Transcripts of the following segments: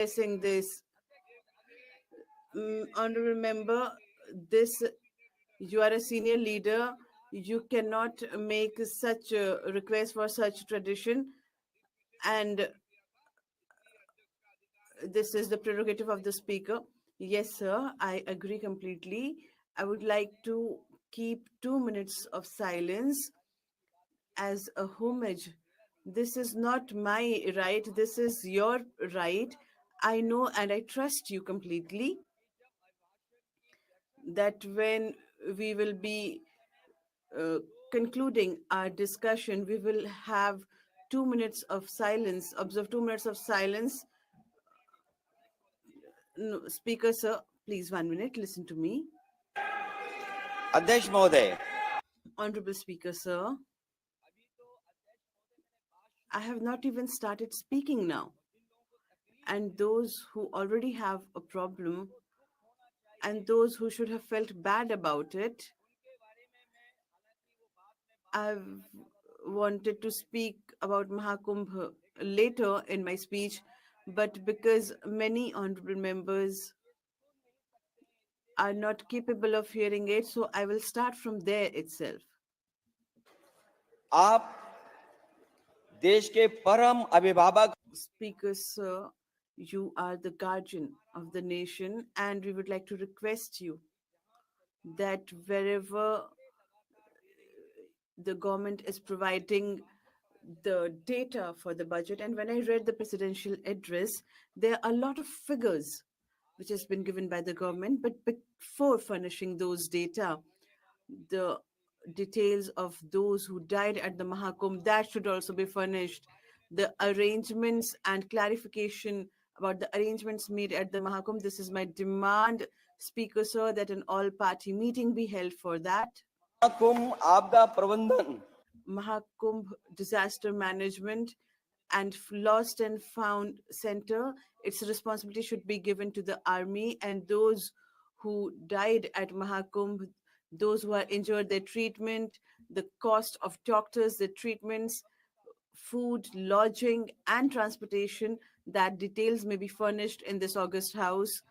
Addressing this, honorable member, this you are a senior leader. You cannot make such a request for such tradition, and this is the prerogative of the speaker. Yes, sir, I agree completely. I would like to keep 2 minutes of silence as a homage. This is not my right, this is your right. I know and I trust you completely that when we will be uh, concluding our discussion, we will have 2 minutes of silence. Observe 2 minutes of silence. No, speaker, sir, please 1 minute. Listen to me. अध्यक्ष महोदय, Honorable Speaker, sir, I have not even started speaking now. And those who already have a problem and those who should have felt bad about it, I've wanted to speak about Mahakumbh later in my speech, but because many honorable members are not capable of hearing it, so I will start from there itself. आप देश के परम अभिभावक Speaker, sir, you are the guardian of the nation, and we would like to request you that wherever the government is providing the data for the budget, and when I read the presidential address, there are a lot of figures which has been given by the government, but before furnishing those data, the details of those who died at the Mahakumbh, that should also be furnished. The arrangements and clarification about the arrangements made at the Mahakumbh, this is my demand, Speaker, sir, that an all-party meeting be held for that. कुंभ आपदा प्रबंधन Mahakumbh disaster management and lost and found center, its responsibility should be given to the army, and those who died at Mahakumbh, those who are injured, their treatment, the cost of doctors, the treatments, food, lodging, and transportation, that details may be furnished in this August House.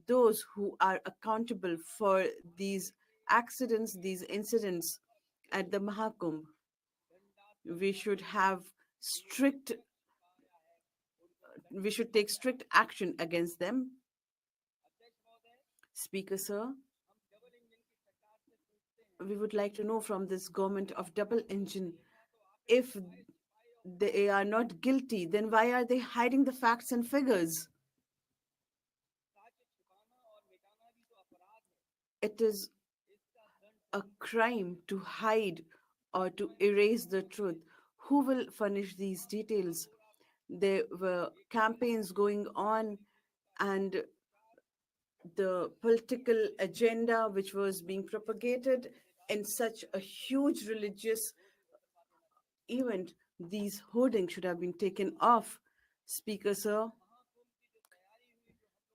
Those who are accountable for these accidents, these incidents at the Mahakumbh, we should have strict we should take strict action against them. Speaker, sir, we would like to know from this government of double engine, if they are not guilty, then why are they hiding the facts and figures? It is a crime to hide or to erase the truth. Who will furnish these details? There were campaigns going on, and the political agenda which was being propagated in such a huge religious event, these hoardings should have been taken off. Speaker, sir,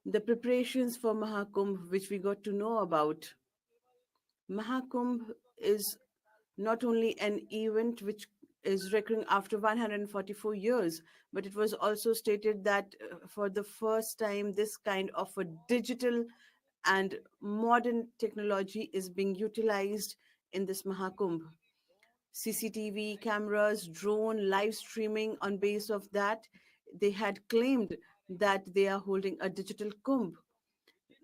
the preparations for Mahakumbh, which we got to know about, Mahakumbh is not only an event which is recurring after 144 years, but it was also stated that for the first time, this kind of a digital and modern technology is being utilized in this Mahakumbh. CCTV cameras, drone, live streaming. On base of that, they had claimed that they are holding a digital kumbh.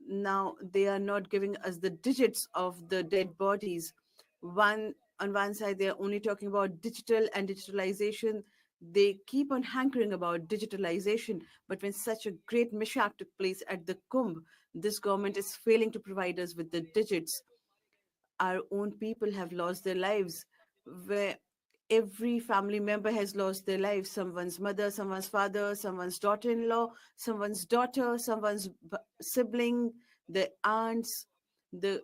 Now they are not giving us the digits of the dead bodies. One on one side, they are only talking about digital and digitalization. They keep on hankering about digitalization, but when such a great mishap took place at the kumbh, this government is failing to provide us with the digits. Our own people have lost their lives, where every family member has lost their lives, someone's mother, someone's father, someone's daughter-in-law, someone's daughter, someone's sibling, the aunts. The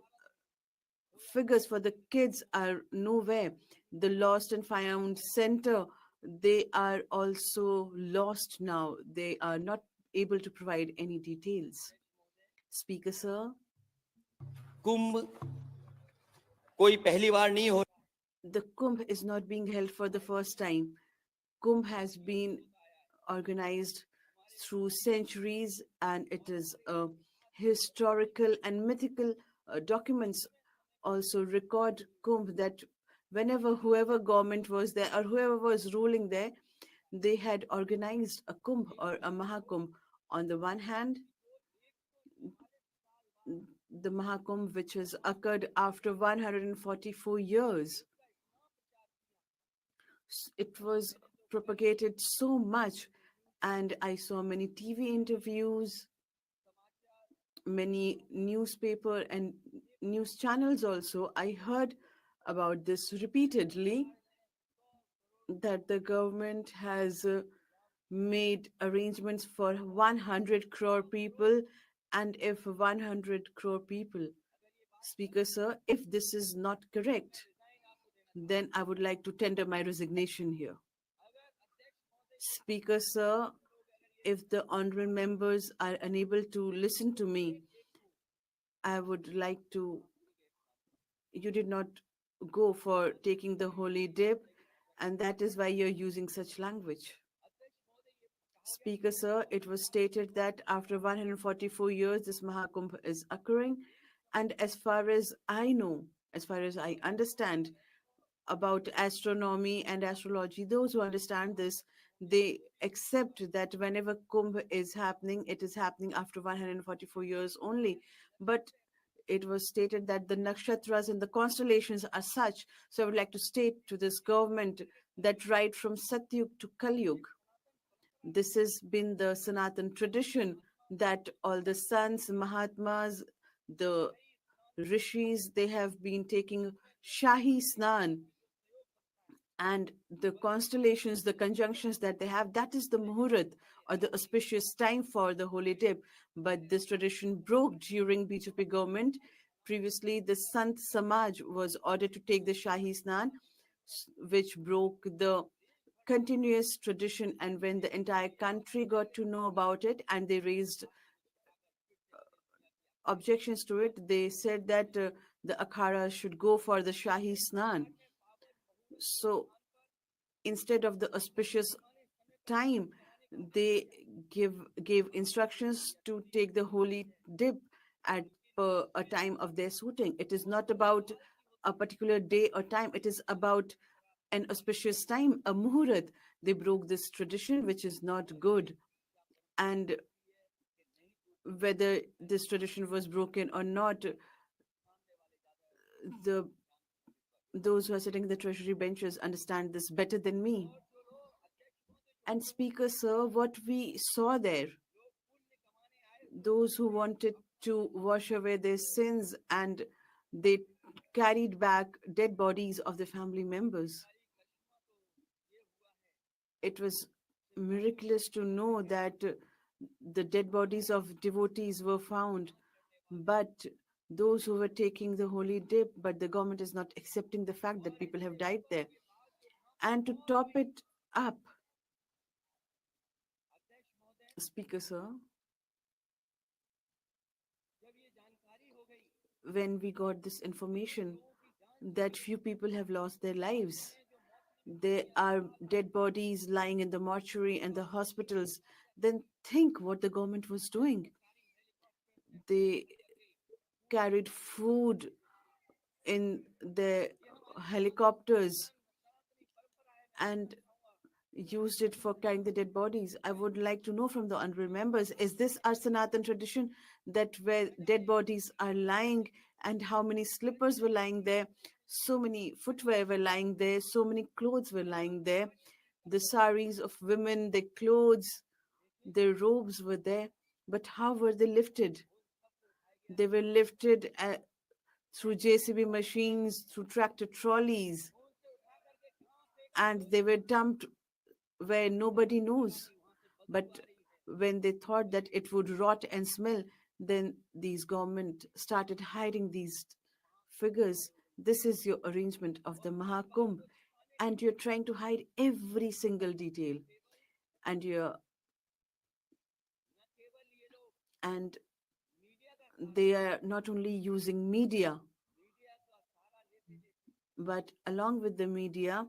figures for the kids are nowhere. The lost and found center, they are also lost now. They are not able to provide any details. Speaker, sir, कुंभ कोई पहली बार नहीं हो the Kumbh is not being held for the first time. Kumbh has been organized through centuries, and it is historical and mythical documents also record Kumbh, that whenever whoever government was there or whoever was ruling there, they had organized a Kumbh or a Mahakumbh. On the one hand, the Mahakumbh, which has occurred after 144 years, it was propagated so much, and I saw many TV interviews, many newspaper and news channels also. I heard about this repeatedly, that the government has made arrangements for 100 crore people. And if 100 crore people, Speaker Sir, if this is not correct, then I would like to tender my resignation here. Speaker Sir, if the honorable members are unable to listen to me, I would like to. You did not go for taking the holy dip, and that is why you're using such language. Speaker Sir, it was stated that after 144 years, this Mahakumbh is occurring. And as far as I know, as far as I understand about astronomy and astrology, those who understand this, they accept that whenever Kumbh is happening, it is happening after 144 years only. But it was stated that the nakshatras and the constellations are such. So I would like to state to this government that right from Satyug to Kalyug, this has been the Sanatan tradition, that all the sons, Mahatmas, the rishis, they have been taking Shahi Snan, and the constellations, the conjunctions that they have, that is the Muhurat or the auspicious time for the holy dip. But this tradition broke during BJP government. Previously, the Sant Samaj was ordered to take the Shahi Snan, which broke the continuous tradition. And when the entire country got to know about it and they raised objections to it, they said that the Akhara should go for the Shahi Snan. So instead of the auspicious time, they gave instructions to take the holy dip at a time of their suiting. It is not about a particular day or time, it is about an auspicious time, a muhurat. They broke this tradition, which is not good. And whether this tradition was broken or not, the those who are sitting in the treasury benches understand this better than me. And Speaker Sir, what we saw there, those who wanted to wash away their sins, and they carried back dead bodies of the family members. It was miraculous to know that the dead bodies of devotees were found, but those who were taking the holy dip, but the government is not accepting the fact that people have died there. And to top it up, Speaker Sir, when we got this information that few people have lost their lives, there are dead bodies lying in the mortuary and the hospitals, then think what the government was doing. They carried food in their helicopters and used it for carrying the dead bodies. I would like to know from the honorable members, is this our Sanatan tradition, that where dead bodies are lying, and how many slippers were lying there, so many footwear were lying there, so many clothes were lying there, the saris of women, their clothes, their robes were there. But how were they lifted? They were lifted through JCB machines, through tractor trolleys, and they were dumped where nobody knows. But when they thought that it would rot and smell, then these government started hiding these figures. This is your arrangement of the Mahakumbh, and you're trying to hide every single detail. And you're and they are not only using media, but along with the media,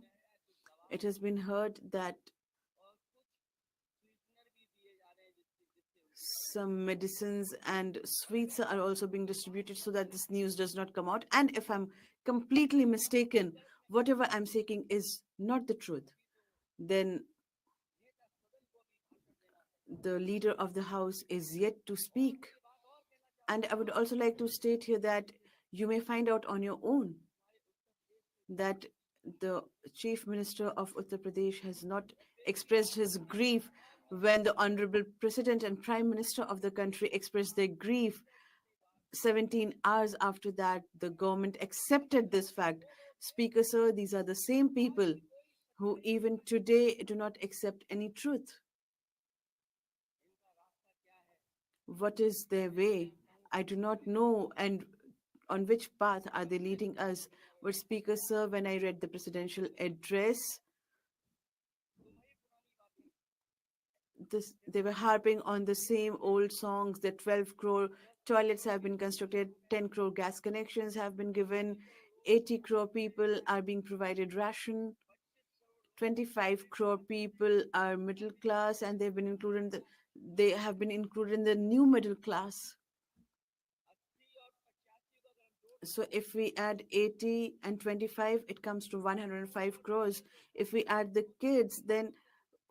it has been heard that some medicines and sweets are also being distributed so that this news does not come out. And if I'm completely mistaken, whatever I'm saying is not the truth, then the leader of the house is yet to speak. And I would also like to state here that you may find out on your own that the chief minister of Uttar Pradesh has not expressed his grief when the honorable president and prime minister of the country expressed their grief. 17 hours after that, the government accepted this fact. Speaker, sir, these are the same people who even today do not accept any truth. What is their way? I do not know, and on which path are they leading us? But, Speaker, sir, when I read the presidential address, they were harping on the same old songs that 12 crore toilets have been constructed, 10 crore gas connections have been given, 80 crore people are being provided ration, 25 crore people are middle class, and they have been included in the new middle class. So if we add 80 and 25, it comes to 105 crores. If we add the kids, then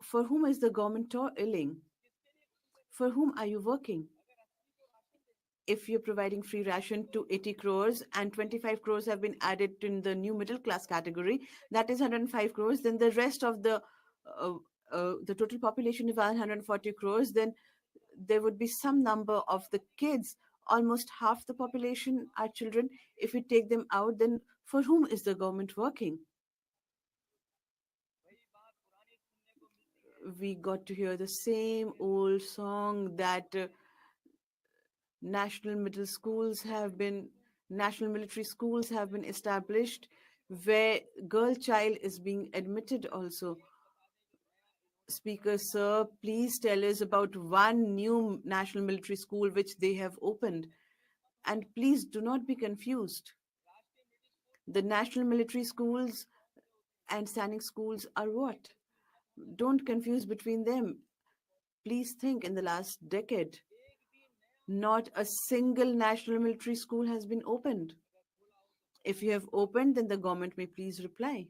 for whom is the government toiling? For whom are you working? If you're providing free ration to 80 crores and 25 crores have been added in the new middle class category, that is 105 crores, then the rest of uh, the total population is 140 crores, then there would be some number of the kids, almost half the population are children. If we take them out, then for whom is the government working? We got to hear the same old song that national middle schools have been national military schools have been established where girl child is being admitted also. Speaker, sir, please tell us about one new national military school which they have opened. And please do not be confused. The national military schools and standing schools are what? Don't confuse between them. Please think, in the last decade, not a single national military school has been opened. If you have opened, then the government may please reply.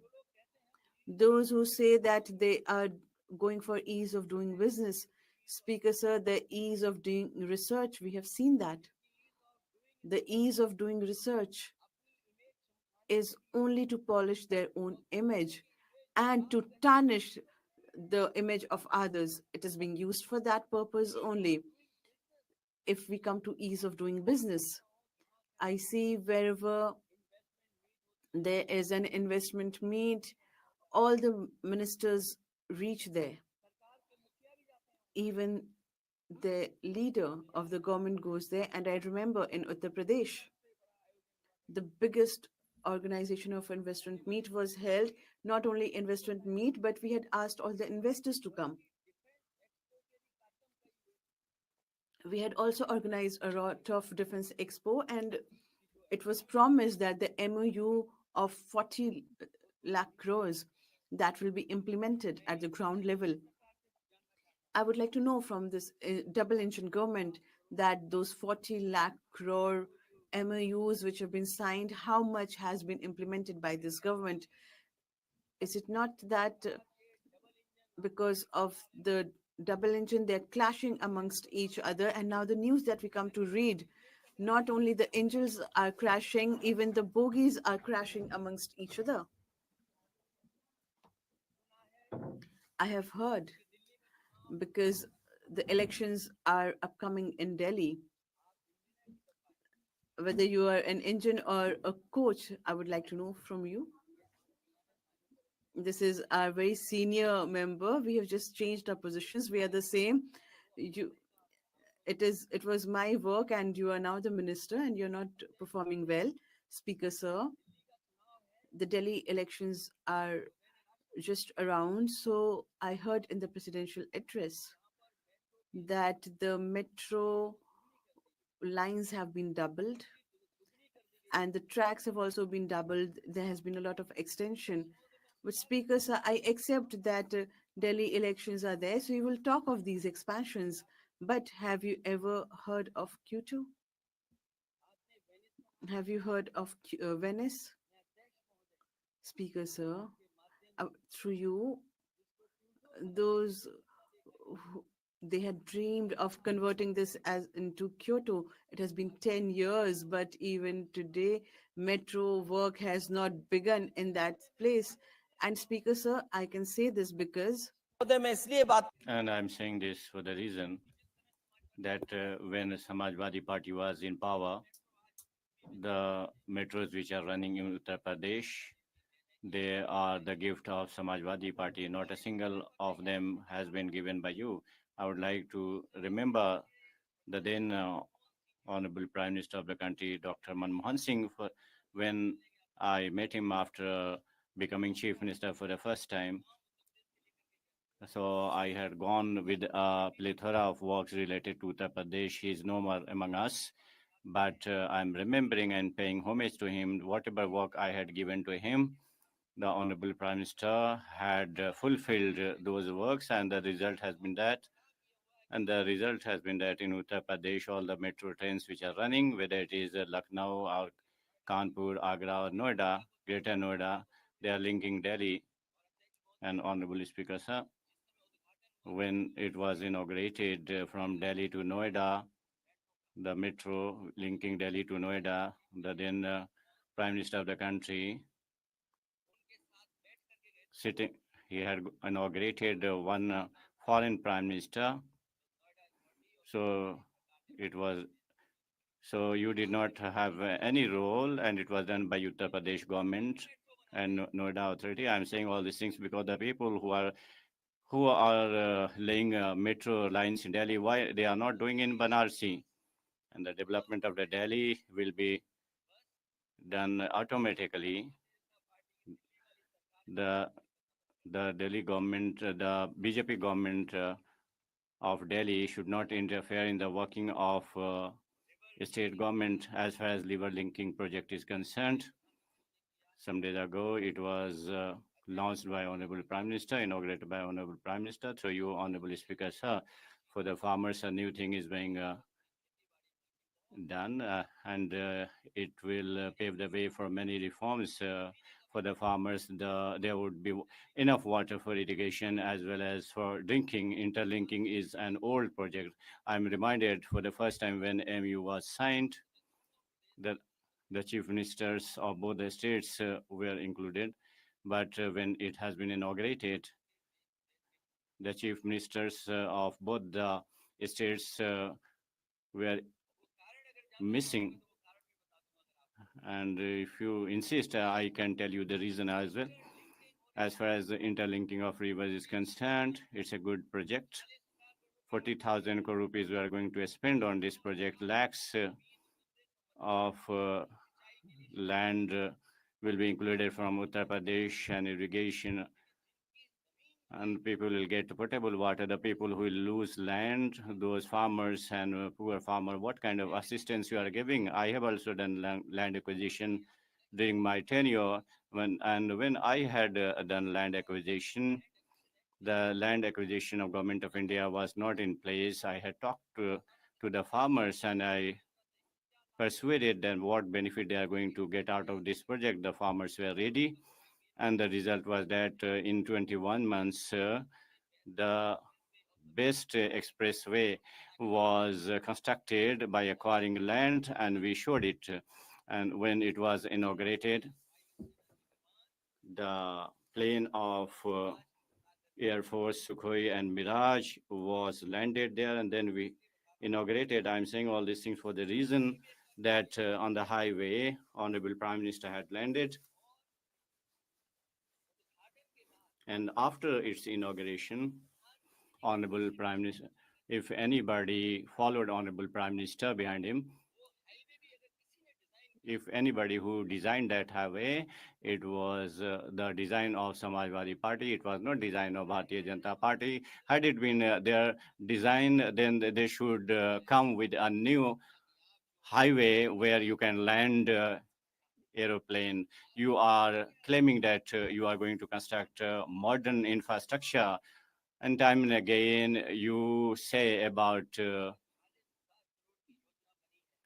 Those who say that they are going for ease of doing business, Speaker, sir, the ease of doing research, we have seen that. The ease of doing research is only to polish their own image and to tarnish the image of others. It is being used for that purpose only. If we come to ease of doing business, I see wherever there is an investment meet, all the ministers reach there. Even the leader of the government goes there. And I remember in Uttar Pradesh, the biggest organization of investment meet was held. Not only investment meet, but we had asked all the investors to come. We had also organized a lot of defense expo, and it was promised that the MOU of 40 lakh crores that will be implemented at the ground level. I would like to know from this double engine government that those 40 lakh crore MOUs which have been signed, how much has been implemented by this government? Is it not that because of the double engine, they're clashing amongst each other? And now the news that we come to read, not only the engines are crashing, even the bogies are crashing amongst each other. I have heard, because the elections are upcoming in Delhi, whether you are an engine or a coach, I would like to know from you. This is our very senior member. We have just changed our positions. We are the same. You, it was my work, and you are now the minister, and you're not performing well. Speaker, sir, the Delhi elections are just around. So I heard in the presidential address that the metro lines have been doubled and the tracks have also been doubled. There has been a lot of extension. But Speaker, sir, I accept that Delhi elections are there, so we will talk of these expansions. But have you ever heard of Kyoto? Have you heard of Venice? Speaker, sir, through you, those who- they had dreamed of converting this as into Kyoto. It has been 10 years, but even today, metro work has not begun in that place. And Speaker, sir, I can say this because महोदय मैं इसलिए बात And I'm saying this for the reason that when Samajwadi Party was in power, the metros which are running in Uttar Pradesh, they are the gift of Samajwadi Party. Not a single of them has been given by you. I would like to remember the then Honorable Prime Minister of the country, Dr. Manmohan Singh, when I met him after becoming Chief Minister for the first time. So I had gone with a plethora of works related to Uttar Pradesh. He is no more among us, but I'm remembering and paying homage to him. Whatever work I had given to him, the Honorable Prime Minister had fulfilled those works, and the result has been that. And the result has been that in Uttar Pradesh, all the metro trains which are running, whether it is Lucknow or Kanpur, Agra, or Noida, Greater Noida, they are linking Delhi. And Honorable Speaker, sir, when it was inaugurated from Delhi to Noida, the metro linking Delhi to Noida, the then Prime Minister of the country sitting, he had inaugurated one foreign Prime Minister. So it was, so you did not have any role, and it was done by Uttar Pradesh government and Noida authority. I'm saying all these things because the people who are laying metro lines in Delhi, why they are not doing in Banarsi? And the development of the Delhi will be done automatically. The the Delhi government, the BJP government of Delhi should not interfere in the working of state government as far as river linking project is concerned. Some days ago, it was launched by Honorable Prime Minister, inaugurated by Honorable Prime Minister. Through you, Honorable Speaker, sir, for the farmers, a new thing is being done, and it will pave the way for many reforms for the farmers. There would be enough water for irrigation as well as for drinking. Interlinking is an old project. I'm reminded for the first time when MU was signed that the chief ministers of both the states were included, but when it has been inaugurated, the chief ministers of both the states were missing. And if you insist, I can tell you the reason as well. As far as the interlinking of rivers is concerned, it's a good project. 40,000 crore rupees we are going to spend on this project. Lakhs of land will be included from Uttar Pradesh and irrigation, and people will get potable water. The people who will lose land, those farmers and poor farmer, what kind of assistance you are giving? I have also done land acquisition during my tenure, when I had done land acquisition, the land acquisition of government of India was not in place. I had talked to the farmers, and I persuaded them what benefit they are going to get out of this project. The farmers were ready, and the result was that in 21 months, the best expressway was constructed by acquiring land, and we showed it. And when it was inaugurated, the plane of Air Force Sukhoi and Mirage was landed there, and then we inaugurated. I'm saying all these things for the reason that on the highway, Honorable Prime Minister had landed. And after its inauguration, Honorable Prime Minister, if anybody followed Honorable Prime Minister behind him, if anybody who designed that highway, it was the design of Samajwadi Party. It was not design of Bharatiya Janata Party. Had it been their design, then they should come with a new highway where you can land aeroplane. You are claiming that you are going to construct modern infrastructure And time and again, you say about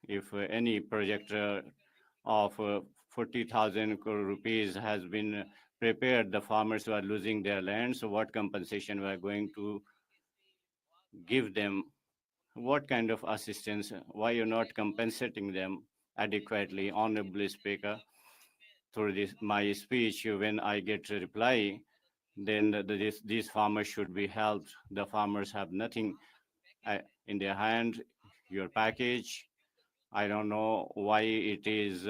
if any project of 40,000 crore rupees has been prepared, the farmers who are losing their land, so what compensation we are going to give them? What kind of assistance? Why you're not compensating them adequately, Honorable Speaker? Through my speech, when I get a reply, then these farmers should be helped. The farmers have nothing in their hand. Your package, I don't know why it is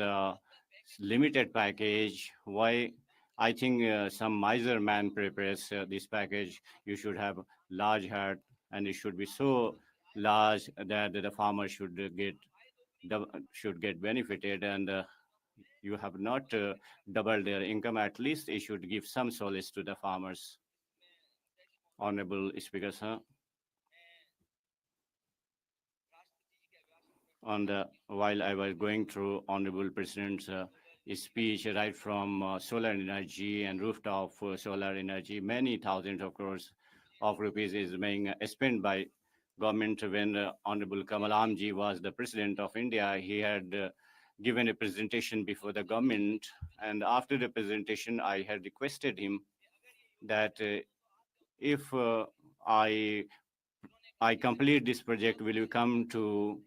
limited package. Why? I think some miser man prepares this package. You should have large heart, and it should be so large that the farmer should get benefited, and you have not doubled their income. At least it should give some solace to the farmers. Honorable Speaker, sir. On the while I was going through Honorable President's speech, right from solar energy and rooftop solar energy, many thousands of crores of rupees is being spent by government. When Honorable Kamalamji was the President of India, he had given a presentation before the government, and after the presentation, I had requested him that if I I complete this project, will you come to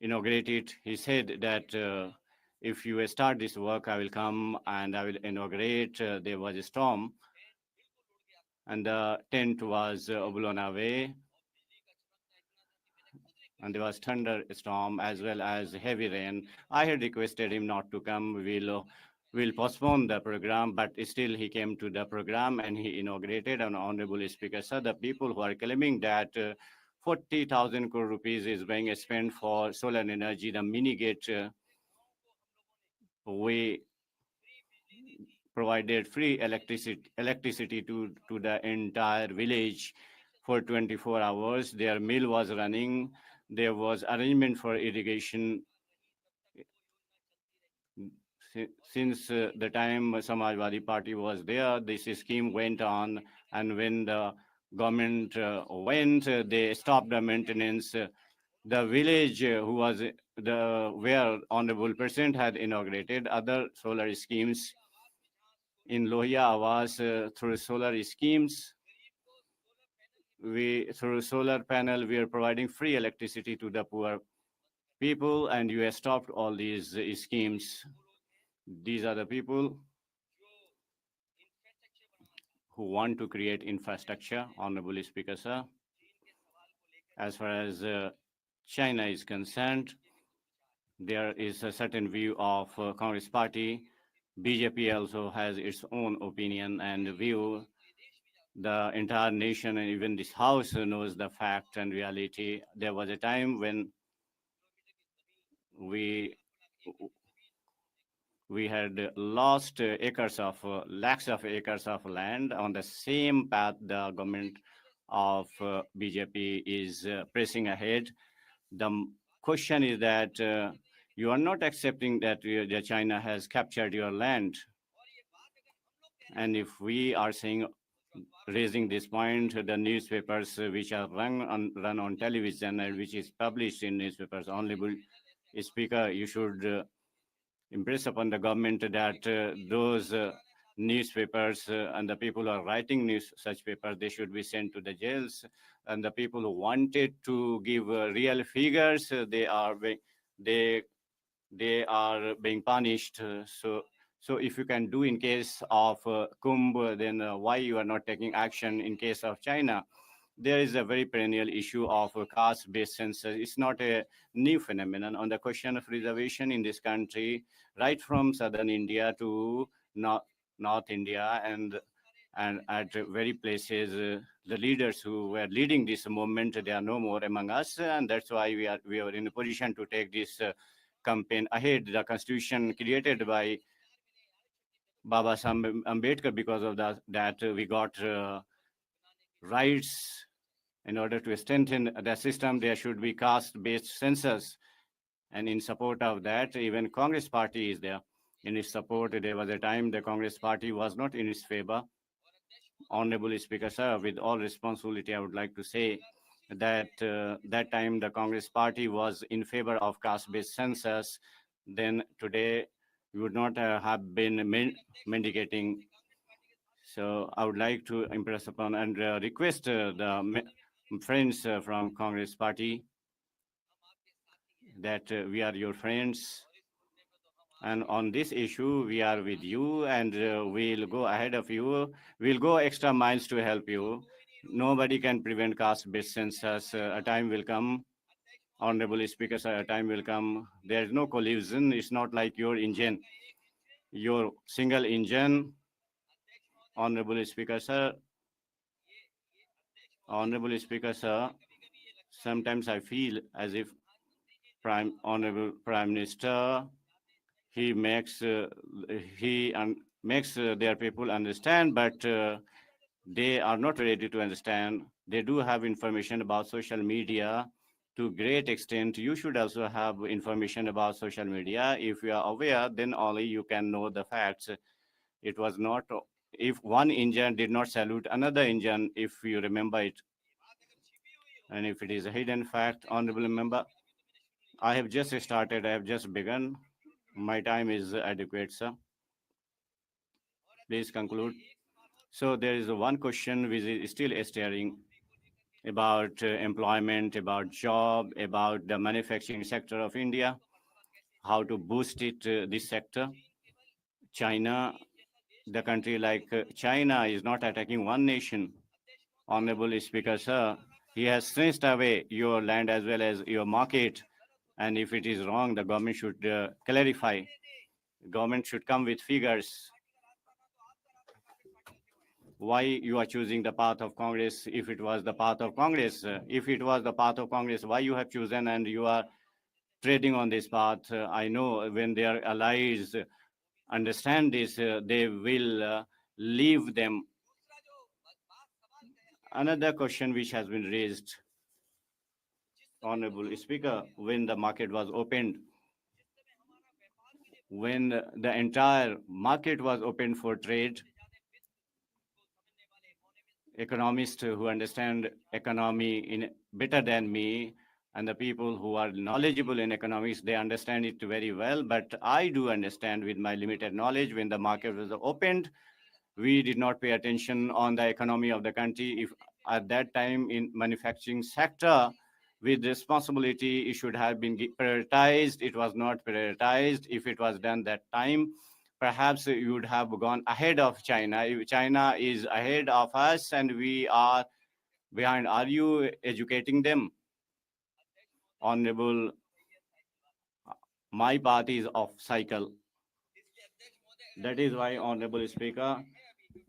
inaugurate it? He said that if you start this work, I will come and I will inaugurate. There was a storm, and the tent was blown away, and there was thunderstorm as well as heavy rain. I had requested him not to come. We'll postpone the program, but still he came to the program and he inaugurated. An honorable speaker, sir, the people who are claiming that 40,000 crore rupees is being spent for solar energy, the mini gate, we provided free electricity to the entire village for 24 hours. Their mill was running. There was arrangement for irrigation since the time Samajwadi Party was there. This scheme went on, and when the government went, they stopped the maintenance. The village who was the where Honorable President had inaugurated other solar schemes in Lohia Awas through solar schemes. We through solar panel we are providing free electricity to the poor people, and you have stopped all these schemes. These are the people who want to create infrastructure. Honorable Speaker, sir. As far as China is concerned, there is a certain view of Congress Party. BJP also has its own opinion and view. The entire nation and even this house knows the fact and reality. There was a time when we we had lost acres of lakhs of acres of land. On the same path the government of BJP is pressing ahead. The question is that you are not accepting that that China has captured your land. And if we are saying raising this point, the newspapers which are run on television and which is published in newspapers, Honorable Speaker, you should impress upon the government that those newspapers and the people who are writing such papers, they should be sent to the jails. And the people who wanted to give real figures, they they are being punished. So if you can do in case of Kumbh, then why you are not taking action in case of China? There is a very perennial issue of caste-based census. It's not a new phenomenon. On the question of reservation in this country, right from southern India to North India, and at very places, the leaders who were leading this movement, they are no more among us, and that's why we are in a position to take this campaign ahead. The constitution created by Baba Sahib Ambedkar, because of that we got rights. In order to strengthen the system, there should be caste-based census. And in support of that, even Congress Party is there. In its support, there was a time the Congress Party was not in its favor. Honorable Speaker, sir, with all responsibility, I would like to say that that time the Congress party was in favor of caste-based census. Then today we would not have been mandating. So I would like to impress upon and request the friends from Congress party that we are your friends. And on this issue, we are with you and we'll go ahead of you. We'll go extra miles to help you. Nobody can prevent caste-based census. A time will come, Honorable Speaker, sir, a time will come. There is no collusion. It's not like your engine, your single engine. Honorable Speaker, sir, Honorable Speaker, sir, sometimes I feel as if Honorable Prime Minister, he makes makes their people understand, but they are not ready to understand. They do have information about social media to great extent. You should also have information about social media. If you are aware, then only you can know the facts. It was not, if one engine did not salute another engine, if you remember it, and if it is a hidden fact, honorable member, I have just started, I have just begun. My time is adequate, sir. Please conclude. So there is one question which is still staring about employment, about job, about the manufacturing sector of India, how to boost it, this sector. China, the country like China is not attacking one nation. Honorable Speaker, sir, he has snatched away your land as well as your market. And if it is wrong, the government should clarify. Government should come with figures. Why you are choosing the path of Congress if it was the path of Congress? If it was the path of Congress, why you have chosen and you are trading on this path? I know when their allies understand this, they will leave them. Another question which has been raised, Honorable Speaker, when the market was opened, when the entire market was opened for trade, economists who understand economy in better than me and the people who are knowledgeable in economics, they understand it very well. But I do understand with my limited knowledge when the market was opened, we did not pay attention on the economy of the country. If at that time in manufacturing sector with responsibility, it should have been prioritized. It was not prioritized. If it was done that time, perhaps you would have gone ahead of China. If China is ahead of us and we are behind, are you educating them? Honorable, my party is off cycle. That is why, Honorable Speaker,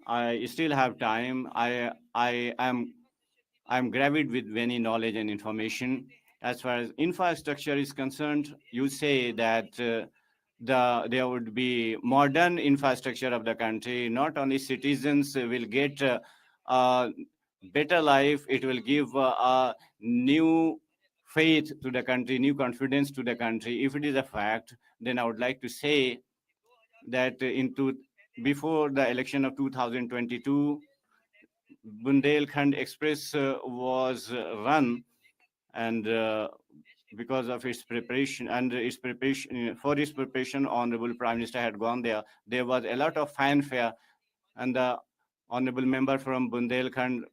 I still have time. I'm gravid with many knowledge and information. As far as infrastructure is concerned, you say that there would be modern infrastructure of the country. Not only citizens will get a better life, it will give a new faith to the country, new confidence to the country. If it is a fact, then I would like to say that before the election of 2022, Bundelkhand Express was run, and because of its preparation and its preparation for its preparation, Honorable Prime Minister had gone there. There was a lot of fanfare, and the Honorable member from Bundelkhand,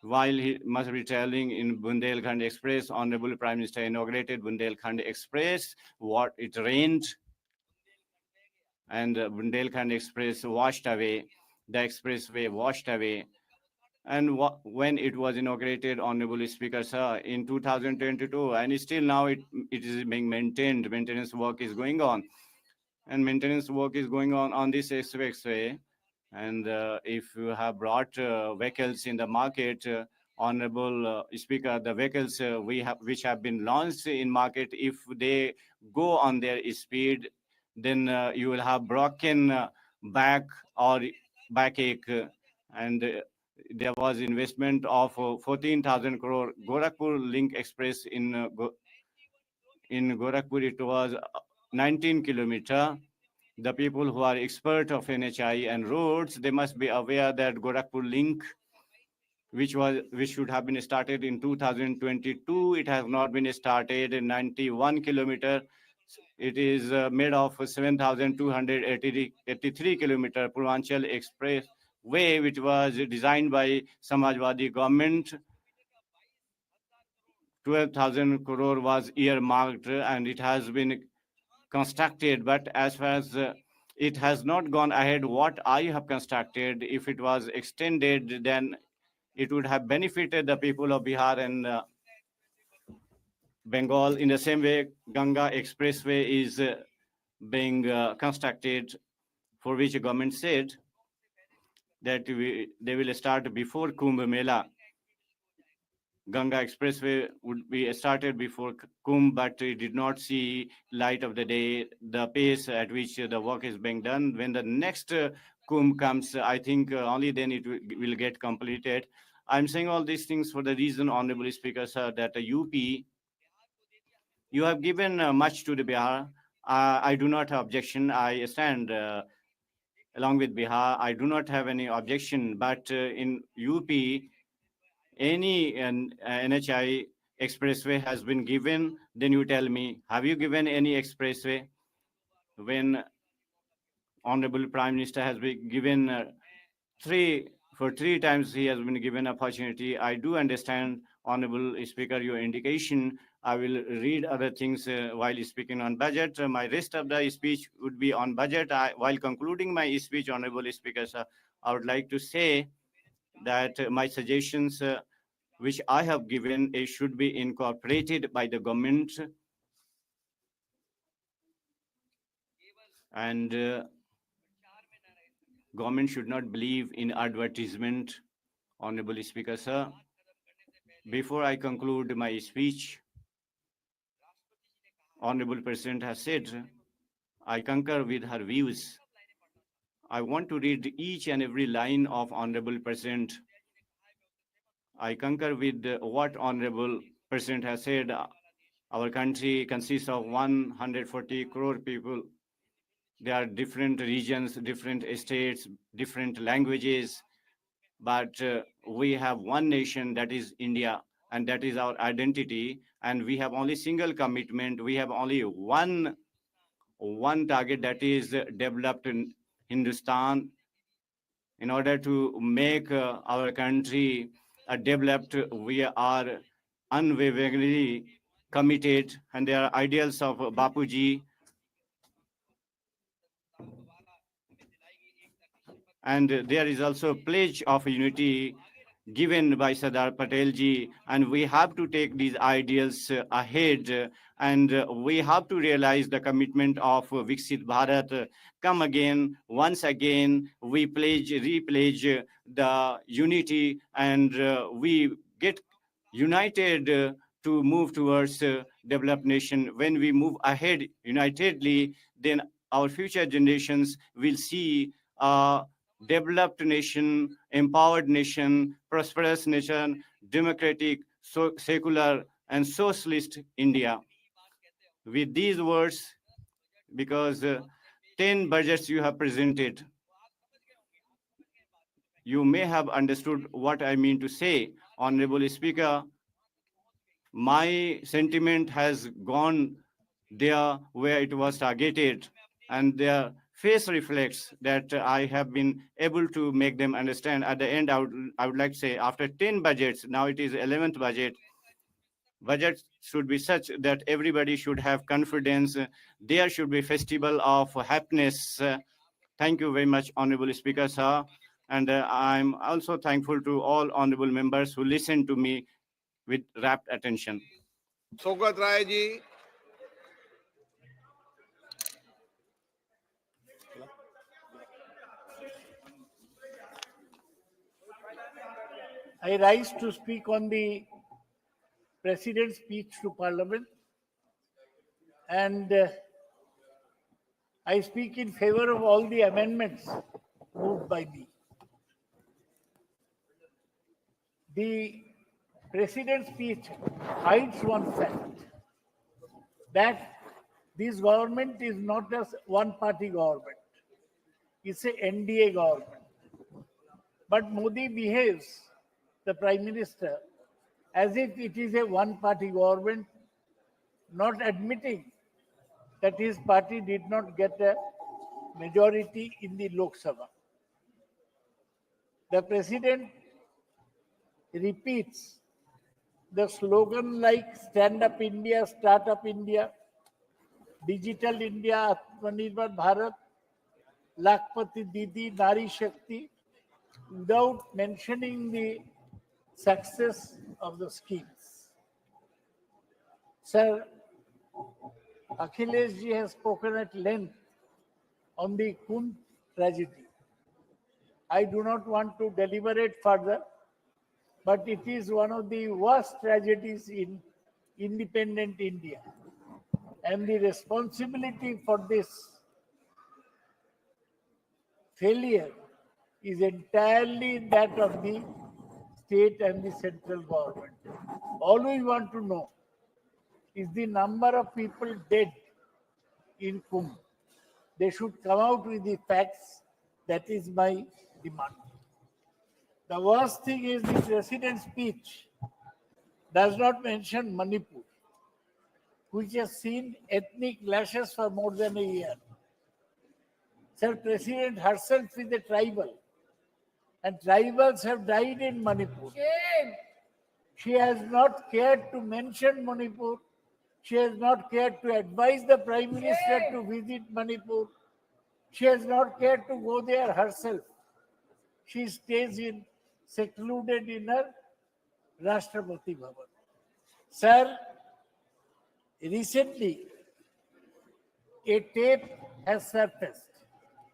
while he must be traveling in Bundelkhand Express, Honorable Prime Minister inaugurated Bundelkhand Express. What it rained, and Bundelkhand Express washed away. The expressway washed away. And when it was inaugurated, Honorable Speaker, sir, in 2022, and still now it is being maintained. Maintenance work is going on, and maintenance work is going on this expressway. And if you have brought vehicles in the market, Honorable Speaker, the vehicles which have been launched in market, if they go on their speed, then you will have broken back or backache, and there was investment of 14,000 crore. Gorakhpur Link Express in Gorakhpur, it was 19 kilometer. The people who are expert of NHI and roads, they must be aware that Gorakhpur link, which should have been started in 2022, it has not been started. In 91 kilometer, it is made of 7,283 kilometer Purvanchal Express way, which was designed by Samajwadi government. 12,000 crore was earmarked and it has been constructed, but as far as it has not gone ahead what I have constructed, if it was extended, then it would have benefited the people of Bihar and Bengal. In the same way, Ganga Expressway is being constructed, for which the government said that they will start before Kumbh Mela. Ganga Expressway would be started before Kumbh, but it did not see light of the day, the pace at which the work is being done. When the next Kumbh comes, I think only then it will get completed. I'm saying all these things for the reason, Honorable Speaker, sir, that the UP, you have given much to the Bihar. I do not have objection. I stand along with Bihar. I do not have any objection, but in UP, any NHI expressway has been given, then you tell me, have you given any expressway? When Honorable Prime Minister has been given three times he has been given opportunity. I do understand, Honorable Speaker, your indication. I will read other things while speaking on budget. My rest of the speech would be on budget. While concluding my speech, Honorable Speaker, sir, I would like to say that my suggestions which I have given should be incorporated by the government, and government should not believe in advertisement. Honorable Speaker, sir, before I conclude my speech, Honorable President has said, I concur with her views. I want to read each and every line of Honorable President. I concur with what Honorable President has said. Our country consists of 140 crore people. There are different regions, different states, different languages, but we have one nation, that is India, and that is our identity. And we have only single commitment. We have only one target, that is developed in Hindustan. In order to make our country developed, we are unwaveringly committed, and there are ideals of Bapuji. And there is also a pledge of unity given by Sardar Patel ji, and we have to take these ideals ahead, and we have to realize the commitment of Viksit Bharat. Come again, once again, we repledge the unity, and we get united to move towards developed nation. When we move ahead unitedly, then our future generations will see developed nation, empowered nation, prosperous nation, democratic, secular, and socialist India. With these words, because 10 budgets you have presented, you may have understood what I mean to say. Honorable Speaker, my sentiment has gone there where it was targeted, and their face reflects that I have been able to make them understand. At the end, I would like to say, after 10 budgets, now it is 11th budget. Budget should be such that everybody should have confidence. There should be festival of happiness. Thank you very much, Honorable Speaker, sir. And I'm also thankful to all honorable members who listened to me with rapt attention. Sogat Rai ji. I rise to speak on the President's speech to Parliament, and I speak in favor of all the amendments moved by me. The President's speech hides one fact, that This government is not a one-party government. It's a NDA government. But Modi behaves, the Prime Minister, as if it is a one-party government, not admitting that his party did not get a majority in the Lok Sabha. The President repeats the slogan like Stand Up India, Start Up India, Digital India, Atmanirbhar Bharat, Lakpati Didi, Nari Shakti, without mentioning the success of the schemes. Sir, Akhilesh ji has spoken at length on the Kumbh tragedy. I do not want to deliberate further, but it is one of the worst tragedies in independent India. And the responsibility for this failure is entirely that of the state and the central government. All we want to know is the number of people dead in Kumbh. They should come out with the facts. That is my demand. The worst thing is the president's speech does not mention Manipur, which has seen ethnic clashes for more than a year. Sir, President herself is a tribal, and tribals have died in Manipur. Shame. She has not cared to mention Manipur. She has not cared to advise the Prime Minister to visit Manipur. She has not cared to go there herself. She stays secluded in her Rashtrapati Bhavan. Sir, recently a tape has surfaced,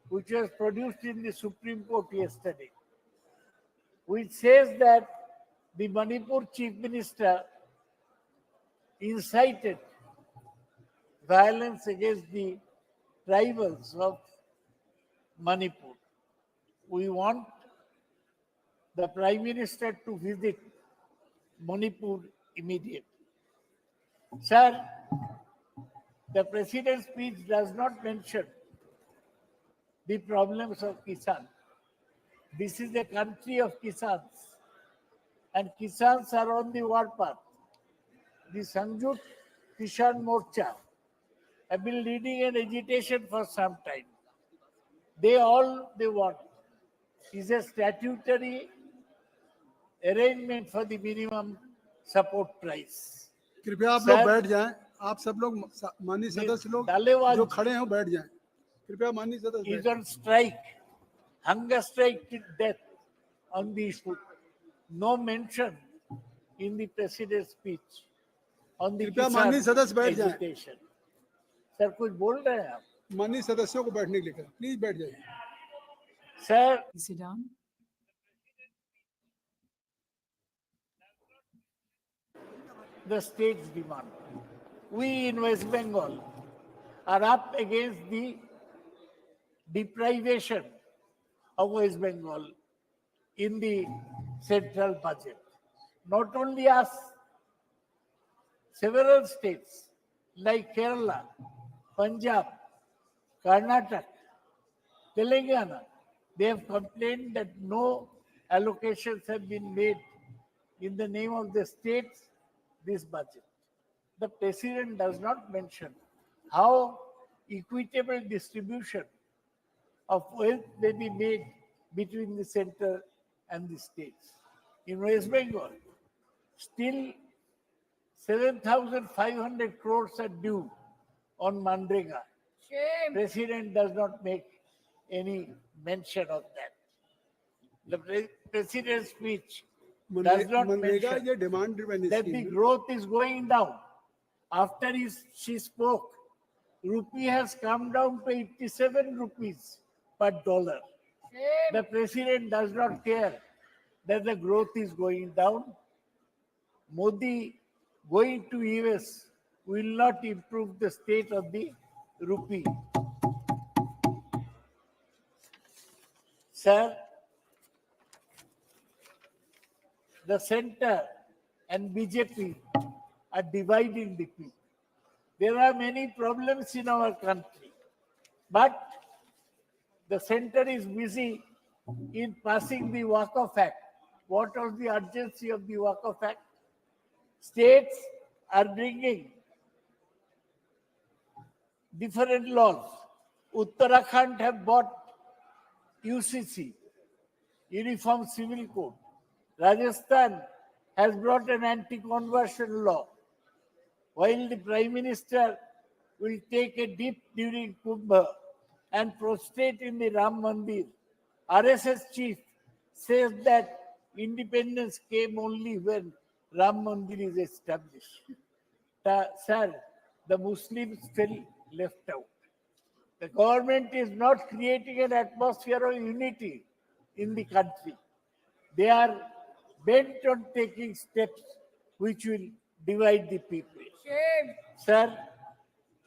which was produced in the Supreme Court yesterday, which says that the Manipur Chief Minister incited violence against the tribals of Manipur. We want the Prime Minister to visit Manipur immediately. Sir, the President's speech does not mention the problems of Kisan. This is a country of Kisans, and Kisans are on the warpath. The Sanjut Kishan Morcha have been leading an agitation for some time. They want is a statutory arrangement for the minimum support price. कृपया आप लोग बैठ जाएं। आप सब लोग माननीय सदस्य लोग जो खड़े हैं बैठ जाएं। कृपया माननीय सदस्य is on strike, hunger strike till death on the issue. No mention in the president's speech on the कृपया माननीय सदस्य बैठ जाएं। agitation. सर कुछ बोल रहे हैं आप? माननीय सदस्यों को बैठने के लिए करें। प्लीज बैठ जाइए। Sir, Sit down. the state's demand. We in West Bengal are up against the deprivation of West Bengal in the central budget. Not only us, several states like Kerala, Punjab, Karnataka, Telangana, they have complained that no allocations have been made in the name of the states this budget. The president does not mention how equitable distribution of wealth may be made between the center and the states. In West Bengal, still 7,500 crores are due on Mandrega. Shame. President does not make any mention of that. The president's speech does not mention that the growth is going down. After she spoke, rupee has come down to 87 rupees per dollar. Shame. The president does not care that the growth is going down. Modi going to US will not improve the state of the rupee. Sir, the center and BJP are dividing the people. There are many problems in our country, but the center is busy in passing the Waqf Act. What was the urgency of the Waqf Act? States are bringing different laws. Uttarakhand have bought UCC, Uniform Civil Code. Rajasthan has brought an anti-conversion law. While the Prime Minister will take a dip during Kumbh and prostrate in the Ram Mandir, RSS chief says that independence came only when Ram Mandir is established. Sir, the Muslims fell left out. The government is not creating an atmosphere of unity in the country. They are bent on taking steps which will divide the people. Shame. Sir,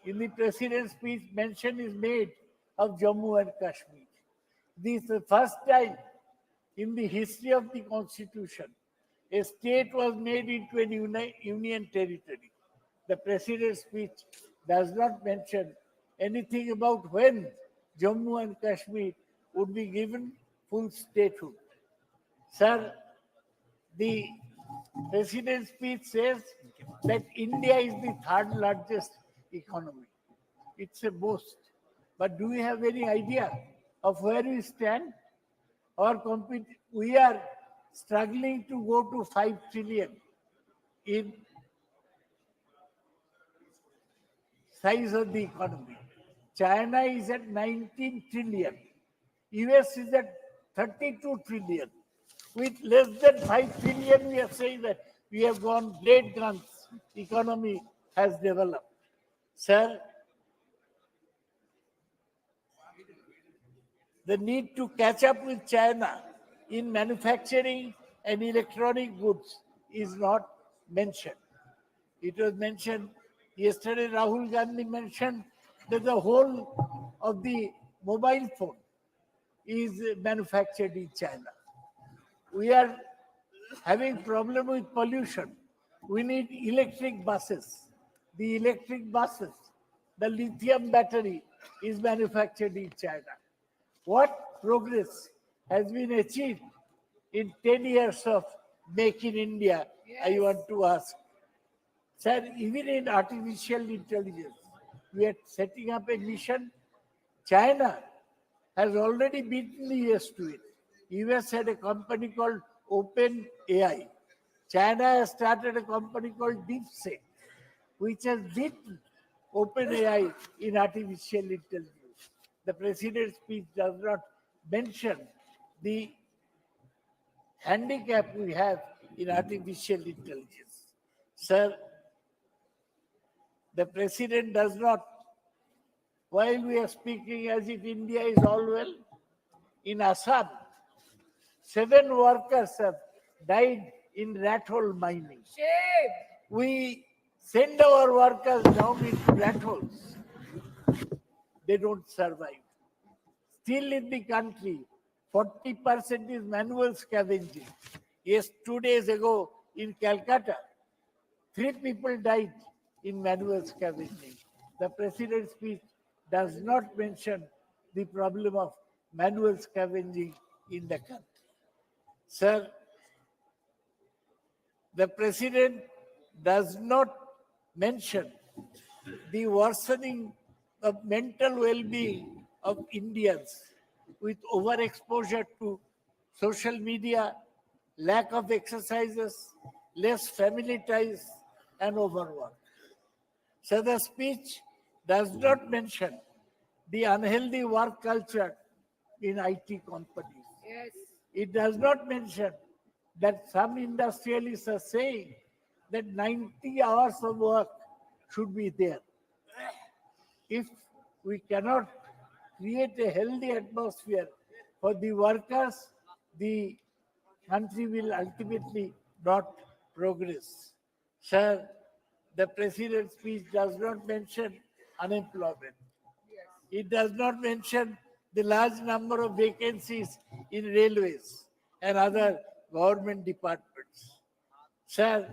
in the president's speech, mention is made of Jammu and Kashmir. This is the first time in the history of the constitution a state was made into a union territory. The president's speech does not mention anything about when Jammu and Kashmir would be given full statehood. Sir, the president's speech says that India is the third largest economy. It's a boast. But do we have any idea of where we stand? We are struggling to go to 5 trillion in size of the economy. China is at 19 trillion. US is at 32 trillion. With less than 5 trillion, we are saying that we have gone great guns. Economy has developed. Sir, the need to catch up with China in manufacturing and electronic goods is not mentioned. It was mentioned yesterday, Rahul Gandhi mentioned that the whole of the mobile phone is manufactured in China. We are having problem with pollution. We need electric buses. The electric buses, the lithium battery is manufactured in China. What progress has been achieved in 10 years of Make in India? Yes. I want to ask. Sir, even in artificial intelligence, we are setting up a mission. China has already beaten the US to it. US had a company called Open AI. China has started a company called DeepSeek, which has beaten Open AI in artificial intelligence. The president's speech does not mention the handicap we have in artificial intelligence. Sir, the president does not, while we are speaking as if India is all well, in Assam, 7 workers have died in rat hole mining. Shame. We send our workers down into rat holes. They don't survive. Still in the country, 40% is manual scavenging. Yes, 2 days ago in Calcutta, 3 people died in manual scavenging. The president's speech does not mention the problem of manual scavenging in the country. Sir, the president does not mention the worsening of mental well-being of Indians with overexposure to social media, lack of exercises, less family ties, and overwork. So the speech does not mention the unhealthy work culture in IT companies. Yes. It does not mention that some industrialists are saying that 90 hours of work should be there. If we cannot create a healthy atmosphere for the workers, the country will ultimately not progress. Sir, the president's speech does not mention unemployment. It does not mention the large number of vacancies in railways and other government departments. Sir,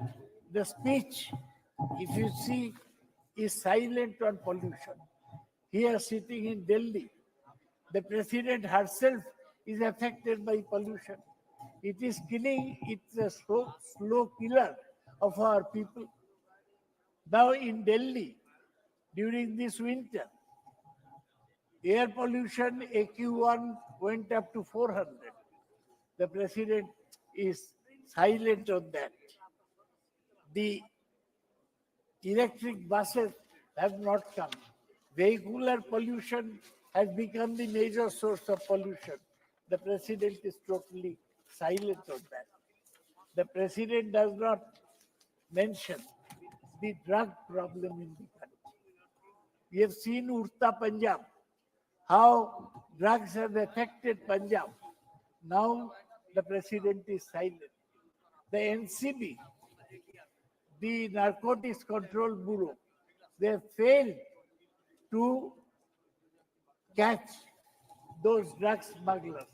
the speech, if you see, is silent on pollution. Here, sitting in Delhi, the president herself is affected by pollution. It is killing, it's a slow killer of our people. Now in Delhi, during this winter, air pollution AQ1 went up to 400. The president is silent on that. The electric buses have not come. Vehicular pollution has become the major source of pollution. The president is totally silent on that. The president does not mention the drug problem in the country. We have seen Urta Punjab, how drugs have affected Punjab. Now the president is silent. The NCB, the Narcotics Control Bureau, they have failed to catch those drug smugglers.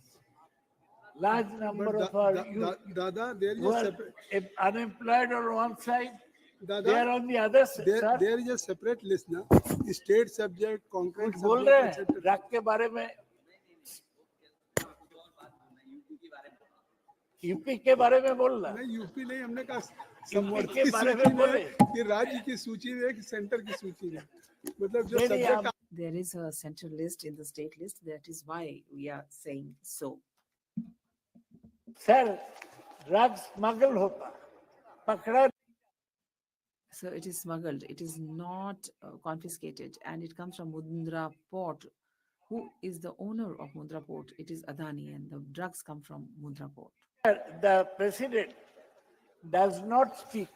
Large number of our youth Dada, there is who a are separate. unemployed on one side, Dada, they are on the other side. Sir, there is a separate list now. State subject, concrete कुछ बोल subject, रहे हैं etc. Drug के बारे में, UP के बारे में बोल रहा नहीं यूपी नहीं, हमने कहा यूपी के की बारे सूची में बोले. में कि राज्य की सूची में कि सेंटर की सूची में, मतलब जो नहीं, subject There is a central list in the state list. That is why we are saying so. Sir drug smuggle होता, पकड़ा. So it is smuggled. It is not confiscated, and it comes from Mundra Port. Who is the owner of Mundra Port? It is Adani, and the drugs come from Mundra Port. The president does not speak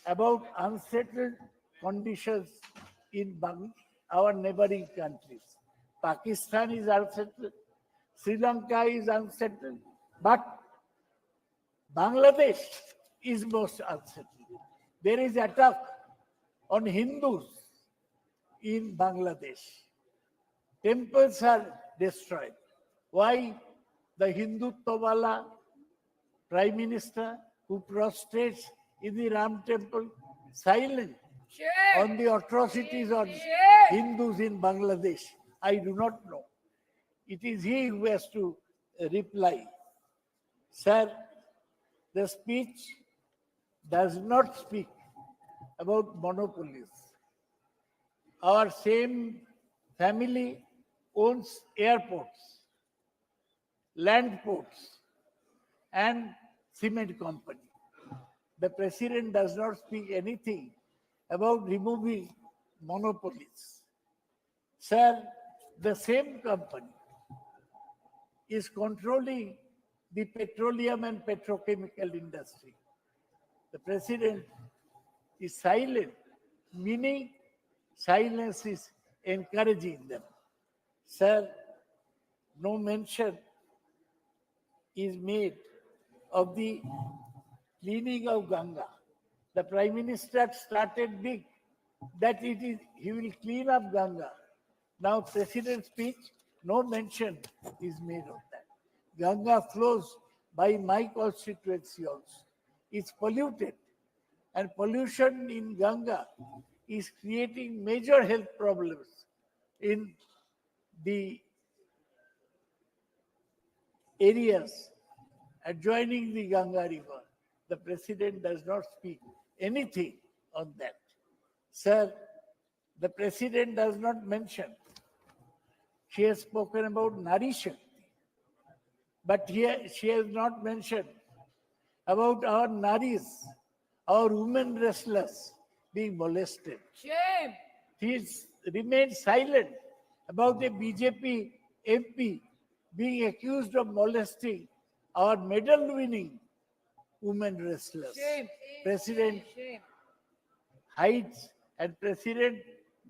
about unsettled conditions in our neighboring countries. Pakistan is unsettled, Sri Lanka is unsettled, but Bangladesh is most unsettled. There is attack on Hindus in Bangladesh. Temples are destroyed. Why? The Hindutva Prime Minister who prostrates in the Ram temple, silent on the atrocities on Hindus in Bangladesh. I do not know. It is he who has to reply. Sir, the speech does not speak about monopolies. Our same family owns airports, land ports, and cement company. The president does not speak anything about removing monopolies. Sir, the same company is controlling the petroleum and petrochemical industry. The president is silent, meaning silence is encouraging them. Sir, no mention is made of the cleaning of Ganga. The Prime Minister started big that he will clean up Ganga. Now President's speech, no mention is made of that. Ganga flows by my constituency also. It's polluted, and pollution in Ganga is creating major health problems in the areas adjoining the Ganga River. The president does not speak anything on that. Sir, the president does not mention. She has spoken about Nari Shakti, but here she has not mentioned about our Naris, our women wrestlers being molested. Shame! He remained silent about a BJP MP being accused of molesting our medal-winning women wrestlers. Shame! President Shame! hides and President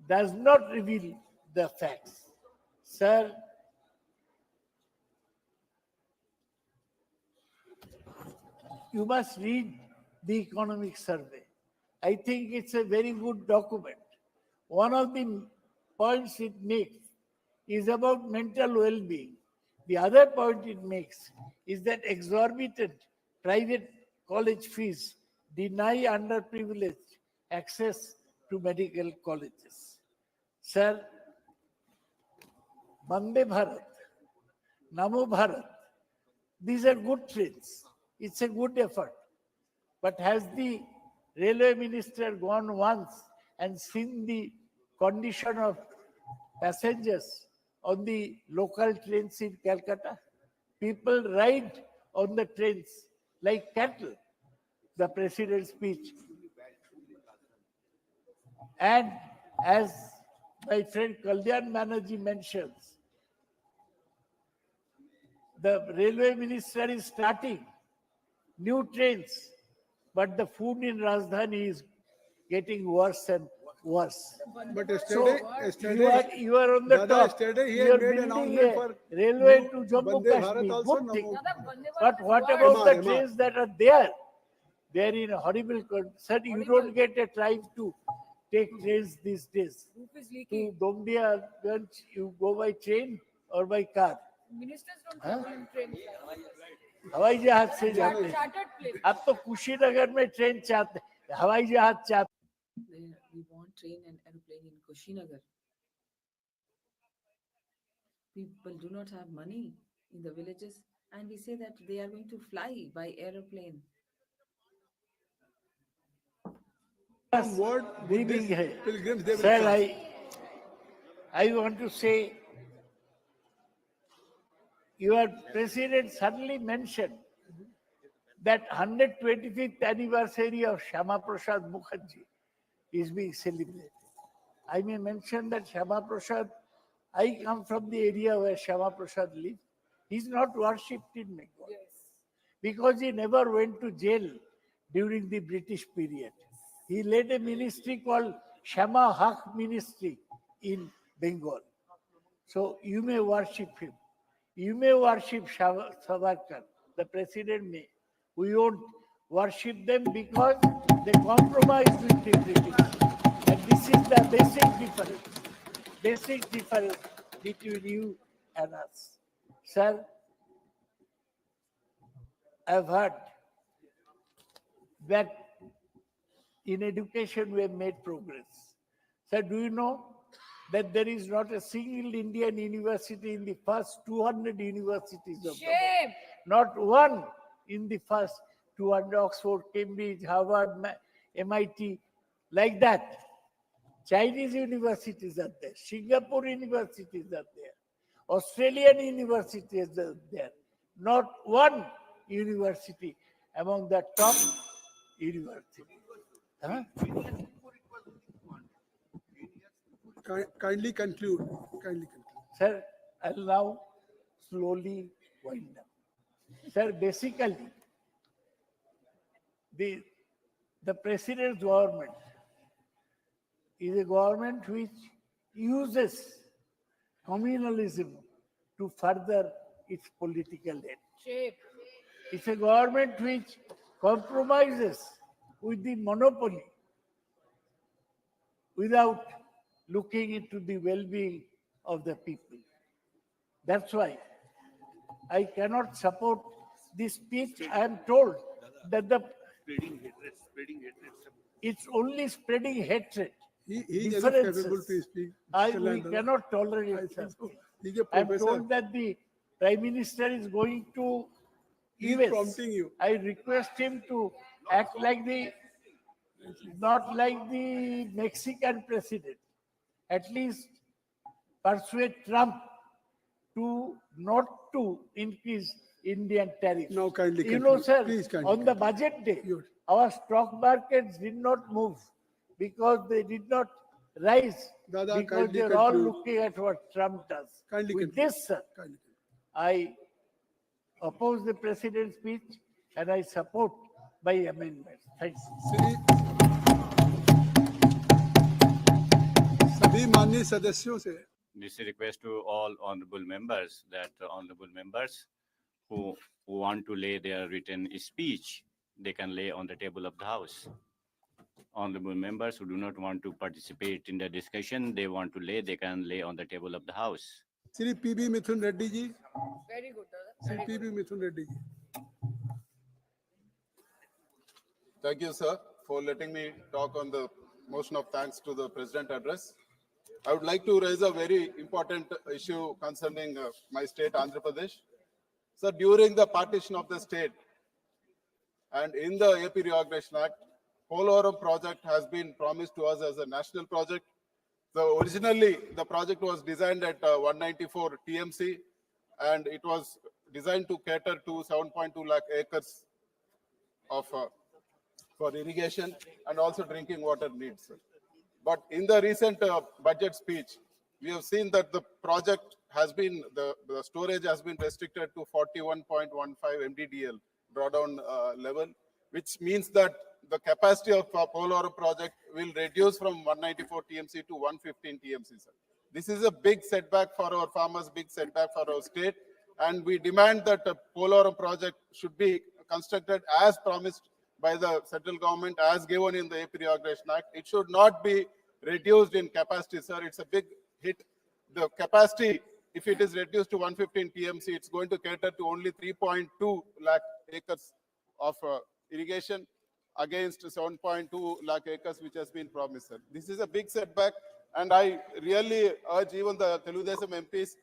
does not reveal the facts. Sir, you must read the economic survey. I think it's a very good document. One of the points it makes is about mental well-being. The other point it makes is that exorbitant private college fees deny underprivileged access to medical colleges. Sir, Vande Bharat, Namo Bharat, these are good trains. It's a good effort. But has the railway minister gone once and seen the condition of passengers on the local trains in Calcutta? People ride on the trains like cattle, the president's speech. And as my friend Kalyan Banerjee mentions, the railway minister is starting new trains, but the food in Rajdhani is getting worse and worse. But So yesterday, you are on the Dada, top. yesterday he You had are made building announcement a for railway new to Jammu Vande Bharat Kashmir. also, Good thing. Namo. But what about the MR. trains that are there? They are in a horrible condition. Sir, you don't get a time to take trains these days. To Domdia Ganj, you go by train or by car? Ministers don't travel in trains. हवाई जहाज से जाते हैं। Chartered plane. अब तो कुशीनगर में train चाहते हवाई जहाज चाहते We want train and aeroplane in Kushinagar. People do not have money in the villages, and we say that they are going to fly by aeroplane. What living है pilgrims they will sir cross. I want to say your president suddenly mentioned that 125th anniversary of Shama Prasad Mukherjee is being celebrated. I may mention that Shama Prasad, I come from the area where Shama Prasad lived. He's not worshipped in Bengal because he never went to jail during the British period. He led a ministry called Shama Haq Ministry in Bengal. So you may worship him. You may worship Savarkar, the president may. We won't worship them because they compromised with the British. And this is the basic difference between you and us. Sir, I've heard that in education we have made progress. Sir, do you know that there is not a single Indian university in the first 200 universities of the world? Not one in the first 200, Oxford, Cambridge, Harvard, MIT, like that. Chinese universities are there, Singapore universities are there, Australian universities are there. Not one university among the top universities. Huh? Kindly conclude. Kindly conclude. Sir, I'll now slowly wind up. Sir, basically, the president's government is a government which uses communalism to further its political end. It's a government which compromises with the monopoly without looking into the well-being of the people. That's why I cannot support this speech. I am told that it's only spreading hatred. He is enough Differences. capable to speak. We cannot tolerate such things. I am told that the Prime Minister is going to He is US. prompting you. I request him to act not like the Mexican president. At least persuade Trump to not to increase Indian tariffs. Now kindly You know, conclude. sir, Please kindly on the budget day, our stock markets did not move because they did not rise Dada, because kindly they are all conclude. looking at what Trump does. Kindly With conclude. this, sir, Kindly. I oppose the president's speech and I support by amendments. Thanks. सभी माननीय सदस्यों से This request to all honorable members that honorable members who want to lay their written speech, they can lay on the table of the House. Honorable members who do not want to participate in the discussion, they want to lay, they can lay on the table of the House. Shri PB Mithun Reddy ji Very good, Dada. Shri PB Mithun Reddy ji Thank you, sir, for letting me talk on the motion of thanks to the President address. I would like to raise a very important issue concerning my state, Andhra Pradesh. So during the partition of the state and in the AP Reorganization Act, Polavaram project has been promised to us as a national project. So originally, the project was designed at 194 TMC, and it was designed to cater to 7.2 lakh acres of for irrigation and also drinking water needs. But in the recent budget speech, we have seen that the project has been, the storage has been restricted to 41.15 MDDL drawdown level, which means that the capacity of Polavaram project will reduce from 194 TMC to 115 TMC. Sir. This is a big setback for our farmers, big setback for our state, and we demand that the Polavaram project should be constructed as promised by the central government, as given in the AP Reorganization Act. It should not be reduced in capacity, sir. It's a big hit. The capacity, if it is reduced to 115 TMC, it's going to cater to only 3.2 lakh acres of irrigation against 7.2 lakh acres which has been promised, sir. This is a big setback, and I really urge even the Telugudesam MPs,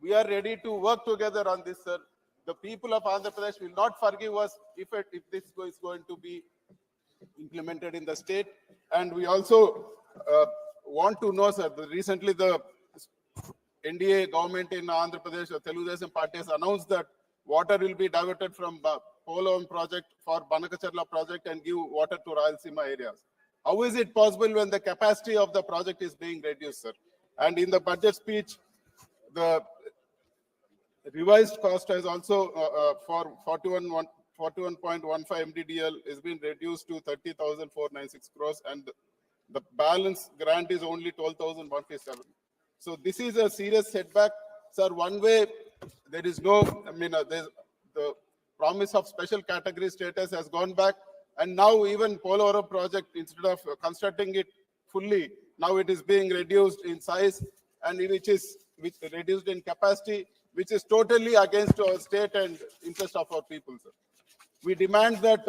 we are ready to work together on this, sir. The people of Andhra Pradesh will not forgive us if this is going to be implemented in the state. And we also want to know, sir, recently the NDA government in Andhra Pradesh, the Telugudesam party has announced that water will be diverted from Polavaram project for Banakacharla project and give water to Rayalaseema areas. How is it possible when the capacity of the project is being reduced, sir? And in the budget speech, the revised cost has also for 41.15 MDDL has been reduced to 30,496 crores, and the balance grant is only 12,157. So this is a serious setback, sir. One way there is no, the promise of special category status has gone back, and now even Polavaram project, instead of constructing it fully, now it is being reduced in size, and which reduced in capacity, which is totally against our state and interest of our people, sir. We demand that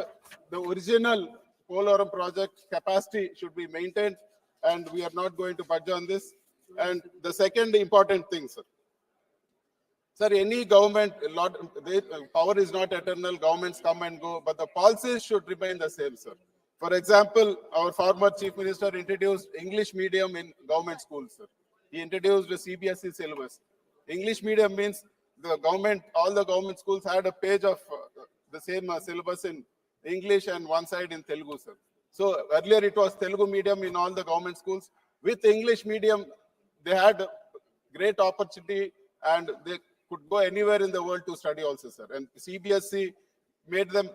the original Polavaram project capacity should be maintained, and we are not going to budge on this. And the second important thing, sir. Sir, any government, power is not eternal, governments come and go, but the policies should remain the same, sir. For example, our former Chief Minister introduced English medium in government schools, sir. He introduced the CBSE syllabus. English medium means the government, all the government schools had a page of the same syllabus in English and one side in Telugu, sir. So earlier it was Telugu medium in all the government schools. With English medium, they had great opportunity and they could go anywhere in the world to study also, sir. And CBSE made them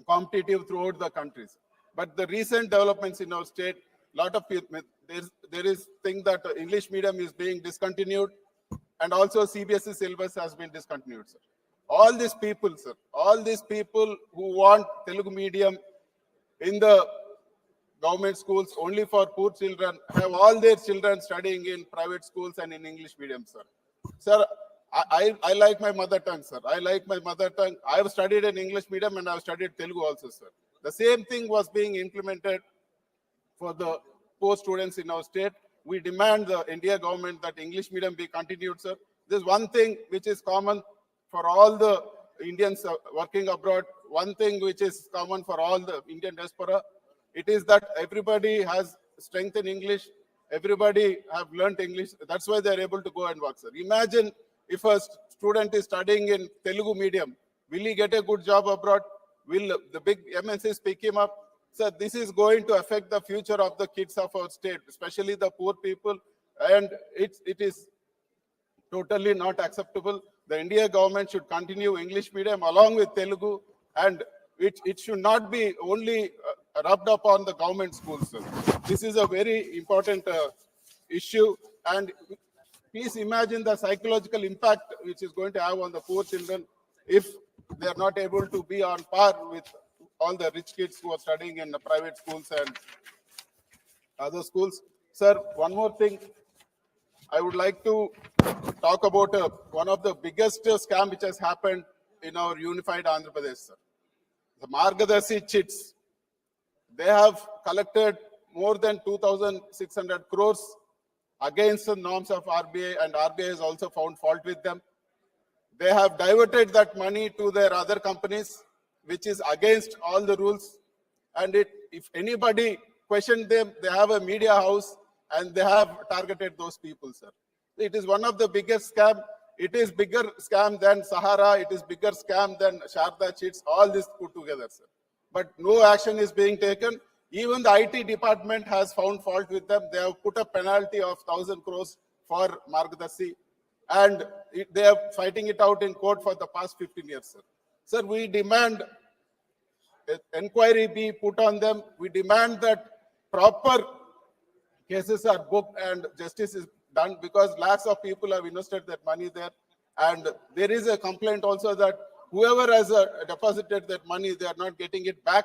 competitive throughout the countries. But the recent developments in our state, lot of people, there is thing that English medium is being discontinued, and also CBSE syllabus has been discontinued, sir. All these people, sir, all these people who want Telugu medium in the government schools only for poor children have all their children studying in private schools and in English medium, sir. Sir, I like my mother tongue, sir. I like my mother tongue. I have studied in English medium and I have studied Telugu also, sir. The same thing was being implemented for the poor students in our state. We demand the India government that English medium be continued, sir. There's one thing which is common for all the Indians working abroad, one thing which is common for all the Indian diaspora, it is that everybody has strength in English, everybody have learnt English, that's why they're able to go and work, sir. Imagine if a student is studying in Telugu medium, will he get a good job abroad? Will the big MNCs pick him up? Sir, this is going to affect the future of the kids of our state, especially the poor people, and it is totally not acceptable. The India government should continue English medium along with Telugu, and it should not be only rubbed up on the government schools, sir. This is a very important issue, and please imagine the psychological impact which is going to have on the poor children if they are not able to be on par with all the rich kids who are studying in the private schools and other schools. Sir, one more thing. I would like to talk about one of the biggest scam which has happened in our unified Andhra Pradesh, sir. The Margadarshi chits. They have collected more than 2,600 crores against the norms of RBI, and RBI has also found fault with them. They have diverted that money to their other companies, which is against all the rules. And if anybody questioned them, they have a media house and they have targeted those people, sir. It is one of the biggest scam. It is bigger scam than Sahara. It is bigger scam than Sharda cheats, all this put together, sir. But no action is being taken. Even the IT department has found fault with them. They have put a penalty of 1,000 crores for Margdasi, and they are fighting it out in court for the past 15 years, sir. Sir, we demand inquiry be put on them. We demand that proper cases are booked and justice is done, because lakhs of people have invested their money there. And there is a complaint also that whoever has deposited that money, they are not getting it back,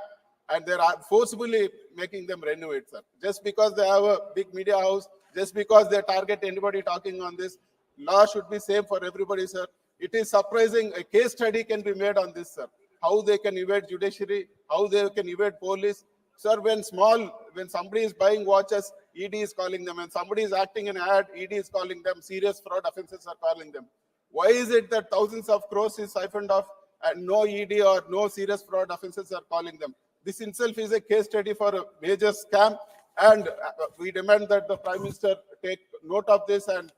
and they are forcibly making them renew it, sir. Just because they have a big media house, just because they target anybody talking on this, law should be same for everybody, sir. It is surprising. A case study can be made on this, sir. How they can evade judiciary, how they can evade police. Sir, when somebody is buying watches, ED is calling them. When somebody is acting in an ad, ED is calling them. Serious fraud offenses are calling them. Why is it that thousands of crores is siphoned off and no ED or no serious fraud offenses are calling them? This itself is a case study for a major scam, and we demand that the Prime Minister take note of this and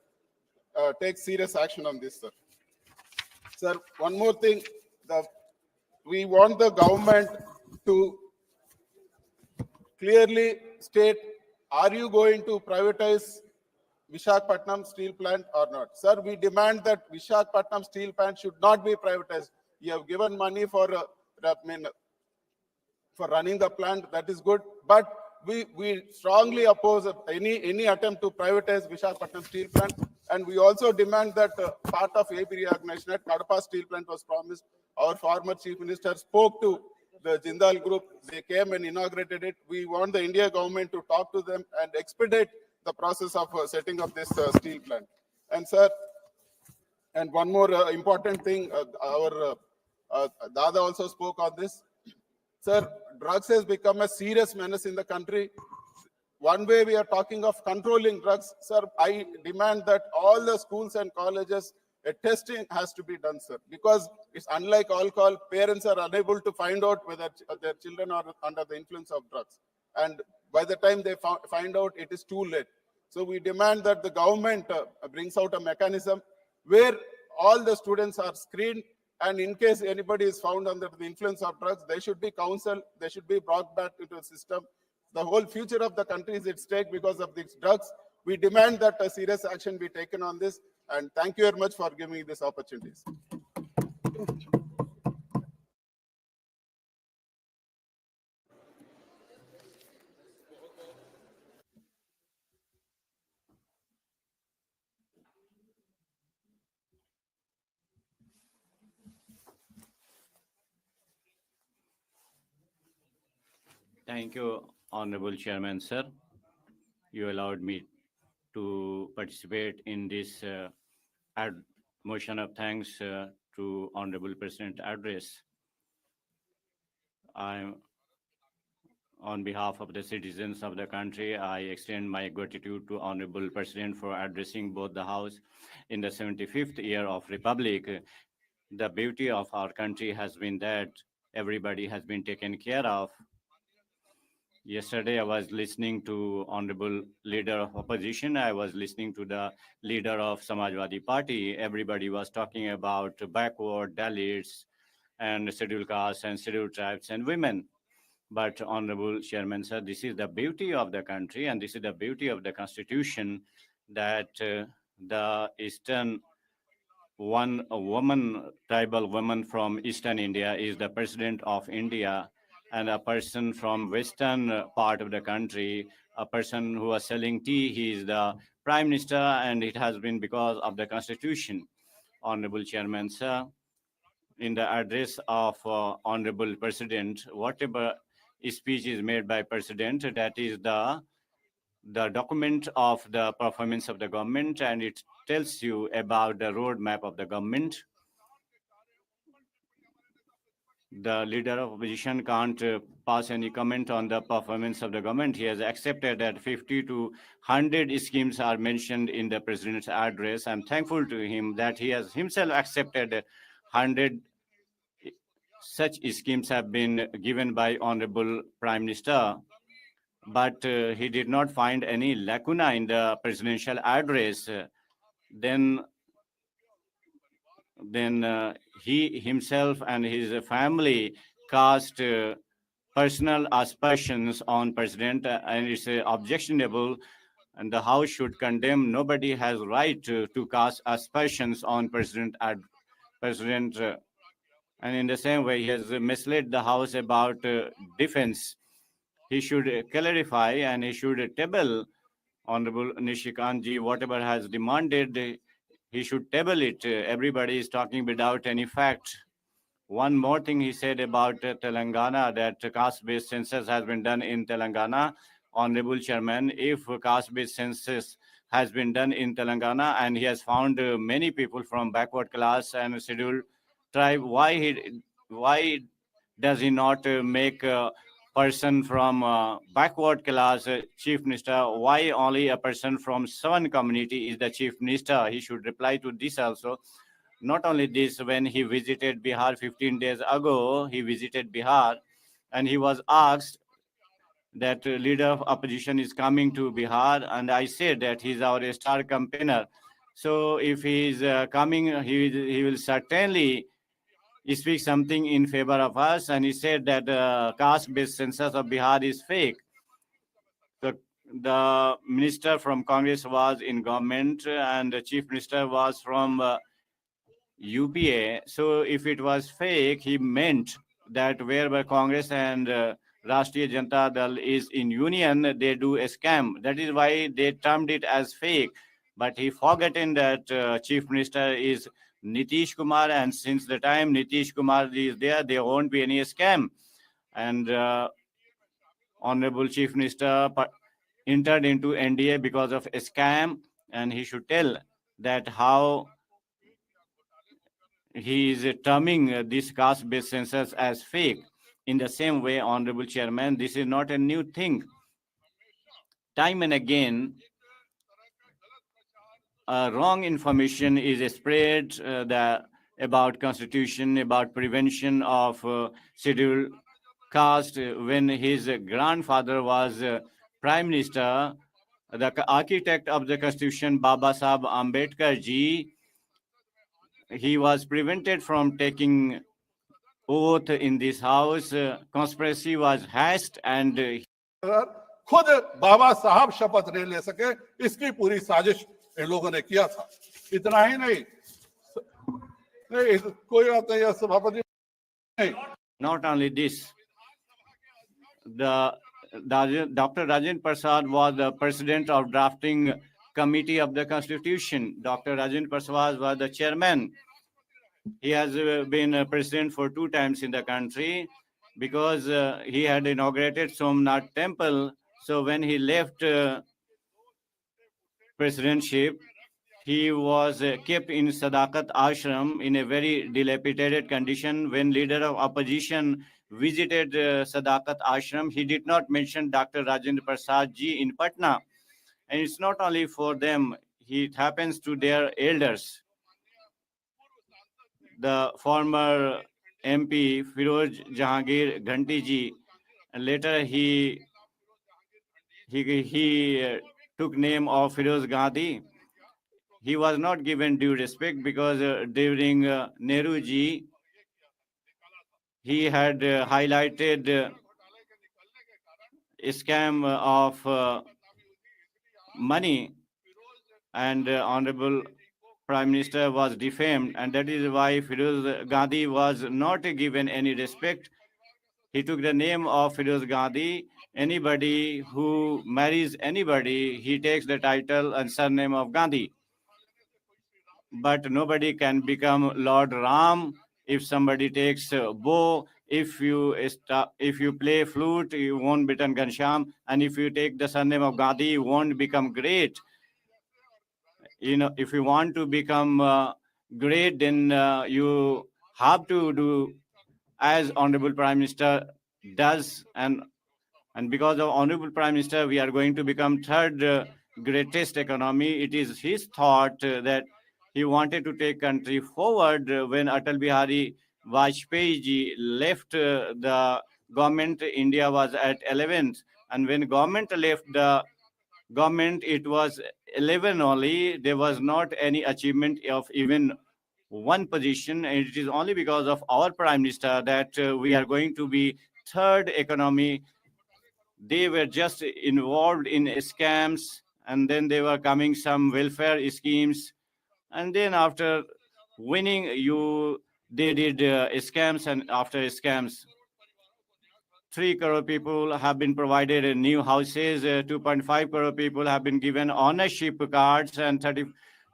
take serious action on this, sir. Sir, one more thing. We want the government to clearly state, are you going to privatize Visakhapatnam steel plant or not? Sir, we demand that Visakhapatnam steel plant should not be privatized. You have given money for running the plant, that is good, but we strongly oppose any attempt to privatize Visakhapatnam steel plant. And we also demand that part of AP reorganization at Kadapa steel plant was promised. Our former chief minister spoke to the Jindal group. They came and inaugurated it. We want the India government to talk to them and expedite the process of setting up this steel plant. And sir, and one more important thing, our Dada also spoke on this. Sir, drugs has become a serious menace in the country. One way we are talking of controlling drugs, sir, I demand that all the schools and colleges, a testing has to be done, sir, because it's unlike alcohol. Parents are unable to find out whether their children are under the influence of drugs. And by the time they find out, it is too late. So we demand that the government brings out a mechanism where all the students are screened, and in case anybody is found under the influence of drugs, they should be counseled, they should be brought back into the system. The whole future of the country is at stake because of these drugs. We demand that a serious action be taken on this, and thank you very much for giving me this opportunity. Thank you, Honorable Chairman, sir. You allowed me to participate in this motion of thanks to Honorable President address. On behalf of the citizens of the country, I extend my gratitude to Honorable President for addressing both the House in the 75th year of Republic. The beauty of our country has been that everybody has been taken care of. Yesterday, I was listening to Honorable Leader of Opposition. I was listening to the leader of Samajwadi Party. Everybody was talking about backward Dalits and scheduled castes and scheduled tribes and women. But Honorable Chairman sir, this is the beauty of the country and this is the beauty of the Constitution, that the Eastern tribal woman from Eastern India is the President of India, and a person from Western part of the country, a person who was selling tea, he is the Prime Minister, and it has been because of the Constitution. Honorable Chairman sir, in the address of Honorable President, whatever speech is made by President, that is the document of the performance of the government, and it tells you about the roadmap of the government. the leader of opposition can't pass any comment on the performance of the government. He has accepted that 50 to 100 schemes are mentioned in the president's address. I'm thankful to him that he has himself accepted 100 such schemes have been given by Honorable Prime Minister, but he did not find any lacuna in the presidential address. Then he himself and his family cast personal aspersions on president, and it's objectionable, and the house should condemn. Nobody has right to cast aspersions on president, and in the same way he has misled the house about defense. He should clarify and he should table Honorable Nishikant ji whatever has demanded. He should table it. Everybody is talking without any fact. One more thing he said about Telangana, that caste-based census has been done in Telangana. Honorable Chairman, if caste-based census has been done in Telangana and he has found many people from backward class and scheduled tribe, why does he not make a person from backward class chief minister? Why only a person from Savan community is the chief minister? He should reply to this also. Not only this, when he visited Bihar 15 days ago, he visited Bihar and he was asked that leader of opposition is coming to Bihar, and I said that he's our star campaigner. So if he is coming, he will certainly speak something in favor of us. And he said that caste-based census of Bihar is fake. The minister from Congress was in government and the chief minister was from UPA. So if it was fake, he meant that wherever Congress and Rashtriya Janata Dal is in union, they do a scam. That is why they termed it as fake. But he forgotten that chief minister is Nitish Kumar, and since the time Nitish Kumar is there won't be any scam. And Honorable Chief Minister entered into NDA because of a scam, and he should tell that how he is terming this caste-based census as fake. In the same way, Honorable Chairman, this is not a new thing. Time and again, wrong information is spread about constitution, about prevention of scheduled caste. When his grandfather was prime minister, the architect of the constitution, Baba Sahib Ambedkar ji, he was prevented from taking oath in this house. Conspiracy was hatched and खुद बाबा साहब शपथ नहीं ले सके, इसकी पूरी साजिश इन लोगों ने किया था. इतना ही नहीं, कोई बात नहीं, सभापति नहीं. Not only this, Dr. Rajendra Prasad was the president of drafting committee of the constitution. Dr. Rajendra Prasad was the chairman. He has been president for 2 times in the country because he had inaugurated Somnath temple. So when he left presidentship, he was kept in Sadakat Ashram in a very dilapidated condition. When leader of opposition visited Sadakat Ashram, he did not mention Dr. Rajendra Prasad ji in Patna. And it's not only for them, it happens to their elders. The former MP Firoz Jahangir Ghanti ji, and later he took name of Firoz Gandhi. He was not given due respect because during Nehru ji, he had highlighted a scam of money, and Honorable Prime Minister was defamed, and that is why Firoz Gandhi was not given any respect. He took the name of Firoz Gandhi. Anybody who marries anybody, he takes the title and surname of Gandhi. But nobody can become Lord Ram if somebody takes a bow. If you play flute, you won't become Ghanshyam, and if you take the surname of Gandhi, you won't become great. If you want to become great, then you have to do as Honorable Prime Minister does, and because of Honorable Prime Minister, we are going to become third greatest economy. It is his thought that he wanted to take country forward when Atal Bihari Vajpayee ji left the government. India was at 11th, and when government left the government, it was 11 only. There was not any achievement of even one position. And it is only because of our Prime Minister that we are going to be third economy. They were just involved in scams, and then they were coming some welfare schemes, and then after winning, they did scams, and after scams, 3 crore people have been provided new houses, 2.5 crore people have been given ownership cards, and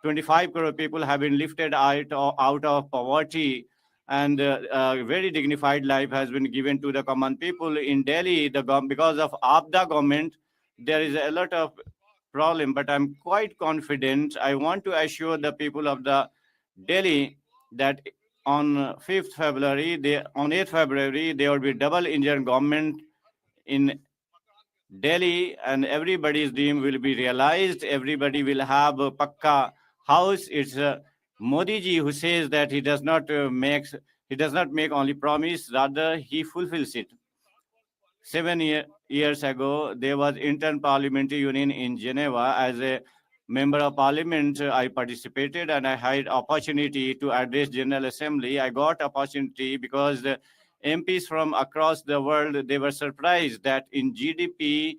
25 crore people have been lifted out of poverty. And a very dignified life has been given to the common people in Delhi. Because of APDA government, there is a lot of problem, but I'm quite confident. I want to assure the people of the Delhi that on 5th February, on 8th February, there will be double Indian government in Delhi, and everybody's dream will be realized. Everybody will have a pakka house. It's Modi ji who says that he does not make only promise, rather he fulfills it. 7 years ago, there was inter-parliamentary union in Geneva. As a member of parliament, I participated and I had opportunity to address General Assembly. I got opportunity because the MPs from across the world, they were surprised that in GDP,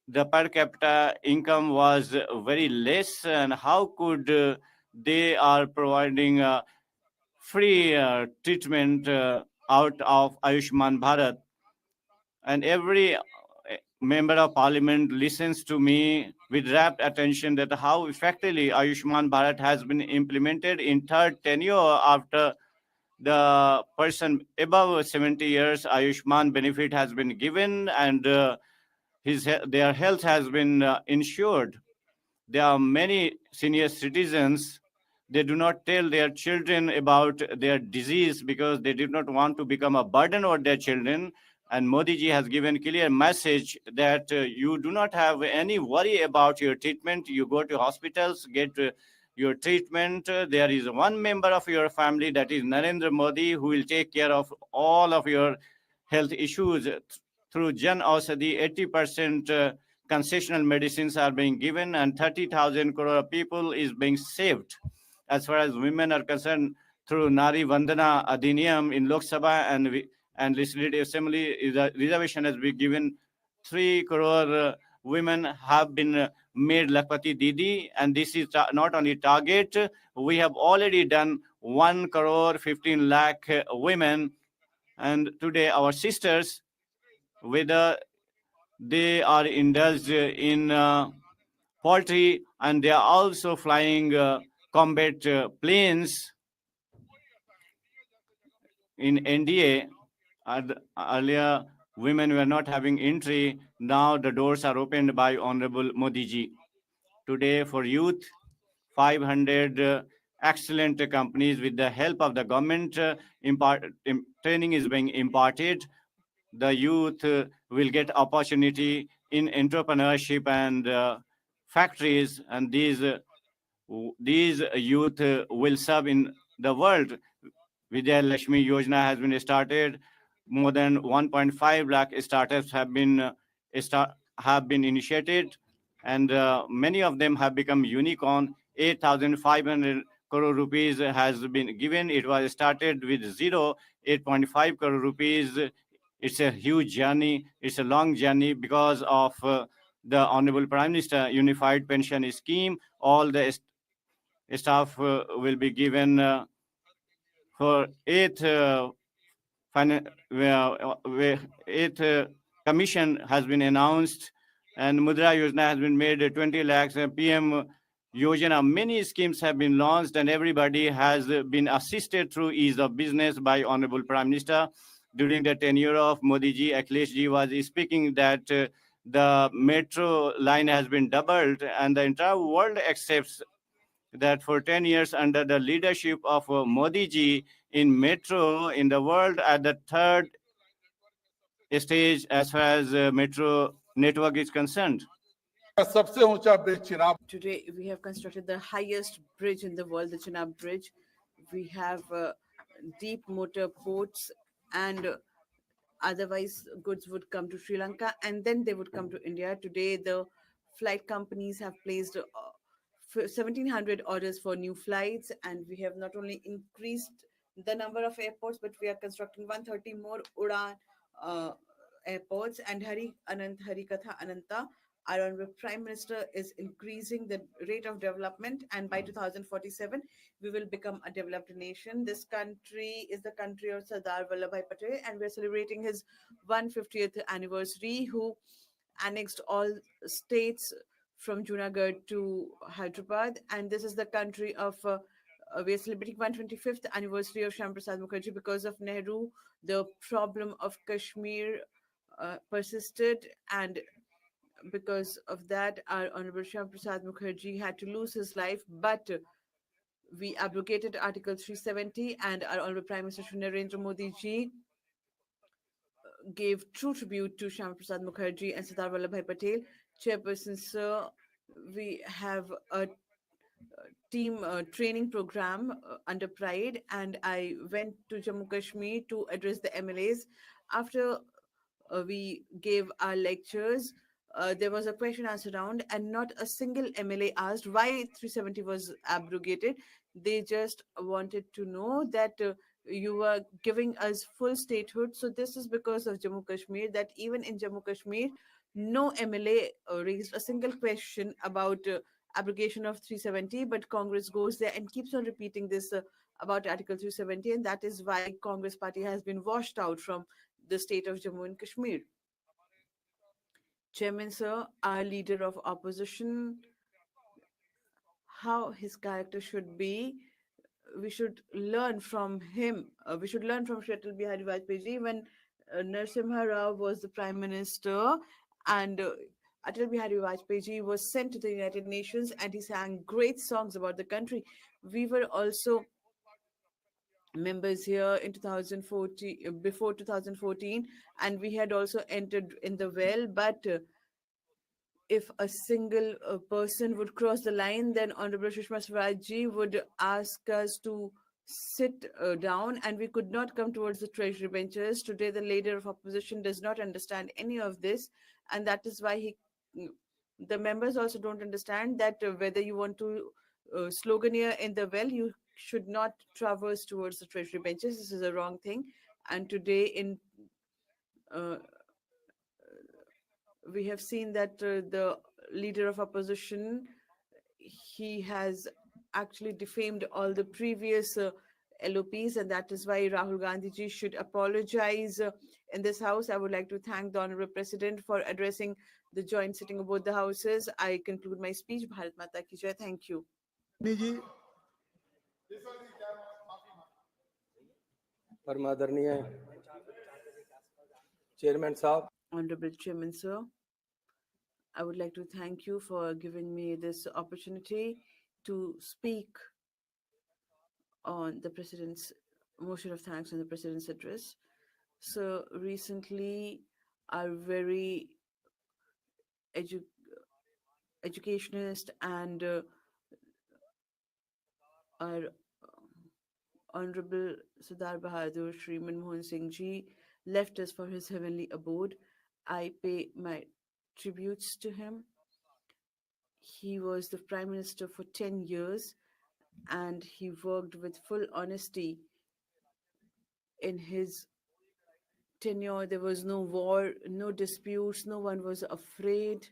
the per capita income was very less, and how could they are providing free treatment out of Ayushman Bharat. And every member of parliament listens to me with rapt attention that how effectively Ayushman Bharat has been implemented in third tenure after the person above 70 years. Ayushman benefit has been given, and their health has been insured. There are many senior citizens, they do not tell their children about their disease because they did not want to become a burden on their children. And Modi ji has given clear message that you do not have any worry about your treatment. You go to hospitals, get your treatment. There is one member of your family, that is Narendra Modi, who will take care of all of your health issues through Jan Aushadhi. 80% concessional medicines are being given, and 30,000 crore people is being saved. As far as women are concerned, through Nari Vandana Adhiniyam in Lok Sabha and Legislative Assembly, the reservation has been given. 3 crore women have been made Lakpati Didi, and this is not only target. We have already done 1 crore 15 lakh women, and today our sisters, whether they are indulged in poultry, and they are also flying combat planes in NDA. Earlier, women were not having entry. Now the doors are opened by Honorable Modi ji. Today, for youth, 500 excellent companies, with the help of the government, training is being imparted. The youth will get opportunity in entrepreneurship and factories, and these youth will serve in the world. Vijay Lakshmi Yojana has been started. More than 1.5 lakh startups have been initiated, and many of them have become unicorn. 8,500 crore rupees has been given. It was started with zero. 8.5 crore rupees. It's a huge journey. It's a long journey because of the Honorable Prime Minister Unified Pension Scheme. All the staff will be given for eighth eighth commission has been announced, and Mudra Yojana has been made 20 lakhs. PM Yojana, many schemes have been launched, and everybody has been assisted through ease of business by Honorable Prime Minister. During the tenure of Modi ji, Akhilesh ji was speaking that the metro line has been doubled, and the entire world accepts that for 10 years under the leadership of Modi ji in metro in the world at the third stage as far as metro network is concerned. सबसे ऊंचा bridge Chenab Today, we have constructed the highest bridge in the world, the Chenab Bridge. We have deep motor ports, and otherwise, goods would come to Sri Lanka and then they would come to India. Today, the flight companies have placed 1,700 orders for new flights, and we have not only increased the number of airports, but we are constructing 130 more Udan uh, airports. And Harikatha Ananta, our honorable Prime Minister, is increasing the rate of development, and by 2047, we will become a developed nation. This country is the country of Sardar Vallabhbhai Patel, and we're celebrating his 150th anniversary, who annexed all states from Junagadh to Hyderabad. And this is the country of, we are celebrating 125th anniversary of Shyam Prasad Mukherjee. Because of Nehru, the problem of Kashmir persisted, and because of that, our Honorable Shyam Prasad Mukherjee had to lose his life. But we abrogated Article 370, and our Honorable Prime Minister Shri Narendra Modi ji gave true tribute to Shyam Prasad Mukherjee and Sardar Vallabhbhai Patel. Chairperson, sir, we have a team training program under Pride, and I went to Jammu Kashmir to address the MLAs. After we gave our lectures, there was a question answer round, and not a single MLA asked why 370 was abrogated. They just wanted to know that you were giving us full statehood. So, this is because of Jammu Kashmir, that even in Jammu Kashmir, no MLA raised a single question about abrogation of 370, but Congress goes there and keeps on repeating this about Article 370, and that is why Congress party has been washed out from the state of Jammu and Kashmir. Chairman, sir, our leader of opposition, how his character should be, we should learn from him. We should learn from Shri Atal Bihari Vajpayee ji when Narasimha Rao was the prime minister, and Atal Bihari Vajpayee ji was sent to the United Nations, and he sang great songs about the country. We were also members here in 2014, before 2014, and we had also entered in the well, but if a single person would cross the line, then Honorable Sushma Swaraj ji would ask us to sit down, and we could not come towards the treasury benches. Today, the leader of opposition does not understand any of this, and that is why the members also don't understand that whether you want to sloganeer in the well, you should not traverse towards the treasury benches. This is a wrong thing. And today, in uh, we have seen that the leader of opposition, he has actually defamed all the previous LOPs, and that is why Rahul Gandhi ji should apologize in this house. I would like to thank the Honorable President for addressing the joint sitting of both the houses. I conclude my speech. Bharat Mata ki jai. Thank you. जी परमादरणीय chairman साहब, Honorable Chairman, sir, I would like to thank you for giving me this opportunity to speak on the President's motion of thanks and the President's address. So recently, our very educationist and our Honorable Sardar Bahadur Shri Manmohan Singh ji left us for his heavenly abode. I pay my tributes to him. He was the Prime Minister for 10 years, and he worked with full honesty. In his tenure, there was no war, no disputes, no one was afraid,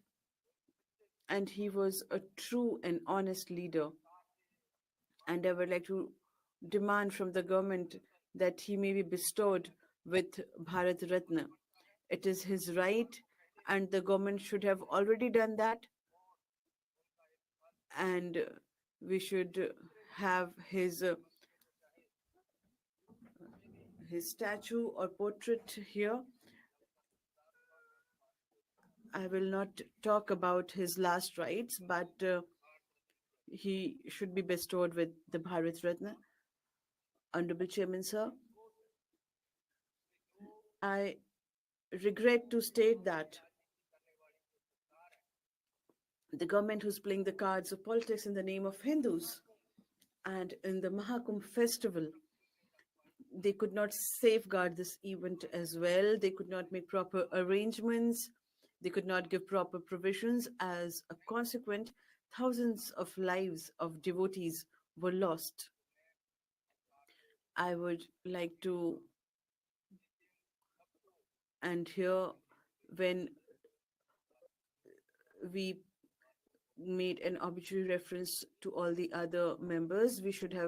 and he was a true and honest leader. And I would like to demand from the government that he may be bestowed with Bharat Ratna. It is his right, and the government should have already done that. And we should have his statue or portrait here. I will not talk about his last rites, but he should be bestowed with the Bharat Ratna. Honorable Chairman, sir, I regret to state that the government who's playing the cards of politics in the name of Hindus and in the Mahakumbh festival, they could not safeguard this event as well. They could not make proper arrangements. They could not give proper provisions. As a consequence, thousands of lives of devotees were lost. I would like to, and here, when we made an arbitrary reference to all the other members, we should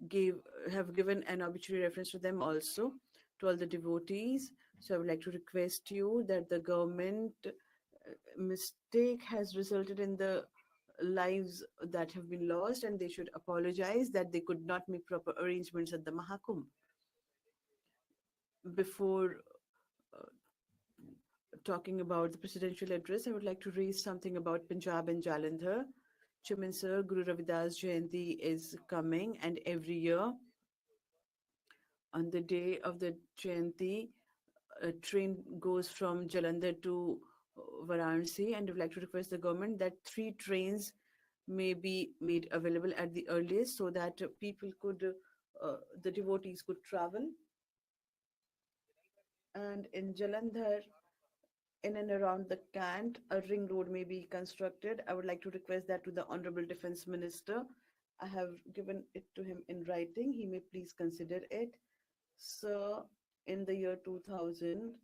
gave have given an arbitrary reference to them also, to all the devotees. So I would like to request you that the government mistake has resulted in the lives that have been lost, and they should apologize that they could not make proper arrangements at the Mahakumbh. Before talking about the presidential address, I would like to raise something about Punjab and Jalandhar. Chairman sir, Guru Ravidas Jayanti is coming, and every year on the day of the Jayanti, a train goes from Jalandhar to Varanasi, and I would like to request the government that 3 trains may be made available at the earliest so that people could, the devotees could travel. And in Jalandhar, in and around the Cant, a ring road may be constructed. I would like to request that to the Honorable Defense Minister. I have given it to him in writing. He may please consider it. Sir, in the year 2000,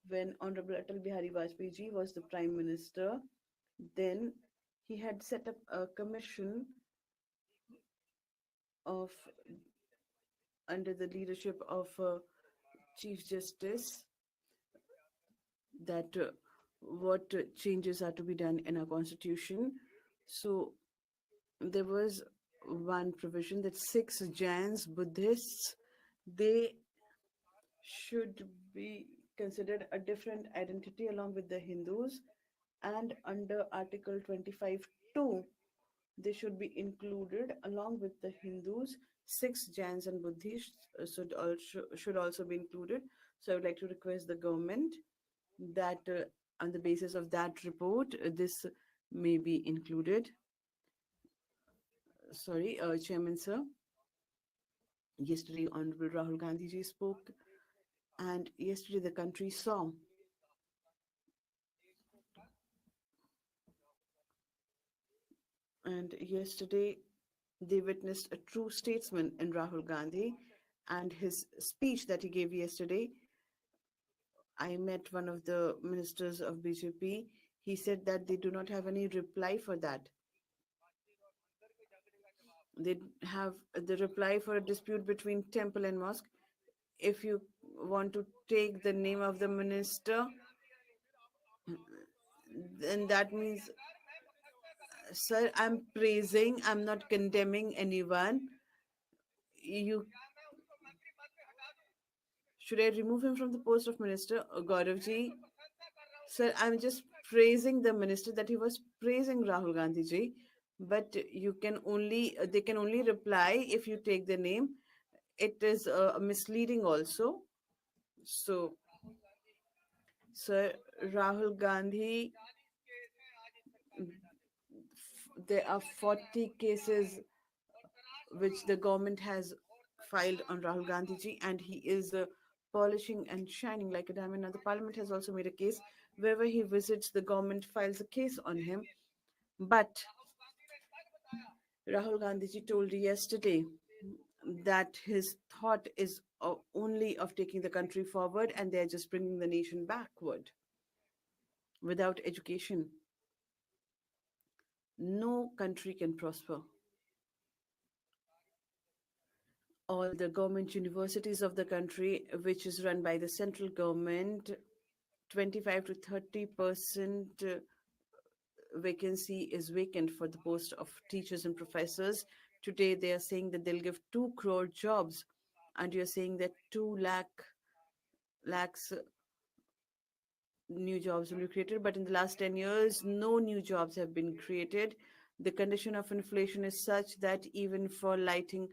when Honorable Atal Bihari Vajpayee ji was the Prime Minister, then he had set up a commission of under the leadership of Chief Justice that what changes are to be done in our constitution. So there was one provision that 6 Jains, Buddhists, they should be considered a different identity along with the Hindus, and under Article 25(2), they should be included along with the Hindus. 6 Jains and Buddhists should also be included. So I would like to request the government that on the basis of that report, this may be included. Sorry, Chairman sir. Yesterday, Honorable Rahul Gandhi ji spoke, and yesterday the country saw and yesterday they witnessed a true statesman in Rahul Gandhi and his speech that he gave yesterday. I met one of the ministers of BJP. He said that they do not have any reply for that. They have the reply for a dispute between temple and mosque. If you want to take the name of the minister, then that means, sir, I'm praising, I'm not condemning anyone. You should I remove him from the post of minister, Gauravji? Sir, I'm just praising the minister that he was praising Rahul Gandhi ji, but you can only they can only reply if you take the name. It is misleading also. So, sir, Rahul Gandhi, there are 40 cases which the government has filed on Rahul Gandhi ji, and he is polishing and shining like a diamond. Now, the parliament has also made a case. Wherever he visits, the government files a case on him. But Rahul Gandhi ji told yesterday that his thought is only of taking the country forward, and they're just bringing the nation backward. Without education, no country can prosper. All the government universities of the country, which is run by the central government, 25 to 30% vacancy is vacant for the post of teachers and professors. Today, they are saying that they'll give 2 crore jobs, and you're saying that 2 lakhs new jobs will be created. But in the last 10 years, no new jobs have been created. The condition of inflation is such that even for lighting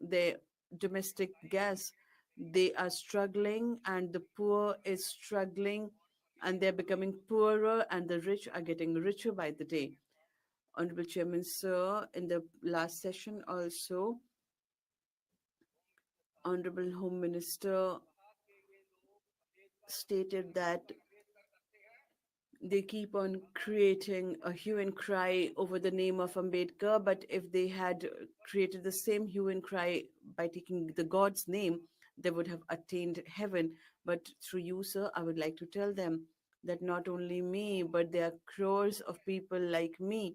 their domestic gas, they are struggling, and the poor is struggling, and they're becoming poorer, and the rich are getting richer by the day. Honorable Chairman, sir, in the last session also, Honorable Home Minister stated that they keep on creating a hue and cry over the name of Ambedkar, but if they had created the same hue and cry by taking the God's name, they would have attained heaven. But through you, sir, I would like to tell them that not only me, but there are crores of people like me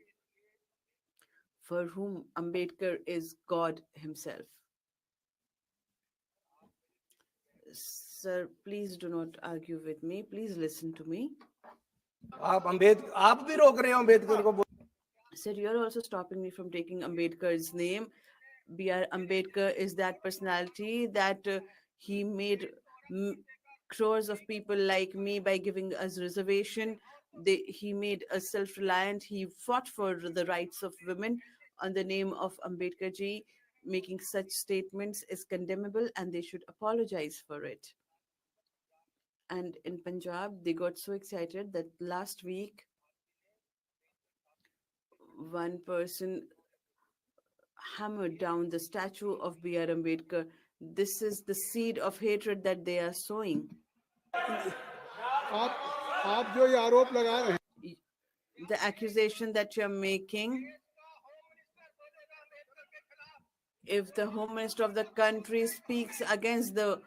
for whom Ambedkar is God himself. Sir, please do not argue with me. Please listen to me. आप भी रोक रहे हो अम्बेडकर को Sir, you're also stopping me from taking Ambedkar's name. B.R. Ambedkar is that personality that he made crores of people like me by giving us reservation. He made us self-reliant. He fought for the rights of women on the name of Ambedkar ji. Making such statements is condemnable, and they should apologize for it. And in Punjab, they got so excited that last week, one person hammered down the statue of B.R. Ambedkar. This is the seed of hatred that they are sowing. आप जो ये आरोप लगा रहे हैं, The accusation that you're making, if the Home Minister of the country speaks against B.R.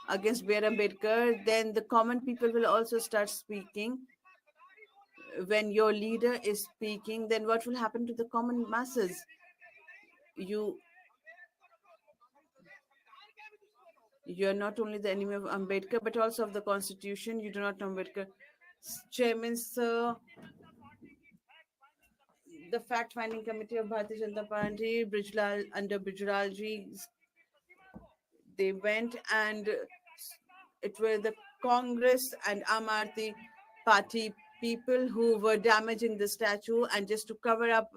Ambedkar, then the common people will also start speaking. When your leader is speaking, then what will happen to the common masses? You're not only the enemy of Ambedkar, but also of the Constitution. You do not know Ambedkar. Chairman, sir, the fact-finding committee of Bharatiya Janata Party, under Brijlal ji, they went, and it were the Congress and Aam Aadmi Party people who were damaging the statue, and just to cover up,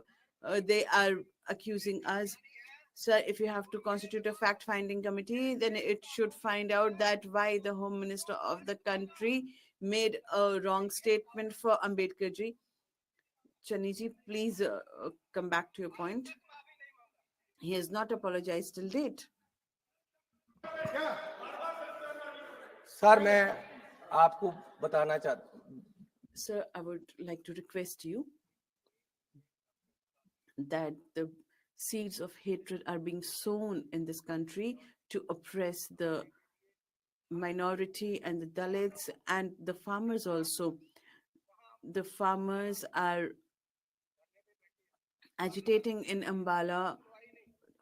they are accusing us. Sir, if you have to constitute a fact-finding committee, then it should find out that why the Home Minister of the country made a wrong statement for Ambedkar ji. Chani ji, please come back to your point. He has not apologized till date. Sir मैं आपको बताना चाहता Sir, I would like to request you that the seeds of hatred are being sown in this country to oppress the minority and the Dalits and the farmers also. The farmers are agitating in Ambala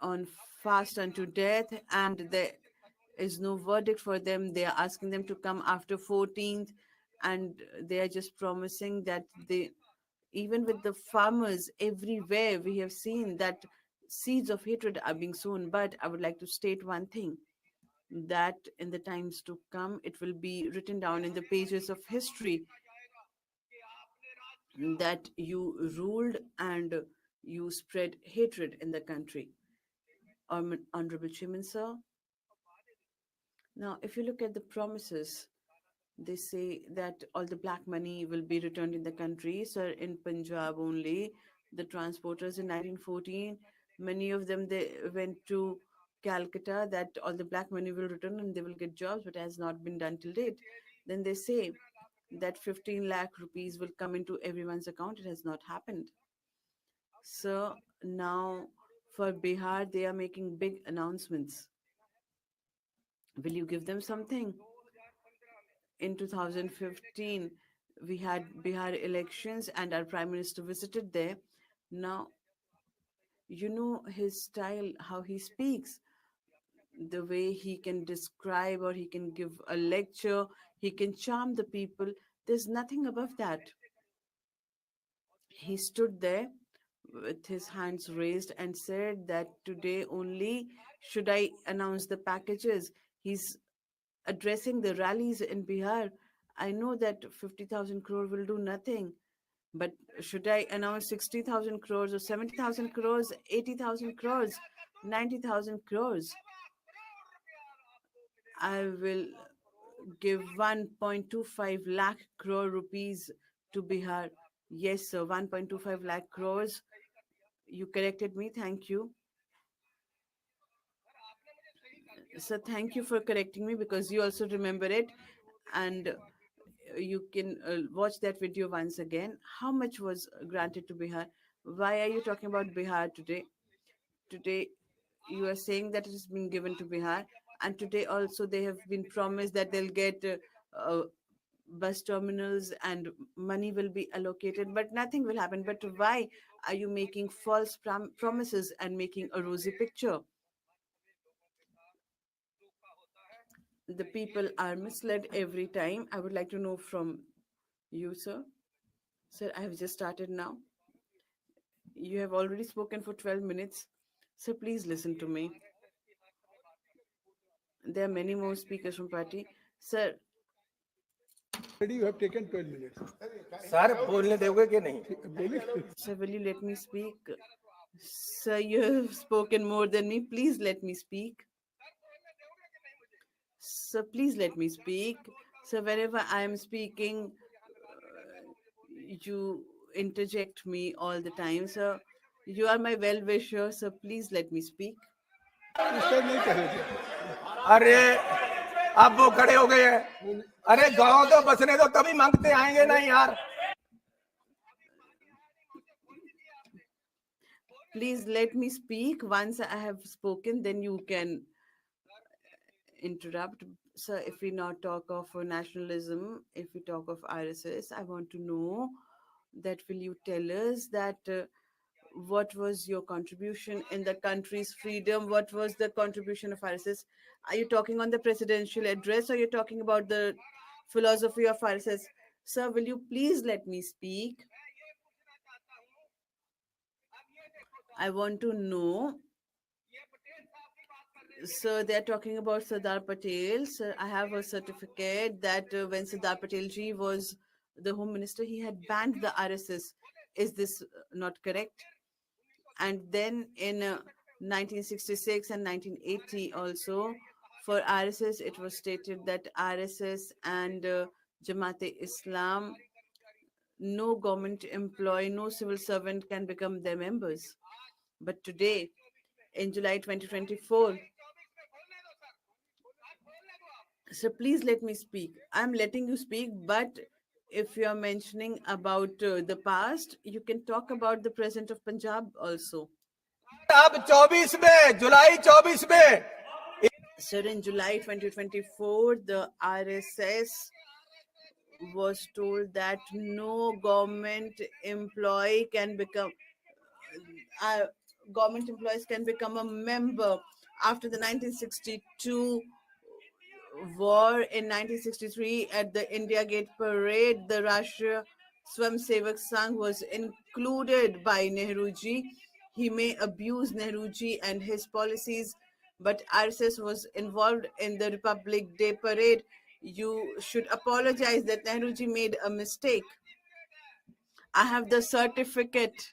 on fast unto death, and there is no verdict for them. They are asking them to come after 14th, and they are just promising that they, even with the farmers everywhere, we have seen that seeds of hatred are being sown. But I would like to state one thing, that in the times to come, it will be written down in the pages of history that you ruled and you spread hatred in the country. Honorable Chairman, sir. Now, if you look at the promises, they say that all the black money will be returned in the country. Sir, in Punjab only, the transporters in 1914, many of them, they went to Calcutta that all the black money will return and they will get jobs, but has not been done till date. Then they say that 15 lakh rupees will come into everyone's account. It has not happened. So now for Bihar, they are making big announcements. Will you give them something? In 2015, we had Bihar elections and our Prime Minister visited there. Now, you know his style, how he speaks, the way he can describe or he can give a lecture, he can charm the people. There's nothing above that. He stood there with his hands raised and said that today only should I announce the packages. He's addressing the rallies in Bihar. I know that 50,000 crore will do nothing. But should I announce 60,000 crores or 70,000 crores, 80,000 crores, 90,000 crores? I will give 1.25 lakh crore rupees to Bihar. Yes, sir, 1.25 lakh crores. You corrected me. Thank you. So thank you for correcting me because you also remember it. And you can watch that video once again. How much was granted to Bihar? Why are you talking about Bihar today? Today, you are saying that it has been given to Bihar, and today also they have been promised that they'll get bus terminals and money will be allocated, but nothing will happen. But why are you making false promises and making a rosy picture? The people are misled every time. I would like to know from you, sir. Sir, I have just started now. You have already spoken for 12 minutes. So please listen to me. There are many more speakers from party. Sir, Already you have taken 12 minutes. Sir बोलने दोगे कि नहीं? बोलिए. sir, will you let me speak? Sir, you have spoken more than me. Please let me speak. Sir, please let me speak. So whenever I am speaking, you interject me all the time. Sir, you are my well-wisher. So please let me speak. इस time नहीं कह रहे थे. अरे अब वो खड़े हो गए हैं. अरे गाँव तो बसने दो तभी मांगते आएंगे ना यार. Please let me speak. Once I have spoken, then you can interrupt. Sir, if we not talk of nationalism, if we talk of RSS, I want to know that will you tell us that what was your contribution in the country's freedom? What was the contribution of RSS? Are you talking on the presidential address or you're talking about the philosophy of RSS? Sir, will you please let me speak? I want to know. So they're talking about Sardar Patel. Sir, I have a certificate that when Sardar Patel ji was the Home Minister, he had banned the RSS. Is this not correct? And then in 1966 and 1980 also, for RSS, it was stated that RSS and Jamaat-e-Islam, no government employee, no civil servant can become their members. But today, in July 2024, so please let me speak. I'm letting you speak, but if you are mentioning about the past, you can talk about the present of Punjab also. अब 24 में जुलाई 24 में. So in July 2024, the RSS was told that no government employee can become government employees can become a member after the 1962 war. In 1963, at the India Gate parade, the Rashtriya Swamsevak Sangh was included by Nehruji. He may abuse Nehruji and his policies, but RSS was involved in the Republic Day parade. You should apologize that Nehruji made a mistake. I have the certificate.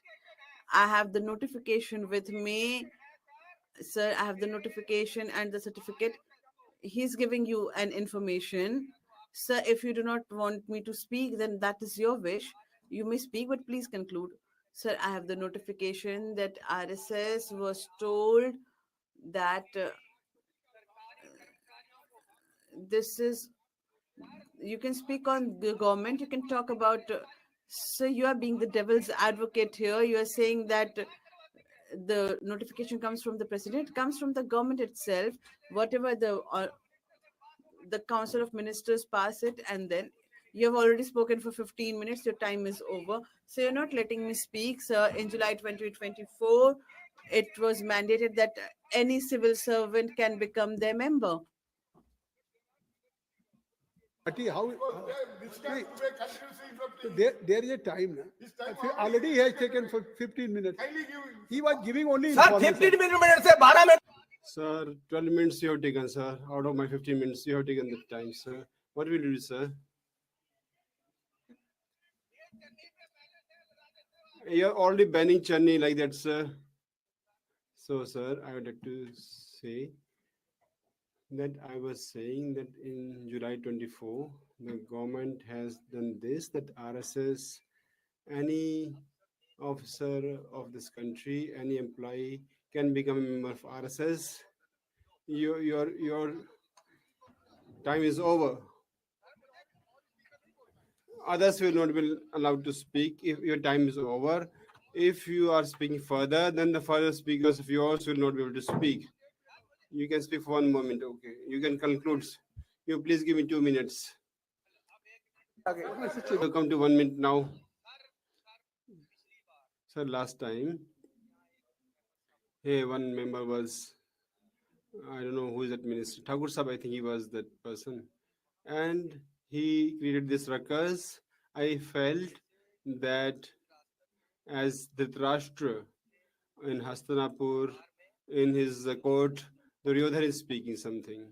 I have the notification with me. Sir, I have the notification and the certificate. He's giving you an information. Sir, if you do not want me to speak, then that is your wish. You may speak, but please conclude. Sir, I have the notification that RSS was told that this is, you can speak on the government, you can talk about, so you are being the devil's advocate here. You are saying that the notification comes from the president, it comes from the government itself. Whatever the council of ministers pass it, and then you have already spoken for 15 minutes, your time is over, so you're not letting me speak. Sir, in July 2024, it was mandated that any civil servant can become their member. How? So there is a time. Already he has taken for 15 minutes. He was giving only sir information. 15 minute से 12 minute. Sir, 12 minutes you have taken, sir. Out of my 15 minutes, you have taken the time, sir. What will you do, sir? You're already banning Chennai like that, sir. So, sir, I would like to say that I was saying that in July 24, the government has done this, that RSS, any officer of this country, any employee can become a member of RSS. Your time is over. Others will not be allowed to speak if your time is over. If you are speaking further, then the further speakers of yours will not be able to speak. You can speak for 1 moment. Okay, you can conclude. You please give me 2 minutes. Come to 1 minute now. Sir, last time, hey, one member was, I don't know who is that minister, Thakur Sahib, I think he was that person. And he created this ruckus. I felt that as Dhritarashtra in Hastinapur, in his court, Duryodhan is speaking something.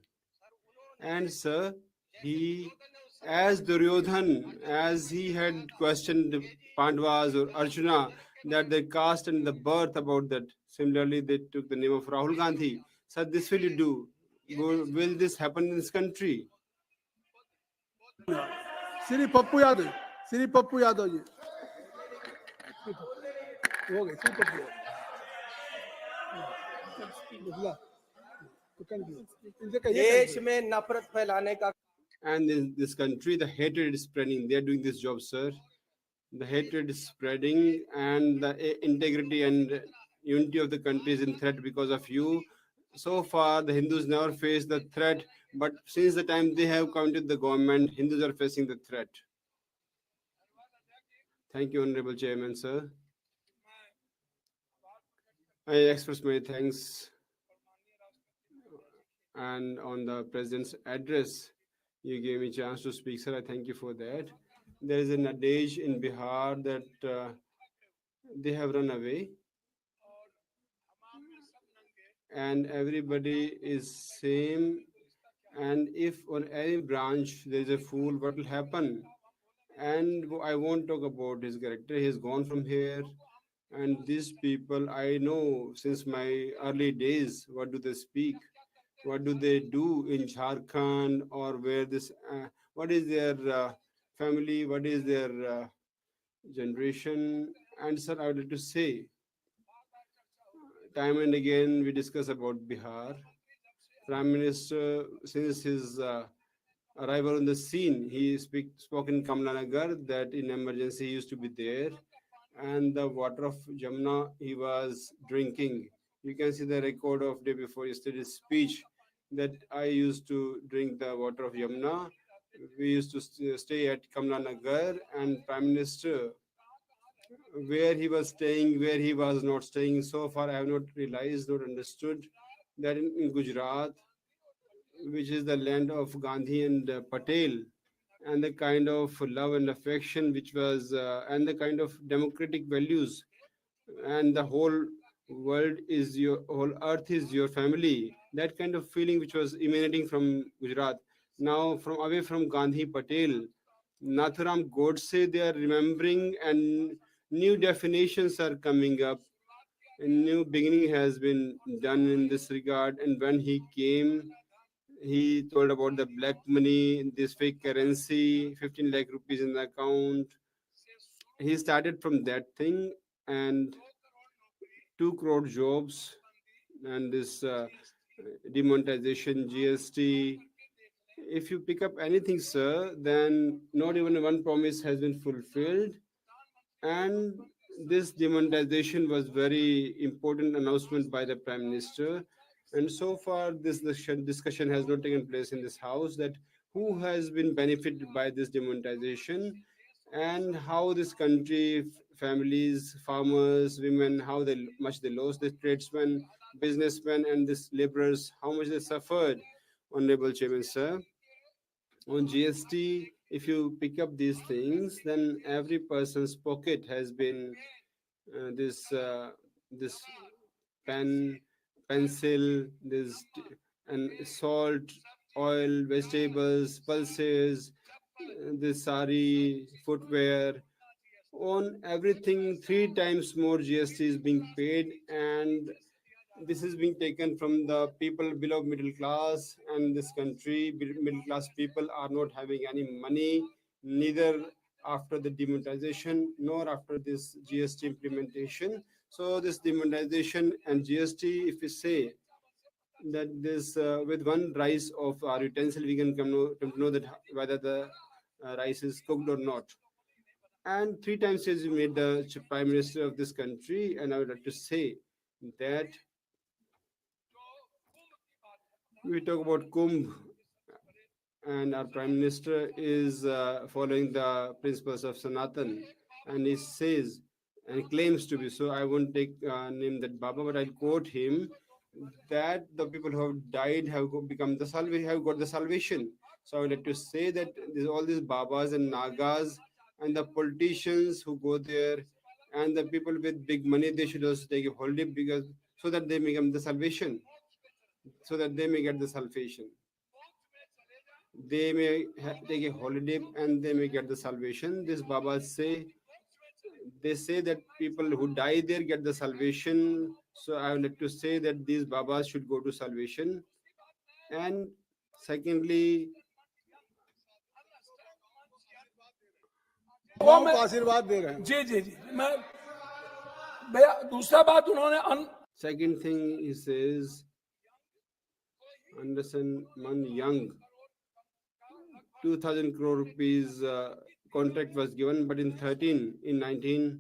And sir, he, as Duryodhan, as he had questioned Pandavas or Arjuna, that the caste and the birth about that, similarly they took the name of Rahul Gandhi. Sir, this will you do? Will this happen in this country? Shri Pappu Yadav, Shri Pappu Yadav ji, हो गए श्री पप्पू यादव, बुझला, तो इनसे कहिए देश में नफरत फैलाने का And in this country, the hatred is spreading. They are doing this job, sir. The hatred is spreading, and the integrity and unity of the country is in threat because of you. So far, the Hindus never faced the threat, but since the time they have come to the government, Hindus are facing the threat. Thank you, Honorable Chairman, sir. I express my thanks. And on the President's address, you gave me a chance to speak, sir. I thank you for that. There is an adage in Bihar that they have run away, and everybody is same. And if on any branch there is a fool, what will happen? And I won't talk about his character. He has gone from here. And these people, I know since my early days, what do they speak? What do they do in Jharkhand, or where this? What is their family? What is their generation? And sir, I would like to say, time and again we discuss about Bihar. Prime Minister, since his arrival on the scene, he spoke in Kamlanagar that in emergency he used to be there, and the water of Jamna he was drinking. You can see the record of day before yesterday's speech that I used to drink the water of Yamuna. We used to stay at Kamlanagar, and Prime Minister, where he was staying, where he was not staying. So far, I have not realized, not understood that in Gujarat, which is the land of Gandhi and Patel, and the kind of love and affection which was, and the kind of democratic values, and the whole world is your, whole earth is your family. That kind of feeling which was emanating from Gujarat. Now, from away from Gandhi, Patel, Nathuram Godse, they are remembering, and new definitions are coming up. A new beginning has been done in this regard. And when he came, he told about the black money, this fake currency, 15 lakh rupees in the account. He started from that thing, and 2 crore jobs, and this demonetization, GST. If you pick up anything, sir, then not even one promise has been fulfilled. And this demonetization was very important announcement by the Prime Minister. And so far, this discussion has not taken place in this house, that who has been benefited by this demonetization, and how this country, families, farmers, women, how they much they lost, the tradesmen, businessmen, and this laborers, how much they suffered. Honorable Chairman, sir, on GST, if you pick up these things, then every person's pocket has been this pen, pencil, this and salt, oil, vegetables, pulses, this sari, footwear, On everything, three times more GST is being paid, and this is being taken from the people below middle class. And this country, middle class people are not having any money, neither after the demonetization nor after this GST implementation. So this demonetization and GST, if we say that this with one rice of our utensil, we can come to know that whether the rice is cooked or not. And three times he has made the prime minister of this country, and I would like to say that we talk about Kumbh, and our prime minister is following the principles of Sanatan, and he says and claims to be so. I won't take name that Baba, but I'll quote him that the people who have died have become the salvation, have got the salvation. So I would like to say that all these Babas and Nagas and the politicians who go there and the people with big money, they should also take a holiday because so that they may become the salvation, so that they may get the salvation. They may take a holiday and they may get the salvation. This Babas say, they say that people who die there get the salvation. So I would like to say that these Babas should go to salvation. And secondly, गांव को आशीर्वाद दे रहे हैं जी जी जी मैं भैया दूसरा बात उन्होंने second thing he says, Anderson Man Young, 2,000 crore rupees contract was given, but in 19,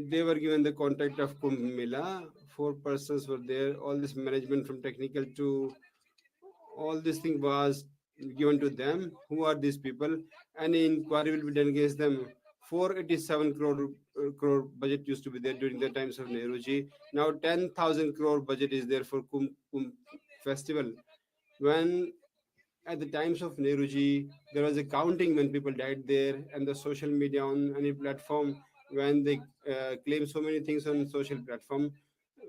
they were given the contract of Kumbh Mela. 4 persons were there. All this management from technical to all this thing was given to them. Who are these people? Any inquiry will be done against them. 487 crore budget used to be there during the times of Nehruji. Now 10,000 crore budget is there for Kumbh festival. When at the times of Nehruji, there was a counting when people died there, and the social media on any platform, when they claim so many things on social platform,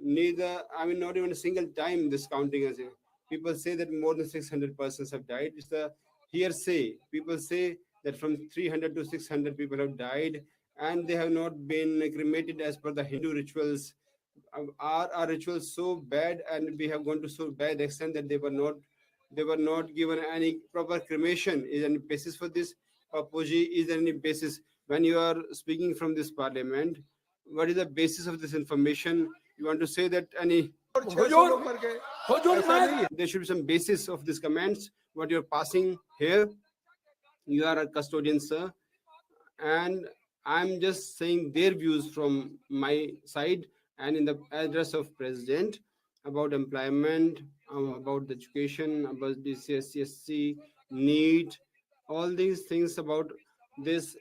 neither, I mean, not even a single time this counting is. People say that more than 600 persons have died. It's the hearsay. People say that from 300 to 600 people have died, and they have not been cremated as per the Hindu rituals. Our rituals so bad, and we have gone to so bad extent that they were not given any proper cremation. Is there any basis for this? Papuji, is there any basis? When you are speaking from this parliament, what is the basis of this information? You want to say that any there should be some basis of these comments, what you're passing here. You are a custodian, sir, and I'm just saying their views from my side and in the address of president about employment, about the education, about the CSC need, all these things about this.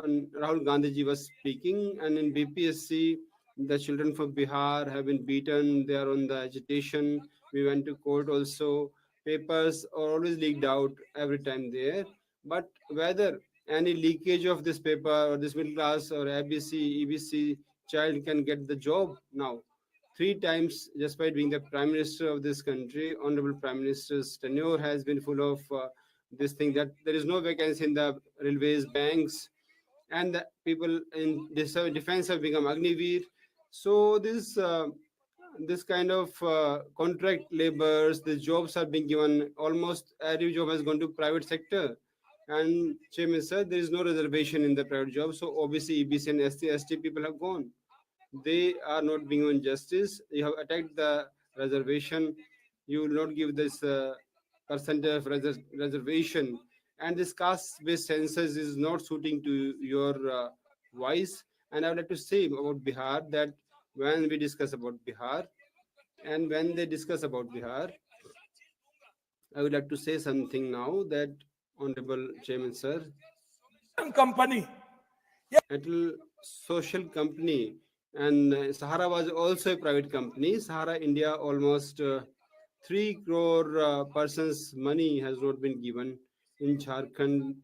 Rahul Gandhi ji was speaking, and in BPSC, the children from Bihar have been beaten. They are on the agitation. We went to court also. Papers are always leaked out every time there. But whether any leakage of this paper or this middle class or ABC, EBC child can get the job now. 3 times, just by being the prime minister of this country, honorable prime minister's tenure has been full of this thing that there is no vacancy in the railways, banks, and the people in defense have become Agniveer. So this kind of contract laborers, the jobs are being given. Almost every job has gone to private sector. And Chairman sir, there is no reservation in the private job. So obviously EBC and ST people have gone. They are not being given justice. You have attacked the reservation. You will not give this percentage of reservation. And this caste-based census is not suiting to your voice. And I would like to say about Bihar that when we discuss about Bihar, and when they discuss about Bihar, I would like to say something now that Honorable Chairman Sir, company, Atal social company, and Sahara was also a private company. Sahara India, almost 3 crore persons money has not been given in Jharkhand.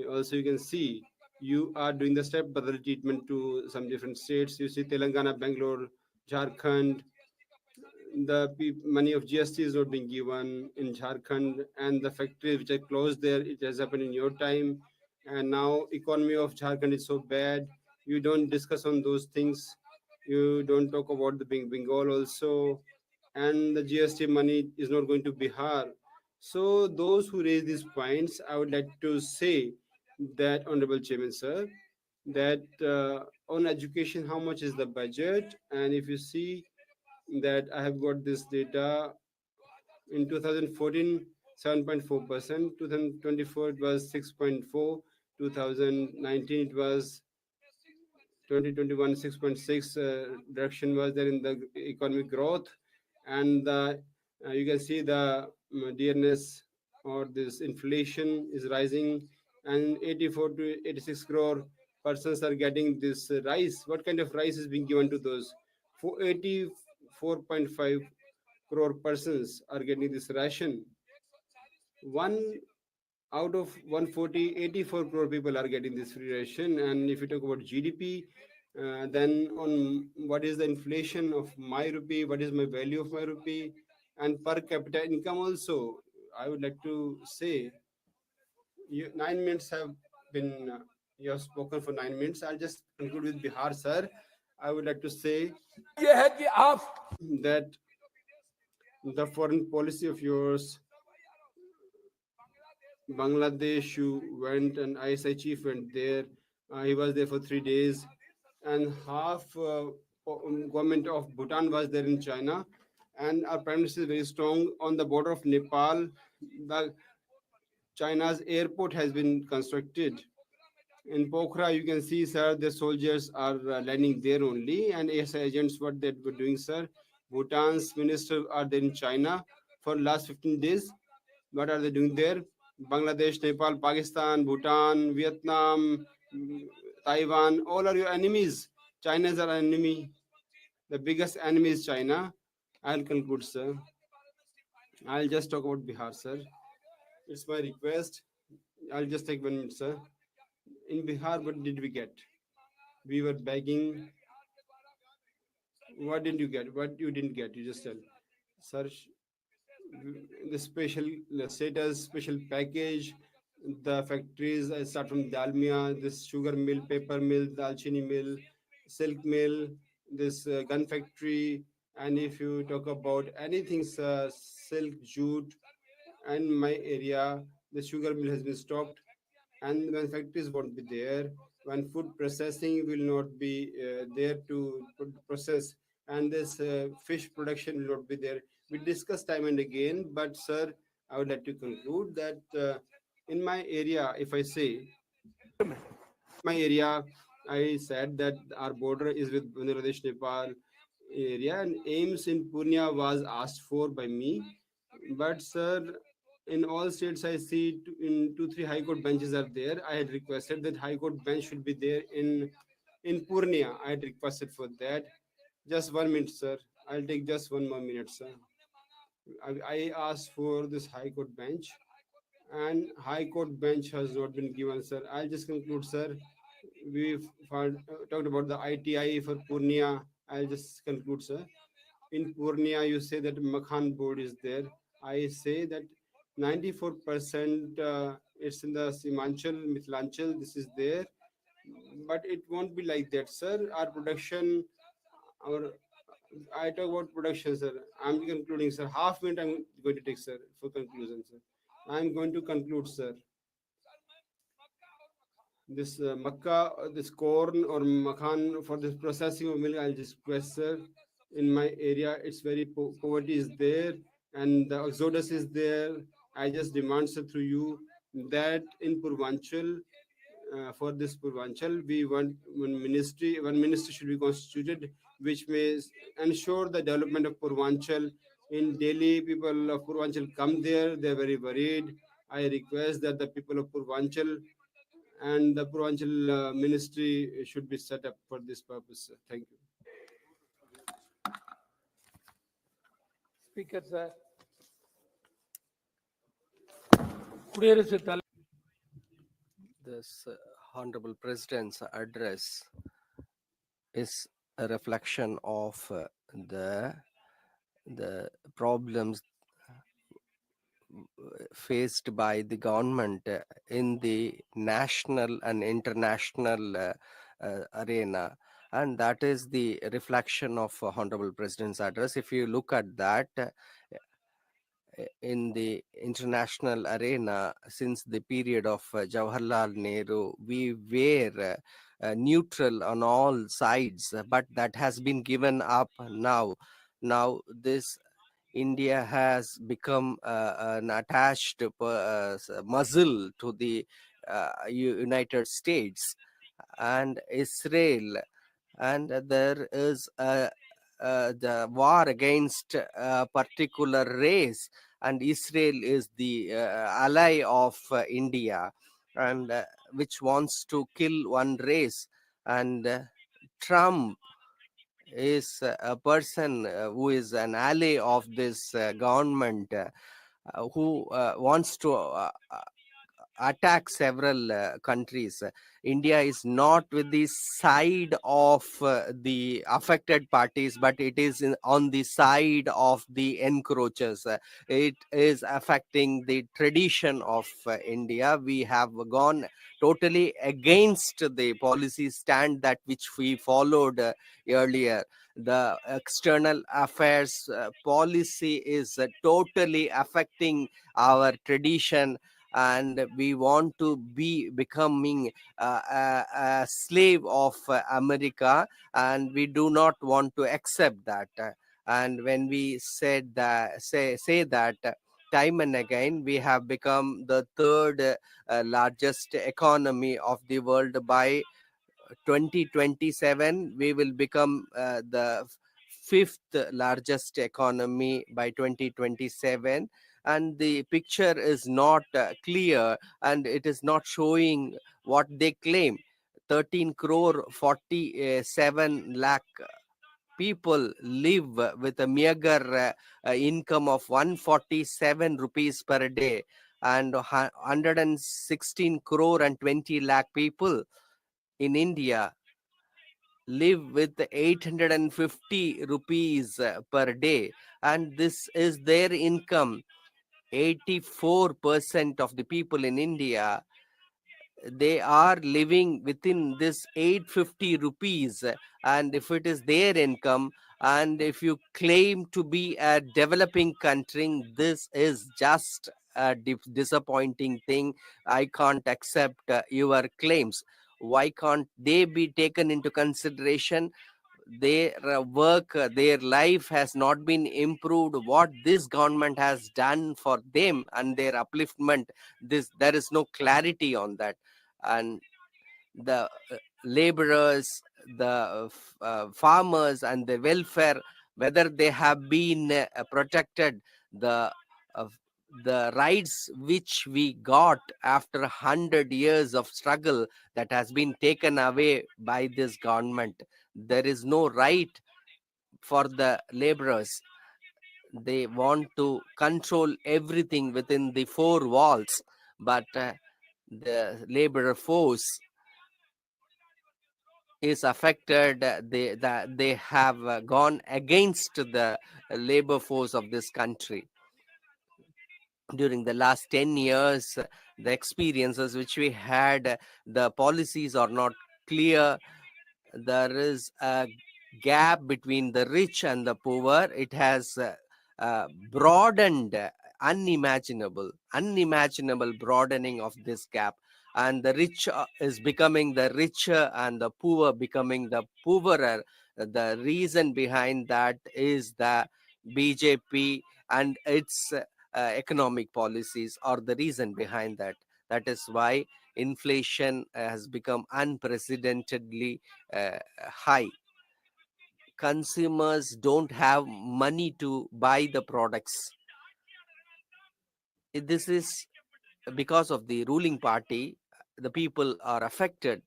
Also you can see you are doing the step brother treatment to some different states. You see Telangana, Bangalore, Jharkhand, the money of GST is not being given in Jharkhand, and the factories which are closed there, it has happened in your time. and now economy of Jharkhand is so bad. You don't discuss on those things. You don't talk about the Bengal also, and the GST money is not going to Bihar. So those who raise these points, I would like to say that, Honorable Chairman, sir, that on education, how much is the budget? And if you see that I have got this data in 2014, 7.4%, 2024 it was 6.4, 2019 it was 2021 6.6. Direction was there in the economic growth, and you can see the dearness or this inflation is rising, and 84 to 86 crore persons are getting this rice. What kind of rice is being given to those? For 84.5 crore persons are getting this ration. One out of 140, 84 crore people are getting this free ration. And if you talk about GDP, then on what is the inflation of my rupee, what is my value of my rupee, and per capita income also, I would like to say, 9 minutes have been, you have spoken for 9 minutes. I'll just conclude with Bihar, sir. I would like to say ये है कि आप that the foreign policy of yours, Bangladesh, you went, and ISI chief went there. He was there for 3 days, and half government of Bhutan was there in China, and our prime minister is very strong on the border of Nepal. The China's airport has been constructed. In Pokhara, you can see, sir, the soldiers are landing there only, and ASI agents, what they were doing, sir. Bhutan's minister are there in China for last 15 days. What are they doing there? Bangladesh, Nepal, Pakistan, Bhutan, Vietnam, Taiwan, all are your enemies. China is our enemy. The biggest enemy is China. I'll conclude, sir. I'll just talk about Bihar, sir. It's my request. I'll just take 1 minute, sir. In Bihar, what did we get? We were begging. What did you get? What you didn't get? You just tell. Sir, the special status, special package, the factories. I start from Dalmia, this sugar mill, paper mill, Dalchini mill, silk mill, this gun factory. And if you talk about anything, silk, jute, and my area, the sugar mill has been stopped, and when factories won't be there, when food processing will not be there to process, and this fish production will not be there. We discuss time and again, but sir, I would like to conclude that in my area, if I say my area, I said that our border is with Bangladesh, Nepal area, and aims in Purnia was asked for by me. But sir, in all states, I see in 2 3 high court benches are there. I had requested that high court bench should be there in Purnia. I had requested for that. Just 1 minute, sir. I'll take just 1 more minute, sir. I asked for this high court bench, and high court bench has not been given, sir. I'll just conclude, sir. We've talked about the ITI for Purnia. I'll just conclude, sir. In Purnia, you say that Makhan board is there. I say that 94% it's in the Simanchal, Mithilanchal, this is there. But it won't be like that, sir. Our production, our I talk about production, sir. I'm concluding, sir. Half minute I'm going to take, sir, for conclusion, sir. I'm going to conclude, sir. This Makkah, this corn or Makhan for this processing of milk, I'll just request, sir. In my area, it's very poverty is there, and the exodus is there. I just demand, sir, through you that in Purvanchal, for this Purvanchal, we want one ministry should be constituted, which may ensure the development of Purvanchal. In Delhi, people of Purvanchal come there, they're very worried. I request that the people of Purvanchal and the Purvanchal ministry should be set up for this purpose, sir. Thank you. Speaker, sir. This Honorable President's address is a reflection of the problems faced by the government in the national and international arena. And that is the reflection of Honorable President's address. If you look at that, in the international arena, since the period of Jawaharlal Nehru, we were neutral on all sides, but that has been given up now. Now, this India has become an attached muzzle to the United States and Israel, and there is the war against a particular race, and Israel is the ally of India, and which wants to kill one race. And Trump is a person who is an ally of this government, who wants to attack several countries. India is not with the side of the affected parties, but it is on the side of the encroachers. It is affecting the tradition of India. We have gone totally against the policy stand that which we followed earlier. The external affairs policy is totally affecting our tradition, and we want to be becoming a slave of America, and we do not want to accept that. And when we said that, say that time and again, we have become the third largest economy of the world. By 2027, we will become the fifth largest economy by 2027. And the picture is not clear, and it is not showing what they claim. 13 crore 47 lakh people live with a meager income of 147 rupees per day, and 116 crore and 20 lakh people in India live with 850 rupees per day, and this is their income. 84% of the people in India, they are living within this 850 rupees, and if it is their income, and if you claim to be a developing country, this is just a disappointing thing. I can't accept your claims. Why can't they be taken into consideration? Their work, their life has not been improved. What this government has done for them and their upliftment, this, there is no clarity on that. And the laborers, the farmers and the welfare, whether they have been protected, the uh, the rights which we got after 100 years of struggle, that has been taken away by this government. There is no right for the laborers. They want to control everything within the four walls, but the labor force is affected. They have gone against the labor force of this country. During the last 10 years, the experiences which we had, the policies are not clear. There is a gap between the rich and the poor. It has broadened, unimaginable broadening of this gap. And the rich is becoming the richer and the poor becoming the poorer. The reason behind that is the BJP and its economic policies are the reason behind that. That is why inflation has become unprecedentedly high. Consumers don't have money to buy the products. This is because of the ruling party. The people are affected.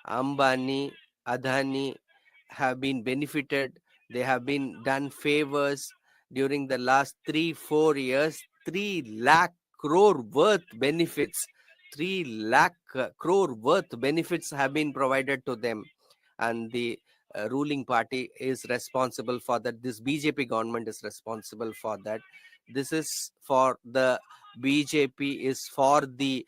Ambani, Adani have been benefited. They have been done favors during the last 3-4 years. 3 lakh crore worth benefits. 3 lakh crore worth benefits have been provided to them. And the ruling party is responsible for that. This BJP government is responsible for that. This is for the BJP is for the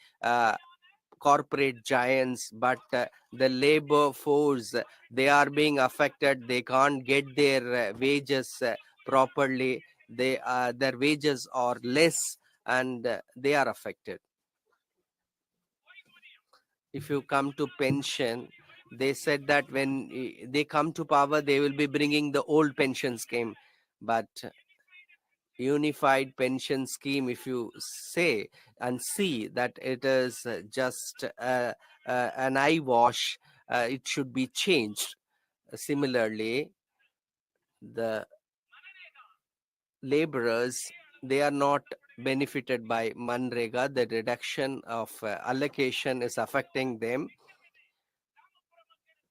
corporate giants, but the labor force, they are being affected. They can't get their wages properly. Their wages are less, and they are affected. If you come to pension, they said that when they come to power, they will be bringing the old pension scheme, but unified pension scheme, if you say and see that it is just an eyewash, it should be changed. Similarly, the laborers, they are not benefited by Manrega. The reduction of allocation is affecting them.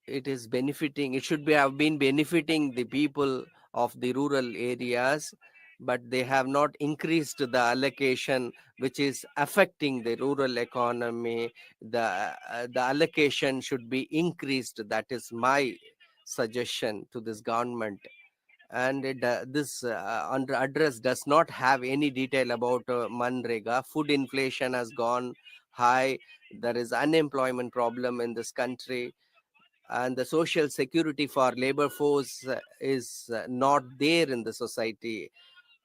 It is benefiting, it should be have been benefiting the people of the rural areas, but they have not increased the allocation, which is affecting the rural economy. The allocation should be increased. That is my suggestion to this government. And this under address does not have any detail about Manrega. Food inflation has gone high. There is unemployment problem in this country, and the social security for labor force is not there in the society,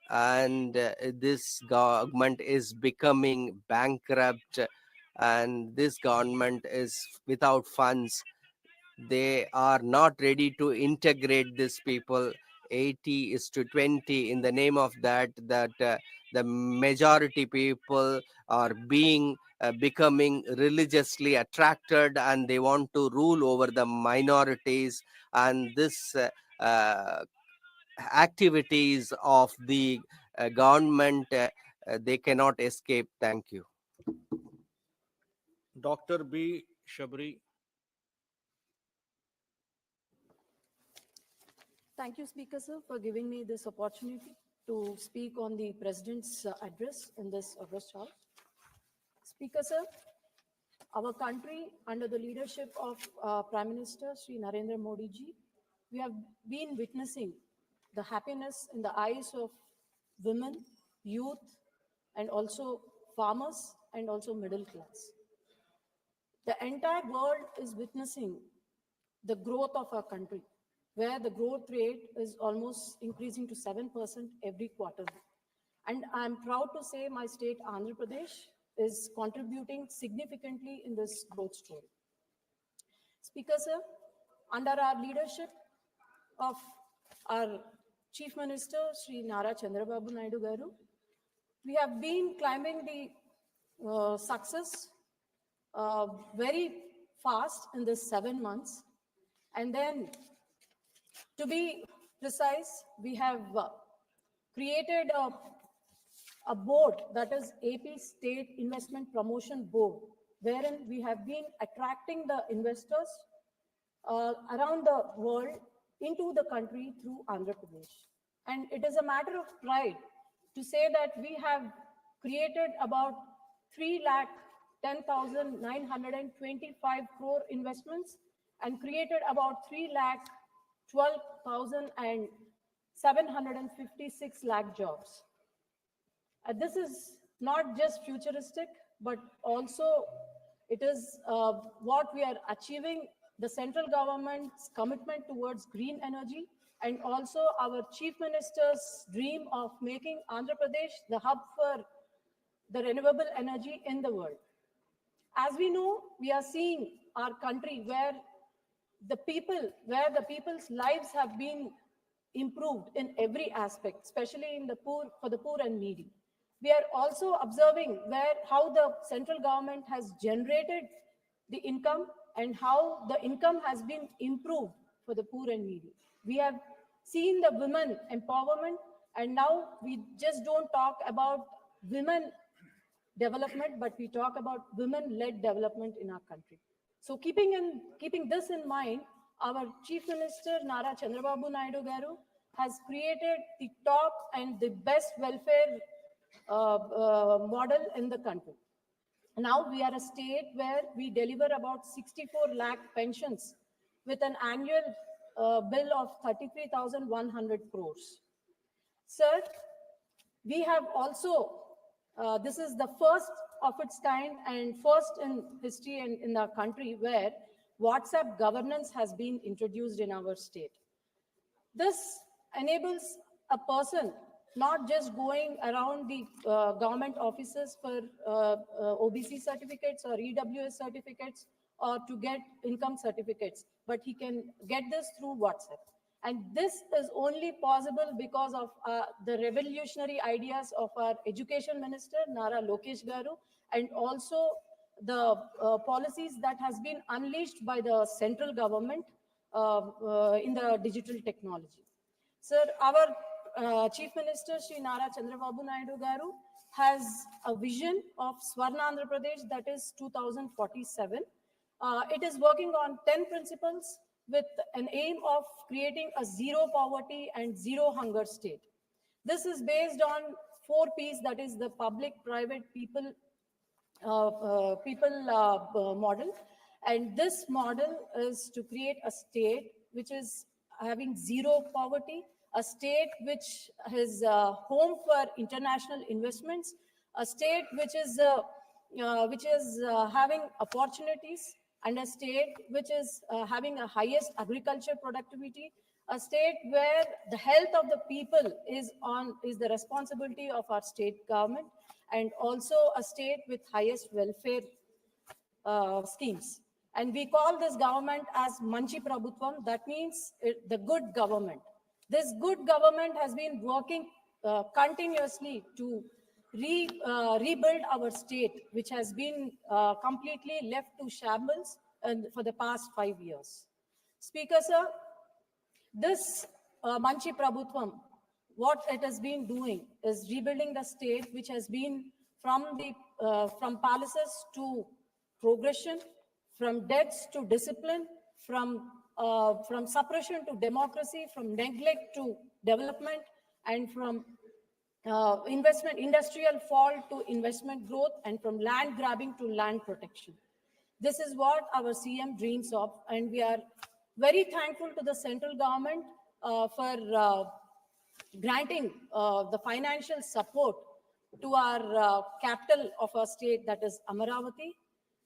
and this government is becoming bankrupt, and this government is without funds. They are not ready to integrate these people. 80 is to 20, in the name of that the majority people are being becoming religiously attracted, and they want to rule over the minorities, and this activities of the government, they cannot escape. Thank you. Dr. B. Shabri. Thank you, Speaker, sir, for giving me this opportunity to speak on the President's address in this August House. Speaker, sir, our country, under the leadership of Prime Minister Sri Narendra Modi ji, we have been witnessing the happiness in the eyes of women, youth, and also farmers, and also middle class. The entire world is witnessing the growth of our country, where the growth rate is almost increasing to 7% every quarter. And I'm proud to say my state, Andhra Pradesh, is contributing significantly in this growth story. Speaker, sir, under our leadership of our Chief Minister, Sri Nara Chandrababu Naidu Garu, we have been climbing the success very fast in this 7 months. And then, to be precise, we have created a board, that is AP State Investment Promotion Board, wherein we have been attracting the investors around the world into the country through Andhra Pradesh. And it is a matter of pride to say that we have created about 3,10,925 crore investments and created about 3,12,756 lakh jobs. This is not just futuristic, but also it is what we are achieving, the central government's commitment towards green energy, and also our Chief Minister's dream of making Andhra Pradesh the hub for the renewable energy in the world. As we know, we are seeing our country where the people's lives have been improved in every aspect, especially in the poor, for the poor and needy. We are also observing how the central government has generated the income and how the income has been improved for the poor and needy. We have seen the women empowerment, and now we just don't talk about women development, but we talk about women-led development in our country. So keeping this in mind, our Chief Minister Nara Chandrababu Naidu Garu has created the top and the best welfare model in the country. Now we are a state where we deliver about 64 lakh pensions with an annual bill of 33,100 crores. Sir, we have also, this is the first of its kind and first in history and in our country where WhatsApp governance has been introduced in our state. This enables a person not just going around the government offices for OBC certificates or EWS certificates or to get income certificates, but he can get this through WhatsApp. And this is only possible because of the revolutionary ideas of our education minister, Nara Lokesh Garu, and also the policies that has been unleashed by the central government in the digital technology. Sir, our Chief Minister, Shri Nara Chandrababu Naidu Garu, has a vision of Swarna Andhra Pradesh that is 2047. It is working on 10 principles with an aim of creating a zero poverty and zero hunger state. This is based on 4 Ps, that is the public, private, people model. And this model is to create a state which is having zero poverty, a state which is home for international investments, a state which is having opportunities, and a state which is having a highest agriculture productivity, a state where the health of the people is the responsibility of our state government, and also a state with highest welfare schemes. And we call this government as Manchi Prabhutvam. That means the good government. This good government has been working continuously to rebuild our state, which has been completely left to shambles for the past 5 years. Speaker, sir, this Manchi Prabhutvam, what it has been doing is rebuilding the state, which has been from palaces to progression, from debts to discipline, from suppression to democracy, from neglect to development, and from industrial fall to investment growth, and from land grabbing to land protection. This is what our CM dreams of, and we are very thankful to the central government for granting the financial support to our capital of our state, that is Amaravati,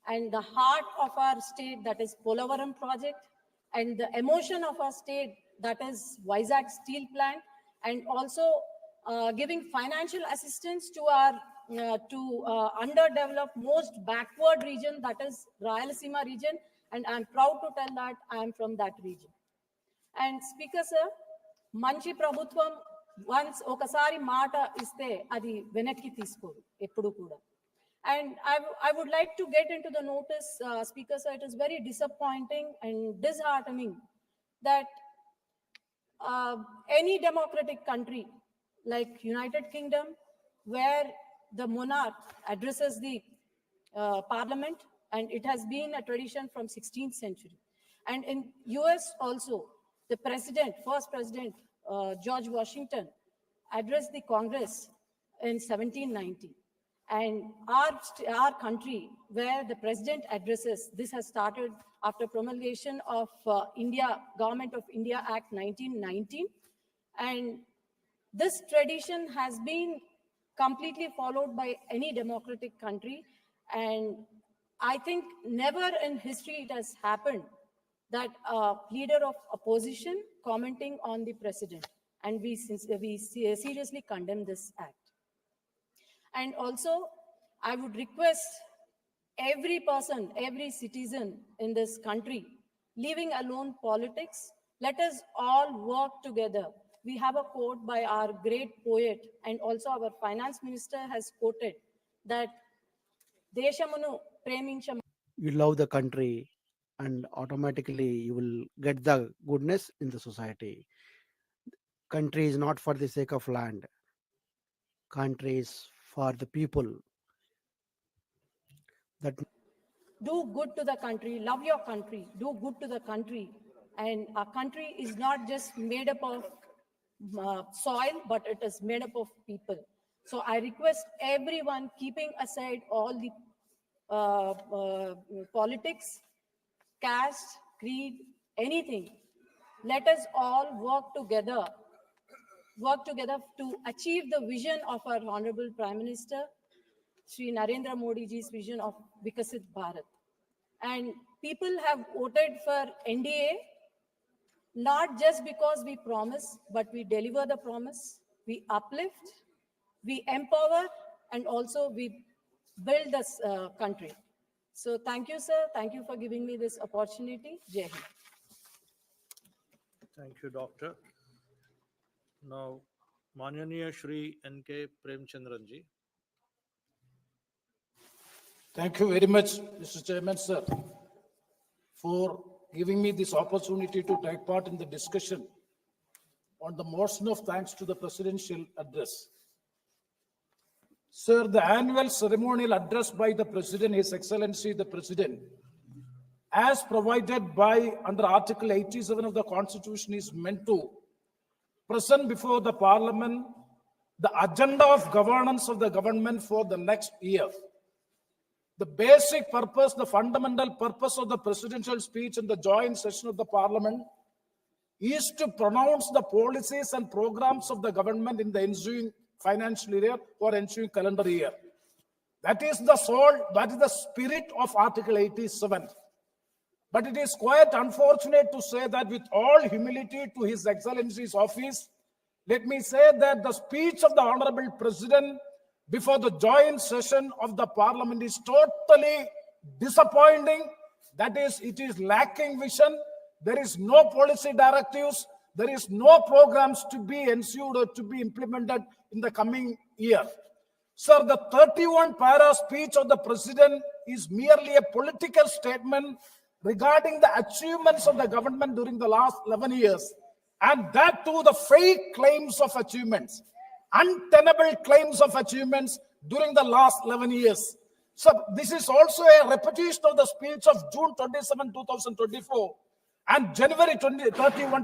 and the heart of our state, that is Polavaram project, and the emotion of our state, that is Vizag steel plant, and also giving financial assistance to our underdeveloped, most backward region, that is Rayalaseema region, and I'm proud to tell that I am from that region. And Speaker, sir, Manchi Prabhutvam once okasari mata iste adi venakki teeskodu eppudu kuda. And I would like to get into the notice, Speaker, sir, it is very disappointing and disheartening that any democratic country like United Kingdom, where the monarch addresses the parliament, and it has been a tradition from 16th century. And in US also, the first president, George Washington, addressed the Congress in 1790. And our country, where the president addresses, this has started after promulgation of Government of India Act 1919. And this tradition has been completely followed by any democratic country. And I think never in history it has happened that a leader of opposition commenting on the president. And we seriously condemn this act. And also, I would request every person, every citizen in this country, leaving alone politics, let us all work together. We have a quote by our great poet, and also our finance minister has quoted that Deshamunu premincham. You love the country and automatically you will get the goodness in the society. Country is not for the sake of land. Country is for the people. That do good to the country, love your country, do good to the country. And our country is not just made up of soil, but it is made up of people. So I request everyone, keeping aside all the politics, caste, creed, anything, let us all work together to achieve the vision of our Honorable Prime Minister, Shri Narendra Modi ji's vision of Vikasit Bharat. And people have voted for NDA not just because we promise, but we deliver the promise, we uplift, we empower, and also we build this country. So thank you, sir. Thank you for giving me this opportunity. Jai Hind. Thank you, Doctor. Now, Manyaniya Shri N.K. Premchandran ji. Thank you very much, Mr. Chairman, sir, for giving me this opportunity to take part in the discussion on the motion of thanks to the presidential address. Sir, the annual ceremonial address by the President, His Excellency the President, as provided by under Article 87 of the Constitution, is meant to present before the Parliament the agenda of governance of the government for the next year. The basic purpose, the fundamental purpose of the presidential speech in the joint session of the Parliament is to pronounce the policies and programs of the government in the ensuing financial year or ensuing calendar year. That is the soul, that is the spirit of Article 87. But it is quite unfortunate to say that with all humility to His Excellency's office, let me say that the speech of the Honorable President before the joint session of the Parliament is totally disappointing. That is, it is lacking vision. There is no policy directives. There is no programs to be ensured or to be implemented in the coming year. Sir, the 31-para speech of the President is merely a political statement regarding the achievements of the government during the last 11 years. And that too, the fake claims of achievements, untenable claims of achievements during the last 11 years. So this is also a repetition of the speech of June 27, 2024 and January 31,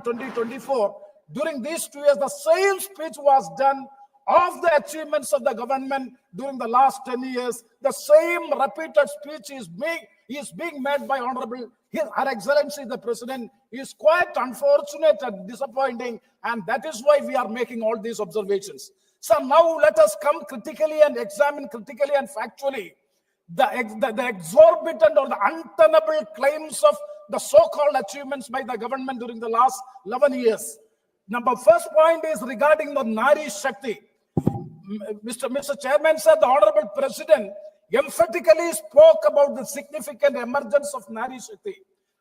2024. During these 2 years, the same speech was done of the achievements of the government during the last 10 years. The same repeated speech is being made by Honorable Her Excellency the President. Is quite unfortunate and disappointing, and that is why we are making all these observations. So now let us come critically and examine critically and factually the exorbitant or the untenable claims of the so-called achievements by the government during the last 11 years. First point is regarding the Nari Shakti. Mr. Chairman said the Honorable President emphatically spoke about the significant emergence of Nari Shakti.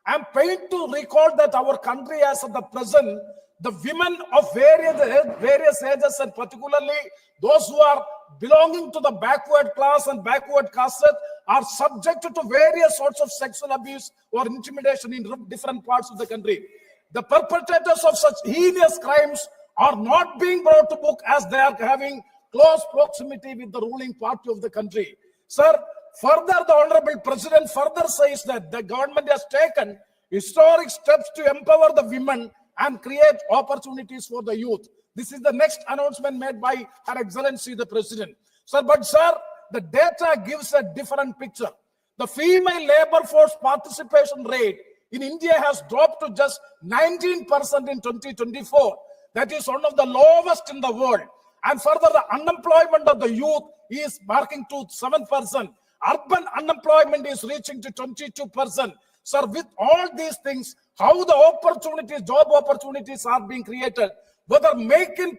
I am pained to recall that our country as at the present, the women of various ages, and particularly those who are belonging to the backward class and backward castes, are subjected to various sorts of sexual abuse or intimidation in different parts of the country. The perpetrators of such heinous crimes are not being brought to book as they are having close proximity with the ruling party of the country. Sir, further, the Honorable President further says that the government has taken historic steps to empower the women and create opportunities for the youth. This is the next announcement made by Her Excellency the President. Sir, but sir, the data gives a different picture. The female labor force participation rate in India has dropped to just 19% in 2024. That is one of the lowest in the world. And further, the unemployment of the youth is marking to 7%. Urban unemployment is reaching to 22%. Sir, with all these things, how the opportunities, job opportunities are being created, whether Make in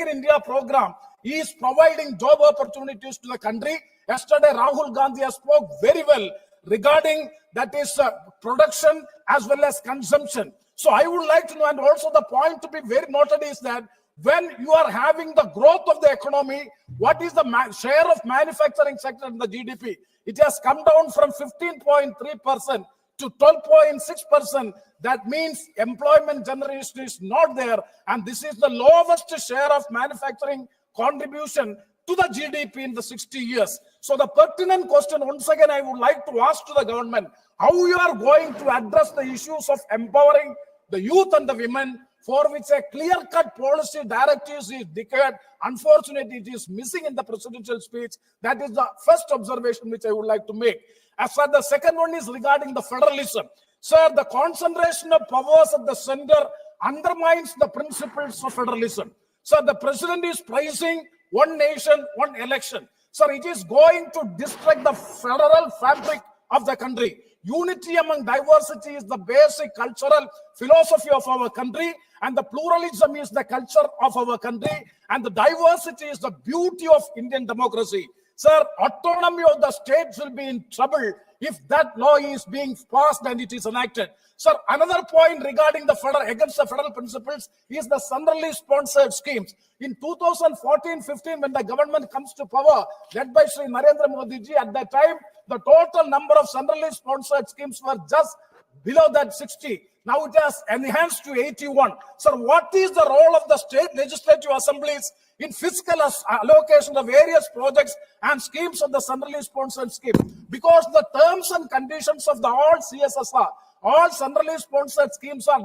India program is providing job opportunities to the country. Yesterday, Rahul Gandhi has spoke very well regarding that is production as well as consumption. So I would like to know, and also the point to be very noted is that when you are having the growth of the economy, what is the share of manufacturing sector in the GDP? It has come down from 15.3% to 12.6%. That means employment generation is not there, and this is the lowest share of manufacturing contribution to the GDP in the 60 years. So the pertinent question, once again, I would like to ask to the government, how you are going to address the issues of empowering the youth and the women, for which a clear-cut policy directives is declared. Unfortunately, it is missing in the presidential speech. That is the first observation which I would like to make. As far as the second one is regarding the federalism. Sir, the concentration of powers at the center undermines the principles of federalism. So the president is praising one nation, one election. So it is going to destroy the federal fabric of the country. Unity among diversity is the basic cultural philosophy of our country, and the pluralism is the culture of our country, and the diversity is the beauty of Indian democracy. Sir, autonomy of the states will be in trouble if that law is being passed and it is enacted. Sir, another point regarding the against the federal principles is the centrally sponsored schemes. In 2014-15, when the government comes to power, led by Sri Narendra Modi ji, at that time, the total number of centrally sponsored schemes were just below that 60. Now it has enhanced to 81. Sir, what is the role of the state legislative assemblies in fiscal allocation of various projects and schemes of the centrally sponsored scheme? Because the terms and conditions of the all CSSR, all centrally sponsored schemes are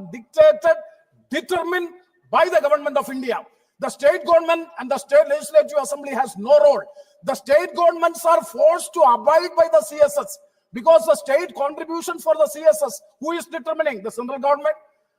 determined by the government of India. The state government and the state legislative assembly has no role. The state governments are forced to abide by the CSS because the state contribution for the CSS, who is determining? The central government.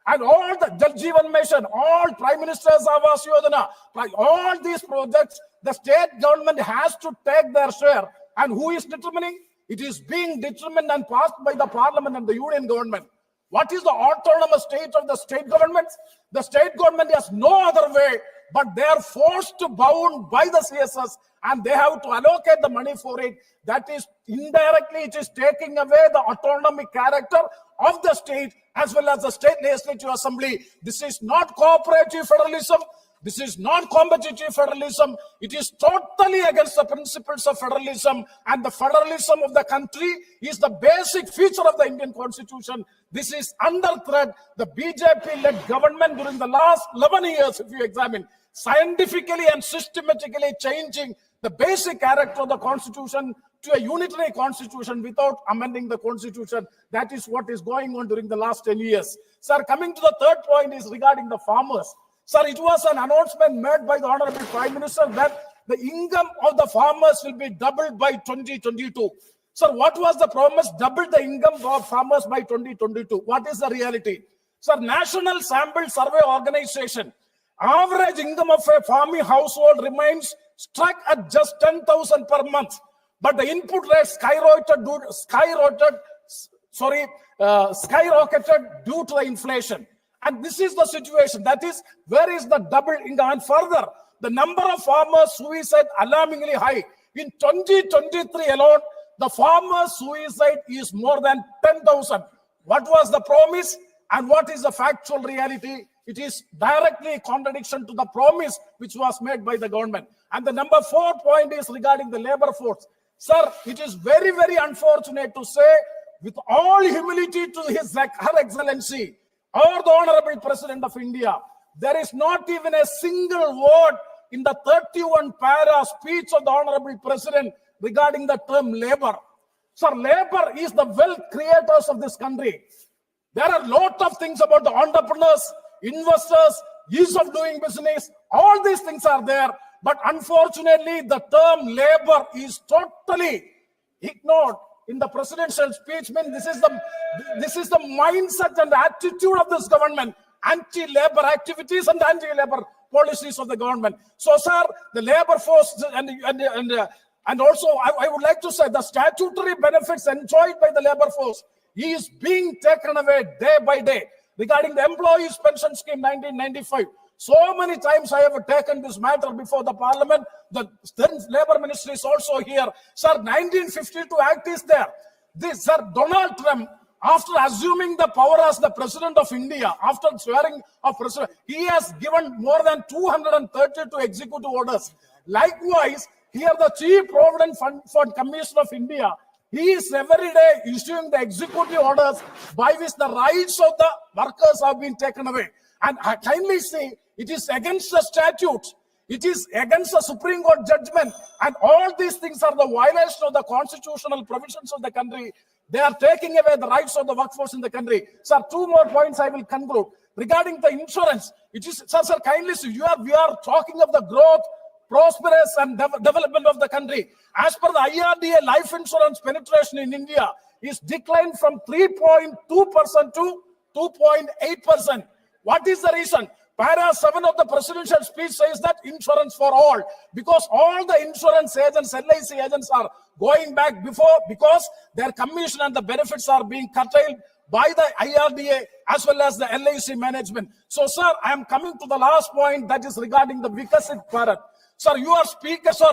And all the Jal Jeevan Mission, all Prime Minister's Awas Yojana, all these projects, the state government has to take their share. And who is determining? It is being determined and passed by the parliament and the union government. What is the autonomous state of the state governments? The state government has no other way, but they are forced to bound by the CSS, and they have to allocate the money for it. That is indirectly, it is taking away the autonomic character of the state as well as the state legislative assembly. This is not cooperative federalism. This is not competitive federalism. It is totally against the principles of federalism, and the federalism of the country is the basic feature of the Indian Constitution. This is under threat. The BJP-led government during the last 11 years, if you examine, scientifically and systematically changing the basic character of the Constitution to a unitary Constitution without amending the Constitution. That is what is going on during the last 10 years. Sir, coming to the third point is regarding the farmers. Sir, it was an announcement made by the Honorable Prime Minister that the income of the farmers will be doubled by 2022. Sir, what was the promise? Double the income of farmers by 2022. What is the reality? Sir, National Sample Survey Organization, average income of a farming household remains stuck at just 10,000 per month. But the input rate skyrocketed due to the inflation. And this is the situation. That is, where is the double income? And further, the number of farmers suicide alarmingly high. In 2023 alone, the farmers suicide is more than 10,000. What was the promise and what is the factual reality? It is directly contradiction to the promise which was made by the government. And the number 4 point is regarding the labor force. Sir, it is very, very unfortunate to say, with all humility to Her Excellency, or the Honorable President of India, there is not even a single word in the 31-para speech of the Honorable President regarding the term labor. Sir, labor is the wealth creators of this country. There are a lot of things about the entrepreneurs, investors, ease of doing business. All these things are there. But unfortunately, the term labor is totally ignored in the presidential speech. This is the mindset and attitude of this government, anti-labor activities and anti-labor policies of the government. So, sir, the labor force and also I would like to say the statutory benefits enjoyed by the labor force is being taken away day by day. Regarding the Employees Pension Scheme 1995, so many times I have taken this matter before the parliament. The labor ministry is also here. Sir, 1952 Act is there. This, sir, Donald Trump, after assuming the power as the President of India, after swearing of President, he has given more than 232 executive orders. Likewise, here the Chief Provident Fund Commissioner of India, he is every day issuing the executive orders by which the rights of the workers have been taken away. And I kindly say, it is against the statutes. It is against the Supreme Court judgment. And all these things are the violation of the constitutional provisions of the country. They are taking away the rights of the workforce in the country. Sir, 2 more points I will conclude. Regarding the insurance, it is, sir, kindly see, we are talking of the growth, prosperous and development of the country. As per the IRDA, life insurance penetration in India is declined from 3.2% to 2.8%. What is the reason? Para 7 of the presidential speech says that insurance for all, because all the insurance agents, LIC agents are going back before, because their commission and the benefits are being curtailed by the IRDA as well as the LIC management. So, sir, I am coming to the last point, that is regarding the Vikasit Bharat. Sir, you are speaker, sir,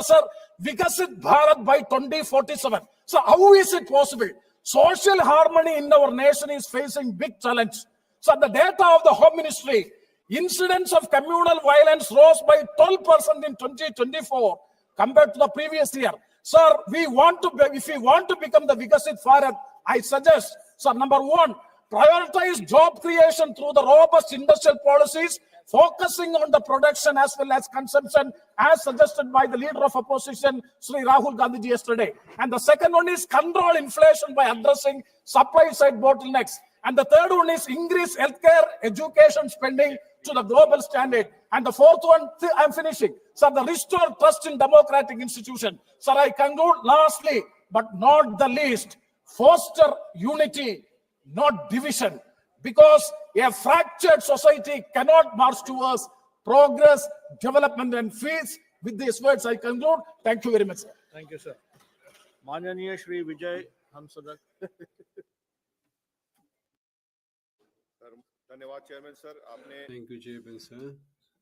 Vikasit Bharat by 2047. So, how is it possible? Social harmony in our nation is facing big challenge. So, the data of the Home Ministry, incidents of communal violence rose by 12% in 2024 compared to the previous year. Sir, if we want to become the Vikasit Bharat, I suggest, sir, number one, prioritize job creation through the robust industrial policies, focusing on the production as well as consumption, as suggested by the leader of opposition, Sri Rahul Gandhi yesterday. And the second one is control inflation by addressing supply side bottlenecks. And the third one is increase healthcare education spending to the global standard. And the fourth one, I'm finishing. Sir, the restore trust in democratic institution. Sir, I conclude lastly, but not the least, foster unity, not division. Because a fractured society cannot march towards progress, development, and peace. With these words, I conclude. Thank you very much, sir. Thank you, sir. माननीय श्री विजय हंसदक. धन्यवाद chairman sir, आपने Thank you, Chairman, sir,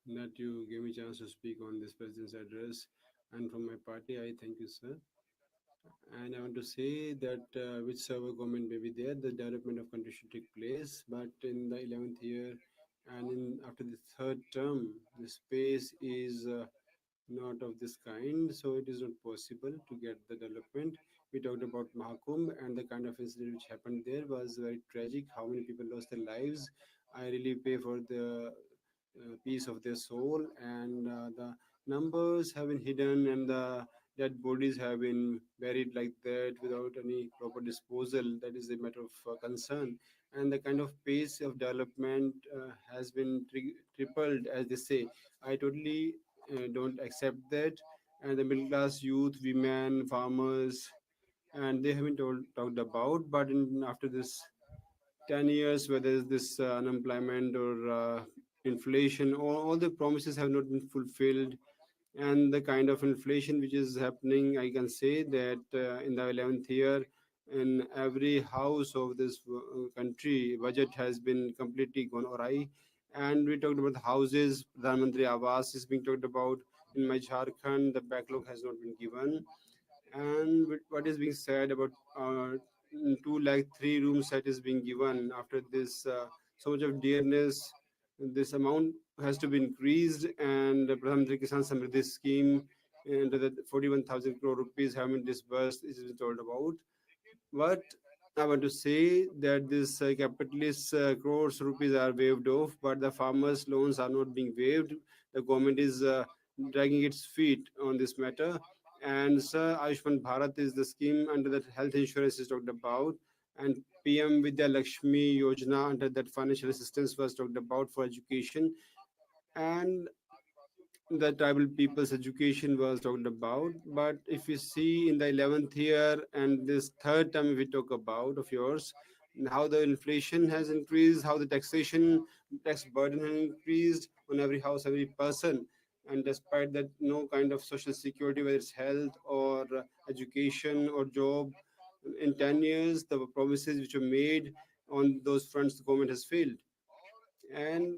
that you gave me a chance to speak on this president's address. And from my party, I thank you, sir. And I want to say that whichever government may be there, the development of country should take place. But in the 11th year and after the third term, the space is not of this kind, so it is not possible to get the development. We talked about Mahakumbh, and the kind of incident which happened there was very tragic. How many people lost their lives? I really pay for the peace of their soul, and the numbers have been hidden, and the dead bodies have been buried like that without any proper disposal. That is a matter of concern. And the kind of pace of development has been tripled, as they say. I totally don't accept that. And the middle class youth, women, farmers, and they haven't talked about. But after this 10 years, whether it's this unemployment or inflation, all the promises have not been fulfilled. And the kind of inflation which is happening, I can say that in the 11th year, in every house of this country, budget has been completely gone awry. And we talked about the houses, Pradhan Mantri Awas is being talked about. In my Jharkhand, the backlog has not been given. And what is being said about 2 lakh 3 room set is being given after this so much of dearness, this amount has to be increased. And the Pradhan Mantri Kisan Samriddhi scheme and the 41,000 crore rupees have been disbursed, is being told about. But I want to say that this capitalist crores rupees are waived off, but the farmers' loans are not being waived. The government is dragging its feet on this matter. And sir, Ayushman Bharat is the scheme under that health insurance is talked about, and PM Vidya Lakshmi Yojana under that financial assistance was talked about for education, and the tribal people's education was talked about. But if you see in the 11th year and this third term we talk about of yours, how the inflation has increased, how the tax burden has increased on every house, every person. And despite that, no kind of social security, whether it's health or education or job. In 10 years, the promises which were made on those fronts, the government has failed. And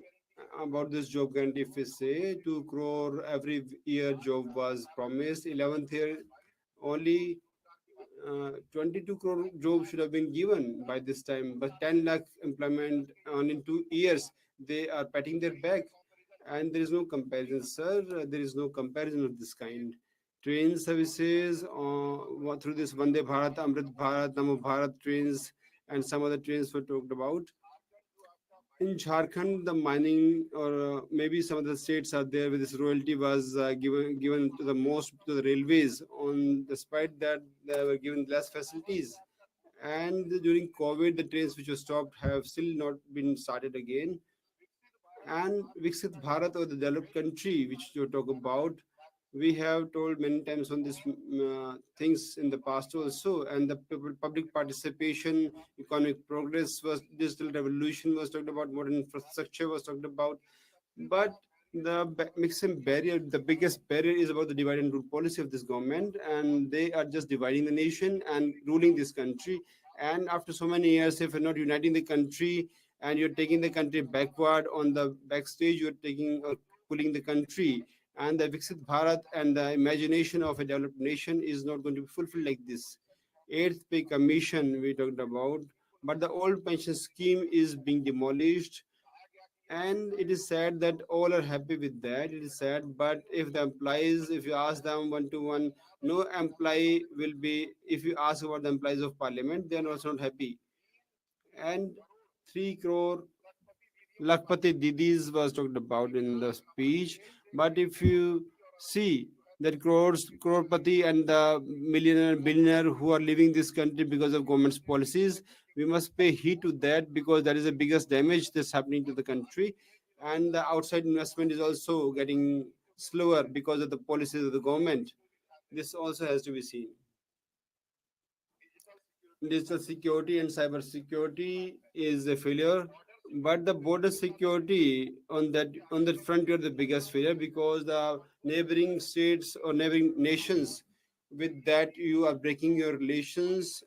about this job guarantee, if we say 2 crore every year job was promised, 11th year only 22 crore jobs should have been given by this time, but 10 lakh employment on in 2 years, they are patting their back. And there is no comparison, sir. There is no comparison of this kind. Train services through this Vande Bharat, Amrit Bharat, Namo Bharat trains, and some other trains were talked about. In Jharkhand, the mining or maybe some of the states are there where this royalty was given to the most to the railways. On despite that, they were given less facilities. And during COVID, the trains which were stopped have still not been started again. And Viksit Bharat, or the developed country which you talk about, We have told many times on these things in the past also, and the public participation, economic progress was, digital revolution was talked about, modern infrastructure was talked about, but the mixing barrier, the biggest barrier is about the divide and rule policy of this government, and they are just dividing the nation and ruling this country. And after so many years, if you're not uniting the country and you're taking the country backward on the backstage, you're taking or pulling the country, and the Viksit Bharat and the imagination of a developed nation is not going to be fulfilled like this. Eighth pay commission we talked about, but the old pension scheme is being demolished, and it is said that all are happy with that. It is sad, but if the employees, if you ask them one to one, no employee will be. If you ask about the employees of parliament, they are also not happy. And 3 crore Lakpati Didis was talked about in the speech. But if you see that crorepati and the millionaire, billionaire who are leaving this country because of government's policies, we must pay heed to that, because that is the biggest damage that's happening to the country. And the outside investment is also getting slower because of the policies of the government. This also has to be seen. Digital security and cyber security is a failure, but the border security on that front you're the biggest failure, because the neighboring states or neighboring nations, with that you are breaking your relations,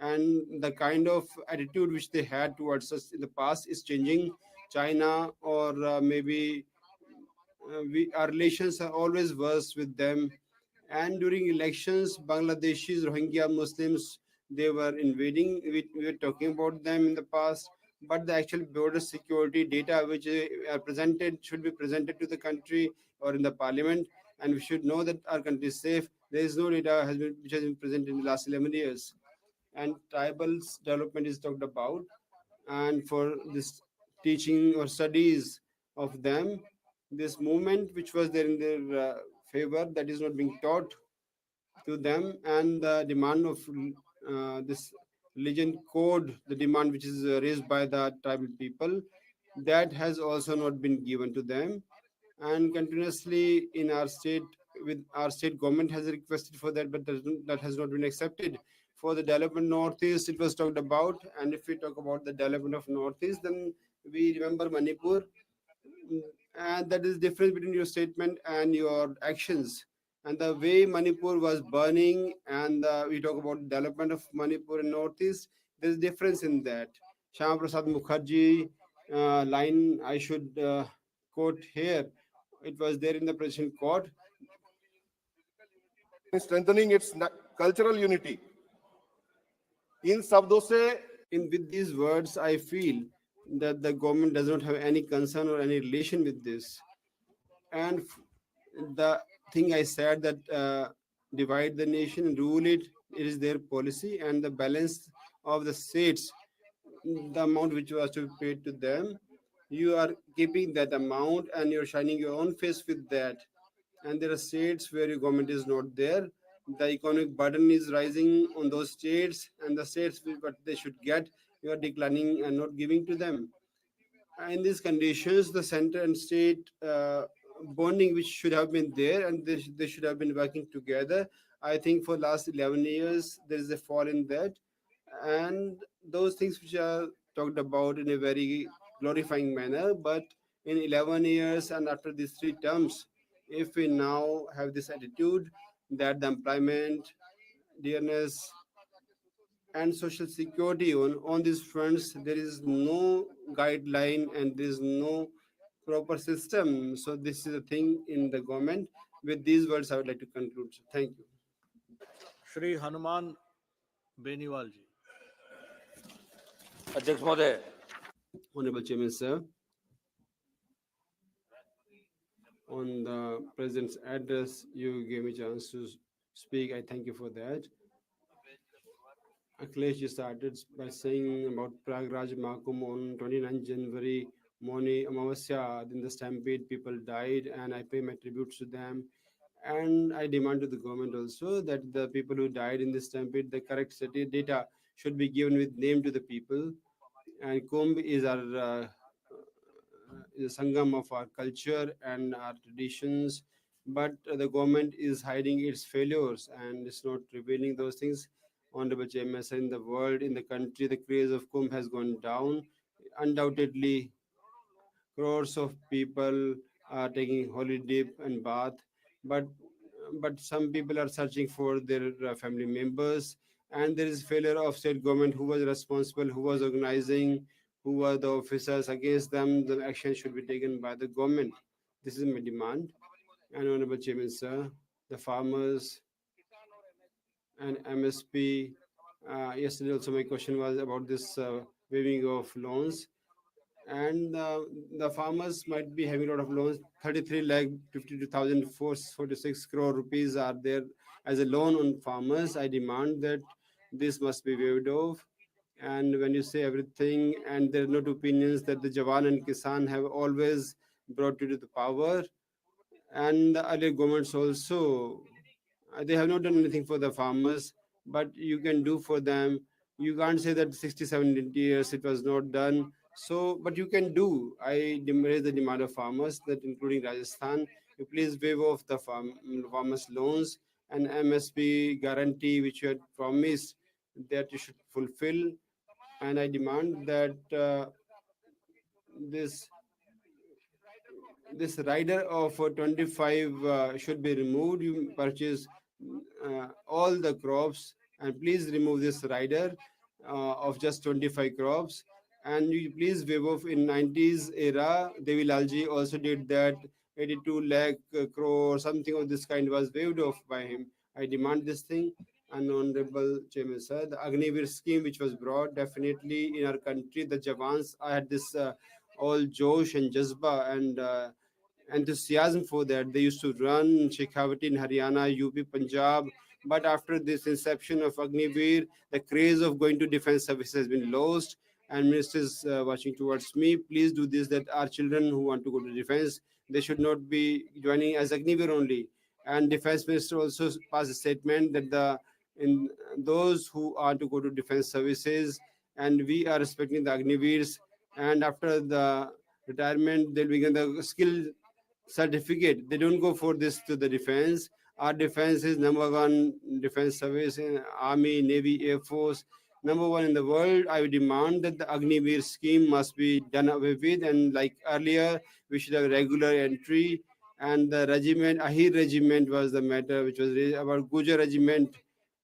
and the kind of attitude which they had towards us in the past is changing. China or maybe our relations are always worse with them. And during elections, Bangladeshis, Rohingya Muslims, they were invading. We were talking about them in the past, but the actual border security data which are presented should be presented to the country or in the parliament, and we should know that our country is safe. There is no data which has been presented in the last 11 years. And tribals development is talked about, and for this teaching or studies of them, this movement which was there in their favor, that is not being taught to them. And the demand of this religion code, the demand which is raised by the tribal people, that has also not been given to them. And continuously in our state, with our state government has requested for that, but that has not been accepted. For the development northeast, it was talked about, and if we talk about the development of northeast, then we remember Manipur. And that is difference between your statement and your actions. And the way Manipur was burning, and we talk about development of Manipur in northeast, there is difference in that. Shyama Prasad Mukherjee line I should quote here. It was there in the president court. Strengthening its cultural unity. In शब्दों से in with these words, I feel that the government does not have any concern or any relation with this. And the thing I said, that divide the nation, rule it, it is their policy. And the balance of the states, the amount which was to be paid to them, you are keeping that amount and you're shining your own face with that. And there are states where your government is not there. The economic burden is rising on those states, and the states what they should get, you are declining and not giving to them. In these conditions, the center and state bonding which should have been there, and they should have been working together. I think for last 11 years there is a fall in that. And those things which are talked about in a very glorifying manner, but in 11 years and after these 3 terms, if we now have this attitude that the employment, dearness, and social security on these fronts, there is no guideline and there is no proper system. So this is a thing in the government. With these words, I would like to conclude. Thank you. Shri Hanuman Beniwal ji. अध्यक्ष महोदय, Honorable Chairman, sir, on the President's address, you gave me a chance to speak. I thank you for that. Akhilesh started by saying about Pragraj Makum on 29 January, Moni Amavasya, in the stampede, people died, and I pay my tributes to them. And I demand to the government also that the people who died in this stampede, the correct data should be given with name to the people. And Kumbh is our is a sangam of our culture and our traditions. but the government is hiding its failures and it's not revealing those things. Honorable Chairman, sir, in the world, in the country, the craze of Kumbh has gone down. Undoubtedly, crores of people are taking holy dip and bath, but some people are searching for their family members, and there is failure of state government who was responsible, who was organizing, who were the officers. Against them, the action should be taken by the government. This is my demand. And Honorable Chairman, sir, the farmers and MSP. Yesterday also my question was about this waiving of loans, and the farmers might be having a lot of loans. 33 lakh 52,446 crore rupees are there as a loan on farmers. I demand that this must be waived off. And when you say everything and there are no two opinions, that the Jawan and Kisan have always brought you to the power, and the earlier governments also, they have not done anything for the farmers, but you can do for them. You can't say that 60, 70 years it was not done. So, but you can do. I raise the demand of farmers, that including Rajasthan, you please waive off the farmers' loans and MSP guarantee which you had promised that you should fulfill. And I demand that this rider of 25 should be removed. You purchase all the crops, and please remove this rider of just 25 crops. And you please waive off. In 90s era, Devi Lalji also did that. 82 lakh crore, something of this kind was waived off by him. I demand this thing. And Honorable Chairman, sir, the Agnivir scheme which was brought, definitely in our country, the Jawans, I had this all Josh and Jazba and enthusiasm for that. They used to run Shekhawati in Haryana, UP, Punjab. But after this inception of Agniveer, the craze of going to defense services has been lost. And ministers watching towards me, please do this, that our children who want to go to defense, they should not be joining as Agniveer only. And defense minister also passed a statement that in those who are to go to defense services, and we are respecting the Agniveers, and after the retirement they'll begin the skill certificate. They don't go for this to the defense. Our defense is number one defense service in Army, Navy, Air Force, number one in the world. I would demand that the Agniveer scheme must be done away with. And like earlier, we should have regular entry. And the regiment, Ahir regiment was the matter, which was raised about Gujar regiment,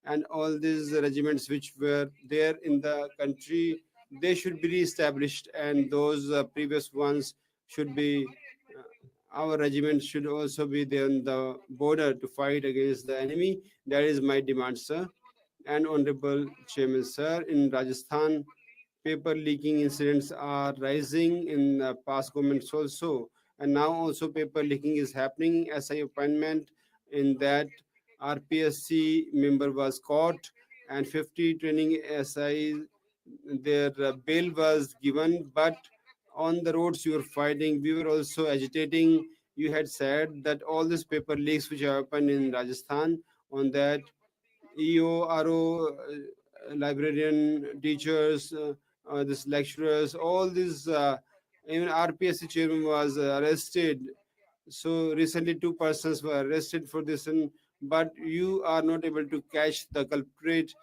and all these regiments which were there in the country, they should be re-established, and those previous ones should be our regiment should also be there on the border to fight against the enemy. That is my demand, sir. And Honorable Chairman, sir, in Rajasthan, paper leaking incidents are rising in past governments also. And now also paper leaking is happening. SI appointment in that RPSC member was caught, and 50 training SI, their bail was given, but on the roads you were fighting, we were also agitating. You had said that all these paper leaks which happened in Rajasthan, on that EO, RO, librarian, teachers, this lecturers, all these, even RPSC chairman was arrested. So recently, two persons were arrested for this, but you are not able to catch the culprit.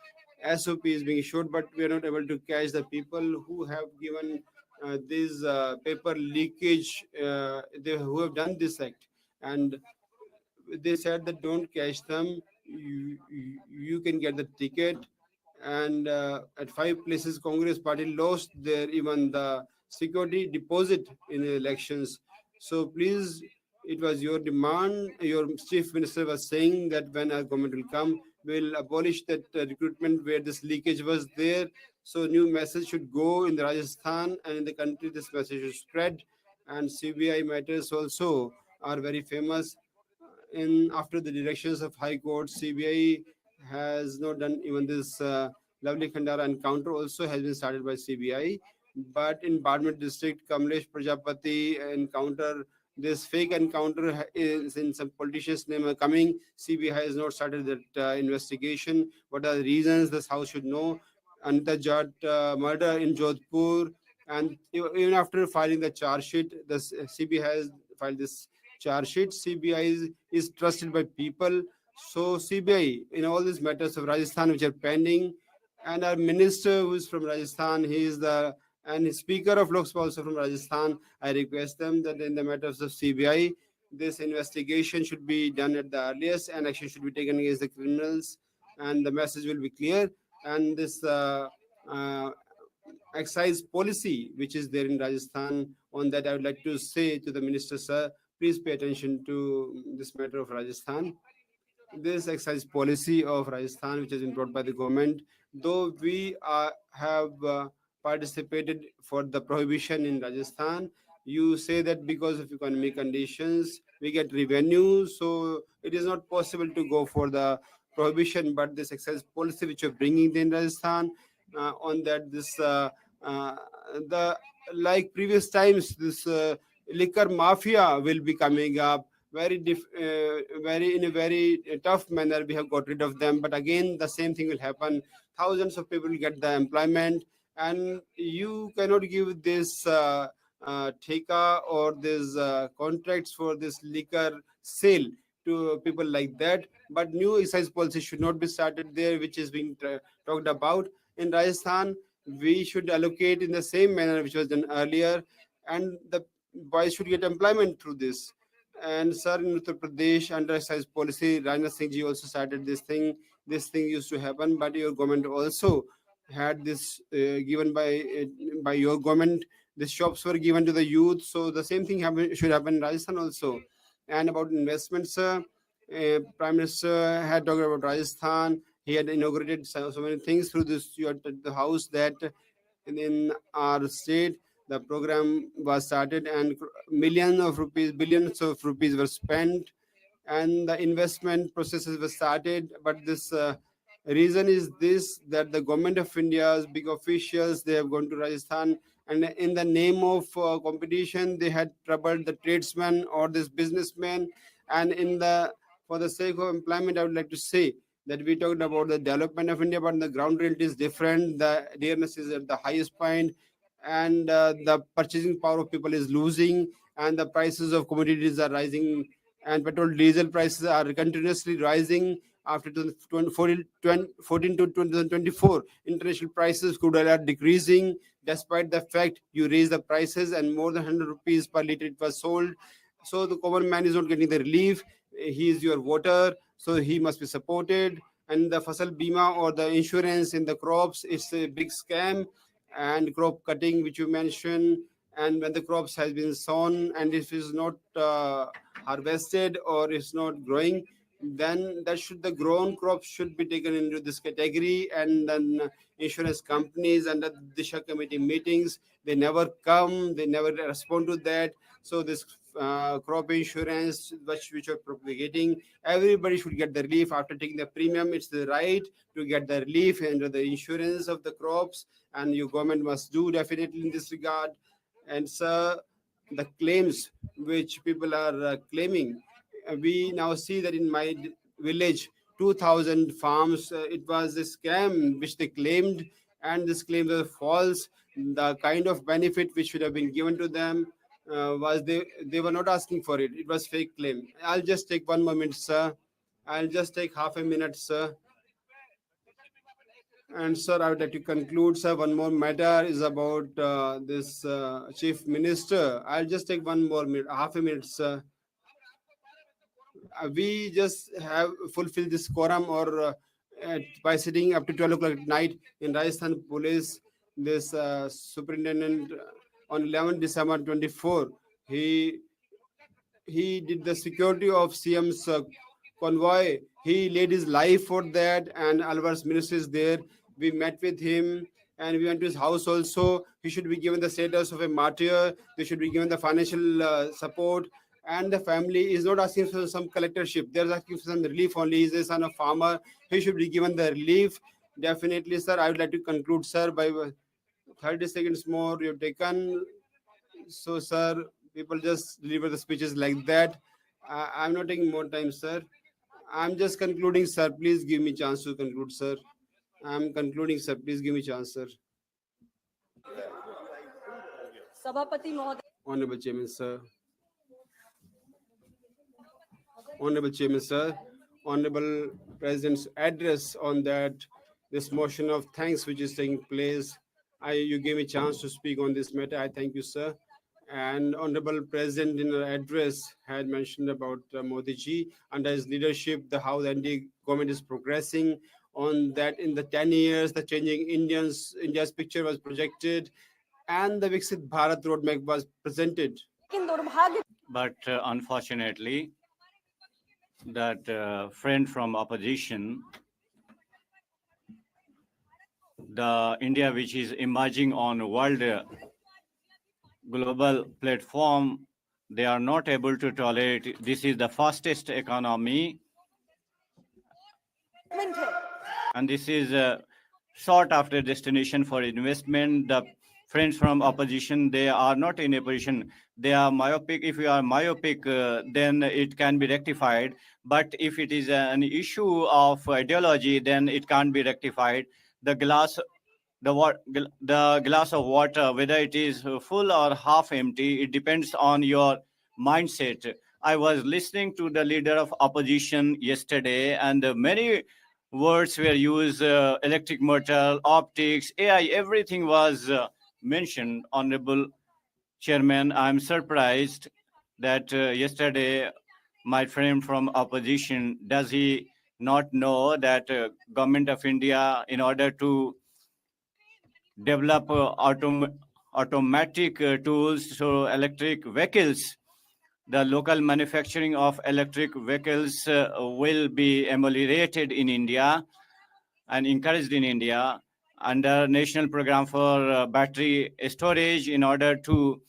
SOP is being issued, but we are not able to catch the people who have given this paper leakage. They who have done this act, and they said that don't catch them. You can get the ticket. And at 5 places, Congress party lost their even the security deposit in the elections. So please, it was your demand. Your chief minister was saying that when our government will come, we'll abolish that recruitment where this leakage was there. So new message should go in the Rajasthan and in the country. This message should spread. And CBI matters also are very famous. In after the directions of High Court, CBI has not done even this lovely Khandara encounter also has been started by CBI. But in Badmet district, Kamlesh Prajapati encounter, this fake encounter is in some politician's name are coming. CBI has not started that investigation. What are the reasons? This house should know. Anita Jat murder in Jodhpur, and even after filing the charge sheet, the CBI has filed this charge sheet. CBI is trusted by people. So CBI in all these matters of Rajasthan which are pending, and our minister who is from Rajasthan, he is the and the speaker of Lok Sabha also from Rajasthan. I request them that in the matters of CBI, this investigation should be done at the earliest and action should be taken against the criminals, and the message will be clear. And this uh, excise policy which is there in Rajasthan, on that I would like to say to the minister, sir, please pay attention to this matter of Rajasthan. This excise policy of Rajasthan, which has been brought by the government, though we have participated for the prohibition in Rajasthan, you say that because of economic conditions, we get revenue, so it is not possible to go for the prohibition. But this excise policy which you're bringing in Rajasthan, on that this uh, the like previous times, this liquor mafia will be coming up very in a very tough manner. We have got rid of them, but again the same thing will happen. Thousands of people will get the employment, and you cannot give this theka or this contracts for this liquor sale to people like that. But new excise policy should not be started there, which is being talked about in Rajasthan. We should allocate in the same manner which was done earlier, and the boys should get employment through this. And sir, in Uttar Pradesh, under excise policy, Rajnath Singh ji also started this thing. This thing used to happen, but your government also had this given by your government. The shops were given to the youth, so the same thing should happen in Rajasthan also. And about investments, Prime Minister had talked about Rajasthan. He had inaugurated so many things through this the house that in our state the program was started, and millions of rupees, billions of rupees were spent, and the investment processes were started. But this reason is this, that the government of India's big officials, they have gone to Rajasthan, and in the name of competition they had troubled the tradesmen or this businessman. And in the for the sake of employment, I would like to say that we talked about the development of India, but the ground reality is different. The dearness is at the highest point, and the purchasing power of people is losing, and the prices of commodities are rising, and petrol diesel prices are continuously rising. After 2014 to 2024, international prices crude oil are decreasing, despite the fact you raise the prices and more than 100 rupees per liter it was sold. So the common man is not getting the relief. He is your voter, so he must be supported. And the fasal bima or the insurance in the crops, it's a big scam. And crop cutting which you mentioned, and when the crops has been sown and if it's not harvested or it's not growing, then that should the grown crops should be taken into this category. And then insurance companies and the Disha committee meetings, they never come, they never respond to that. So this crop insurance which are propagating, everybody should get the relief after taking the premium. It's the right to get the relief under the insurance of the crops, and your government must do definitely in this regard. And sir, the claims which people are claiming, we now see that in my village 2000 farms, it was a scam which they claimed, and this claim was false. The kind of benefit which should have been given to them was they were not asking for it. It was fake claim. I'll just take one moment, sir. I'll just take half a minute, sir. And sir, I would like to conclude, sir. One more matter is about this chief minister. I'll just take one more minute, half a minute, sir. We just have fulfilled this quorum or by sitting up to 12 o'clock at night in Rajasthan Police. This superintendent on 11 December 24, he did the security of CM's convoy. He laid his life for that, and Alvar's minister is there. We met with him and we went to his house also. He should be given the status of a martyr. They should be given the financial support. And the family is not asking for some collectorship. They're asking for some relief only. He's a son of farmer. He should be given the relief. Definitely, sir. I would like to conclude, sir, by 30 seconds more you've taken. So, sir, people just deliver the speeches like that. I'm not taking more time, sir. I'm just concluding, sir. Please give me chance to conclude, sir. I'm concluding, sir. Please give me chance, sir. Sabhapati Mohoday. Honorable Chairman, sir. Honorable Chairman, sir, Honorable President's address on that, this motion of thanks which is taking place. You gave me a chance to speak on this matter. I thank you, sir. And Honorable President in her address had mentioned about Modi ji. Under his leadership, how the NDA government is progressing on that. In the 10 years, the changing India's picture was projected and the Viksit Bharat roadmap was presented. But unfortunately, that friend from opposition, the India which is emerging on world global platform, they are not able to tolerate. This is the fastest economy, and this is a sought after destination for investment. The friends from opposition, they are not in a position. They are myopic. If you are myopic, then it can be rectified. But if it is an issue of ideology, then it can't be rectified. The glass of water, whether it is full or half empty, it depends on your mindset. I was listening to the leader of opposition yesterday, and many words were used: electric motor, optics, AI, everything was mentioned. Honorable Chairman, I'm surprised that yesterday my friend from opposition, does he not know that government of India, in order to develop automatic tools so electric vehicles, the local manufacturing of electric vehicles will be ameliorated in India and encouraged in India under National Program for Battery Storage. In order to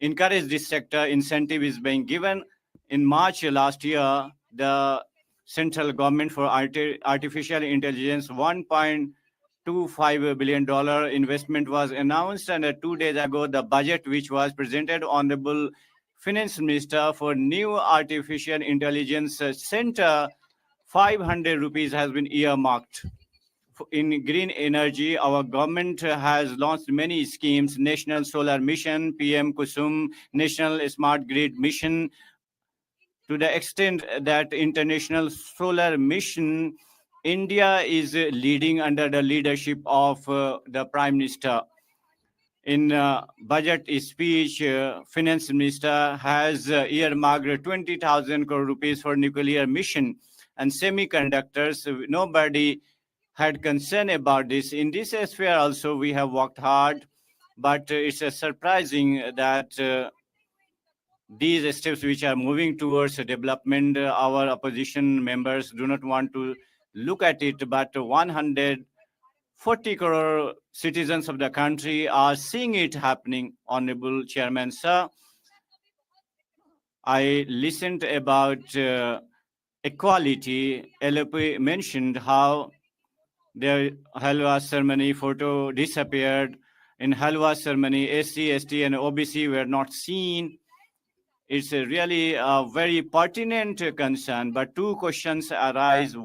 encourage this sector, incentive is being given. In March last year, the central government for artificial intelligence, $1.25 billion investment was announced, and 2 days ago, the budget which was presented, Honorable Finance Minister for new artificial intelligence center, 500 rupees has been earmarked. In green energy, our government has launched many schemes: National Solar Mission, PM Kusum, National Smart Grid Mission. To the extent that International Solar Mission, India is leading under the leadership of the Prime Minister. In budget speech, Finance Minister has earmarked 20,000 crore rupees for nuclear mission and semiconductors. Nobody had concern about this. In this sphere also, we have worked hard, but it's surprising that these steps which are moving towards development, our opposition members do not want to look at it, but 140 crore citizens of the country are seeing it happening. Honorable Chairman, sir, I listened about equality. LP mentioned how their Halwa ceremony photo disappeared. In Halwa ceremony, SC, ST, and OBC were not seen. It's really a very pertinent concern, but two questions arise: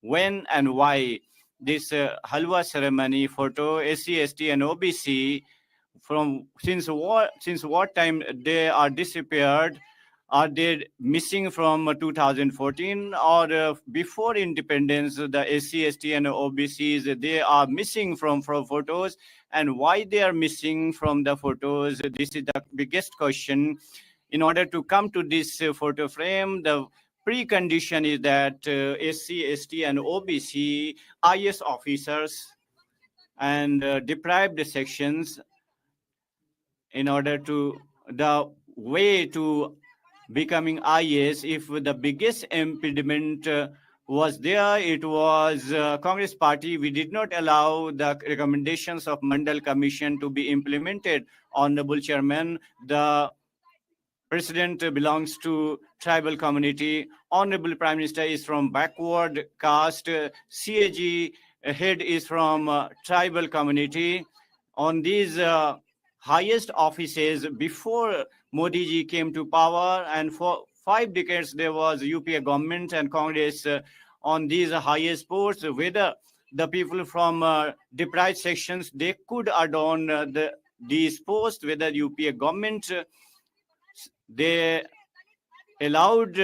when and why this Halwa ceremony photo, SC, ST, and OBC, since what time they are disappeared? Are they missing from 2014 or before independence? The SC, ST, and OBCs, they are missing from photos, and why they are missing from the photos? This is the biggest question. In order to come to this photo frame, the precondition is that SC, ST, and OBC IS officers and deprived sections, in order to the way to becoming IS, if the biggest impediment was there, it was Congress party. We did not allow the recommendations of Mandal Commission to be implemented. Honorable Chairman, the President belongs to tribal community. Honorable Prime Minister is from backward caste. CAG head is from tribal community. On these highest offices, before Modi ji came to power, and for 5 decades there was UPA government and Congress on these highest posts, whether the people from deprived sections, they could adorn these posts, whether UPA government they allowed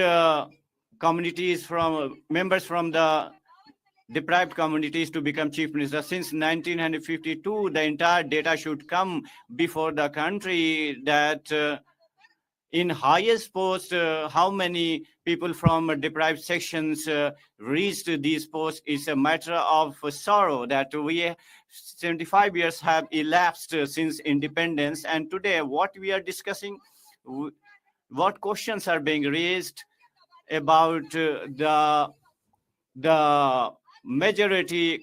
communities from members from the deprived communities to become chief minister. Since 1952, the entire data should come before the country that in highest post, how many people from deprived sections reached these posts is a matter of sorrow that we 75 years have elapsed since independence. And today, what we are discussing, what questions are being raised about the majority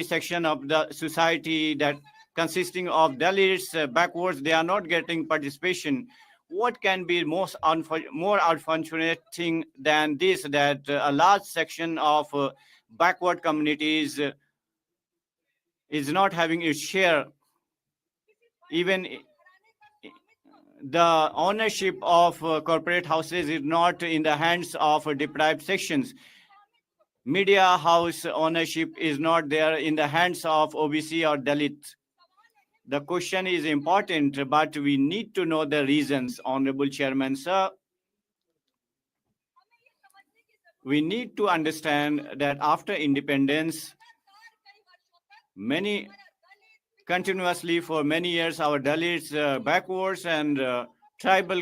section of the society that consisting of Dalits, backwards, they are not getting participation. What can be more unfortunate thing than this, that a large section of backward communities is not having its share? Even the ownership of corporate houses is not in the hands of deprived sections. Media house ownership is not there in the hands of OBC or Dalit. The question is important, but we need to know the reasons, Honorable Chairman, sir. We need to understand that after independence, continuously for many years, our Dalits, backwards and tribal,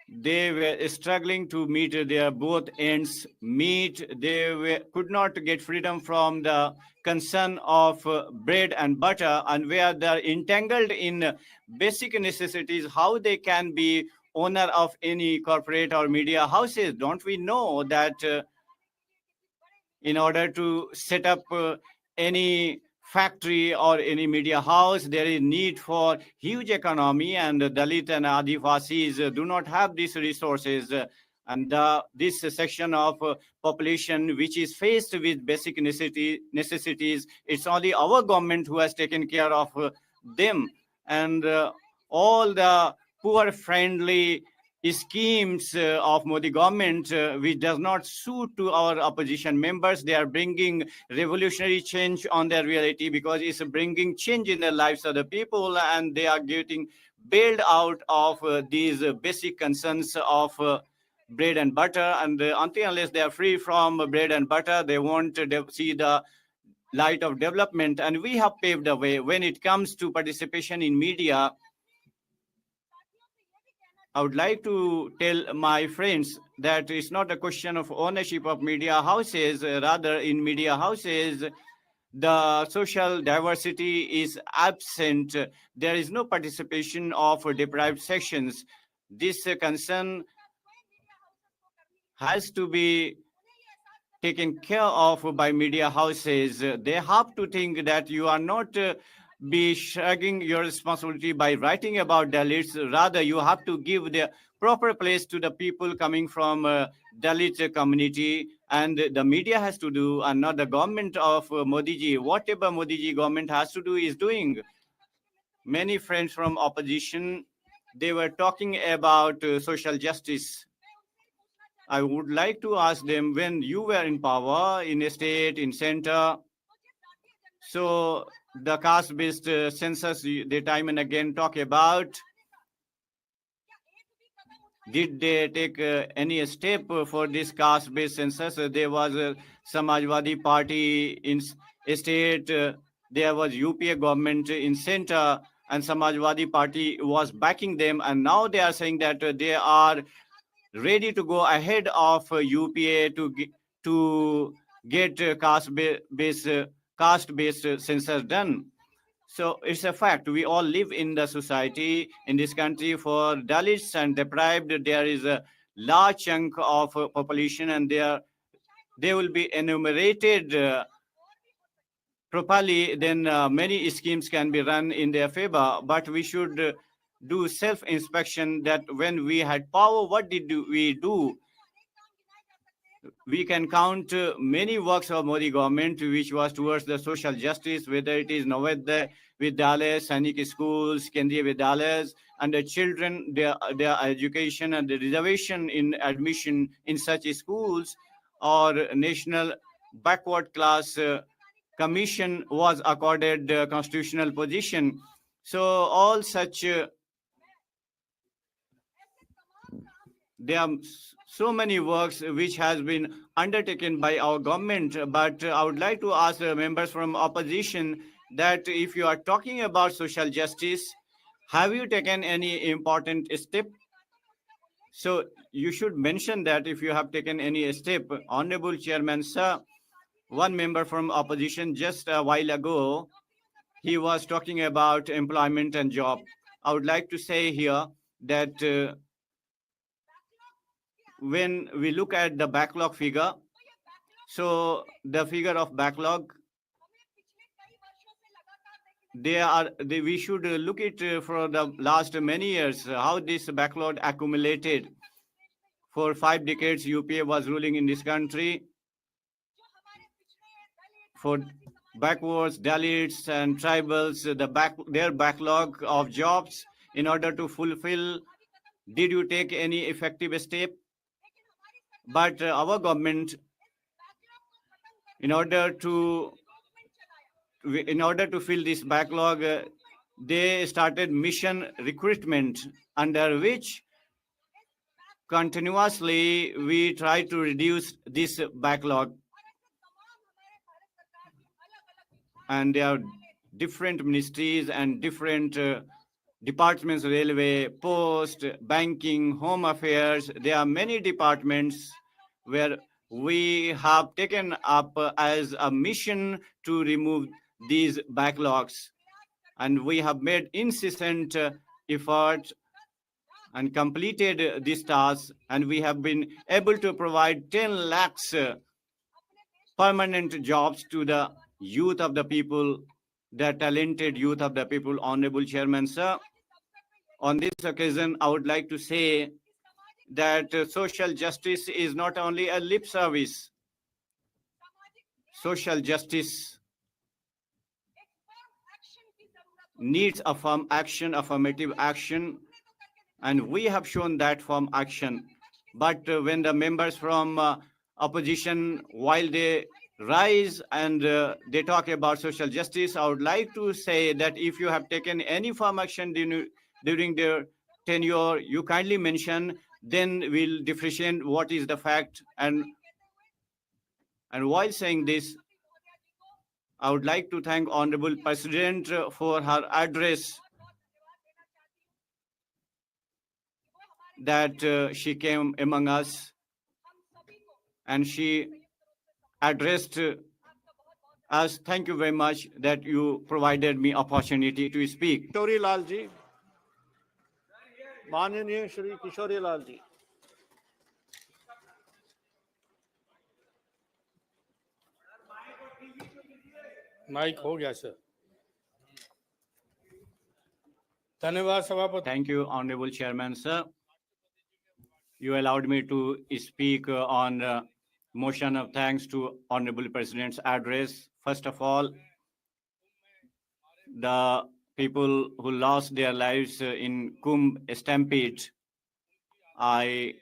they were struggling to meet their both ends meet. They could not get freedom from the concern of bread and butter, and where they're entangled in basic necessities, how they can be owner of any corporate or media houses. Don't we know that in order to set up any factory or any media house, there is need for huge economy, and Dalit and Adivasis do not have these resources. And this section of population which is faced with basic necessities, it's only our government who has taken care of them. And all the poor friendly schemes of Modi government, which does not suit to our opposition members. They are bringing revolutionary change on their reality because it's bringing change in the lives of the people, and they are getting bailed out of these basic concerns of bread and butter. And until unless they are free from bread and butter, they won't see the light of development. And we have paved the way. When it comes to participation in media, I would like to tell my friends that it's not a question of ownership of media houses. Rather, in media houses, the social diversity is absent. There is no participation of deprived sections. This concern has to be taken care of by media houses. They have to think that you are not be shrugging your responsibility by writing about Dalits. Rather, you have to give the proper place to the people coming from Dalit community, and the media has to do, and not the government of Modi ji. Whatever Modi ji government has to do is doing. Many friends from opposition, they were talking about social justice. I would like to ask them, when you were in power, in a state, in center, so the caste-based census, they time and again talk about, did they take any step for this caste-based census? There was a Samajwadi Party in state, there was UPA government in center, and Samajwadi Party was backing them, and now they are saying that they are ready to go ahead of UPA to get caste-based census done. So it's a fact. We all live in the society in this country. For Dalits and deprived, there is a large chunk of population, and they will be enumerated properly. Then many schemes can be run in their favor. But we should do self-inspection that when we had power, what did we do? We can count many works of Modi government which was towards the social justice, whether it is Navodaya Vidyalayas, Sainik schools, Kendriya Vidyalayas, and the children, their education and the reservation in admission in such schools, or National Backward Class Commission was accorded constitutional position. So all such there are so many works which has been undertaken by our government, but I would like to ask members from opposition that if you are talking about social justice, have you taken any important step? So you should mention that if you have taken any step. Honorable Chairman, sir, one member from opposition just a while ago, he was talking about employment and job. I would like to say here that when we look at the backlog figure, so the figure of backlog, we should look at for the last many years, how this backlog accumulated. For 5 decades, UPA was ruling in this country. For backwards, Dalits and tribals, their backlog of jobs in order to fulfill, did you take any effective step? But our government, in order to fill this backlog, they started mission recruitment, under which continuously we try to reduce this backlog. And there are different ministries and different departments, railway, post, banking, home affairs. There are many departments where we have taken up as a mission to remove these backlogs. And we have made incessant effort and completed this task. And we have been able to provide 10 lakhs permanent jobs to the youth of the people, the talented youth of the people. Honorable Chairman, sir, on this occasion, I would like to say that social justice is not only a lip service. Social justice needs a firm action, affirmative action, and we have shown that firm action. But when the members from opposition, while they rise and they talk about social justice, I would like to say that if you have taken any firm action during their tenure, you kindly mention, then we'll differentiate what is the fact. And while saying this, I would like to thank Honorable President for her address, that she came among us and she addressed us. Thank you very much that you provided me opportunity to speak. Kishori Lal ji, माननीय Shri Kishori Lal ji. Mic हो गया sir. धन्यवाद सभापति। Thank you, Honorable Chairman, sir. You allowed me to speak on motion of thanks to Honorable President's address. First of all, the people who lost their lives in Kumbh stampede, I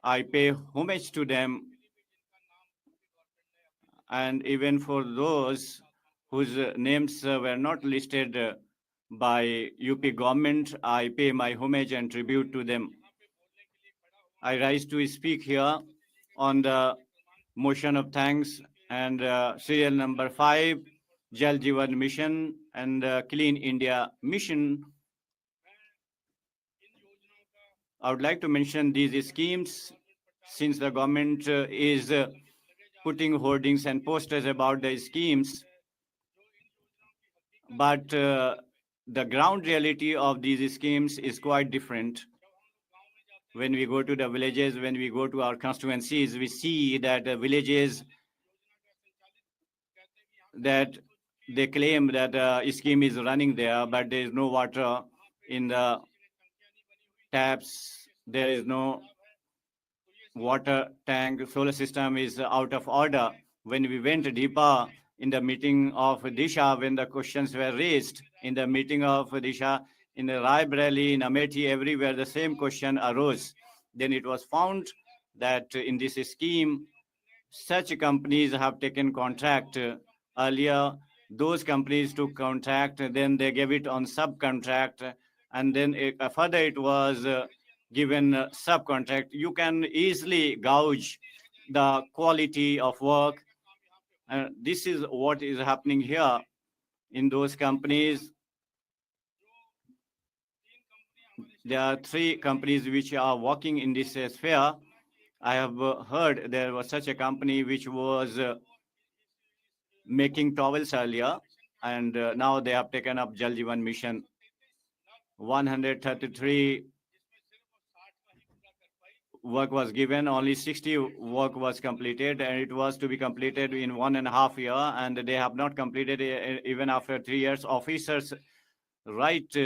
pay homage to them, and even for those whose names were not listed by UP government, I pay my homage and tribute to them. I rise to speak here on the motion of thanks and serial number 5, Jal Jeevan Mission and Clean India Mission. I would like to mention these schemes since the government is putting hoardings and posters about the schemes, but the ground reality of these schemes is quite different. When we go to the villages, when we go to our constituencies, we see that the villages, that they claim that a scheme is running there, but there is no water in the taps, there is no water tank, solar system is out of order. When we went deeper in the meeting of Disha, when the questions were raised in the meeting of Disha, in the Raebareli, in Amethi, everywhere the same question arose. Then it was found that in this scheme, such companies have taken contract. Earlier, those companies took contract, then they gave it on subcontract, and then further it was given subcontract, you can easily gouge the quality of work. And this is what is happening here in those companies. There are 3 companies which are working in this sphere. I have heard there was such a company which was making towels earlier, and now they have taken up Jal Jeevan Mission. 133 work was given, only 60 work was completed, and it was to be completed in 1.5 years, and they have not completed even after 3 years. Officers right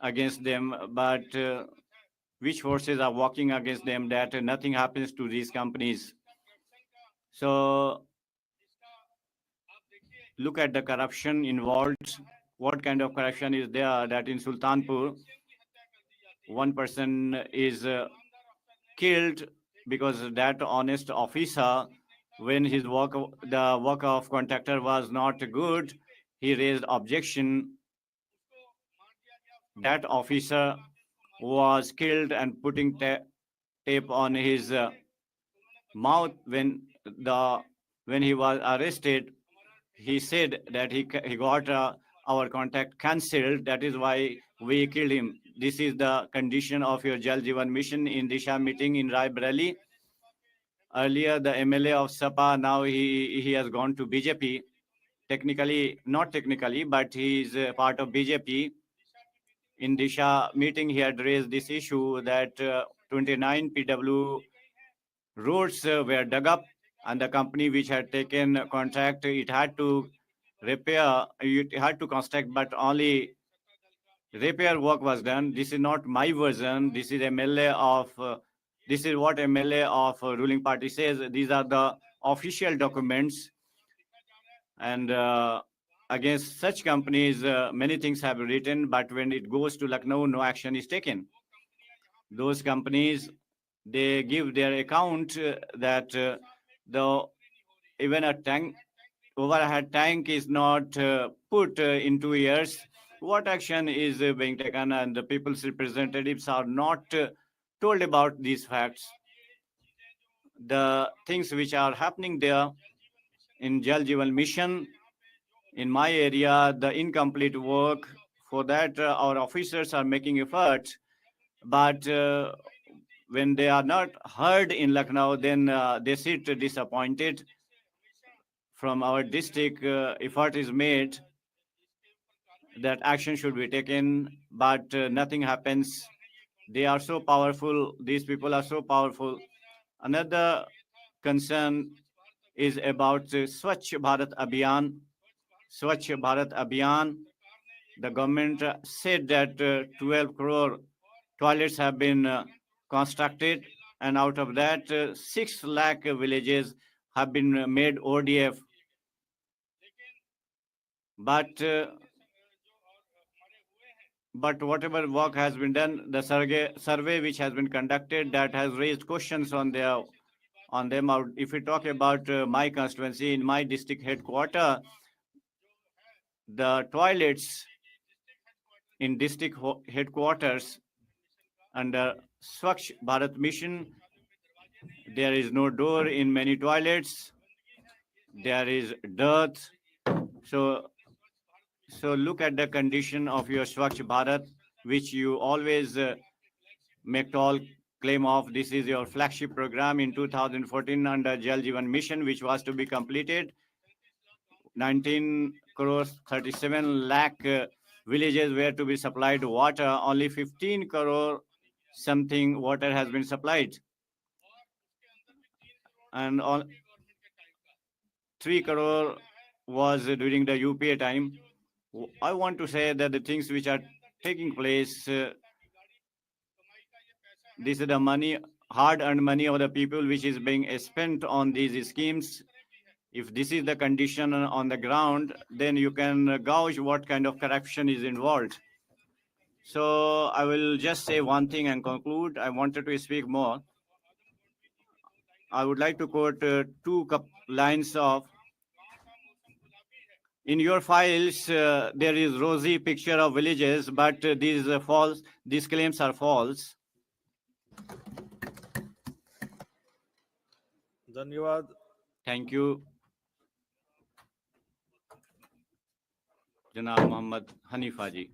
against them, but which forces are working against them that nothing happens to these companies. So look at the corruption involved. What kind of corruption is there that in Sultanpur, one person is killed because that honest officer, when his work, the work of contractor was not good, he raised objection. That officer was killed and putting tape on his mouth when he was arrested. He said that he got our contract cancelled. That is why we killed him. This is the condition of your Jal Jeevan Mission in Disha meeting in Rai Bareli. Earlier, the MLA of Sapa, now he has gone to BJP. Technically, not technically, but he is part of BJP. In Disha meeting, he had raised this issue that 29 PW roads were dug up, and the company which had taken a contract, it had to repair, it had to construct, but only repair work was done. This is not my version. This is MLA of, this is what MLA of ruling party says. These are the official documents. And against such companies, many things have been written, but when it goes to Lucknow, no action is taken. Those companies, they give their account that the even a tank, overhead tank is not put in 2 years. What action is being taken, and the people's representatives are not told about these facts. The things which are happening there in Jal Jeevan Mission, in my area, the incomplete work, for that our officers are making efforts, but when they are not heard in Lucknow, then they sit disappointed. From our district, effort is made that action should be taken, but nothing happens. They are so powerful. These people are so powerful. Another concern is about Swachh Bharat Abhiyan. Swachh Bharat Abhiyan, the government said that 12 crore toilets have been constructed, and out of that, 6 lakh villages have been made ODF. But whatever work has been done, the survey which has been conducted, that has raised questions on them. If we talk about my constituency, in my district headquarter, the toilets in district headquarters under Swachh Bharat Mission, there is no door in many toilets. There is dirt. So look at the condition of your Swachh Bharat, which you always make tall claim of. This is your flagship program in 2014 under Jal Jeevan Mission, which was to be completed. 19 crores 37 lakh villages were to be supplied water. Only 15 crore something water has been supplied, and 3 crore was during the UPA time. I want to say that the things which are taking place, this is the money, hard-earned money of the people, which is being spent on these schemes. If this is the condition on the ground, then you can gauge what kind of corruption is involved. So I will just say one thing and conclude. I wanted to speak more. I would like to quote 2 lines of In your files, there is rosy picture of villages, but these false. These claims are false. धन्यवाद. Thank you, Janab Muhammad Hanifa ji.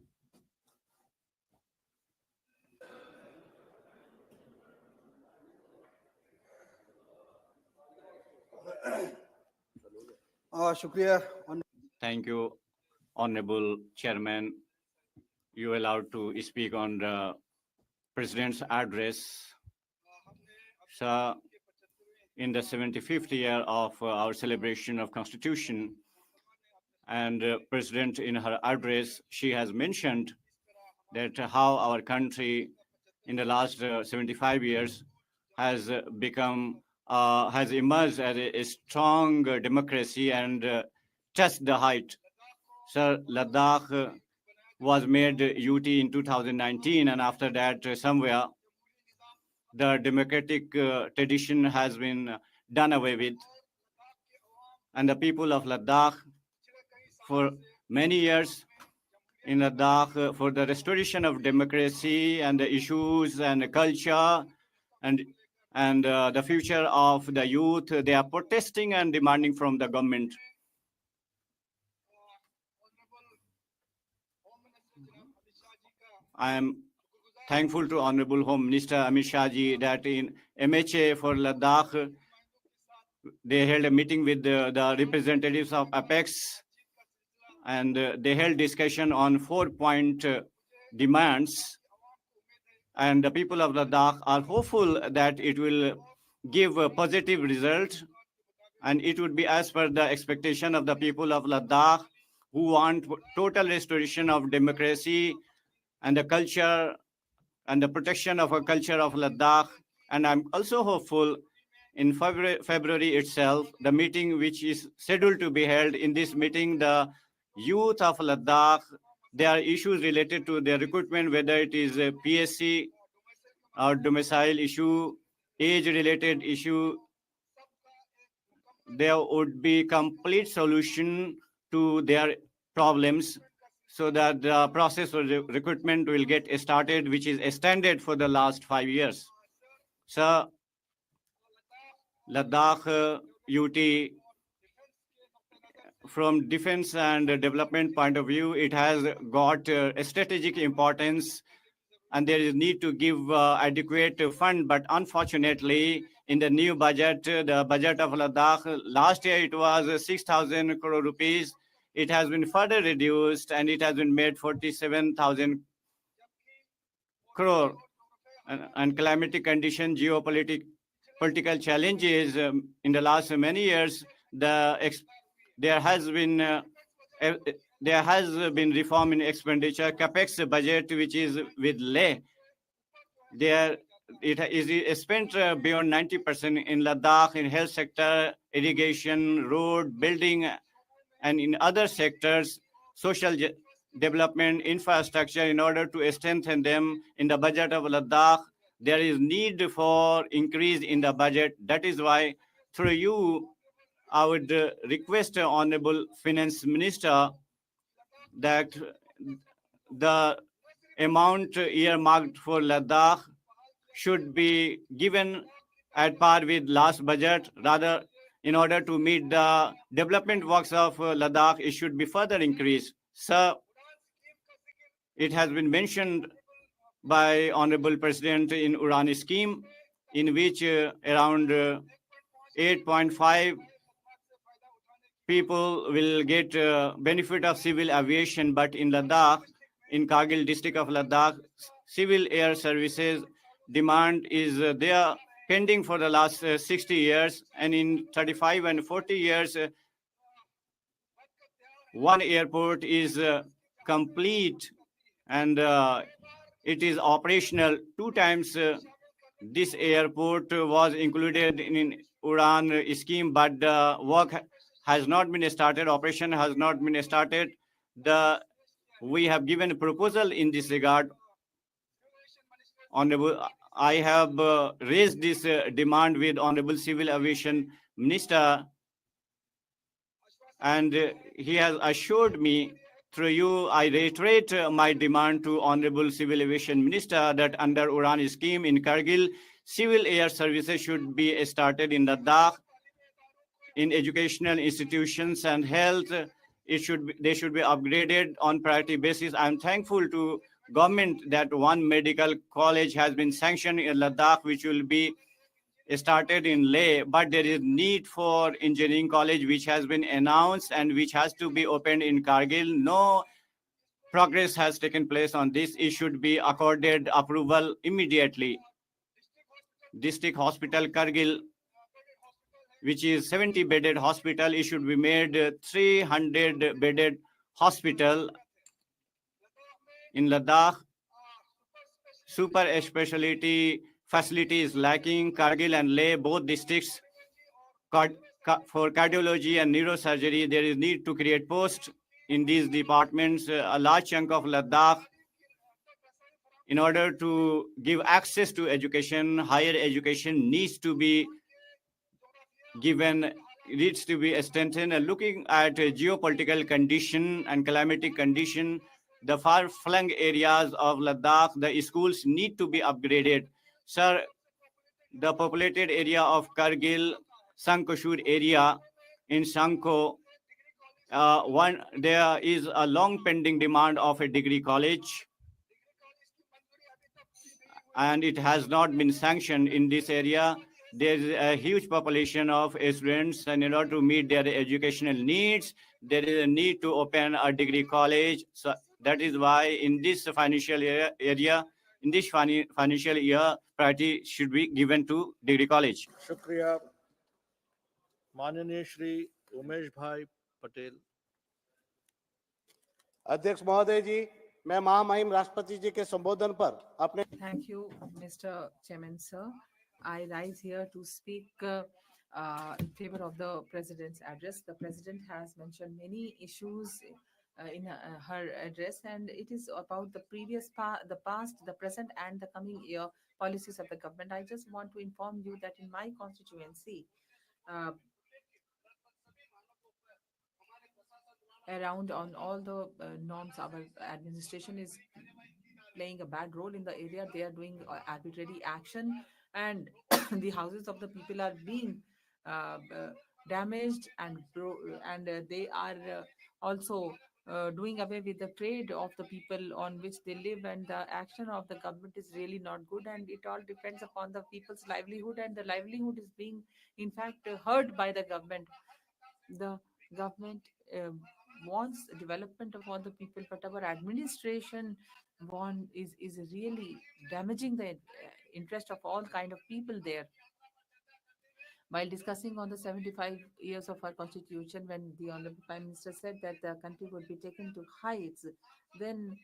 शुक्रिया. Thank you, Honorable Chairman. You allowed to speak on the President's address. So, in the 75th year of our celebration of Constitution, and President in her address, she has mentioned that how our country in the last 75 years has has emerged as a strong democracy and touched the height. So Ladakh was made UT in 2019, and after that, somewhere the democratic tradition has been done away with. And the people of Ladakh, for many years in Ladakh, for the restoration of democracy and the issues and the culture and the future of the youth, they are protesting and demanding from the government. I am thankful to Honorable Home Minister Amit Shah ji that in MHA for Ladakh, they held a meeting with the representatives of Apex, and they held discussion on 4-point demands. And the people of Ladakh are hopeful that it will give a positive result, and it would be as per the expectation of the people of Ladakh who want total restoration of democracy and the culture and the protection of a culture of Ladakh. And I'm also hopeful in February itself, the meeting which is scheduled to be held. In this meeting, the youth of Ladakh, there are issues related to their recruitment, whether it is a PSC or domicile issue, age-related issue. There would be complete solution to their problems so that the process of recruitment will get started, which is extended for the last 5 years. So Ladakh UT, from defense and development point of view, it has got a strategic importance, and there is need to give adequate fund. But unfortunately, in the new budget, the budget of Ladakh, last year it was 6,000 crore rupees. It has been further reduced, and it has been made 47,000 crore. And climatic condition, political challenges in the last many years, there has been reform in expenditure. Capex budget, which is with Leh, there it is spent beyond 90% in Ladakh, in health sector, irrigation, road building, and in other sectors, social development, infrastructure. In order to strengthen them in the budget of Ladakh, there is need for increase in the budget. That is why, through you, I would request Honorable Finance Minister that the amount earmarked for Ladakh should be given at par with last budget. Rather, in order to meet the development works of Ladakh, it should be further increased. Sir, it has been mentioned by Honorable President in Uran scheme, in which around 8.5 people will get benefit of civil aviation. But in Ladakh, in Kargil district of Ladakh, civil air services demand is there pending for the last 60 years, and in 35 and 40 years, one airport is complete, and it is operational. 2 times this airport was included in Uran scheme, but the work has not been started, operation has not been started. We have given a proposal in this regard. Honorable, I have raised this demand with Honorable Civil Aviation Minister, And he has assured me, through you, I reiterate my demand to Honorable Civil Aviation Minister that under Uran scheme in Kargil, civil air services should be started in Ladakh, in educational institutions and health. They should be upgraded on priority basis. I'm thankful to government that one medical college has been sanctioned in Ladakh, which will be started in Leh, but there is need for engineering college which has been announced and which has to be opened in Kargil. No progress has taken place on this. It should be accorded approval immediately. District Hospital Kargil, which is 70 bedded hospital, it should be made 300 bedded hospital in Ladakh. Super specialty facility is lacking. Kargil and Leh, both districts, for cardiology and neurosurgery, there is need to create posts in these departments. A large chunk of Ladakh, in order to give access to education, higher education needs to be given, needs to be strengthened. Looking at geopolitical condition and climatic condition, the far-flung areas of Ladakh, the schools need to be upgraded. Sir, the populated area of Kargil, Sankoshur area in Sanko, there is a long pending demand of a degree college, and it has not been sanctioned in this area. There is a huge population of students, and in order to meet their educational needs, there is a need to open a degree college. So that is why in this financial area, in this financial year, priority should be given to degree college. शुक्रिया माननीय श्री उमेश भाई पटेल। अध्यक्ष महोदय जी, मैं महामहिम राष्ट्रपति जी के संबोधन पर अपने Thank you, Mr. Chairman, sir. I rise here to speak in favor of the President's address. The President has mentioned many issues in her address, and it is about the the past, the present, and the coming year policies of the government. I just want to inform you that in my constituency, uh, around on all the norms, our administration is playing a bad role in the area. They are doing arbitrary action, and the houses of the people are being damaged, and they are also doing away with the trade of the people on which they live, and the action of the government is really not good, and it all depends upon the people's livelihood, and the livelihood is being in fact hurt by the government. The government wants development of all the people, but our administration is really damaging the interest of all kind of people there. While discussing on the 75 years of our constitution, when the Honorable Prime Minister said that the country would be taken to heights, then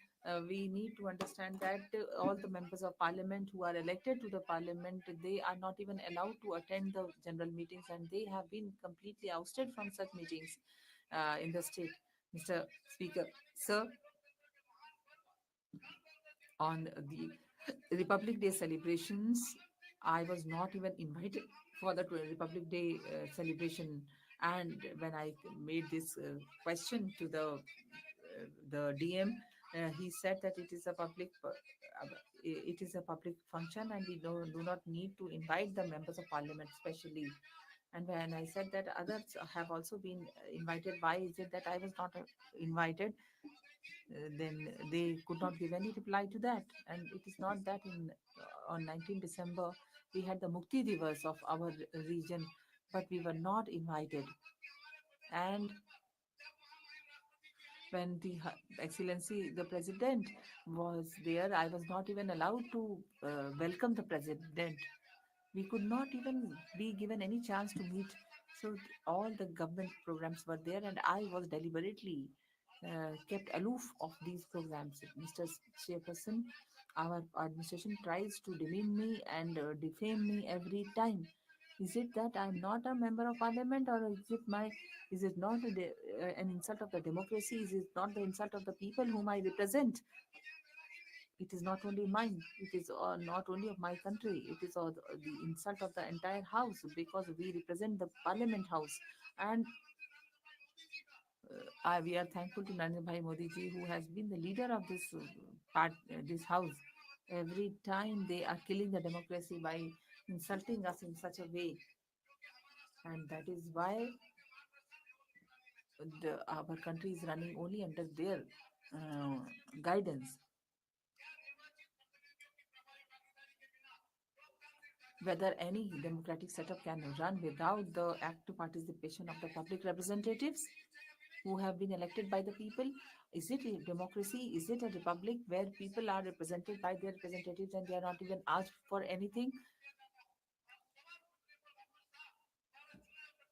we need to understand that all the members of parliament who are elected to the parliament, they are not even allowed to attend the general meetings, and they have been completely ousted from such meetings in the state. Mr. Speaker, sir, on the Republic Day celebrations, I was not even invited for the Republic Day celebration. And when I made this question to the DM, he said that it is a public function, and we do not need to invite the members of parliament specially. And when I said that others have also been invited, why is it that I was not invited? Then they could not give any reply to that. And it is not that on 19 December we had the Mukti Divas of our region, but we were not invited. And when the Excellency, the President was there, I was not even allowed to welcome the President. We could not even be given any chance to meet. So all the government programs were there, and I was deliberately kept aloof of these programs. Mr. Chairperson, our administration tries to demean me and defame me every time. Is it that I'm not a member of parliament, or is it not an insult of the democracy? Is it not the insult of the people whom I represent? It is not only mine, it is not only of my country, it is the insult of the entire house, because we represent the parliament house. And we are thankful to Narendra Bhai Modi ji, who has been the leader of this house. Every time they are killing the democracy by insulting us in such a way, and that is why our country is running only under their uh, guidance. Whether any democratic setup can run without the active participation of the public representatives who have been elected by the people? Is it a democracy? Is it a republic where people are represented by their representatives and they are not even asked for anything?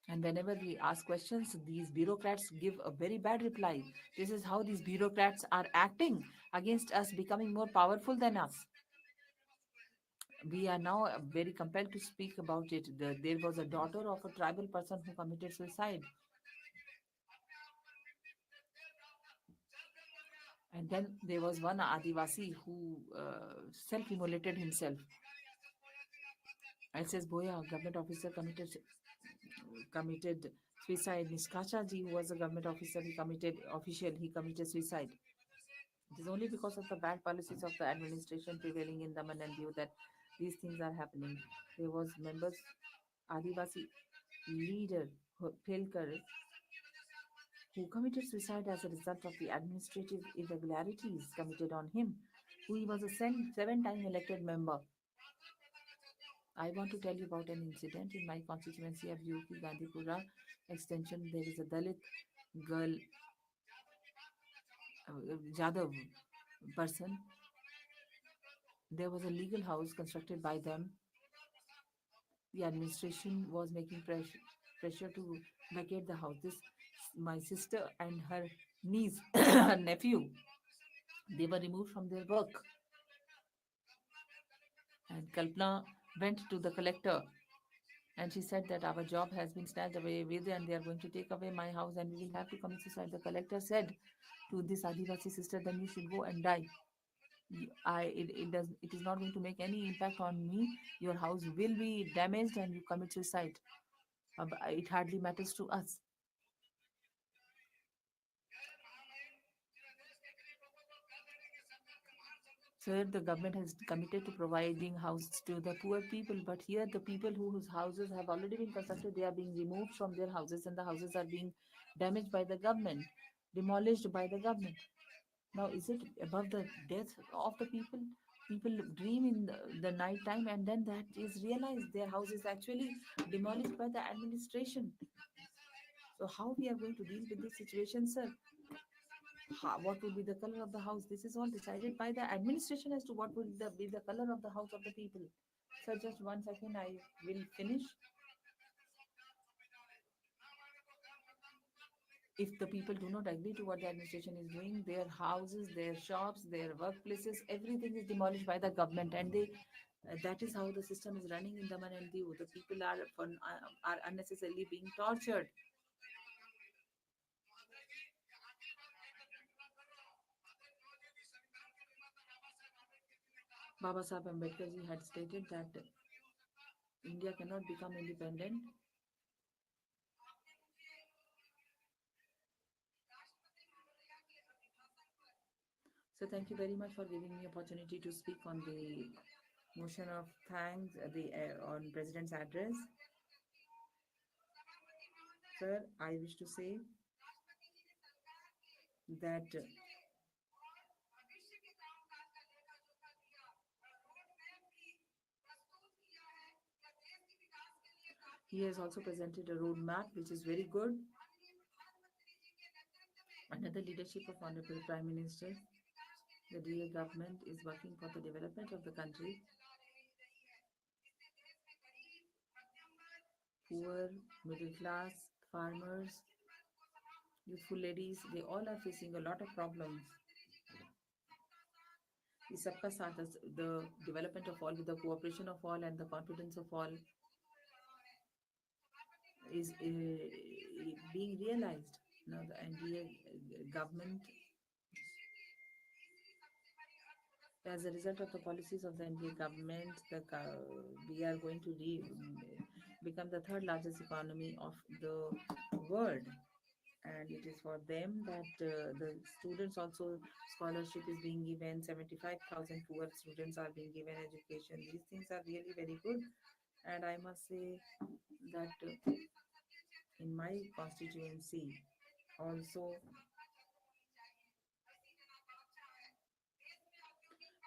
And whenever we ask questions, these bureaucrats give a very bad reply. This is how these bureaucrats are acting against us, becoming more powerful than us. We are now very compelled to speak about it. There was a daughter of a tribal person who committed suicide. And then there was one Adivasi who self-immolated himself. SS Boya, government officer, committed suicide. Niskacha ji, who was a government officer, he committed suicide. It is only because of the bad policies of the administration prevailing in Daman and Diu that these things are happening. There was members, Adivasi leader Pelkar, who committed suicide as a result of the administrative irregularities committed on him, who he was a seven-time elected member. I want to tell you about an incident in my constituency of UP Gandhipura extension. There is a Dalit girl, Jadhav person. There was a legal house constructed by them. The administration was making pressure to vacate the house. My sister and her niece, her nephew, they were removed from their work. And Kalpana went to the collector and she said that our job has been snatched away with and they are going to take away my house and we will have to commit suicide. The collector said to this Adivasi sister, then you should go and die. It is not going to make any impact on me. Your house will be damaged and you commit suicide. It hardly matters to us. Sir, the government has committed to providing houses to the poor people, but here the people whose houses have already been constructed, they are being removed from their houses and the houses are being damaged by the government, demolished by the government. Now, is it above the death of the people? People dream in the night time and then that is realized their house is actually demolished by the administration. So how we are going to deal with this situation, sir? What will be the color of the house? This is all decided by the administration as to what will be the color of the house of the people. Sir, just 1 second, I will finish. If the people do not agree to what the administration is doing, their houses, their shops, their workplaces, everything is demolished by the government, and that is how the system is running in Daman and Diu. The people are unnecessarily being tortured. Baba Sahib Ambedkar ji had stated that India cannot become independent. So thank you very much for giving me opportunity to speak on the motion of thanks on President's address. Sir, I wish to say that he has also presented a roadmap which is very good. Under the leadership of Honorable Prime Minister, the DA government is working for the development of the country. Poor, middle class, farmers, youthful ladies, they all are facing a lot of problems. The Sabka Saath, the development of all with the cooperation of all and the confidence of all is being realized. Now the NDA government, as a result of the policies of the NDA government, we are going to become the third largest economy of the world. and it is for them that the students also scholarship is being given. 75,000 poor students are being given education. These things are really very good, and I must say that in my constituency also,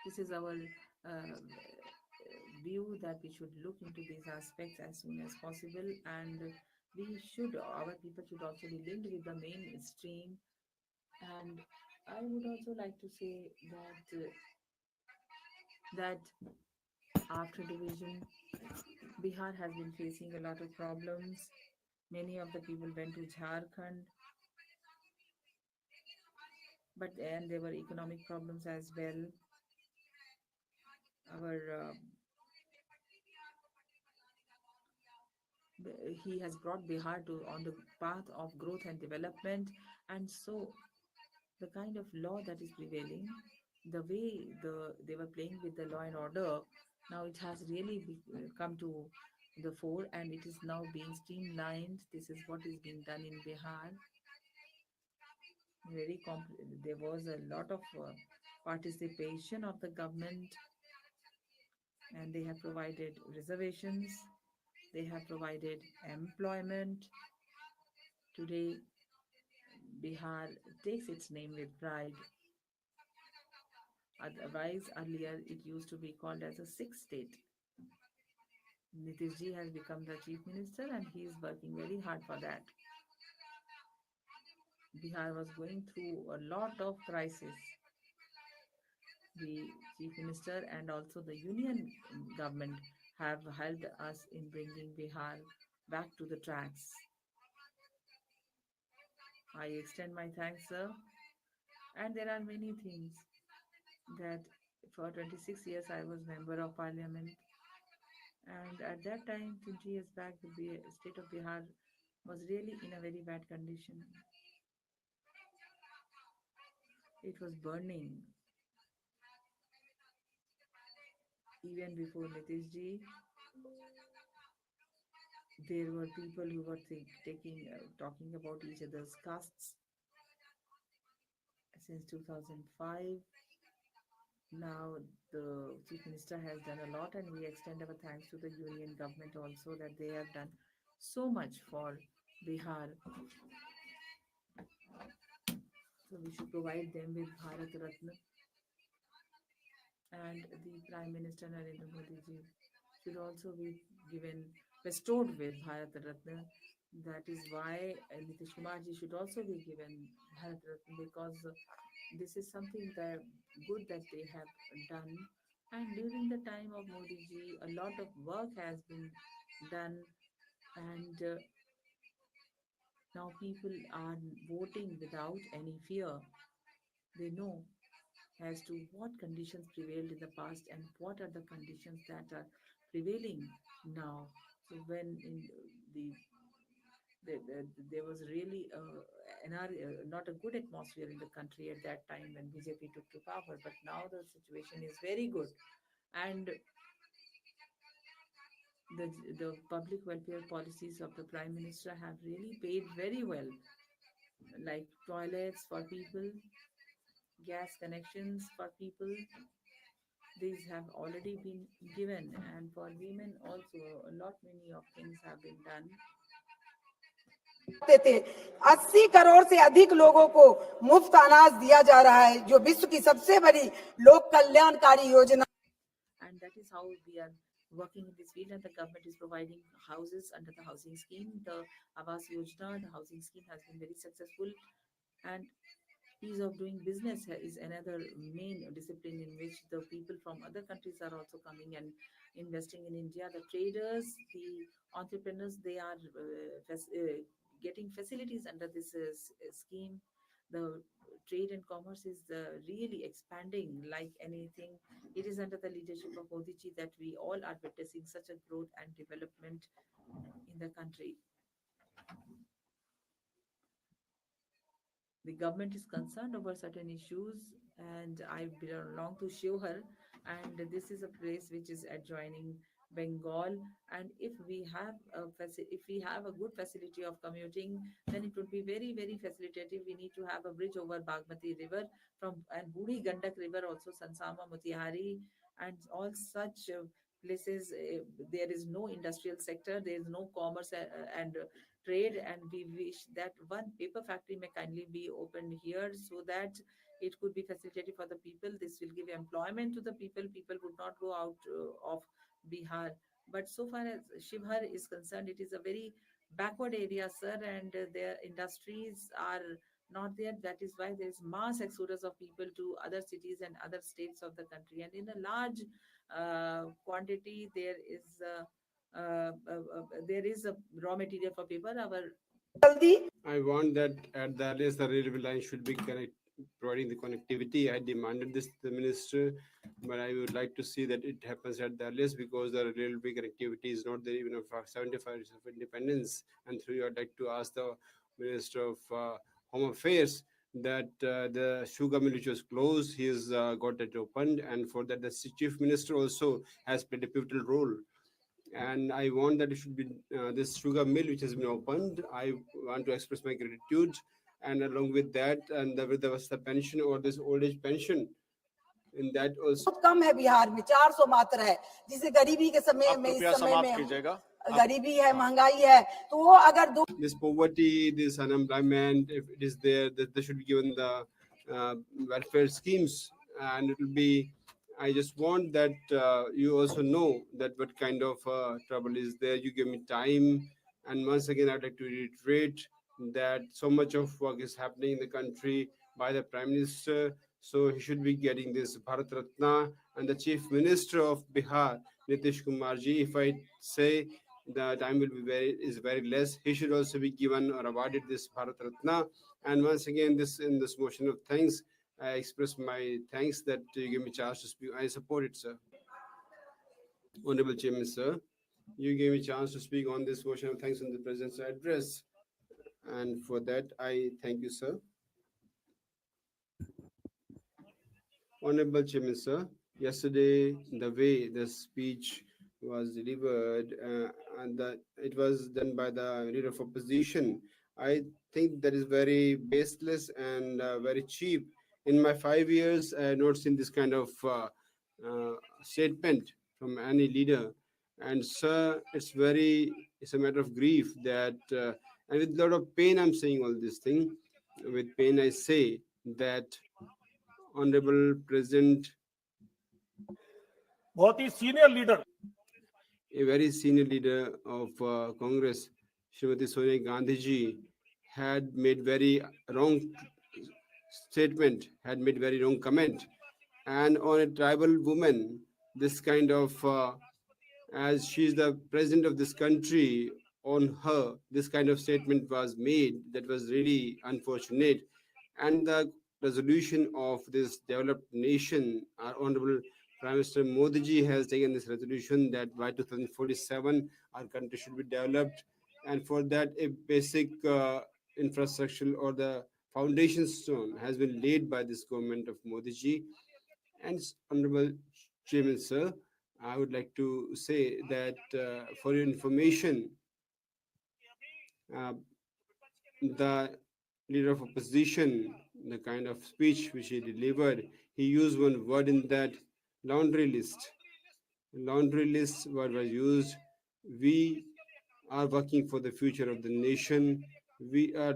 this is our view that we should look into these aspects as soon as possible, and our people should also be linked with the mainstream. And I would also like to say that after division, Bihar has been facing a lot of problems. Many of the people went to Jharkhand, but and there were economic problems as well. Our he has brought Bihar to on the path of growth and development, and so the kind of law that is prevailing, the way they were playing with the law and order, now it has really come to the fore, and it is now being streamlined. This is what is being done in Bihar. There was a lot of participation of the government, and they have provided reservations, they have provided employment. Today, Bihar takes its name with pride. Otherwise, earlier it used to be called as a sixth state. Nitish ji has become the chief minister and he is working very hard for that. Bihar was going through a lot of crisis. The chief minister and also the union government have helped us in bringing Bihar back to the tracks. I extend my thanks, sir. And there are many things that for 26 years I was member of parliament. And at that time, 20 years back, the state of Bihar was really in a very bad condition. It was burning. Even before Nitish ji, there were people who were talking about each other's castes. Since 2005, now the chief minister has done a lot, and we extend our thanks to the union government also that they have done so much for Bihar. So we should provide them with Bharat Ratna, and the Prime Minister Narendra Modi ji should also be bestowed with Bharat Ratna. That is why Nitish Kumar ji should also be given Bharat Ratna, because this is something that good that they have done. And during the time of Modi ji, a lot of work has been done, and now people are voting without any fear. They know as to what conditions prevailed in the past and what are the conditions that are prevailing now. So when in there was really not a good atmosphere in the country at that time when BJP took to power, but now the situation is very good, and the public welfare policies of the Prime Minister have really paid very well, like toilets for people, gas connections for people. These have already been given, and for women also a lot many of things have been done. थे 80 करोड़ से अधिक लोगों को मुफ्त अनाज दिया जा रहा है, जो विश्व की सबसे बड़ी लोक कल्याणकारी योजना। And that is how we are working in this field, and the government is providing houses under the housing scheme. The Awas Yojana, the housing scheme, has been very successful, and ease of doing business is another main discipline in which the people from other countries are also coming and investing in India. The traders, the entrepreneurs, they are getting facilities under this scheme. The trade and commerce is really expanding like anything. It is under the leadership of Modi ji that we all are witnessing such a growth and development in the country. The government is concerned over certain issues, and I belong to Shiohar, and this is a place which is adjoining Bengal. And if we have if we have a good facility of commuting, then it would be very, very facilitative. We need to have a bridge over Bagmati River from and Buri Gandak River also, Sansama, Motihari, and all such places. There is no industrial sector, there is no commerce and trade, and we wish that one paper factory may kindly be opened here so that it could be facilitated for the people. This will give employment to the people. People would not go out of Bihar. But so far as Shivhar is concerned, it is a very backward area, sir, and their industries are not there. That is why there is mass exodus of people to other cities and other states of the country. And in a large quantity, there is a raw material for paper. I want that at the earliest the railway line should be providing the connectivity. I demanded this to the minister, but I would like to see that it happens at the earliest because the railway connectivity is not there even for 75 years of independence. And through you, I'd like to ask the Minister of Home Affairs that the sugar mill which was closed, he has got it opened, and for that the Chief Minister also has played a pivotal role. And I want that it should be this sugar mill which has been opened. I want to express my gratitude, and along with that, and there was the pension or this old age pension, in that also. बहुत कम है बिहार में, 400 मात्र है, जिसे गरीबी के समय में, इस समय में गरीबी है, महंगाई है, तो वो अगर this poverty, this unemployment, if it is there, that they should be given the welfare schemes, and it will be. I just want that you also know that what kind of trouble is there. You give me time, and once again, I'd like to reiterate that so much of work is happening in the country by the Prime Minister. So he should be getting this Bharat Ratna, and the Chief Minister of Bihar, Nitish Kumar ji. If I say the time will be very less, he should also be given or awarded this Bharat Ratna. And once again, this motion of thanks, I express my thanks that you give me chance to speak. I support it, sir. Honorable Chairman, sir, you gave me chance to speak on this motion of thanks on the President's address, and for that I thank you, sir. Honorable Chairman, sir, yesterday the way the speech was delivered and it was done by the leader of opposition, I think that is very baseless and very cheap. In my 5 years, I have not seen this kind of statement from any leader. And sir, it's a matter of grief that, and with a lot of pain, I'm saying all this thing. With pain, I say that Honorable President, बहुत ही senior leader, a very senior leader of Congress, Srimati Sonia Gandhi ji, had made very wrong statement, had made very wrong comment, and on a tribal woman, this kind of, as she is the president of this country, on her, this kind of statement was made. That was really unfortunate. And the resolution of this developed nation, our Honorable Prime Minister Modi ji has taken this resolution that by 2047 our country should be developed, and for that a basic infrastructure or the foundation stone has been laid by this government of Modi ji. And Honorable Chairman, sir, I would like to say that for your information, the leader of opposition, the kind of speech which he delivered, he used one word in that, laundry list. Laundry list word was used. We are working for the future of the nation. We are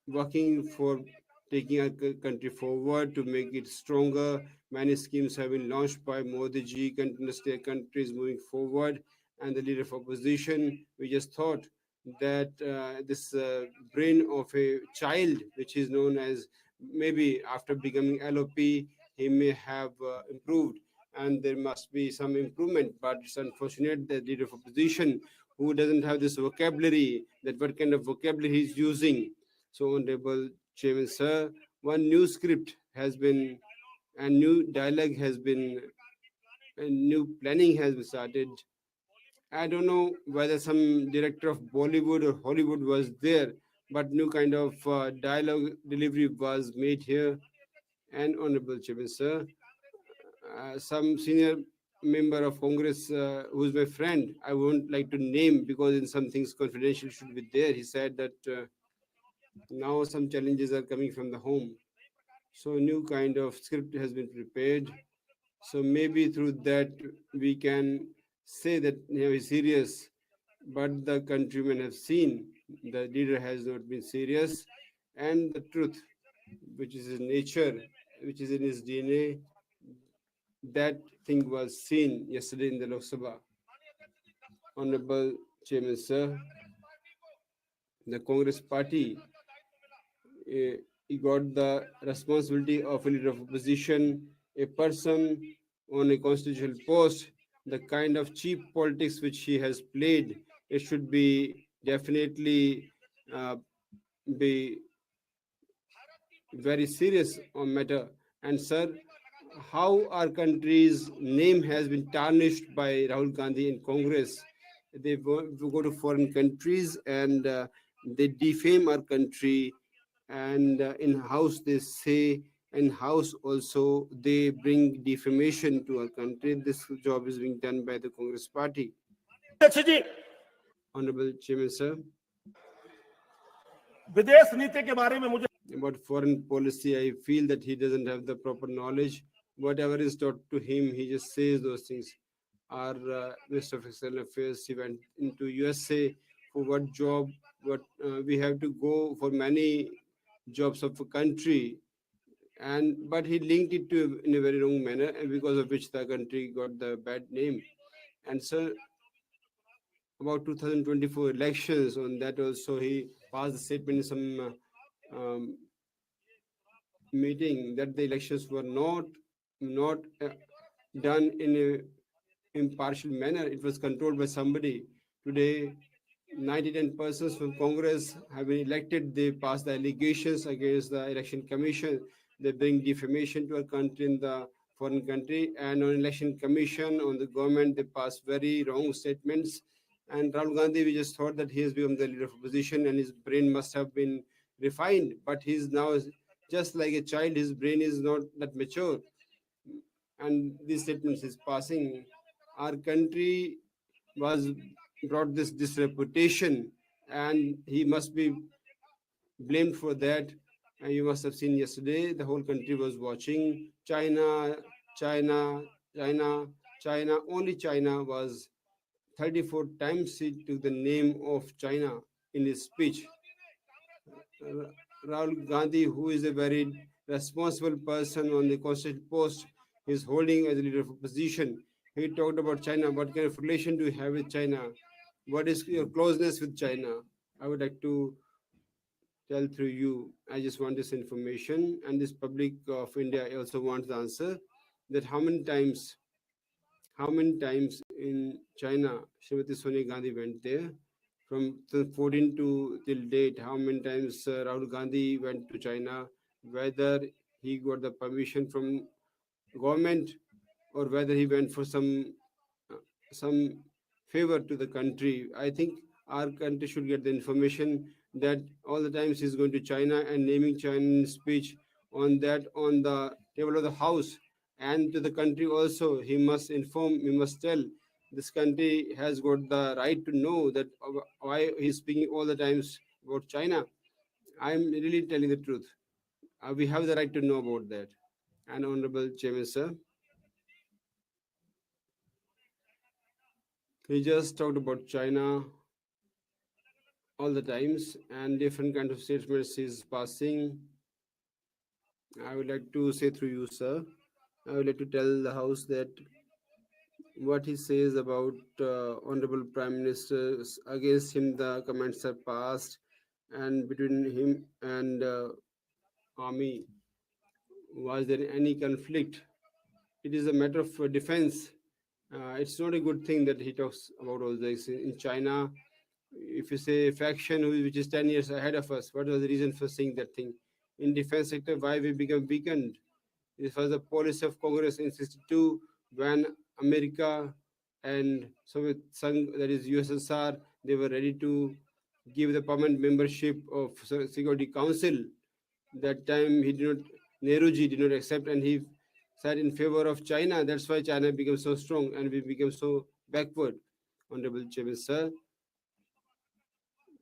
working for taking our country forward to make it stronger. Many schemes have been launched by Modi ji. Continuously, country is moving forward. And the leader of opposition, we just thought that this brain of a child, which is known as, maybe after becoming LOP, he may have improved, and there must be some improvement. But it's unfortunate that leader of opposition who doesn't have this vocabulary, that what kind of vocabulary he's using. So, Honorable Chairman, sir, one new script has been, and new dialogue has been, and new planning has been started. I don't know whether some director of Bollywood or Hollywood was there, but new kind of dialogue delivery was made here. And Honorable Chairman, sir, some senior member of Congress who's my friend. I won't like to name because in some things confidential should be there. He said that now some challenges are coming from the home. So a new kind of script has been prepared. So maybe through that we can say that he's serious, but the countrymen have seen the leader has not been serious, and the truth, which is his nature, which is in his DNA, that thing was seen yesterday in the Lok Sabha. Honorable Chairman, sir, the Congress party he got the responsibility of a leader of opposition, a person on a constitutional post. The kind of cheap politics which he has played, it should be definitely be very serious on matter. And sir, how our country's name has been tarnished by Rahul Gandhi in Congress. They go to foreign countries and they defame our country, and in house they say, in house also they bring defamation to our country. This job is being done by the Congress party. Honorable Chairman, sir. About foreign policy, I feel that he doesn't have the proper knowledge. Whatever is taught to him, he just says those things. Our Minister of External Affairs, he went into USA for what job? What we have to go for many jobs of a country, and but he linked it to in a very wrong manner, and because of which the country got the bad name. And so about 2024 elections, on that also he passed the statement in some meeting that the elections were not done in a impartial manner. It was controlled by somebody. Today 99 persons from Congress have been elected. They pass the allegations against the election commission. They bring defamation to our country in the foreign country, and on election commission, on the government, they pass very wrong statements. And Rahul Gandhi, we just thought that he has become the leader of opposition and his brain must have been refined, but he's now just like a child. His brain is not that mature, and these statements is passing. Our country was brought this disreputation, and he must be blamed for that. And you must have seen yesterday, the whole country was watching. China, China, China, China. Only China was 34 times he took the name of China in his speech. Rahul Gandhi, who is a very responsible person on the constitutional post, is holding as a leader of opposition. He talked about China. What kind of relation do you have with China? What is your closeness with China? I would like to tell through you. I just want this information, and this public of India also wants the answer. That how many times in China Srimati Sonia Gandhi went there from 2014 to till date? How many times Rahul Gandhi went to China? Whether he got the permission from government or whether he went for some favor to the country. I think our country should get the information that all the times he's going to China and naming China in speech on that on the table of the house, and to the country also he must inform, he must tell this country has got the right to know that why he's speaking all the times about China. I'm really telling the truth. We have the right to know about that. And Honorable Chairman, sir, he just talked about China all the times and different kind of statements he's passing. I would like to say through you, sir, I would like to tell the House that what he says about Honorable Prime Minister, against him the comments are passed, and between him and army, was there any conflict? It is a matter of defense. It's not a good thing that he talks about all this. In China, if you say faction which is 10 years ahead of us, what was the reason for saying that thing? In defense sector, why we become weakened? This was the policy of Congress in 62 when America and Soviet Sangh, that is USSR, they were ready to give the permanent membership of Security Council. That time he did not, Nehruji did not accept, and he side in favor of China. That's why China became so strong and we became so backward. Honorable Chairman, sir.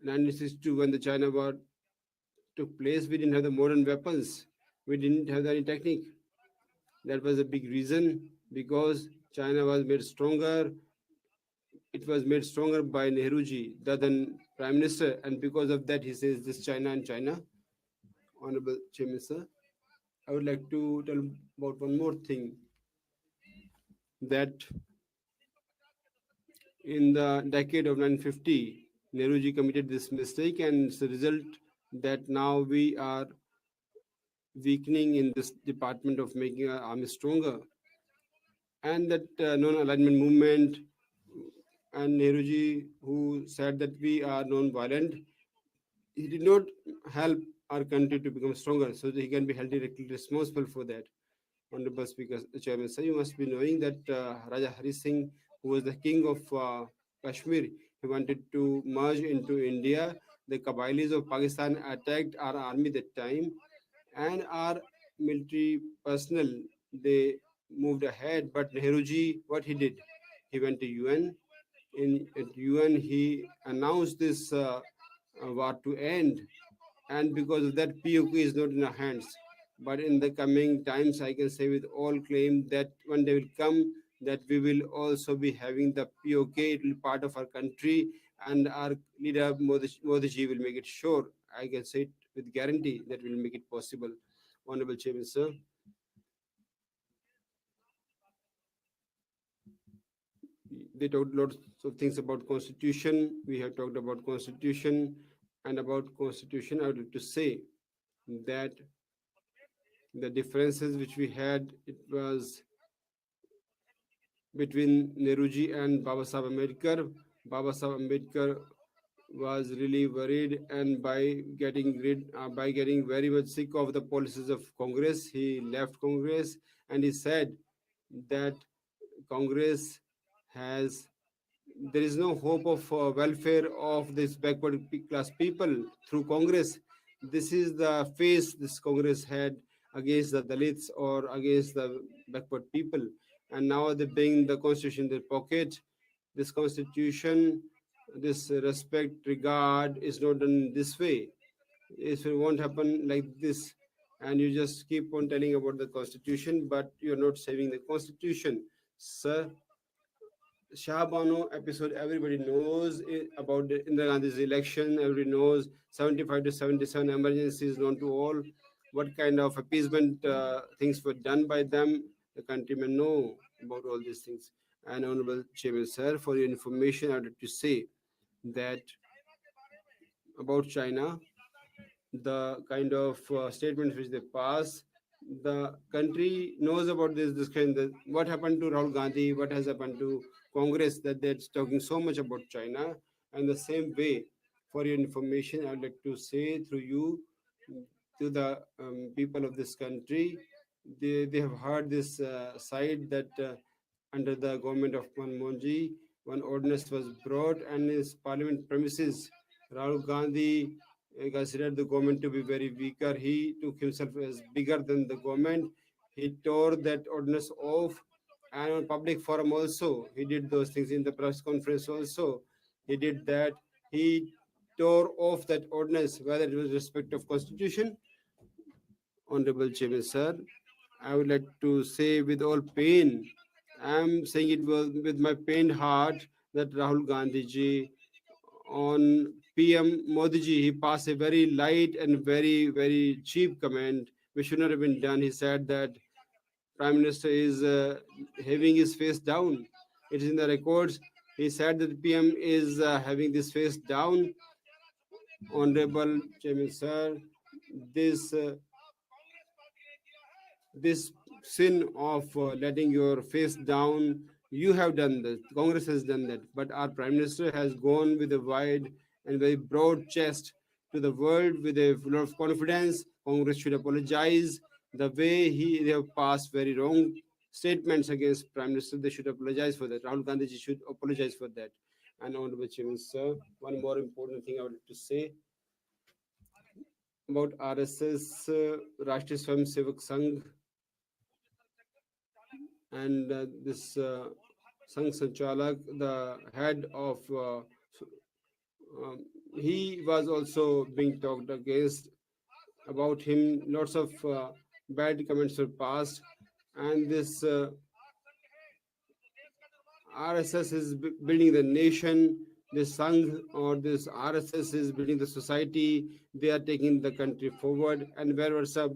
1962, when the China war took place, we didn't have the modern weapons. We didn't have any technique. That was a big reason because China was made stronger. It was made stronger by Nehruji, the then Prime Minister, and because of that, he says this China and China. Honorable Chairman, sir, I would like to tell about one more thing that in the decade of 1950, Nehruji committed this mistake, and it's the result that now we are weakening in this department of making our army stronger. And that non-alignment movement and Nehruji, who said that we are non-violent, he did not help our country to become stronger, so he can be held directly responsible for that. Honorable Speaker, Chairman, sir, you must be knowing that Raja Hari Singh, who was the king of Kashmir, he wanted to merge into India. The Kabilis of Pakistan attacked our army that time, and our military personnel, they moved ahead. But Nehruji, what he did, he went to UN. At UN, he announced this war to end, and because of that, POK is not in our hands. But in the coming times, I can say with all claim that one day will come that we will also be having the POK. It will be part of our country, and our leader Modi ji will make it sure. I can say it with guarantee that will make it possible. Honorable Chairman, sir. They talked lots of things about constitution. We have talked about constitution, and about constitution, I would like to say that the differences which we had, it was between Nehruji and Baba Sahib Ambedkar. Baba Sahib Ambedkar was really worried, and by getting very much sick of the policies of Congress, he left Congress, and he said that Congress has there is no hope of welfare of this backward class people through Congress. This is the face this Congress had against the Dalits or against the backward people, and now they bring the constitution in their pocket. This constitution, this respect, regard is not done this way. It won't happen like this, and you just keep on telling about the constitution, but you're not saving the constitution, sir. Shah Bano episode, everybody knows about Indira Gandhi's election. Everybody knows 75 to 77 emergencies known to all. What kind of appeasement things were done by them, the countrymen know about all these things. And Honorable Chairman, sir, for your information, I would like to say that about China, the kind of statements which they pass, the country knows about this kind of what happened to Rahul Gandhi, what has happened to Congress, that they're talking so much about China. And the same way, for your information, I'd like to say through you to the people of this country, they have heard this side that under the government of Manmohan Ji, one ordinance was brought, and in his parliament premises, Rahul Gandhi considered the government to be very weaker. He took himself as bigger than the government. He tore that ordinance off, and on public forum also, he did those things. In the press conference also, he did that. He tore off that ordinance, whether it was respect of constitution. Honorable Chairman, sir, I would like to say with all pain, I am saying it with my pained heart, that Rahul Gandhi ji, on PM Modi ji, he passed a very light and very, very cheap comment which should not have been done. He said that Prime Minister is having his face down. It is in the records. He said that the PM is having this face down. Honorable Chairman, sir, this this sin of letting your face down, you have done that. Congress has done that. But our Prime Minister has gone with a wide and very broad chest to the world with a lot of confidence. Congress should apologize. The way they have passed very wrong statements against Prime Minister, they should apologize for that. Rahul Gandhi ji should apologize for that. And Honorable Chairman, sir, one more important thing I would like to say about RSS, Rashtriya Swayam Sevak Sangh. and this Sangh Sanchalak, the head of, he was also being talked against about him. Lots of bad comments were passed, and this RSS is building the nation. This Sangh or this RSS is building the society. They are taking the country forward, and wherever some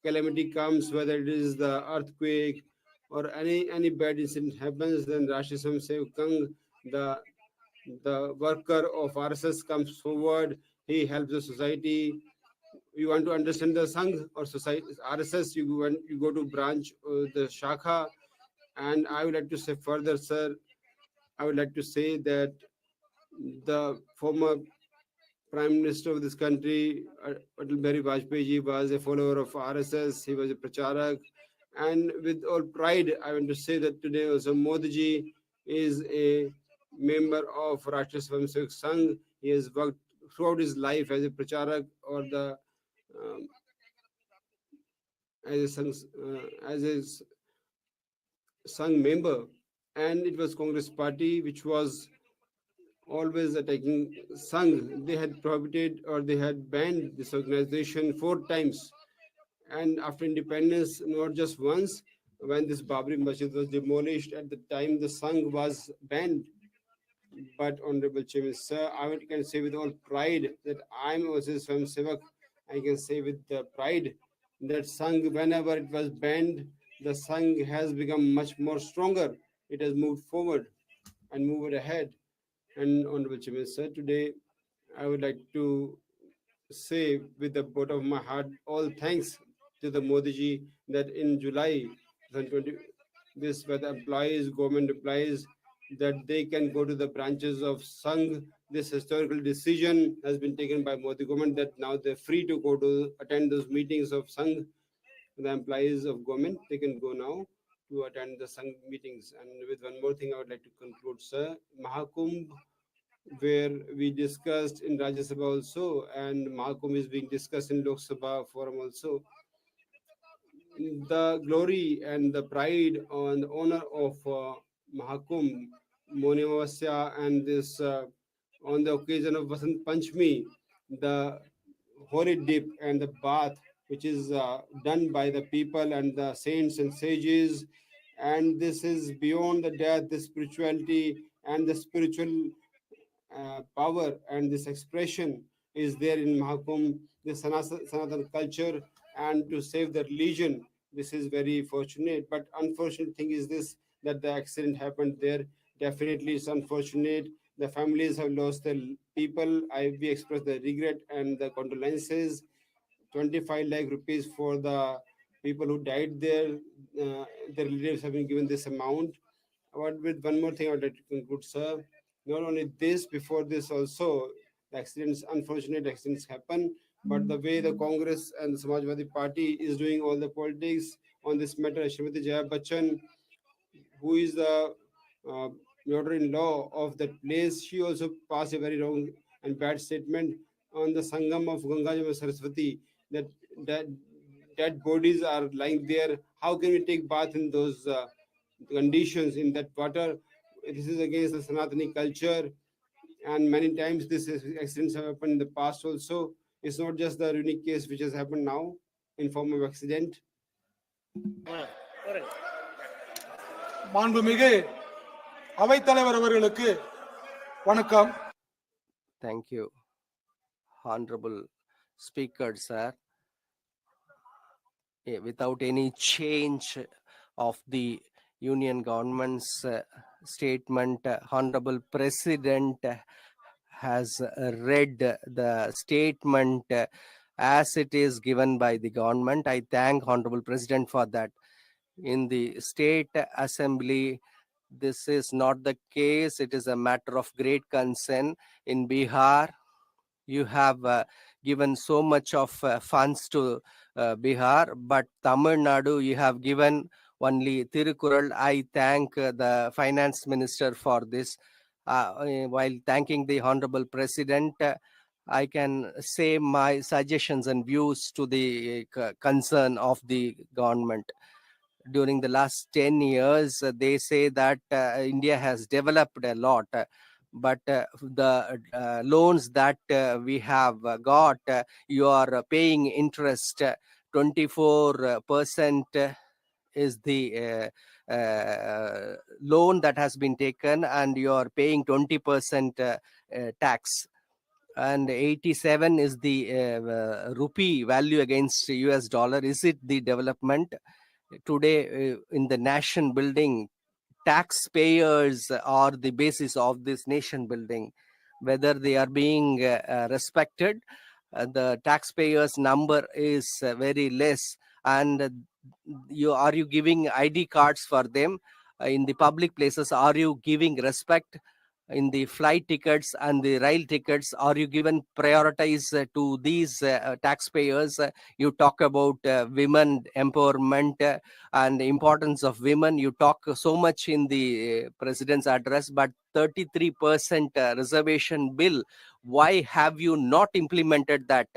calamity comes, whether it is the earthquake or any bad incident happens, then Rashtriya Swayamsevak Sangh, the worker of RSS comes forward. He helps the society. You want to understand the Sangh or society RSS, you go to branch the Shakha. And I would like to say further, sir, I would like to say that the former Prime Minister of this country, Atal Bihari Vajpayee, was a follower of RSS. He was a pracharak. And with all pride, I want to say that today also Modi ji is a member of Rashtriya Swayamsevak Sangh. He has worked throughout his life as a pracharak or the as a Sangh member. And it was Congress party which was always attacking Sangh. They had prohibited or they had banned this organization 4 times. And after independence, not just once, when this Babri Masjid was demolished, at the time the Sangh was banned. But Honorable Chairman, sir, can say with all pride that I'm also Swam Sevak. I can say with pride that Sangh, whenever it was banned, the Sangh has become much more stronger. It has moved forward and moved ahead. And Honorable Chairman, sir, today I would like to say with the bottom of my heart all thanks to the Modi ji that in July 2020, this where the employees, government employees, that they can go to the branches of Sangh. This historical decision has been taken by Modi government that now they're free to go to attend those meetings of Sangh. The employees of government, they can go now to attend the Sangh meetings. And with one more thing, I would like to conclude, sir. Mahakumbh, where we discussed in Rajya Sabha also, and Mahakumbh is being discussed in Lok Sabha forum also. The glory and the pride and honor of Mahakumbh, Monivasya, and this on the occasion of Vasant Panchami, the holy dip and the bath, which is done by the people and the saints and sages. And this is beyond the death, the spirituality and the spiritual power and this expression is there in Mahakumbh, the Sanatan culture, and to save the religion. This is very fortunate. But unfortunate thing is this, that the accident happened there. Definitely it's unfortunate. The families have lost their people. We express the regret and the condolences. 25 lakh rupees for the people who died there. The relatives have been given this amount. But with one more thing I would like to conclude, sir. Not only this, before this also, the accidents, unfortunate accidents happen. But the way the Congress and the Samajwadi Party is doing all the politics on this matter, Srimati Jaya Bachchan, who is the daughter-in-law of that place, she also passed a very wrong and bad statement on the Sangam of Ganga Jamuna Saraswati, that that dead bodies are lying there. How can we take bath in those conditions in that water? This is against the Sanatani culture, and many times accidents have happened in the past also. It's not just the unique case which has happened now in form of accident. மாண்புமிகு அவைத்தலைவர் அவர்களுக்கு வணக்கம். Thank you, Honorable Speaker, sir. Without any change of the Union government's statement, Honorable President has read the statement as it is given by the government. I thank Honorable President for that. In the State Assembly, this is not the case. It is a matter of great concern. In Bihar, you have given so much of funds to Bihar, but Tamil Nadu, you have given only Tirukural. I thank the Finance Minister for this. While thanking the Honorable President, I can say my suggestions and views to the concern of the government. during the last 10 years. They say that India has developed a lot. But the loans that we have got, you are paying interest. 24% is the loan that has been taken, and you are paying 20% tax. And 87 is the rupee value against US dollar. Is it the development? Today, in the nation building, taxpayers are the basis of this nation building. Whether they are being respected, the taxpayers number is very less. And you giving ID cards for them in the public places? Are you giving respect in the flight tickets and the rail tickets? Are you given prioritize to these taxpayers? You talk about women empowerment and the importance of women. You talk so much in the president's address, but 33% reservation bill, why have you not implemented that?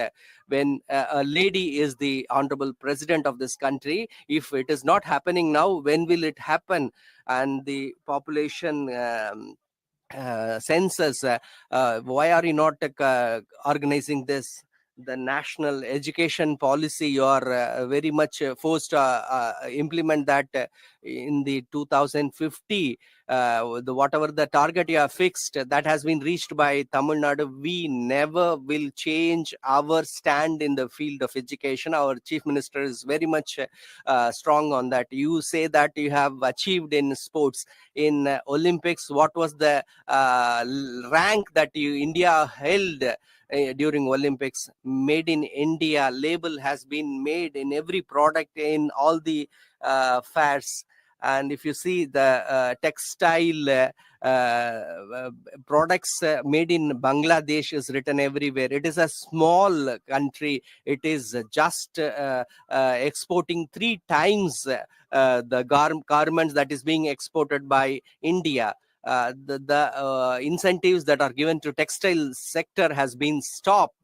When a lady is the honorable president of this country, if it is not happening now, when will it happen? And the population census, why are you not organizing this? The national education policy, you are very much forced to implement that in the 2050. Whatever the target you have fixed, that has been reached by Tamil Nadu. We never will change our stand in the field of education. Our chief minister is very much strong on that. You say that you have achieved in sports. In Olympics, what was the rank that India held during Olympics? Made in India label has been made in every product, in all the fairs. And if you see the textile products made in Bangladesh is written everywhere. It is a small country. It is just exporting 3 times the garments that is being exported by India. The incentives that are given to textile sector has been stopped.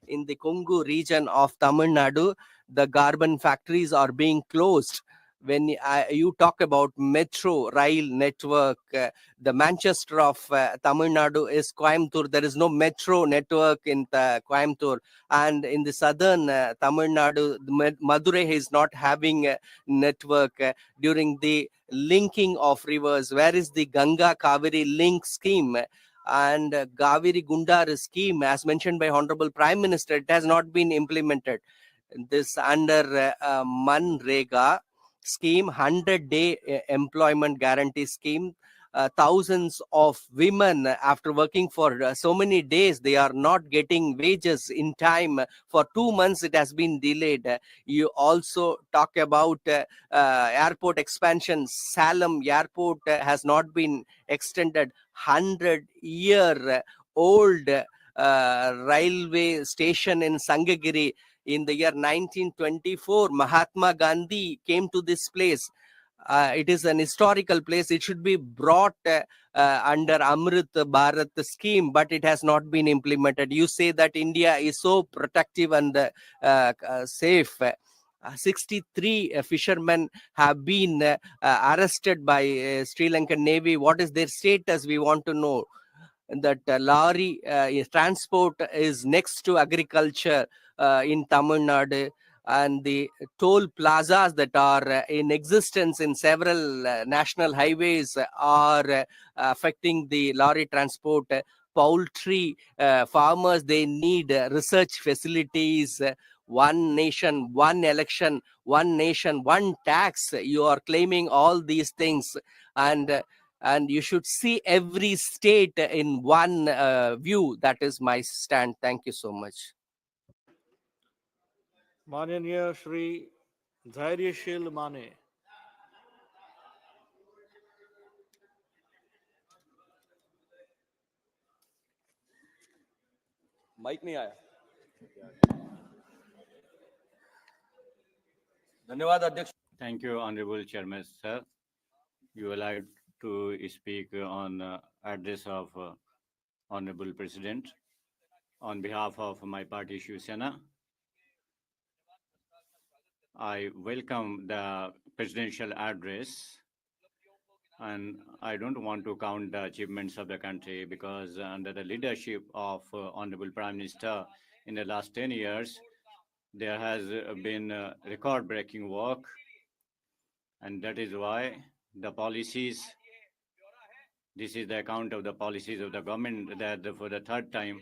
In the Kongu region of Tamil Nadu, the garment factories are being closed. When you talk about metro rail network, the Manchester of Tamil Nadu is Coimbatore. There is no metro network in Coimbatore. And in the southern Tamil Nadu, Madurai is not having a network. During the linking of rivers, where is the Ganga Kaveri link scheme? And Gaviri Gundar scheme, as mentioned by Honorable Prime Minister, it has not been implemented. This under Manrega scheme, 100-day employment guarantee scheme, thousands of women, after working for so many days, they are not getting wages in time. For 2 months it has been delayed. You also talk about airport expansion. Salem airport has not been extended. 100-year old railway station in Sangagiri. In the year 1924, Mahatma Gandhi came to this place. It is an historical place. It should be brought under Amrit Bharat scheme, but it has not been implemented. You say that India is so protective and safe. 63 fishermen have been arrested by Sri Lankan Navy. What is their status? We want to know. That lorry transport is next to agriculture in Tamil Nadu, and the toll plazas that are in existence in several national highways are affecting the lorry transport. Poultry farmers, they need research facilities. One nation, one election, one nation, one tax. You are claiming all these things, and you should see every state in one view. That is my stand. Thank you so much. माननीय श्री धैर्यशील माने. Mic नहीं आया. धन्यवाद अध्यक्ष. Thank you, Honorable Chairman, sir. You would like to speak on address of Honorable President on behalf of my party, Shiv Sena. I welcome the presidential address, and I don't want to count the achievements of the country because under the leadership of Honorable Prime Minister in the last 10 years, there has been record-breaking work, and that is why the policies, this is the account of the policies of the government, that for the third time,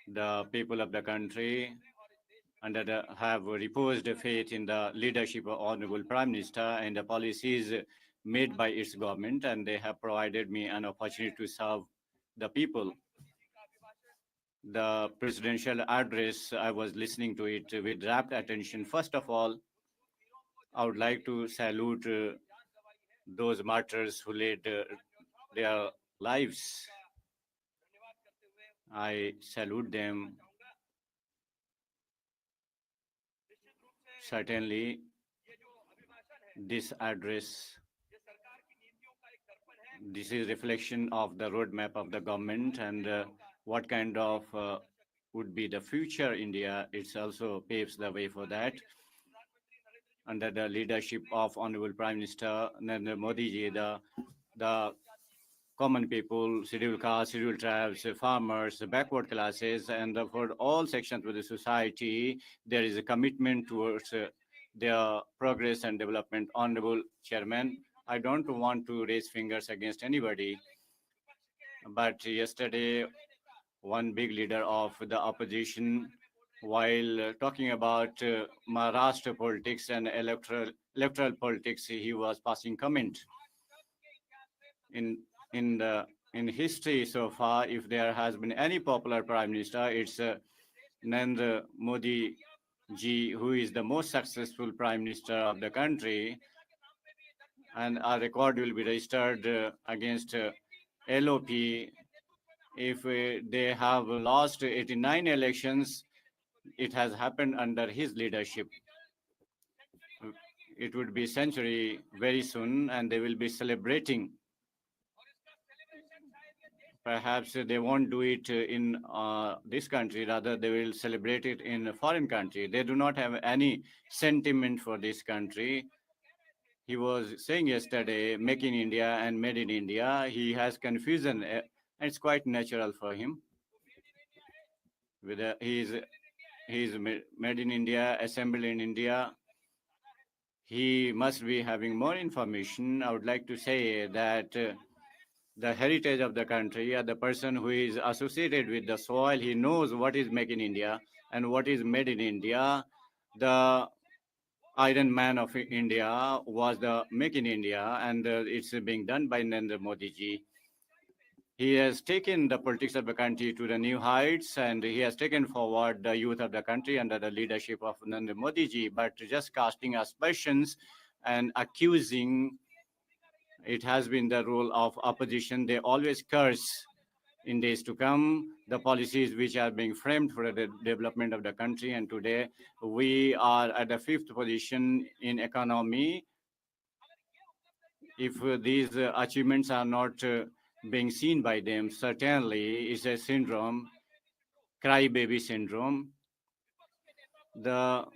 the people of the country have reposed faith in the leadership of Honorable Prime Minister and the policies made by its government, and they have provided me an opportunity to serve the people. The presidential address, I was listening to it with rapt attention. First of all, I would like to salute those martyrs who laid their lives. I salute them. Certainly, this address, this is reflection of the roadmap of the government and what kind of would be the future India. It also paves the way for that. Under the leadership of Honorable Prime Minister Narendra Modi ji, the common people, scheduled castes, scheduled tribes, farmers, backward classes, and for all sections of the society, there is a commitment towards their progress and development. Honorable Chairman, I don't want to raise fingers against anybody, but yesterday, one big leader of the opposition, while talking about Maharashtra politics and electoral politics, he was passing comment. In history so far, if there has been any popular prime minister, it's Narendra Modi ji, who is the most successful prime minister of the country, and our record will be registered against LOP. If they have lost 89 elections, it has happened under his leadership. It would be century very soon, and they will be celebrating. Perhaps they won't do it in this country, rather they will celebrate it in a foreign country. They do not have any sentiment for this country. He was saying yesterday, make in India and made in India. He has confusion, and it's quite natural for him. He is made in India, assembled in India. He must be having more information. I would like to say that the heritage of the country, or the person who is associated with the soil, he knows what is made in India and what is made in India. The Iron Man of India was the Make in India, and it's being done by Narendra Modi ji. He has taken the politics of the country to the new heights, and he has taken forward the youth of the country under the leadership of Narendra Modi ji. But just casting aspersions and accusing, it has been the role of opposition. They always curse in days to come the policies which are being framed for the development of the country. And today we are at the 5th position in economy. If these achievements are not being seen by them, certainly it's a syndrome, crybaby syndrome. The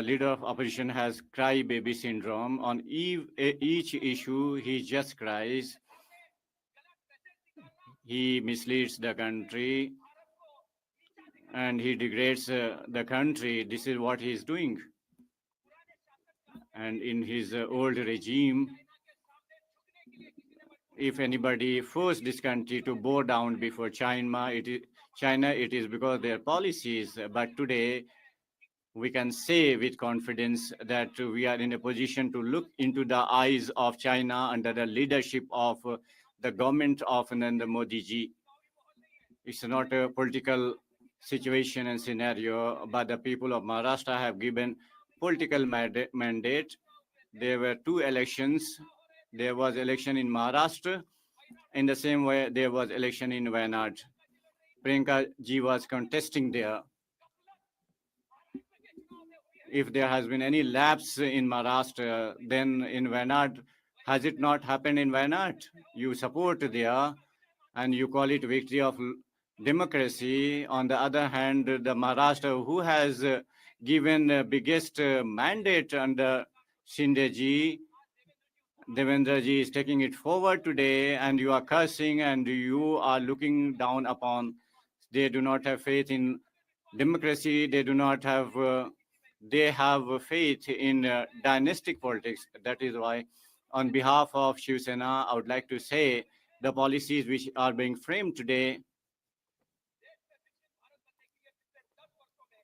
leader of opposition has crybaby syndrome. On each issue, he just cries. He misleads the country and he degrades the country. This is what he is doing. And in his old regime, if anybody forced this country to bow down before China, it is because their policies. But today, we can say with confidence that we are in a position to look into the eyes of China under the leadership of the government of Narendra Modi ji. It's not a political situation and scenario, but the people of Maharashtra have given political mandate. There were 2 elections. There was election in Maharashtra. In the same way, there was election in Wayanad. Priyanka ji was contesting there. If there has been any lapse in Maharashtra, then in Wayanad, has it not happened in Wayanad? You support there and you call it victory of democracy. On the other hand, the Maharashtra, who has given the biggest mandate under Shinde ji, Devendra ji is taking it forward today, and you are cursing and you are looking down upon. They do not have faith in democracy. They do not have. They have faith in dynastic politics. That is why, on behalf of Shiv Sena, I would like to say the policies which are being framed today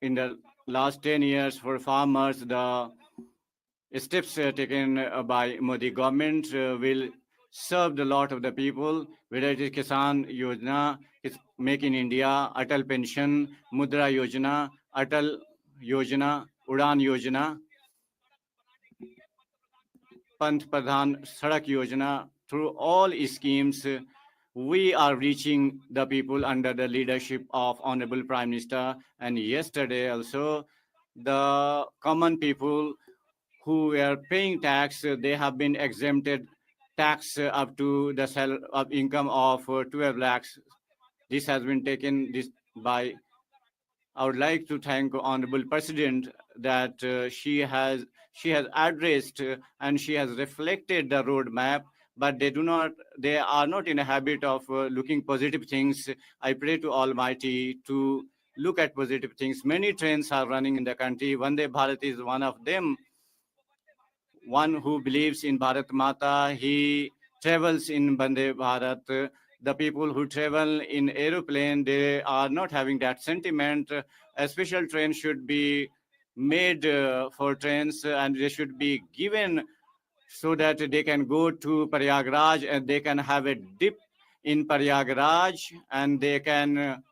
in the last 10 years for farmers, the steps taken by Modi government will serve the lot of the people, whether it is Kisan Yojana, it's Make in India, Atal Pension, Mudra Yojana, Atal Yojana, Udan Yojana, Pant Pradhan Sadak Yojana. Through all schemes, we are reaching the people under the leadership of Honorable Prime Minister. And yesterday also, the common people who were paying tax, they have been exempted tax up to the of income of 12 lakhs. This has been taken this by. I would like to thank Honorable President that she has addressed and she has reflected the roadmap, but they are not in a habit of looking positive things. I pray to Almighty to look at positive things. Many trains are running in the country. Vande Bharat is one of them. One who believes in Bharat Mata, he travels in Vande Bharat. The people who travel in aeroplane, they are not having that sentiment. A special train should be made for trains and they should be given so that they can go to Prayagraj and they can have a dip in Prayagraj and they can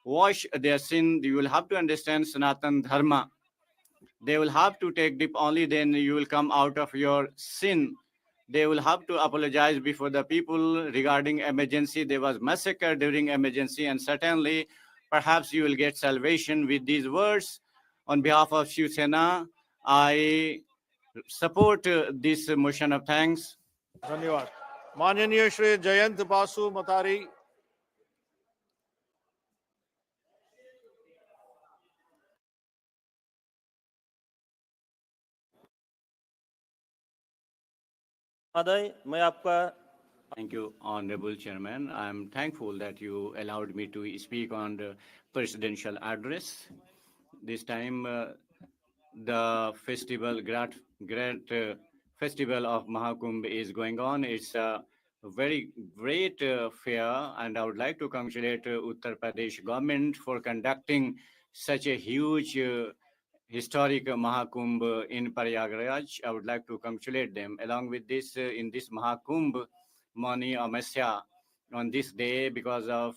wash their sin. You will have to understand Sanatan Dharma. They will have to take dip, only then you will come out of your sin. They will have to apologize before the people regarding emergency. There was massacre during emergency, and certainly perhaps you will get salvation with these words. On behalf of Shiv Sena, I support this motion of thanks. धन्यवाद. माननीय श्री जयंत बासु मतारी. मैं आपका. Thank you, Honorable Chairman. I'm thankful that you allowed me to speak on the presidential address. This time, the festival, great festival of Mahakumbh is going on. It's a very great fair, and I would like to congratulate Uttar Pradesh government for conducting such a huge historic Mahakumbh in Prayagraj. I would like to congratulate them. Along with this, in this Mahakumbh, Mani Amasya, on this day, because of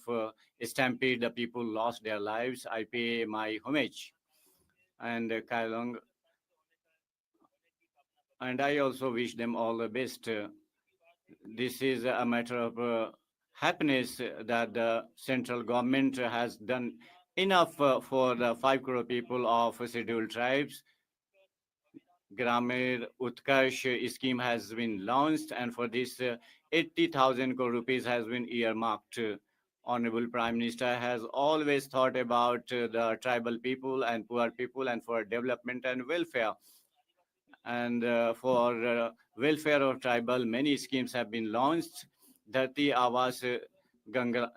stampede, the people lost their lives. I pay my homage. And Kailong, and I also wish them all the best. This is a matter of happiness that the central government has done enough for the 5 crore people of scheduled tribes. Gramir Utkarsh scheme has been launched, and for this 80,000 crore rupees has been earmarked. Honorable Prime Minister has always thought about the tribal people and poor people and for development and welfare. And for welfare of tribal, many schemes have been launched. Dharti Awas Ganga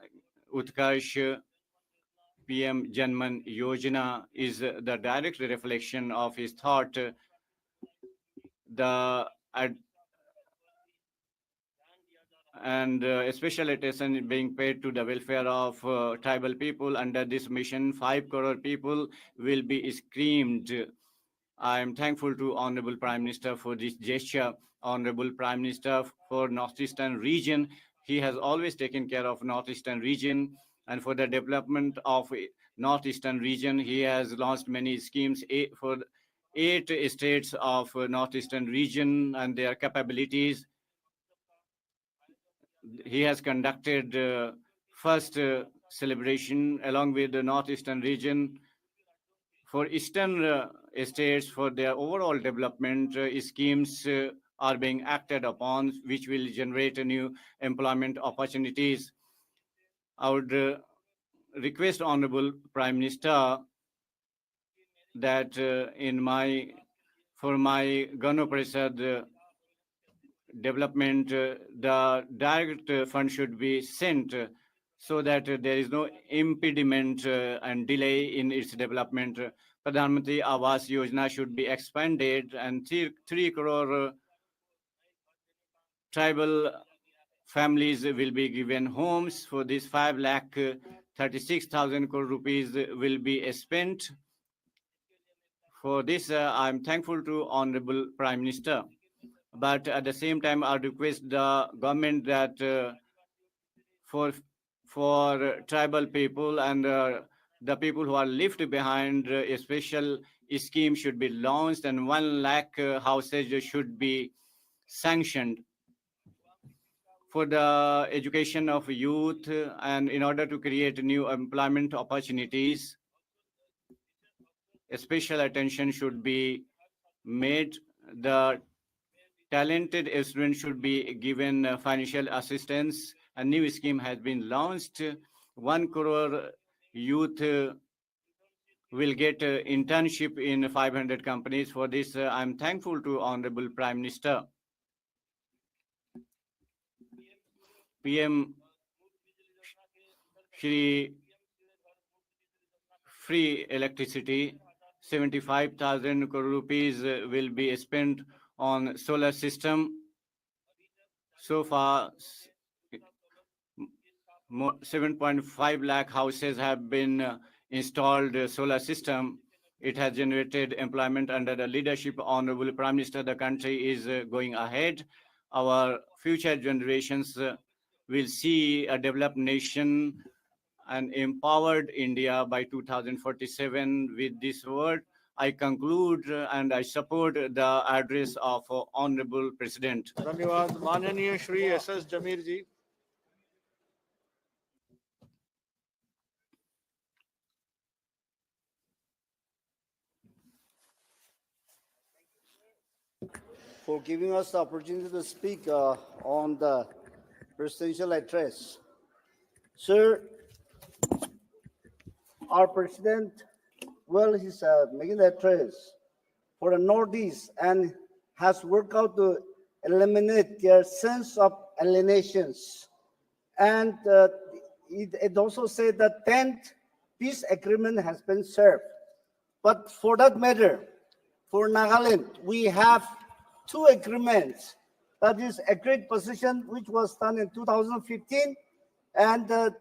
Utkarsh PM Janman Yojana is the direct reflection of his thought. The and special attention being paid to the welfare of tribal people under this mission. 5 crore people will be screened. I am thankful to Honorable Prime Minister for this gesture. Honorable Prime Minister for Northeastern region, he has always taken care of Northeastern region, and for the development of Northeastern region, he has launched many schemes for 8 states of Northeastern region and their capabilities. He has conducted first celebration along with the Northeastern region for Eastern states for their overall development. Schemes are being acted upon, which will generate new employment opportunities. I would request Honorable Prime Minister that in my For my Gano Parishad development, the direct fund should be sent so that there is no impediment and delay in its development. Pradhan Mantri Awas Yojana should be expanded, and 3 crore tribal families will be given homes. For this 5 lakh 36,000 crore rupees will be spent. For this, I'm thankful to Honorable Prime Minister. But at the same time, I request the government that for tribal people and the people who are left behind, a special scheme should be launched, and 1 lakh houses should be sanctioned for the education of youth, and in order to create new employment opportunities. Special attention should be made. The talented students should be given financial assistance. A new scheme has been launched. 1 crore youth will get internship in 500 companies. For this, I'm thankful to Honorable Prime Minister. PM Shri free electricity, 75,000 crore rupees will be spent on solar system. So far, 7.5 lakh houses have been installed solar system. It has generated employment under the leadership of Honorable Prime Minister. The country is going ahead. Our future generations will see a developed nation, an empowered India by 2047. With this word, I conclude and I support the address of Honorable President. धन्यवाद माननीय Shri SS Zameer ji. For giving us the opportunity to speak on the presidential address. Sir, our president, well, he's making the address for the Northeast and has worked out to eliminate their sense of alienations. And it also said that 10th peace agreement has been served. But for that matter, for Nagaland, we have 2 agreements. That is agreed position, which was done in 2015, and the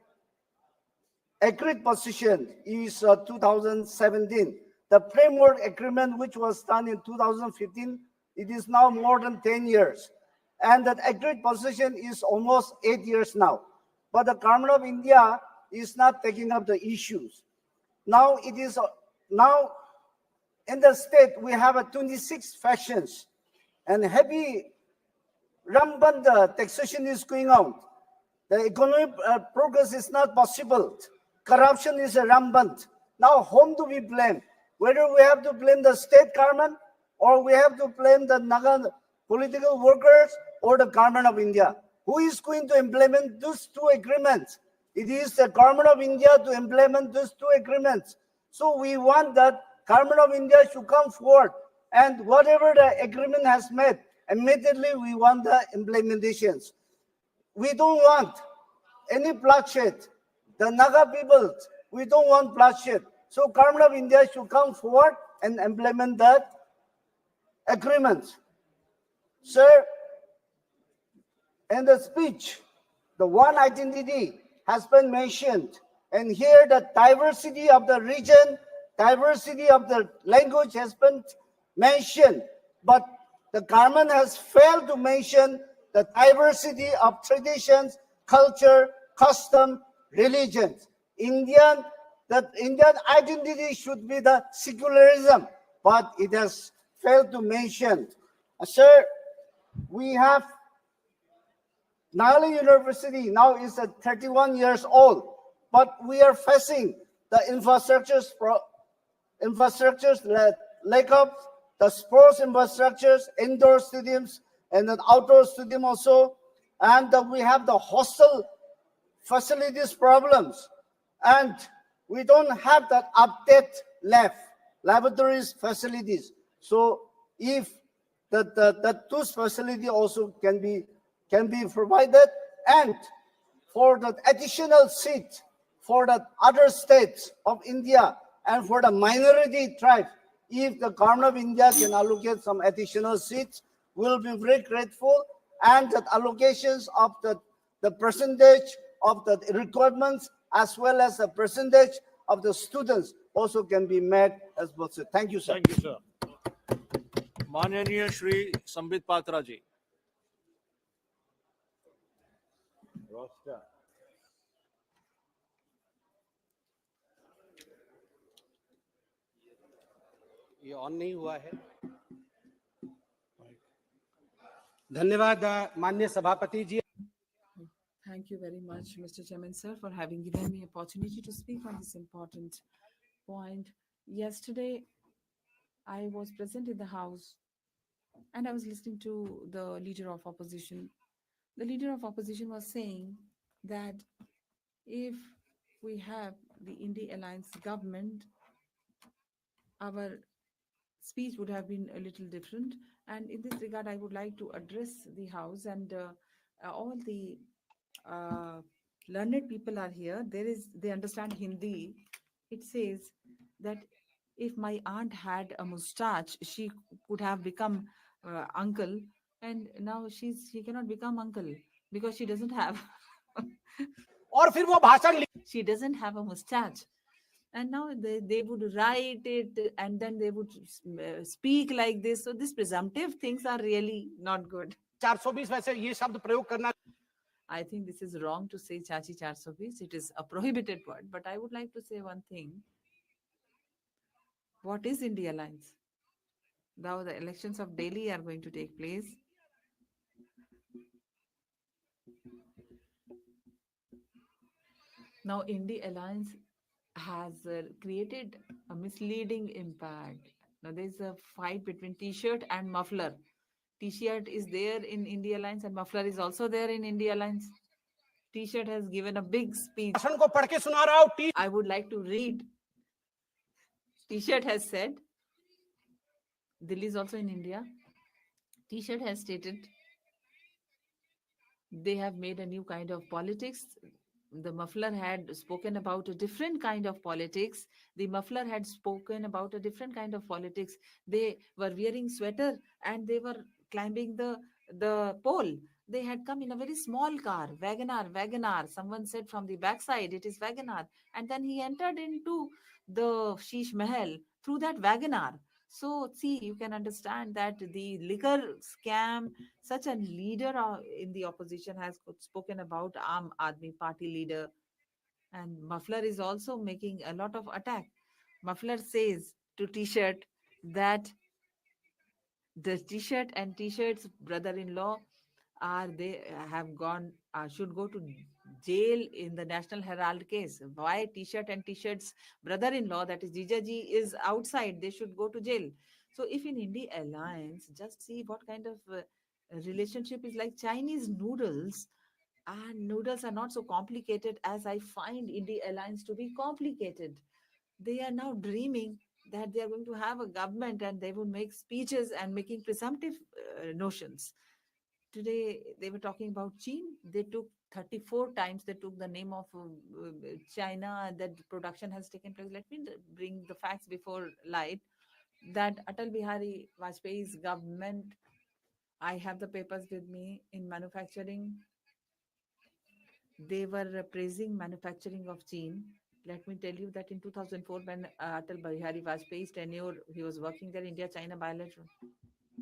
agreed position is 2017. The framework agreement, which was done in 2015, it is now more than 10 years. And that agreed position is almost 8 years now. But the government of India is not taking up the issues. Now it is, now in the state, we have 26 factions, and heavy rampant taxation is going on. The economic progress is not possible. Corruption is rampant. Now, whom do we blame? Whether we have to blame the state government, or we have to blame the Naga political workers, or the government of India. Who is going to implement those 2 agreements? It is the government of India to implement those 2 agreements. So we want that government of India should come forward, and whatever the agreement has made, immediately we want the implementations. We don't want any bloodshed. The Naga people, we don't want bloodshed. So government of India should come forward and implement that agreement. Sir, in the speech, the one identity has been mentioned. And here the diversity of the region, diversity of the language has been mentioned. But the government has failed to mention the diversity of traditions, culture, custom, religions. The Indian identity should be the secularism, but it has failed to mention. Sir, we have Nagaland University now is at 31 years old, but we are facing the infrastructures lack of the sports infrastructures, indoor stadiums, and then outdoor stadium also. And we have the hostel facilities problems. And we don't have that update laboratories facilities. So if the tooth facility also can be provided, and for the additional seat for the other states of India and for the minority tribes, if the government of India can allocate some additional seats, we'll be very grateful. And the allocations of the percentage of the requirements as well as the percentage of the students also can be met as well. So thank you, sir. Thank you, sir. माननीय श्री संबित पात्रा जी. ये on नहीं हुआ है. धन्यवाद माननीय सभापति जी. Thank you very much, Mr. Chairman, sir, for having given me opportunity to speak on this important point. Yesterday, I was present in the House and I was listening to the leader of opposition. The leader of opposition was saying that if we have the India Alliance government, our speech would have been a little different. And in this regard, I would like to address the House and all the learned people are here. They understand Hindi. It says that if my aunt had a mustache, she could have become uncle, and now she cannot become uncle because she doesn't have. और फिर वो भाषण She doesn't have a mustache. And now they would write it and then they would speak like this. So these presumptive things are really not good. 420 वैसे ये शब्द प्रयोग करना. I think this is wrong to say Chachi 420. It is a prohibited word. But I would like to say one thing. What is India Alliance? Now the elections of Delhi are going to take place. Now India Alliance has created a misleading impact. Now there's a fight between T-shirt and muffler. T-shirt is there in India Alliance and muffler is also there in India Alliance. T-shirt has given a big speech. I would like to read. T-shirt has said, Delhi is also in India. T-shirt has stated they have made a new kind of politics. The muffler had spoken about a different kind of politics. The muffler had spoken about a different kind of politics. They were wearing sweater and they were climbing the pole. They had come in a very small car, Wagonar. Someone said from the backside, it is Wagonar. And then he entered into the Sheesh Mahal through that Wagonar. So, see, you can understand that the liquor scam, such a leader in the opposition has spoken about Aam Aadmi Party leader. And Muffler is also making a lot of attack. Muffler says to T-shirt that the T-shirt and T-shirt's brother-in-law should go to jail in the National Herald case. Why T-shirt and T-shirt's brother-in-law, that is Jijaji, is outside? They should go to jail. So if in India Alliance, just see what kind of relationship is like Chinese noodles. And noodles are not so complicated as I find India Alliance to be complicated. They are now dreaming that they are going to have a government and they will make speeches and making presumptive notions. Today they were talking about China. They took 34 times they took the name of China, that production has taken place. Let me bring the facts before light. That Atal Bihari Vajpayee's government, I have the papers with me, in manufacturing, they were praising manufacturing of China. Let me tell you that in 2004, when Atal Bihari Vajpayee's tenure, he was working there, India-China bilateral.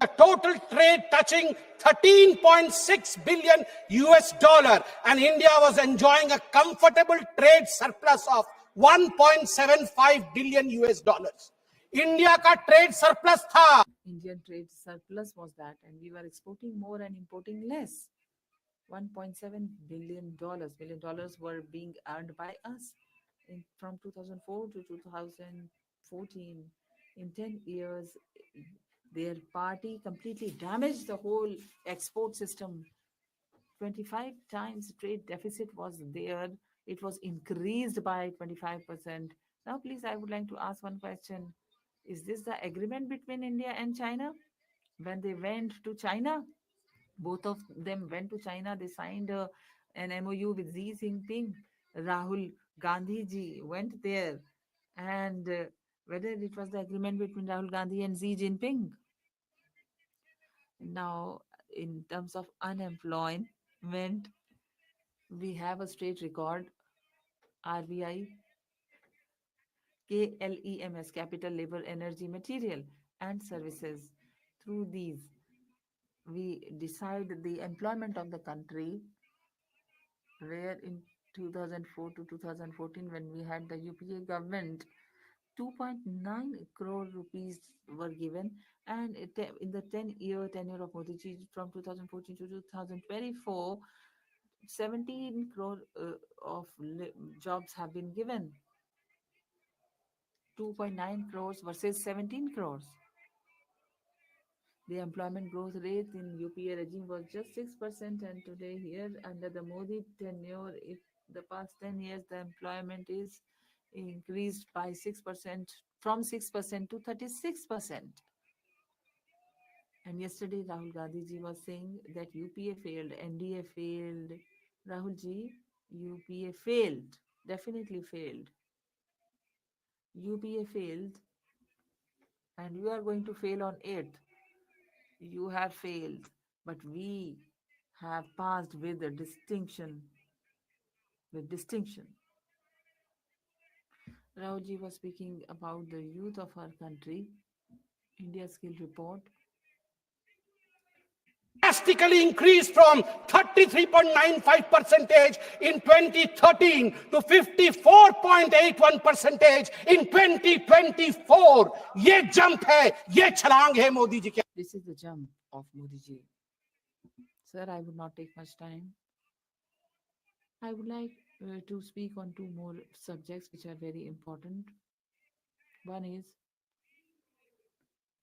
A total trade touching 13.6 billion US dollar, and India was enjoying a comfortable trade surplus of 1.75 billion US dollars. India ka trade surplus tha. Indian trade surplus was that, and we were exporting more and importing less. $1.7 billion. Billion dollars were being earned by us from 2004 to 2014. In 10 years, their party completely damaged the whole export system. 25 times trade deficit was there. It was increased by 25%. Now, please, I would like to ask one question. Is this the agreement between India and China? when they went to China. Both of them went to China. They signed an MOU with Xi Jinping. Rahul Gandhi ji went there, and whether it was the agreement between Rahul Gandhi and Xi Jinping. Now, in terms of unemployment, we have a state record. RBI, KLEMS, Capital, Labor, Energy, Material, and Services. Through these, we decide the employment of the country, where in 2004 to 2014, when we had the UPA government, 2.9 crore rupees were given, and in the 10-year tenure of Modi ji from 2014 to 2024, 17 crore of jobs have been given. 2.9 crores versus 17 crores. The employment growth rate in UPA regime was just 6%, and today here under the Modi tenure, if the past 10 years, the employment is increased by 6%, from 6% to 36%. And yesterday Rahul Gandhi ji was saying that UPA failed, NDA failed. Rahul ji, UPA failed, definitely failed. UPA failed, and you are going to fail on it. You have failed, but we have passed with a distinction. With distinction. Rahulji was speaking about the youth of our country. India Skill Report. Drastically increased from 33.95% in 2013 to 54.81% in 2024. ये jump है, ये छलांग है मोदी जी के. This is the jump of Modi ji. Sir, I would not take much time. I would like to speak on two more subjects which are very important. One is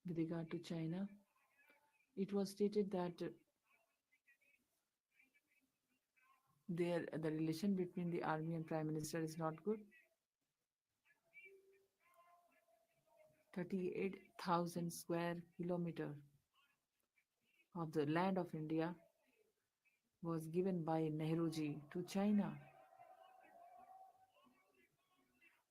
with regard to China. It was stated that the relation between the army and prime minister is not good. 38,000 square kilometer of the land of India was given by Nehru ji to China.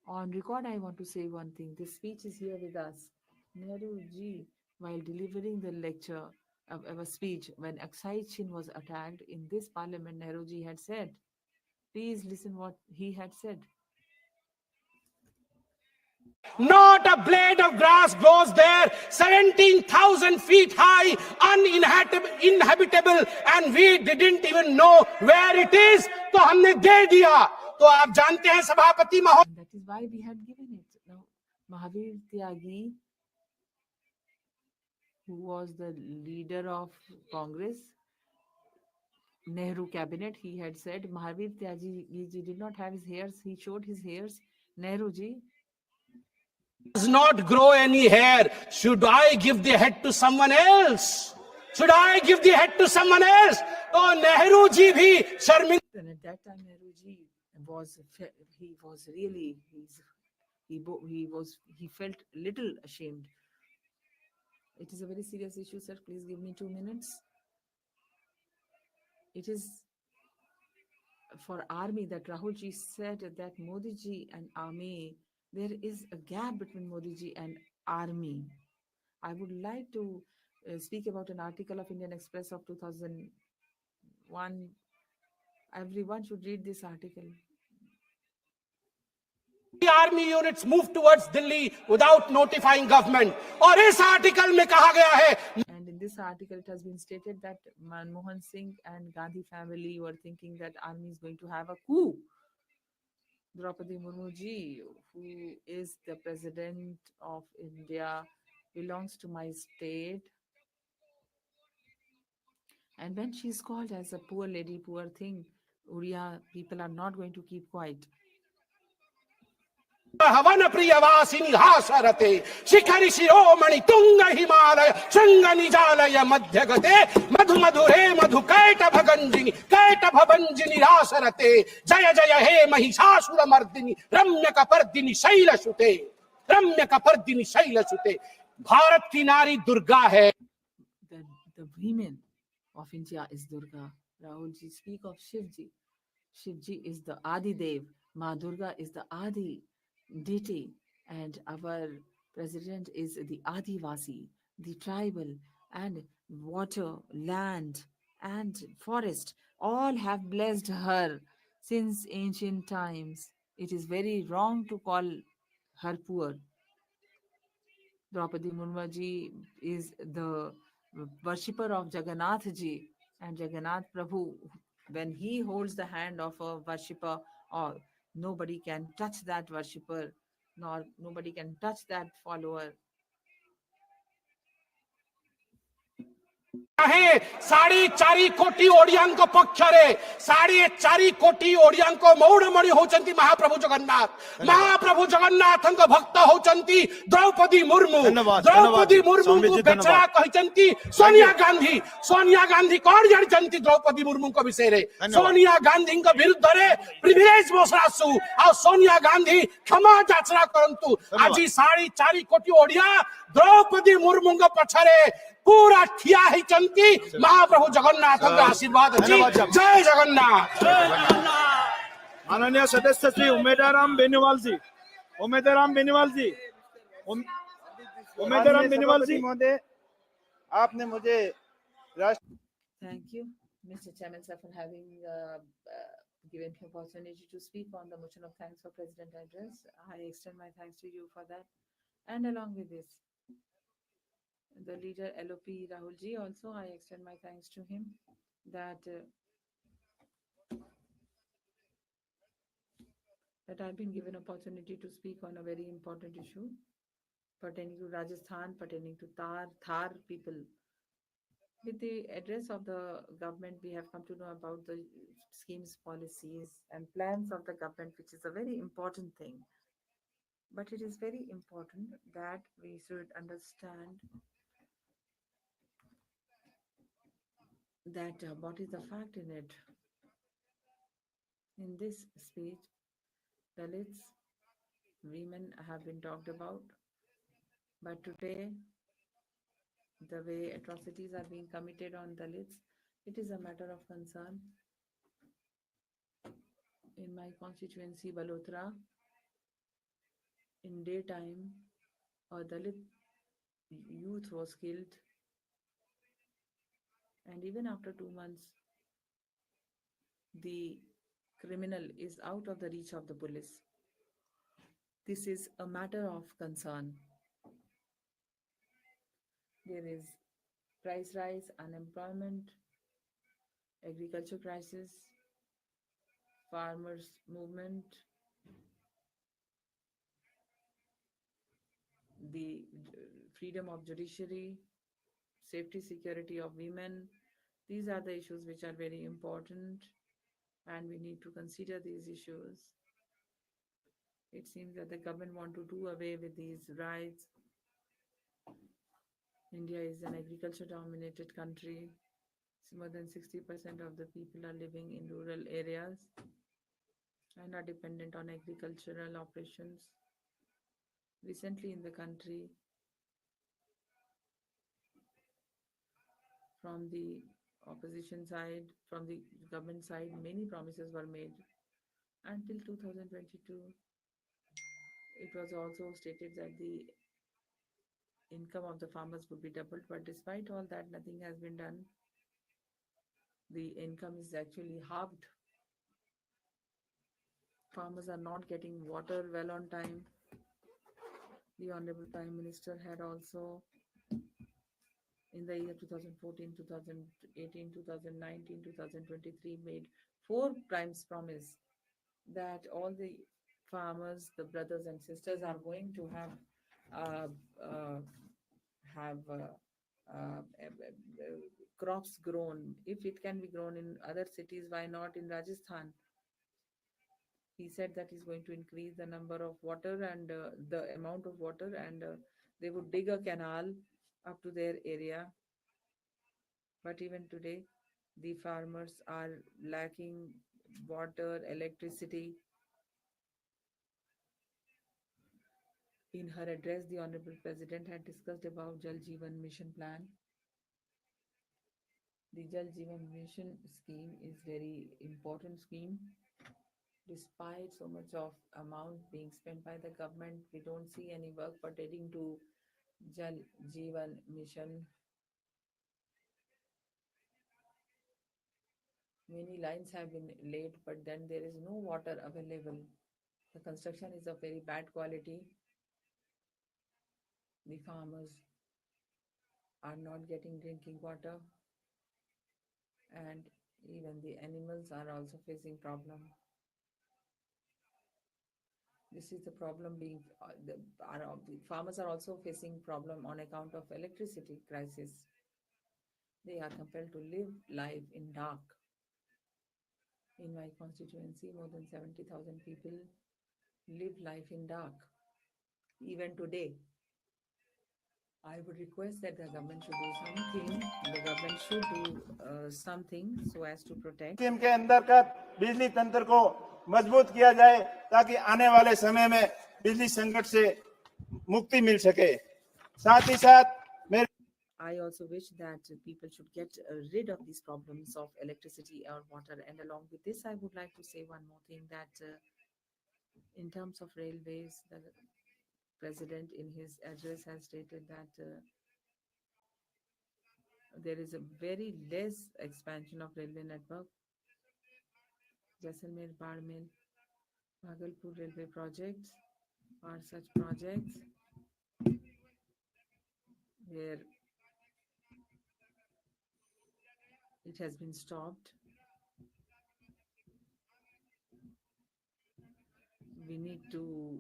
On record, I want to say one thing. This speech is here with us. Nehru ji, while delivering the lecture of a speech when Aksai Chin was attacked in this parliament, Nehru ji had said, please listen what he had said. Not a blade of grass grows there, 17,000 feet high, uninhabitable, and we didn't even know where it is. तो हमने दे दिया. तो आप जानते हैं सभापति महोदय. That is why we had given it. Now, Mahavir Tyagi, who was the leader of Congress, Nehru cabinet, he had said, Mahavir Tyagi ji did not have his hairs. He showed his hairs. Nehru ji does not grow any hair. Should I give the head to someone else? Should I give the head to someone else? तो नेहरू जी भी शर्मिंदा. And at that time, Nehru ji was really he felt little ashamed. It is a very serious issue, sir. Please give me 2 minutes. It is for army that Rahul ji said that Modi ji and army, there is a gap between Modi ji and army. I would like to speak about an article of Indian Express of 2001. Everyone should read this article. The army units moved towards Delhi without notifying government. और इस article में कहा गया है. And in this article, it has been stated that Manmohan Singh and Gandhi family were thinking that army is going to have a coup. Draupadi Murmu ji, who is the president of India, belongs to my state. And when she's called as a poor lady, poor thing, Uriya people are not going to keep quiet. हवन प्रियवासिनी हासरते शिखरि शिरोमणि तुंग हिमालय शृंग निजालय मध्यगते मधु मधुरे मधु कैटभभंजिनी रासरते जय जय हे महिषासुर मर्दिनी रम्य कपर्दिनी शैलसुते. भारत की नारी दुर्गा है. the women of India is Durga. Rahulji speak of Shivji. Shivji is the Adi Dev. Ma Durga is the Adi deity. And our president is the Adivasi, the tribal, and water, land, and forest. All have blessed her since ancient times. It is very wrong to call her poor. Draupadi Murmu ji is the worshipper of Jagannath ji, and Jagannath Prabhu, when he holds the hand of a worshipper, or nobody can touch that worshipper, nor nobody can touch that follower. आहे 4.5 कोटी ओडियांको पक्षरे 4.5 कोटी ओडियांको मौड़मणि होचंती महाप्रभु जगन्नाथ महाप्रभु जगन्नाथंको भक्त होचंती द्रौपदी मुर्मू द्रौपदी मुर्मू को बेचरा कहिचंती सोनिया गांधी कोन जानचंती द्रौपदी मुर्मू को विषय रे सोनिया गांधी को विरुद्ध रे प्रिविलेज मोसरासु आ सोनिया गांधी क्षमा याचना करंतु आज 4.5 कोटी ओडिया द्रौपदी मुर्मू को पछरे पूरा ठिया ही चंती महाप्रभु जगन्नाथ का आशीर्वाद जी जय जगन्नाथ माननीय सदस्य श्री उमेदराम बेनीवाल जी महोदय आपने मुझे Thank you, Mr. Chairman, sir, for having given me opportunity to speak on the motion of thanks for President address. I extend my thanks to you for that. And along with this, the leader LOP Rahulji, also I extend my thanks to him that I've been given opportunity to speak on a very important issue pertaining to Rajasthan, pertaining to Thar people. With the address of the government, we have come to know about the schemes, policies, and plans of the government, which is a very important thing. But it is very important that we should understand that what is the fact in it. In this speech, Dalits, women have been talked about, but today, the way atrocities are being committed on Dalits, it is a matter of concern. In my constituency, Balotra, in daytime, a Dalit youth was killed, and even after 2 months, the criminal is out of the reach of the police. This is a matter of concern. There is price rise, unemployment, agriculture crisis, farmers movement, the freedom of judiciary, safety security of women. These are the issues which are very important, and we need to consider these issues. It seems that the government want to do away with these rights. India is an agriculture dominated country. More than 60% of the people are living in rural areas and are dependent on agricultural operations. Recently in the country, from the opposition side, from the government side, many promises were made. Until 2022, it was also stated that the income of the farmers would be doubled, but despite all that, nothing has been done. The income is actually halved. Farmers are not getting water well on time. The Honorable Prime Minister had also, in the year 2014, 2018, 2019, 2023, made 4 times promise that all the farmers, the brothers and sisters, are going to have crops grown. If it can be grown in other cities, why not in Rajasthan? He said that he's going to increase the number of water and the amount of water, and they would dig a canal up to their area. But even today, the farmers are lacking water, electricity. In her address, the Honorable President had discussed about Jal Jeevan Mission plan. The Jal Jeevan Mission scheme is very important scheme. Despite so much of amount being spent by the government, we don't see any work pertaining to Jal Jeevan Mission. Many lines have been laid, but then there is no water available. The construction is of very bad quality. The farmers are not getting drinking water, and even the animals are also facing problem. This is the problem being the farmers are also facing problem on account of electricity crisis. They are compelled to live life in dark. In my constituency, more than 70,000 people live life in dark. Even today, I would request that the government should do something. The government should do something so as to protect. Scheme के अंतर्गत बिजली तंत्र को मजबूत किया जाए ताकि आने वाले समय में बिजली संकट से मुक्ति मिल सके। साथ ही साथ मेरे I also wish that people should get rid of these problems of electricity or water. And along with this, I would like to say one more thing that in terms of railways, the president in his address has stated that there is a very less expansion of railway network. Jaisalmer, Barmer, Bhagalpur railway projects are such projects where it has been stopped. We need to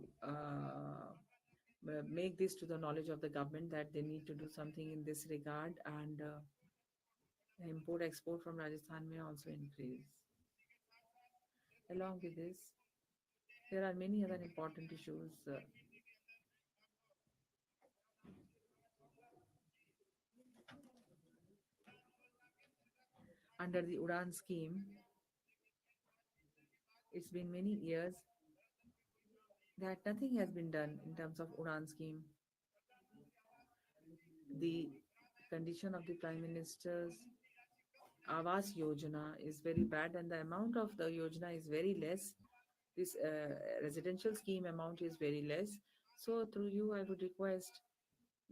make this to the knowledge of the government that they need to do something in this regard, and import export from Rajasthan may also increase. Along with this, there are many other important issues. Under the Udan scheme, it's been many years that nothing has been done in terms of Udan scheme. The condition of the Prime Minister's Awas Yojana is very bad, and the amount of the Yojana is very less. This residential scheme amount is very less. So through you, I would request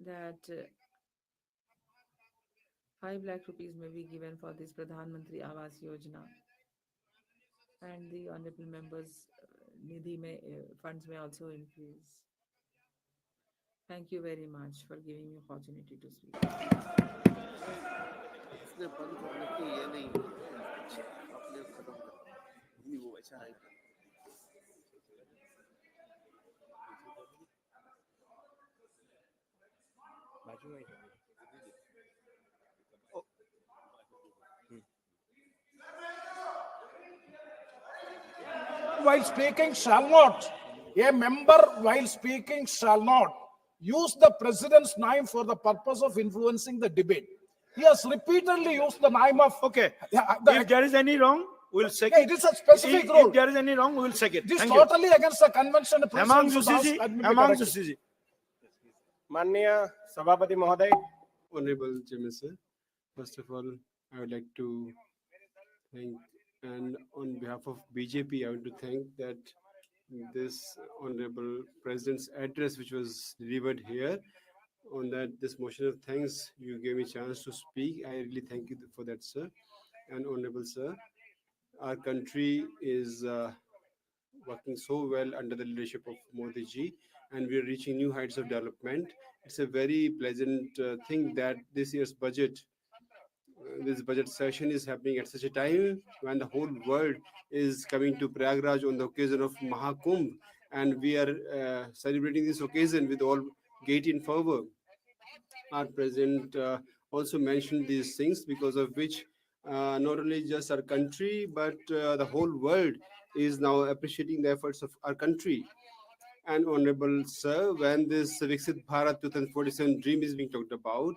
that 5 lakh rupees may be given for this Pradhan Mantri Awas Yojana, and the honorable members Nidhi may, funds may also increase. Thank you very much for giving me opportunity to speak. While speaking shall not, a member while speaking shall not use the president's name for the purpose of influencing the debate. He has repeatedly used the name of. Okay. The, If there is any wrong, we'll check yeah, it. it is a specific rule. If there is any wrong, we'll check it. This is Thank you. totally against the convention. Among Susi, Manya Sabapati Mahoday. Honorable Chairman, sir. First of all, I would like to thank, and on behalf of BJP, I want to thank that this Honorable President's address, which was delivered here, on that this motion of thanks, you gave me a chance to speak. I really thank you for that, sir. And Honorable Sir, our country is working so well under the leadership of Modi ji, and we are reaching new heights of development. It's a very pleasant thing that this year's budget, this budget session is happening at such a time when the whole world is coming to Prayagraj on the occasion of Mahakumbh, and we are celebrating this occasion with all gaiety and fervor. Our president also mentioned these things, because of which not only just our country, but the whole world is now appreciating the efforts of our country. And Honorable Sir, when this Viksit Bharat 2047 dream is being talked about,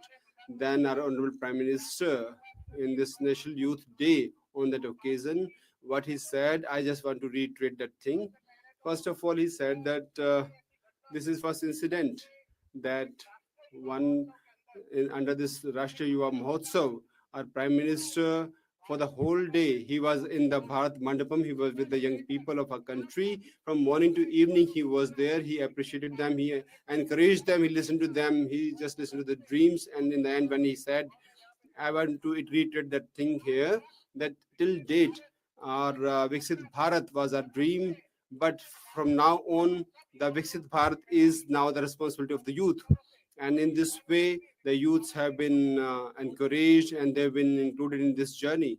then our Honorable Prime Minister in this National Youth Day on that occasion, what he said, I just want to reiterate that thing. First of all, he said that this is first incident that one under this Rashtriya Yuva Mahotsav, Our Prime Minister, for the whole day, he was in the Bharat Mandapam. He was with the young people of our country. From morning to evening, he was there. He appreciated them. He encouraged them. He listened to them. He just listened to the dreams. And in the end, when he said, I want to reiterate that thing here, that till date, our Viksit Bharat was our dream. But from now on, the Viksit Bharat is now the responsibility of the youth. And in this way, the youths have been encouraged and they've been included in this journey.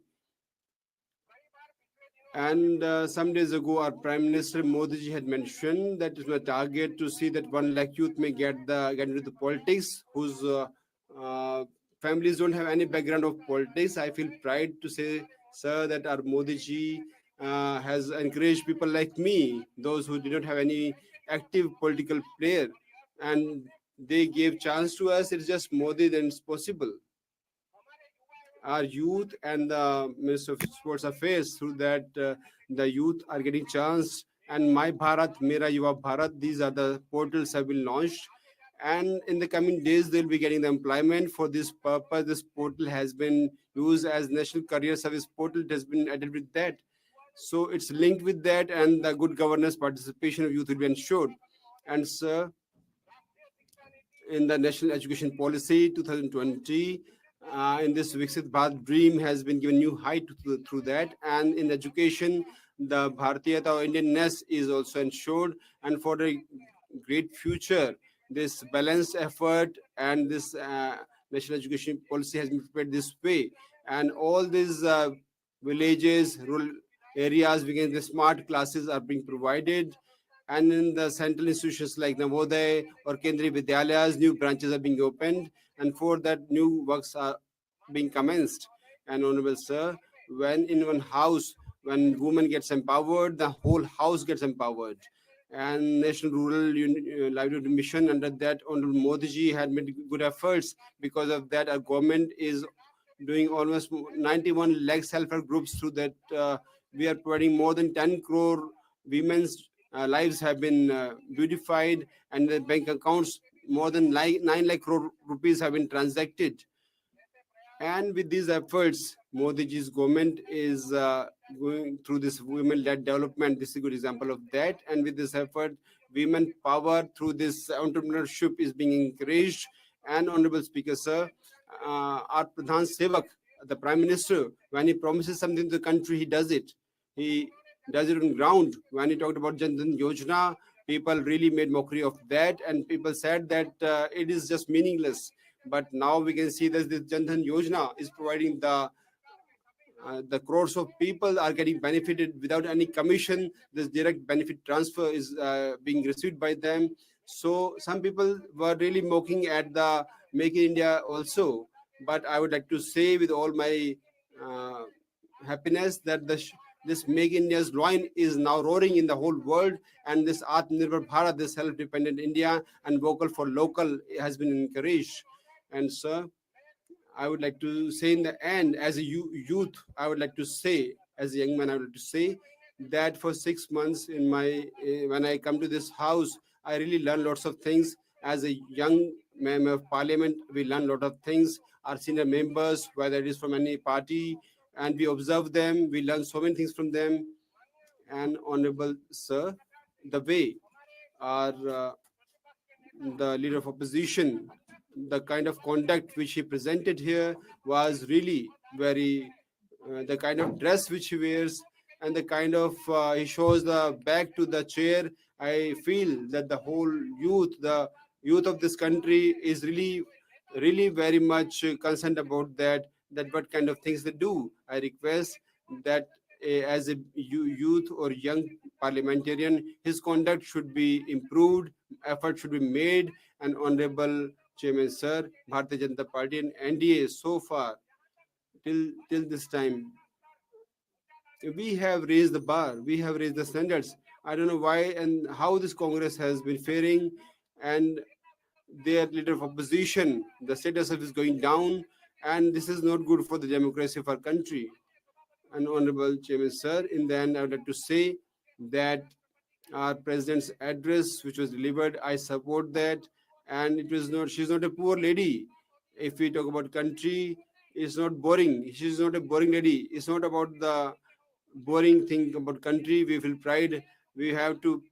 And some days ago, our Prime Minister Modi ji had mentioned that it's my target to see that 1 lakh youth may get into the politics, whose families don't have any background of politics. I feel pride to say, sir, that our Modi ji has encouraged people like me, those who did not have any active political player, and they gave chance to us. It's just Modi, then it's possible. Our youth and the Minister of Sports Affairs, through that the youth are getting chance. And My Bharat, Mera Yuva Bharat, these are the portals have been launched. And in the coming days, they'll be getting the employment. For this purpose, this portal has been used as National Career Service Portal. It has been added with that. So it's linked with that, and the good governance participation of youth will be ensured. And sir, in the National Education Policy 2020, in this Viksit Bharat dream has been given new height through that. And in education, the Bharatiyata or Indianness is also ensured. And for the great future, this balanced effort and this national education policy has been prepared this way. And all these villages, rural areas, begin the smart classes are being provided. And in the central institutions like Navodaya or Kendriya Vidyalayas, new branches are being opened, and for that, new works are being commenced. And Honorable Sir, when in one house, when woman gets empowered, the whole house gets empowered. And National Rural Livelihood Mission, under that, Honorable Modi ji had made good efforts. Because of that, our government is doing almost 91 lakh self-help groups through that. We are providing more than 10 crore women's lives have been beautified, and the bank accounts more than 9 lakh crore rupees have been transacted. And with these efforts, Modi ji's government is going through this women-led development. This is a good example of that. And with this effort, women power through this entrepreneurship is being encouraged. And Honorable Speaker, sir, our Pradhan Sevak, the Prime Minister, when he promises something to the country, he does it. He does it on ground. When he talked about Jan Dhan Yojana, people really made mockery of that, and people said that it is just meaningless. But now we can see that this Jan Dhan Yojana is providing the crores of people are getting benefited without any commission. This direct benefit transfer is being received by them. So some people were really mocking at the Make in India also. But I would like to say with all my happiness that this Make in India's loin is now roaring in the whole world, and this Atmanirbhar Bharat, this self-dependent India and vocal for local, has been encouraged. And sir, I would like to say in the end, as a youth, I would like to say, as a young man, I would like to say that for 6 months in my when I come to this house, I really learn lots of things. As a young member of parliament, we learn a lot of things. Our senior members, whether it is from any party, and we observe them, we learn so many things from them. And Honorable Sir, the way our the leader of opposition, the kind of conduct which he presented here was really very, the kind of dress which he wears and the kind of, he shows the back to the chair. I feel that the whole the youth of this country is really very much concerned about that what kind of things they do. I request that as a youth or young parliamentarian, his conduct should be improved, effort should be made. And Honorable Chairman, sir, Bharatiya Janata Party and NDA so far, till this time, we have raised the bar, we have raised the standards. I don't know why and how this Congress has been faring, and their leader of opposition, the status of is going down, and this is not good for the democracy of our country. And Honorable Chairman, sir, in the end, I would like to say that our president's address, which was delivered, I support that. And it was not, she's not a poor lady. If we talk about country, It's not boring. She's not a boring lady. It's not about the boring thing about country. We feel pride. We have to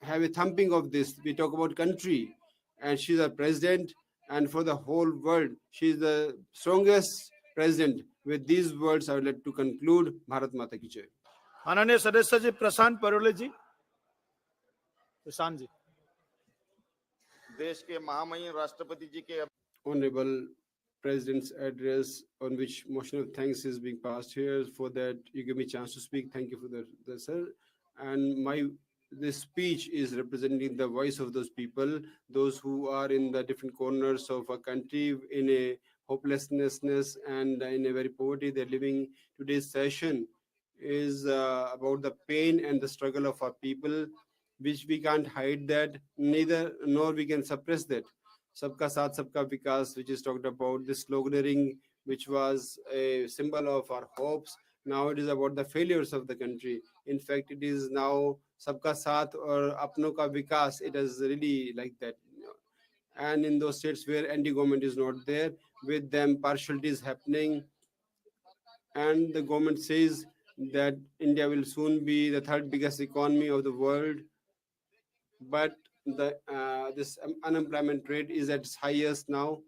have a thumping of this. We talk about country, and she's a president, and for the whole world, she's the strongest president. With these words, I would like to conclude. Bharat Mata ki jai. माननीय सदस्य जी प्रशांत परोले जी। प्रशांत जी। देश के महामहिम राष्ट्रपति जी के Honorable President's address, on which motion of thanks is being passed here. For that, you give me a chance to speak. Thank you for that, sir. And this speech is representing the voice of those people, those who are in the different corners of our country in a hopelessness and in a very poverty they're living. Today's session is about the pain and the struggle of our people, which we can't hide that, neither nor we can suppress that. Sabka Saath Sabka Vikas, which is talked about, this sloganeering, which was a symbol of our hopes. Now it is about the failures of the country. In fact, it is now Sabka Saath or Apno Ka Vikas. It is really like that. And in those states where anti-government is not there, with them partiality is happening, and the government says that India will soon be the third biggest economy of the world, but this unemployment rate is at its highest now,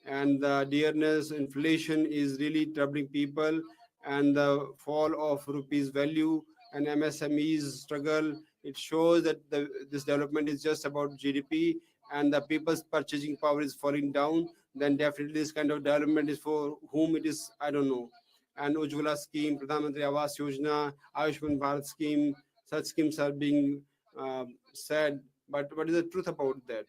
and the dearness inflation is really troubling people, and the fall of rupees value and MSMEs struggle. It shows that this development is just about GDP and the people's purchasing power is falling down. Then definitely this kind of development is for whom it is, I don't know. And Ujjwala scheme, Pradhan Mantri Awas Yojana, Ayushman Bharat scheme, such schemes are being said, but what is the truth about that?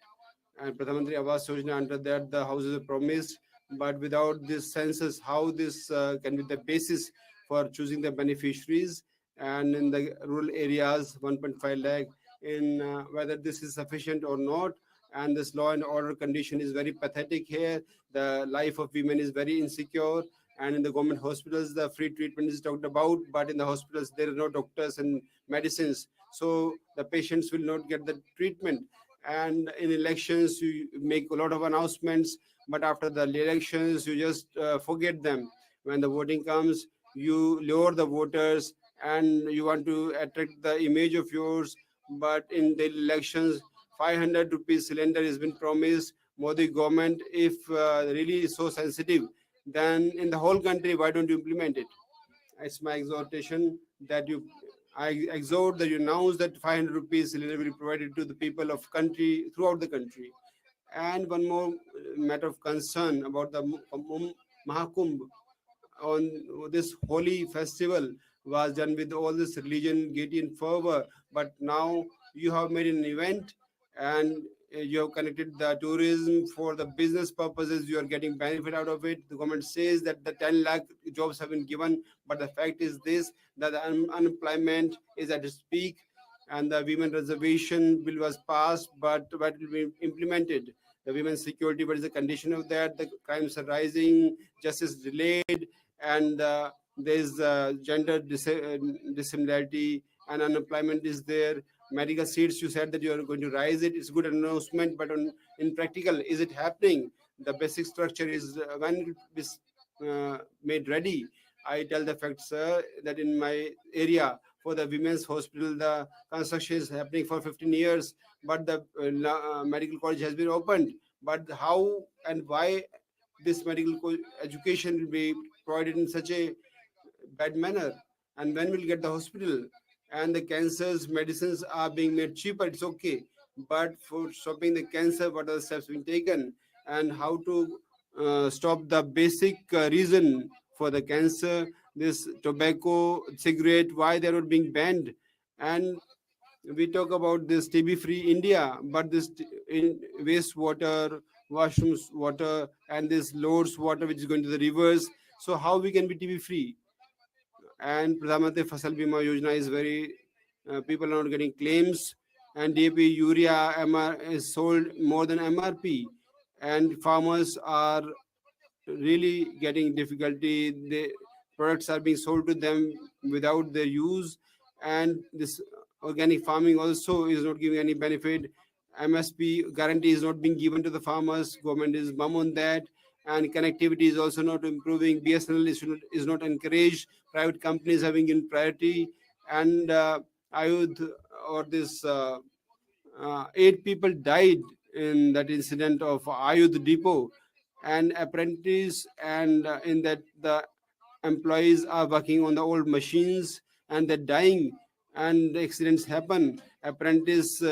And Pradhan Mantri Awas Yojana, under that the houses are promised, but without this census, how this can be the basis for choosing the beneficiaries? And in the rural areas, 1.5 lakh, in whether this is sufficient or not. And this law and order condition is very pathetic here. The life of women is very insecure, and in the government hospitals the free treatment is talked about, but in the hospitals there are no doctors and medicines, so the patients will not get the treatment. And in elections you make a lot of announcements, but after the elections you just forget them. When the voting comes, you lure the voters and you want to attract the image of yours, but in the elections 500 rupees cylinder has been promised. Modi government, if really is so sensitive, then in the whole country, why don't you implement it? It's my exhortation that I exhort that you announce that 500 rupees cylinder will be provided to the people of country throughout the country. And one more matter of concern about the Mahakumbh on this holy festival was done with all this religion, gaiety and fervor, but now you have made an event and you have connected the tourism for the business purposes. You are getting benefit out of it. The government says that the 10 lakh jobs have been given, but the fact is this, that the unemployment is at its peak, and the women reservation bill was passed, but what will be implemented? The women's security, what is the condition of that? The crimes are rising, justice delayed, and there is gender dissimilarity, and unemployment is there. Medical seats, you said that you are going to rise it. It's good announcement, but in practical, is it happening? The basic structure is when it is made ready. I tell the fact, sir, that in my area for the women's hospital, the construction is happening for 15 years, but the medical college has been opened. But how and why this medical education will be provided in such a bad manner? And when we'll get the hospital? And the cancers medicines are being made cheaper, it's okay, but for stopping the cancer, what are the steps being taken? And how to stop the basic reason for the cancer, this tobacco, cigarette, why they are not being banned? And we talk about this TB free India, but this in wastewater, washrooms water, and this loads water which is going to the rivers, so how we can be TB free? And Pradhan Mantri Fasal Bima Yojana is very, people are not getting claims, and DAP urea MR is sold more than MRP, and farmers are really getting difficulty. The products are being sold to them without their use, and this organic farming also is not giving any benefit. MSP guarantee is not being given to the farmers. Government is mum on that, and connectivity is also not improving. BSNL is not encouraged. Private companies having in priority, and Ayudh or this 8 people died in that incident of Ayudh depot, and apprentice, and in that the employees are working on the old machines and they're dying, and the accidents happen. Apprentice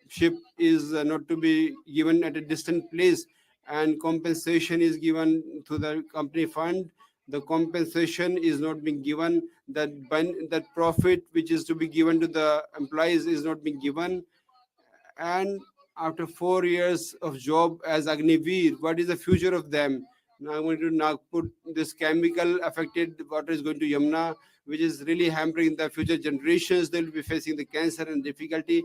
ship is not to be given at a distant place, and compensation is given to the company fund. The compensation is not being given. That profit which is to be given to the employees is not being given. And after 4 years of job as Agniveer, what is the future of them? Now going to Nagpur, this chemical affected water is going to Yamuna, which is really hampering the future generations. They will be facing the cancer and difficulty.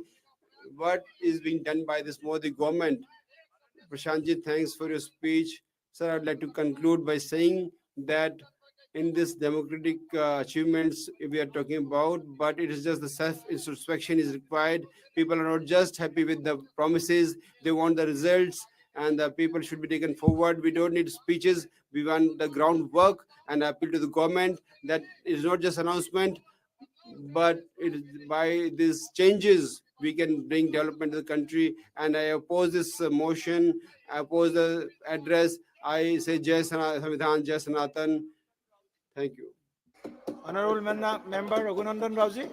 What is being done by this Modi government? Prashantji, thanks for your speech. Sir, I'd like to conclude by saying that in this democratic achievements we are talking about, but it is just the self-introspection is required. People are not just happy with the promises, they want the results, and the people should be taken forward. We don't need speeches, we want the groundwork, and I appeal to the government that it is not just announcement, but by these changes we can bring development to the country. And I oppose this motion, I oppose the address. I say Jai Samvidhan, Jai Sanatan. Thank you. Honorable Member Raghunandan Rauji.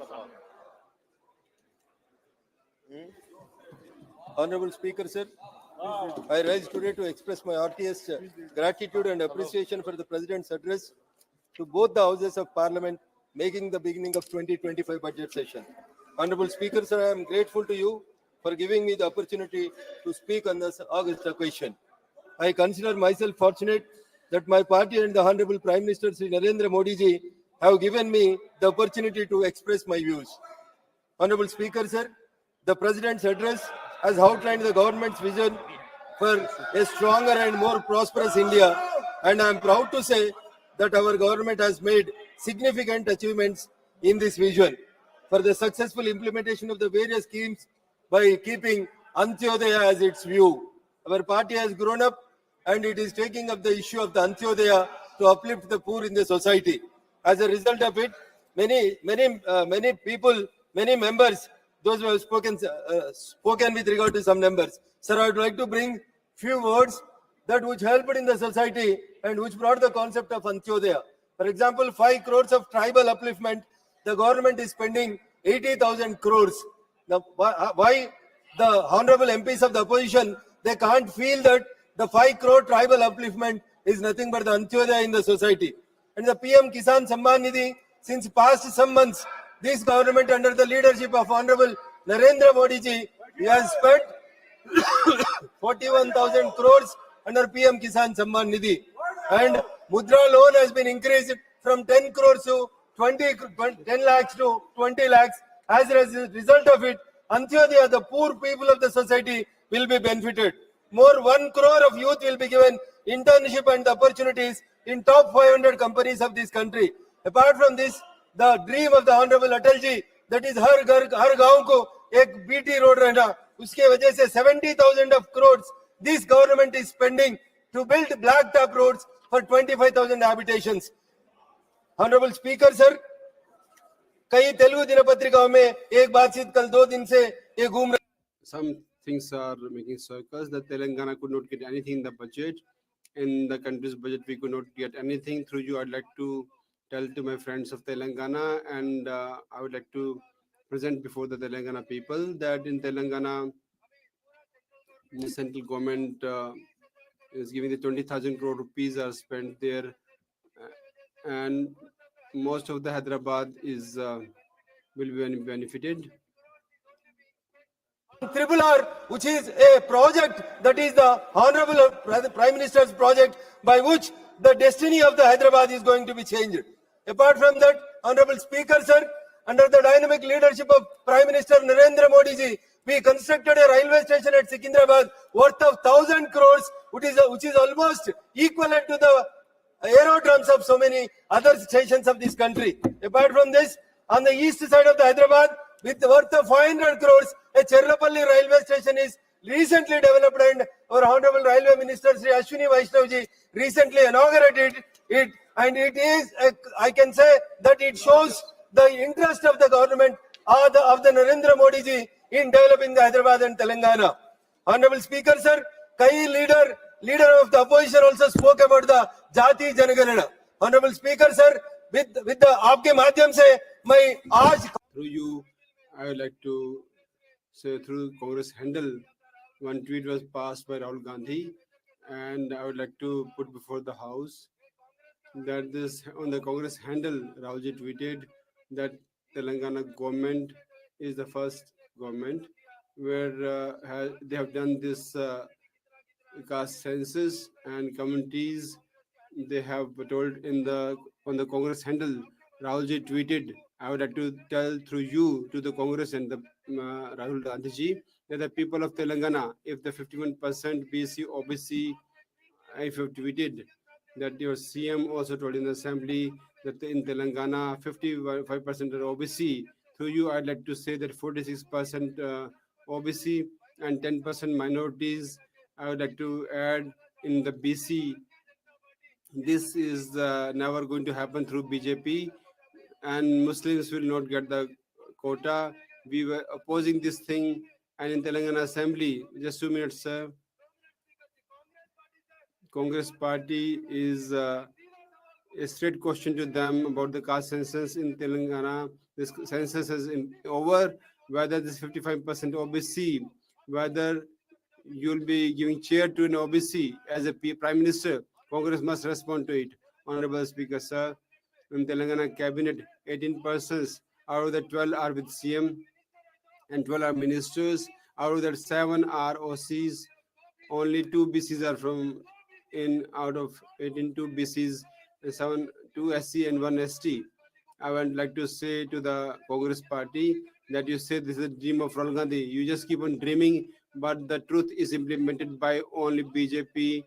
Honorable Speaker, sir, I rise today to express my heartiest gratitude and appreciation for the President's address to both the Houses of Parliament, making the beginning of 2025 budget session. Honorable Speaker, sir, I am grateful to you for giving me the opportunity to speak on this August occasion. I consider myself fortunate that my party and the Honorable Prime Minister Sri Narendra Modi ji have given me the opportunity to express my views. Honorable Speaker, sir, the President's address has outlined the government's vision for a stronger and more prosperous India, and I am proud to say that our government has made significant achievements in this vision for the successful implementation of the various schemes by keeping Antyodaya as its view. Our party has grown up and it is taking up the issue of the Antyodaya to uplift the poor in the society. As a result of it, many people, many members, those who have spoken with regard to some numbers. Sir, I would like to bring few words that which helped in the society and which brought the concept of Antyodaya. For example, 5 crores of tribal upliftment, the government is spending 80,000 crores. Now, why the honorable MPs of the opposition, they can't feel that the 5 crore tribal upliftment is nothing but the Antyodaya in the society. And the PM Kisan Samman Nidhi, since past some months, this government under the leadership of Honorable Narendra Modi ji, he has spent 41,000 crores under PM Kisan Samman Nidhi. And Mudra loan has been increased from 10 crores to 10 lakhs to 20 lakhs. As a result of it, Antyodaya, the poor people of the society, will be benefited. More 1 crore of youth will be given internship and opportunities in top 500 companies of this country. Apart from this, the dream of the Honorable Atalji, that is har gaon ko ek BT road rehna, uske wajah se 70,000 of crores this government is spending to build blacktop roads for 25,000 habitations. Honorable Speaker, sir, कई तेलुगु दिनपत्रिकाओं में एक बातचीत कल 2 दिन से ये घूम रही. Some things are making circles that Telangana could not get anything in the budget. In the country's budget, we could not get anything. Through you, I'd like to tell to my friends of Telangana, and I would like to present before the Telangana people that in Telangana, the central government is giving the 20,000 crore rupees are spent there, and most of the Hyderabad is will be benefited. Triple R, which is a project that is the Honorable Prime Minister's project by which the destiny of the Hyderabad is going to be changed. Apart from that, Honorable Speaker, sir, under the dynamic leadership of Prime Minister Narendra Modi ji, we constructed a railway station at Secunderabad worth of 1,000 crores, which is almost equivalent to the aerodromes of so many other stations of this country. Apart from this, on the east side of the Hyderabad, with worth of 500 crores, a Cherlapalli railway station is recently developed, and our Honorable Railway Minister Minister Sri Ashwini Vaishnavji recently inaugurated it, and it is, I can say that it shows the interest of the government of the Narendra Modi ji in developing the Hyderabad and Telangana. Honorable Speaker, sir, Kai leader of the opposition also spoke about the Jati Janaganana. Honorable Speaker, sir, with the आपके माध्यम से मैं आज Through you, I would like to say through Congress handle, one tweet was passed by Rahul Gandhi, and I would like to put before the House that this on the Congress handle, Rahulji tweeted that Telangana government is the first government where they have done this caste census and communities. They have told in the on the Congress handle, Rahulji tweeted, I would like to tell through you to the Congress and the Rahul Gandhi ji that the people of Telangana, if the 51% BC OBC, if you tweeted that your CM also told in the assembly that in Telangana 55% are OBC. Through you, I'd like to say that 46% OBC and 10% minorities. I would like to add in the BC. This is never going to happen through BJP, and Muslims will not get the quota. We were opposing this thing, and in Telangana Assembly, just 2 minutes, sir. Congress party is a straight question to them about the caste census in Telangana. This census is over. Whether this 55% OBC, whether you'll be giving chair to an OBC as a Prime Minister, Congress must respond to it. Honorable Speaker, sir, in Telangana cabinet, 18 persons out of the 12 are with CM and 12 are ministers. Out of that, 7 are OCs. Only 2 BCs are from out of 18 2 BCs, 2 SC and 1 ST. I would like to say to the Congress party that you say this is a dream of Rahul Gandhi. You just keep on dreaming, but the truth is implemented by only BJP,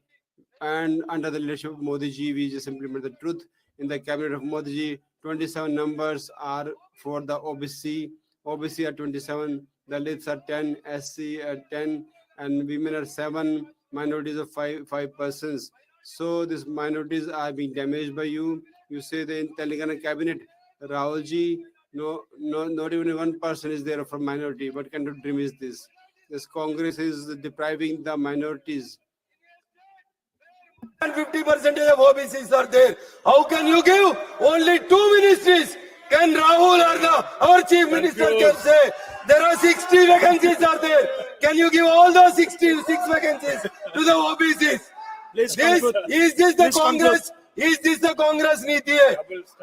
and under the leadership of Modi ji, we just implement the truth. In the cabinet of Modi ji, 27 numbers are for the OBC. OBC are 27, the Dalits are 10, SC are 10, and women are 7, minorities of 5 persons. So these minorities are being damaged by you. You say that in Telangana cabinet, Rahul ji, not even one person is there from minority. What kind of dream is this? This Congress is depriving the minorities. And 50% of OBCs are there. How can you give only 2 ministries? Can Rahul or our chief minister can say there are 60 vacancies are there? Can you give all those 66 vacancies to the OBCs? Is this the Congress? Is this the Congress नीति है?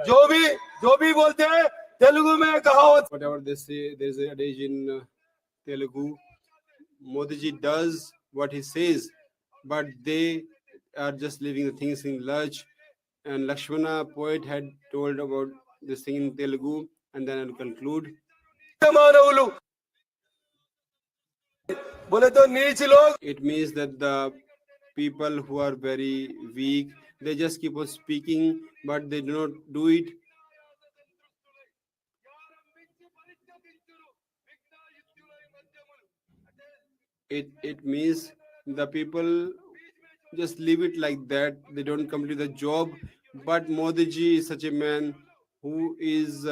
जो भी बोलते हैं तेलुगु में कहावत. Whatever they say, there is a adage in Telugu. Modi ji does what he says, but they are just leaving the things in lurch. And Lakshmana, poet, had told about this thing in Telugu, and then I'll conclude. It means that the people who are very weak, they just keep on speaking, but they do not do it. It means the people just leave it like that. They don't complete the job. But Modi ji is such a man who is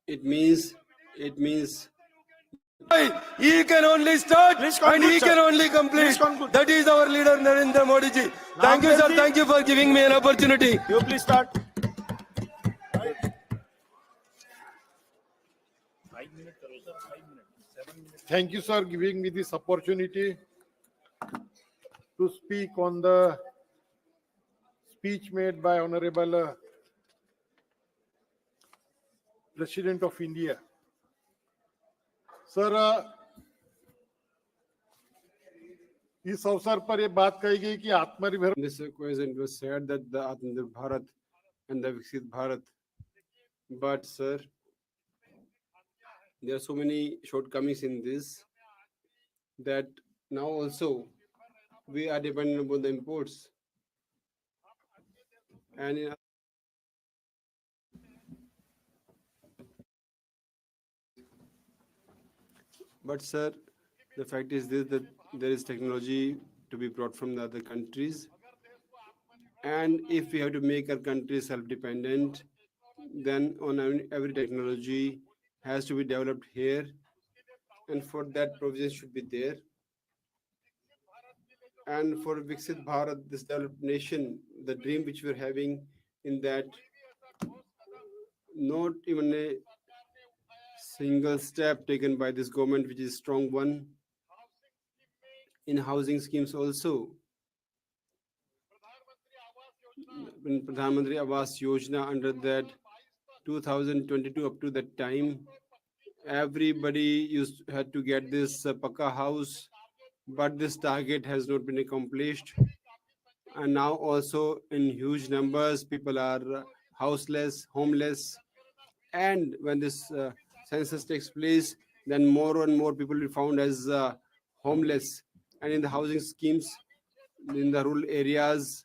it means he can only start and he can only complete. That is our leader Narendra Modi ji. Thank you, sir. Thank you for giving me an opportunity. You please start. Thank you, sir, giving me this opportunity to speak on the speech made by Honorable President of India. Sir, इस अवसर पर ये बात कही गई कि आत्मनिर्भर. This question was said that the Atmanirbhar Bharat and the Viksit Bharat. But sir, there are so many shortcomings in this that now also we are dependent upon the imports. And in But sir, the fact is this, that there is technology to be brought from the other countries. And if we have to make our country self-dependent, then on every technology has to be developed here. And for that provision should be there. And for Viksit Bharat, this developed nation, the dream which we're having in that, not even a single step taken by this government, which is a strong one, in housing schemes also. In Pradhan Mantri Awas Yojana, under that 2022 up to that time, everybody had to get this Pakka house, but this target has not been accomplished. And now also in huge numbers, people are houseless, homeless. And when this census takes place, then more and more people will be found as homeless. And in the housing schemes, in the rural areas,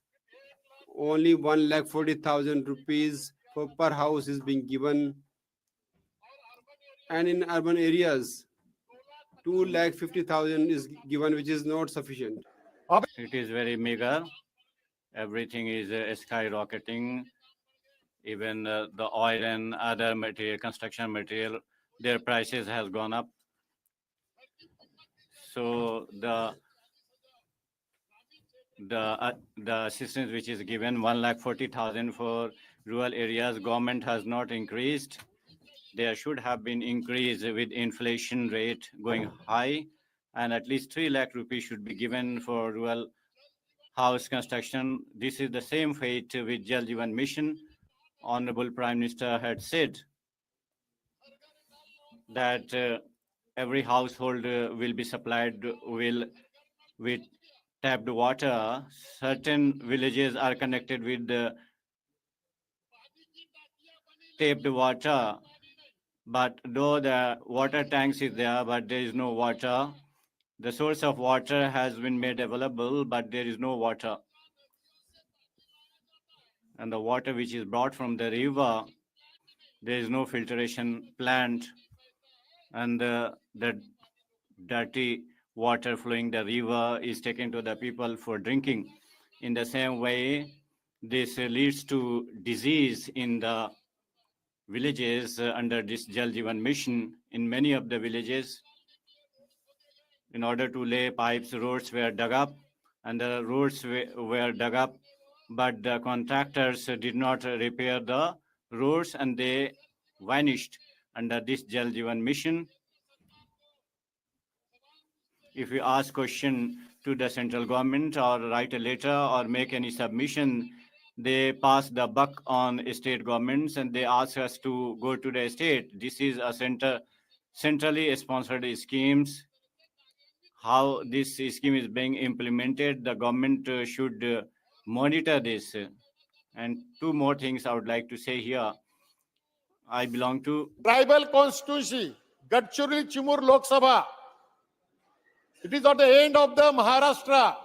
only 1,40,000 rupees per house is being given. And in urban areas, 2,50,000 is given, which is not sufficient. It is very meager. Everything is skyrocketing. Even the oil and other material, construction material, their prices has gone up. So the assistance which is given 1,40,000 for rural areas, government has not increased. There should have been increase with inflation rate going high, and at least 3 lakh rupees should be given for rural house construction. This is the same fate with Jal Jeevan Mission. Honorable Prime Minister had said that every household will be supplied with tapped water. Certain villages are connected with the tapped water, but though the water tanks is there, but there is no water. The source of water has been made available, but there is no water. And the water which is brought from the river, there is no filtration plant, and the dirty water flowing the river is taken to the people for drinking. In the same way, this leads to disease in the villages under this Jal Jeevan Mission. In many of the villages, in order to lay pipes, roads were dug up, and the roads were dug up, but the contractors did not repair the roads, and they vanished under this Jal Jeevan Mission. If you ask question to the central government or write a letter or make any submission, they pass the buck on state governments and they ask us to go to the state. This is a centrally sponsored schemes. How this scheme is being implemented, the government should monitor this. And two more things I would like to say here. I belong to tribal constituency, Gadchiroli Chimur Lok Sabha. It is at the end of the Maharashtra.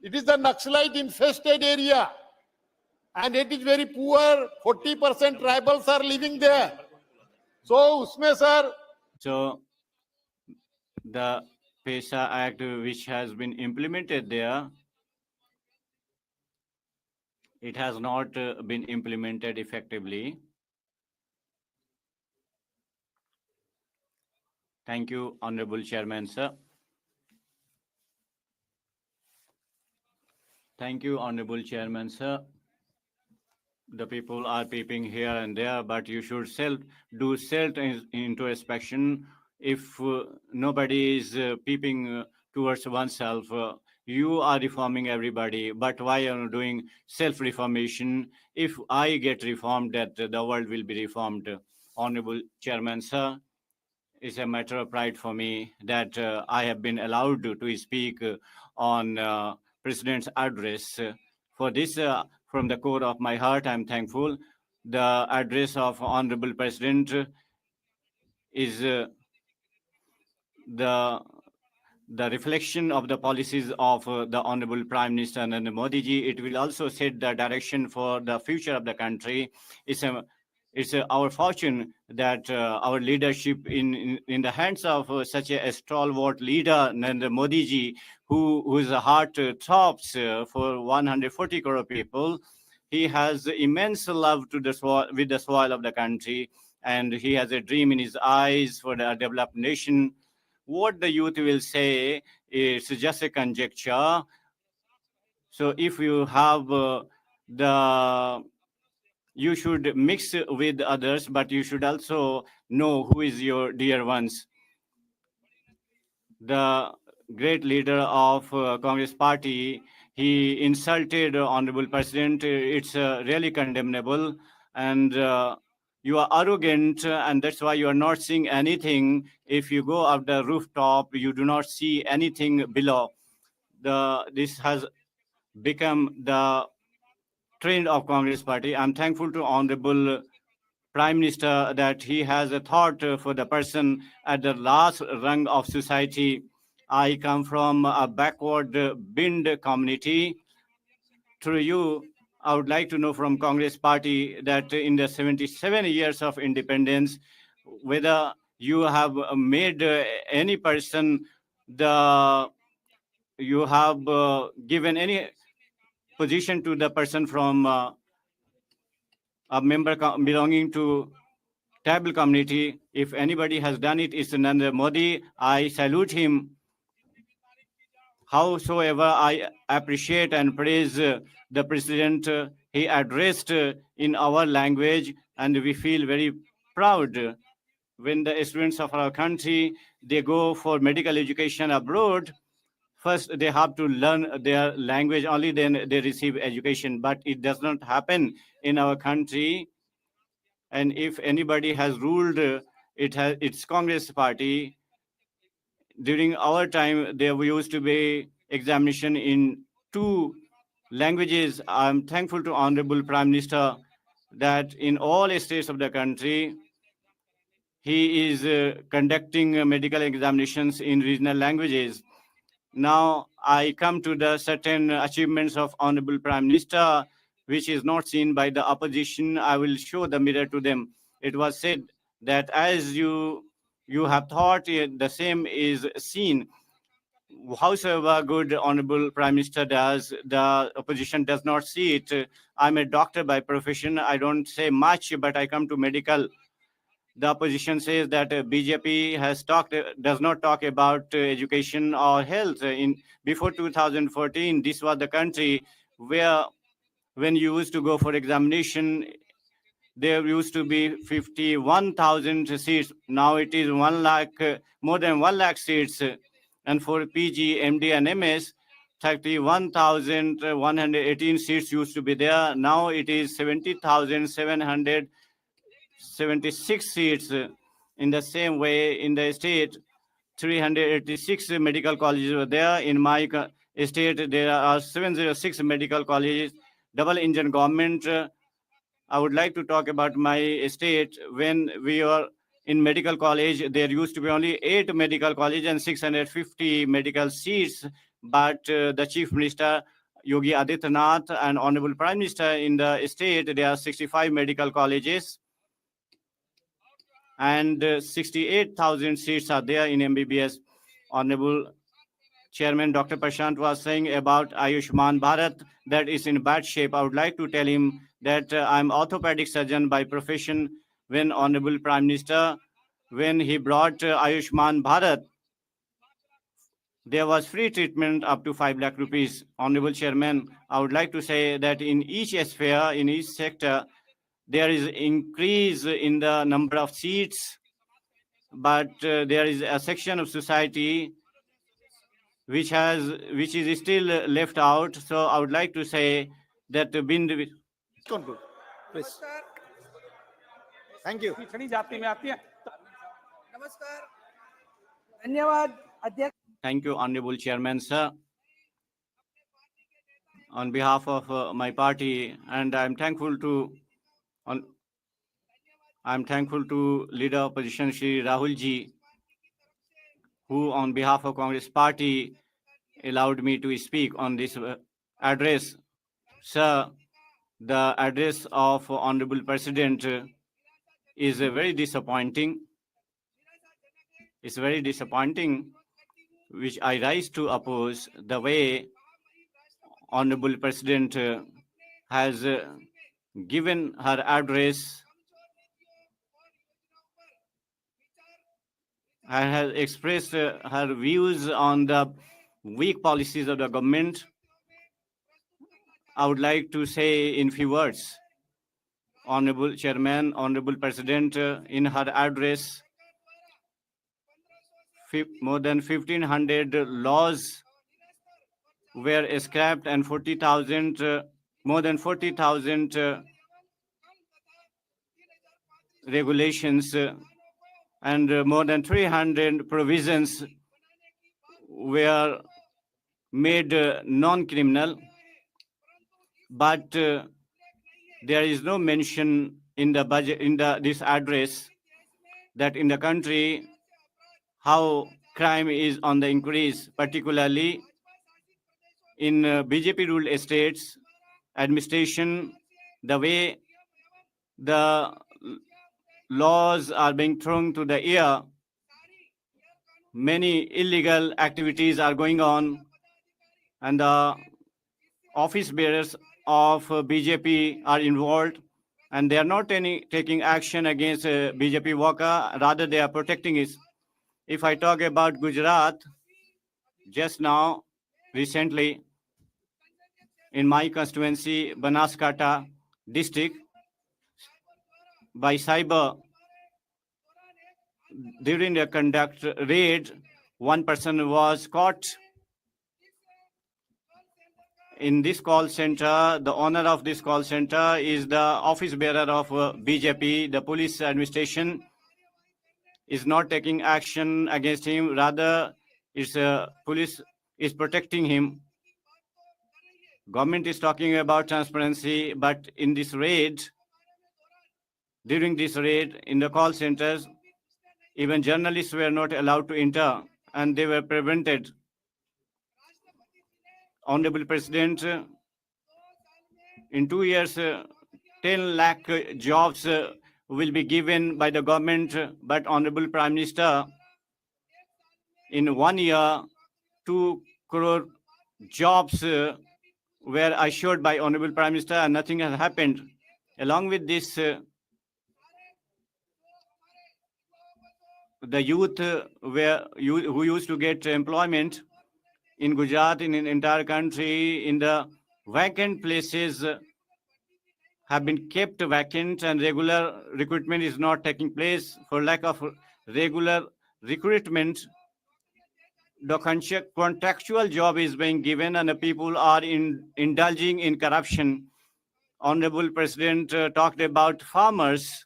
It is the Naxalite infested area. And it is very poor. 40% tribals are living there. So, usme sir. So the PESA Act which has been implemented there, it has not been implemented effectively. Thank you, Honorable Chairman, sir. Thank you, Honorable Chairman, sir. The people are peeping here and there, but you should do self-introspection. If nobody is peeping towards oneself, you are reforming everybody, but why are you doing self-reformation? If I get reformed, that the world will be reformed. Honorable Chairman, sir, it's a matter of pride for me that I have been allowed to speak on President's address. For this, from the core of my heart, I'm thankful. The address of Honorable President is the reflection of the policies of the Honorable Prime Minister Narendra Modi ji. It will also set the direction for the future of the country. It's a it's our fortune that our leadership in the hands of such a stalwart leader, Narendra Modi ji, whose heart throbs for 140 crore people. He has immense love to the soil, with the soil of the country, and he has a dream in his eyes for the developed nation. What the youth will say is just a conjecture. So if you have you should mix with others, but you should also know who is your dear ones. The great leader of Congress party, he insulted Honorable President. It's really condemnable, and you are arrogant, and that's why you are not seeing anything. If you go up the rooftop, you do not see anything below. This has become the trend of Congress party. I'm thankful to Honorable Prime Minister that he has a thought for the person at the last rung of society. I come from a backward Bind community. Through you, I would like to know from Congress party that in the 77 years of independence, whether you have made any person you have given any position to the person from a member belonging to tribal community. If anybody has done it, it's Narendra Modi. I salute him. Howsoever, I appreciate and praise the president. He addressed in our language, and we feel very proud when the students of our country, they go for medical education abroad. First, they have to learn their language, only then they receive education. But it does not happen in our country. And if anybody has ruled, it's Congress party. During our time, there used to be examination in 2 languages. I'm thankful to Honorable Prime Minister that in all states of the country, he is conducting medical examinations in regional languages. Now I come to the certain achievements of Honorable Prime Minister, which is not seen by the opposition. I will show the mirror to them. It was said that as you have thought, the same is seen. Howsoever good Honorable Prime Minister does, the opposition does not see it. I'm a doctor by profession. I don't say much, but I come to medical. The opposition says that BJP does not talk about education or health. Before 2014, this was the country where, when you used to go for examination, there used to be 51,000 seats. Now it is 1 lakh, more than 1 lakh seats. And for PG, MD, and MS, 31,118 seats used to be there. Now it is 70,776 seats. In the same way, in the state, 386 medical colleges were there. In my state, there are 706 medical colleges, double engine government. I would like to talk about my state. When we were in medical college, there used to be only 8 medical colleges and 650 medical seats. But the Chief Minister, Yogi Adityanath, and Honorable Prime Minister in the state, there are 65 medical colleges and 68,000 seats are there in MBBS. Honorable Chairman Dr. Prashant was saying about Ayushman Bharat that is in bad shape. I would like to tell him that I'm orthopedic surgeon by profession. When Honorable Prime Minister, when he brought Ayushman Bharat, there was free treatment up to 5 lakh rupees. Honorable Chairman, I would like to say that in each sphere, in each sector, there is increase in the number of seats, but there is a section of society which is still left out. So I would like to say that Conclude, please. Thank you. Thank you, Honorable Chairman, sir. On behalf of my party, and I'm thankful to Leader Opposition Shri Rahul ji, who on behalf of Congress party allowed me to speak on this address. Sir, the address of Honorable President is very disappointing. It's very disappointing, which I rise to oppose the way Honorable President has given her address and has expressed her views on the weak policies of the government. I would like to say in few words, Honorable Chairman, Honorable President, in her address, more than 1,500 laws were scrapped and 40,000, more than 40,000 regulations and more than 300 provisions were made non-criminal, but there is no mention in the budget, in this address, that in the country how crime is on the increase, particularly in BJP ruled estates, administration, the way the laws are being thrown to the air, many illegal activities are going on, and the office bearers of BJP are involved, and they are not taking action against BJP worker, rather they are protecting it. If I talk about Gujarat, just now, recently, in my constituency, Banaskantha district, by cyber, during the conduct raid, one person was caught in this call center. The owner of this call center is the office bearer of BJP. The police administration is not taking action against him. Rather, it's police is protecting him. Government is talking about transparency, but in this raid, during this raid in the call centers, even journalists were not allowed to enter and they were prevented. Honorable President, in 2 years, 10 lakh jobs will be given by the government, but Honorable Prime Minister, in 1 year, 2 crore jobs were assured by Honorable Prime Minister and nothing has happened. Along with this, the youth who used to get employment in Gujarat, in an entire country, in the vacant places have been kept vacant, and regular recruitment is not taking place. For lack of regular recruitment, the contractual job is being given and the people are indulging in corruption. Honorable President talked about farmers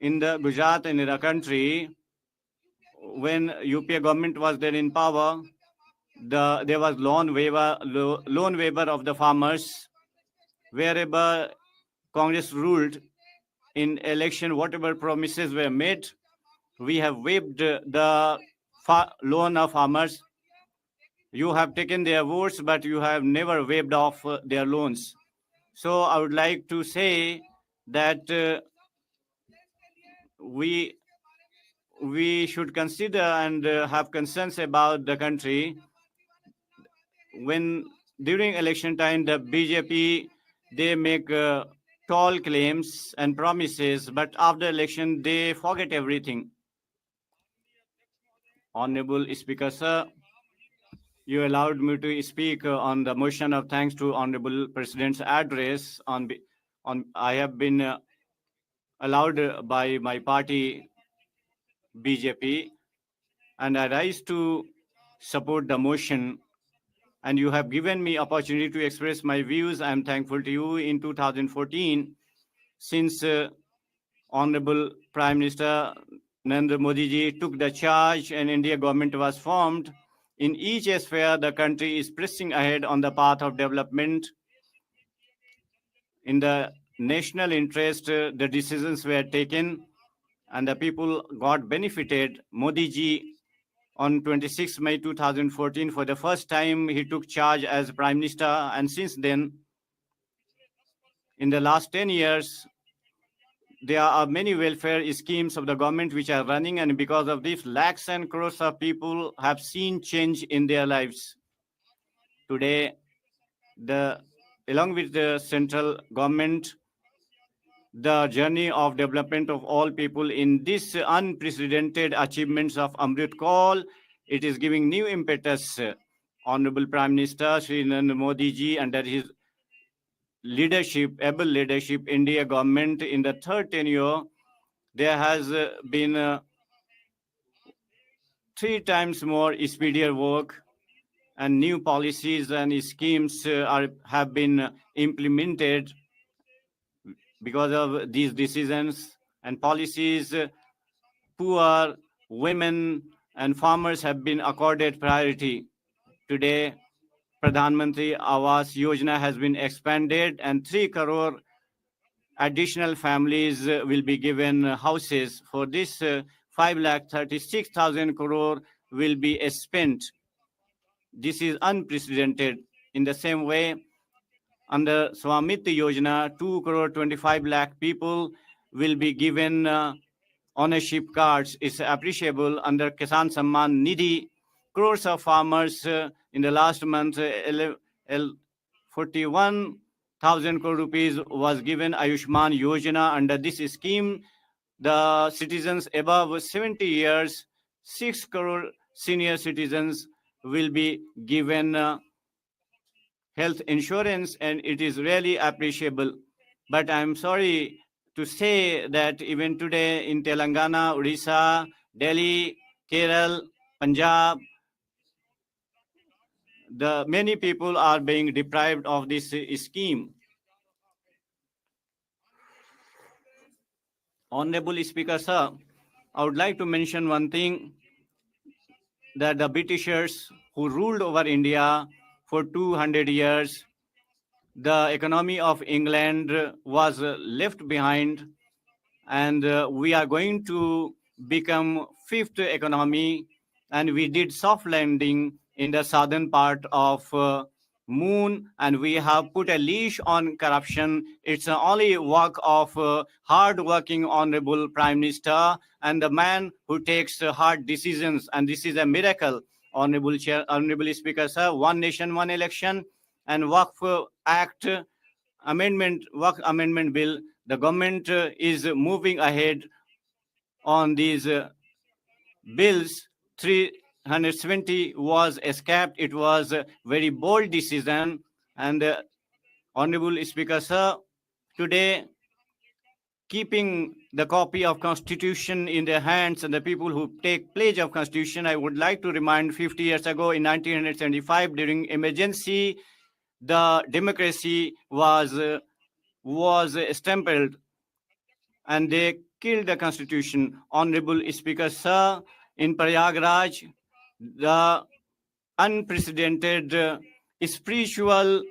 in the Gujarat and in the country. When UPA government was there in power, there was loan waiver of the farmers. Wherever Congress ruled in election, whatever promises were made, we have waived the loan of farmers. You have taken their votes, but you have never waived off their loans. So I would like to say that we should consider and have concerns about the country. When during election time, the BJP, they make tall claims and promises, but after election, they forget everything. Honorable Speaker, sir, you allowed me to speak on the motion of thanks to Honorable President's address. I have been allowed by my party, BJP, and I rise to support the motion. And you have given me opportunity to express my views. I am thankful to you. In 2014, since Honorable Prime Minister Narendra Modi ji took the charge and India government was formed, in each sphere, the country is pressing ahead on the path of development. In the national interest, the decisions were taken and the people got benefited. Modi ji, on 26 May 2014, for the first time, he took charge as Prime Minister. And since then, in the last 10 years, there are many welfare schemes of the government which are running, and because of this, lakhs and crores of people have seen change in their lives. Today, along with the central government, the journey of development of all people in this unprecedented achievements of Amrit Kaul, it is giving new impetus. Honorable Prime Minister Shri Narendra Modi ji, under his leadership, able leadership, India government in the third tenure, there has been 3 times more speedier work, and new policies and schemes have been implemented because of these decisions and policies. Poor, women, and farmers have been accorded priority. Today, Pradhan Mantri Awas Yojana has been expanded, and 3 crore additional families will be given houses. For this, 5,36,000 crore will be spent. This is unprecedented. In the same way, under Swamiti Yojana, 2 crore 25 lakh people will be given ownership cards. Is appreciable. Under Kisan Samman Nidhi, crores of farmers in the last month, 41,000 crore rupees was given Ayushman Yojana. Under this scheme, the citizens above 70 years, 6 crore senior citizens will be given health insurance, and it is really appreciable. But I'm sorry to say that even today in Telangana, Odisha, Delhi, Kerala, Punjab, the many people are being deprived of this scheme. Honorable Speaker, sir, I would like to mention one thing, that the Britishers who ruled over India for 200 years, the economy of England was left behind, and we are going to become 5th economy, and we did soft landing in the southern part of moon, and we have put a leash on corruption. It's only work of hard-working honorable Prime Minister and the man who takes hard decisions, and this is a miracle. Honorable Chair, Honorable Speaker, sir, one nation, one election, and Waqf Act Work Amendment Bill, the government is moving ahead on these bills. 370 was escaped. It was a very bold decision. And Honorable Speaker, sir, today, keeping the copy of Constitution in their hands and the people who take pledge of Constitution, I would like to remind 50 years ago in 1975, during emergency, the democracy was stampled, and they killed the Constitution. Honorable Speaker, sir, in Prayagraj, the unprecedented spiritual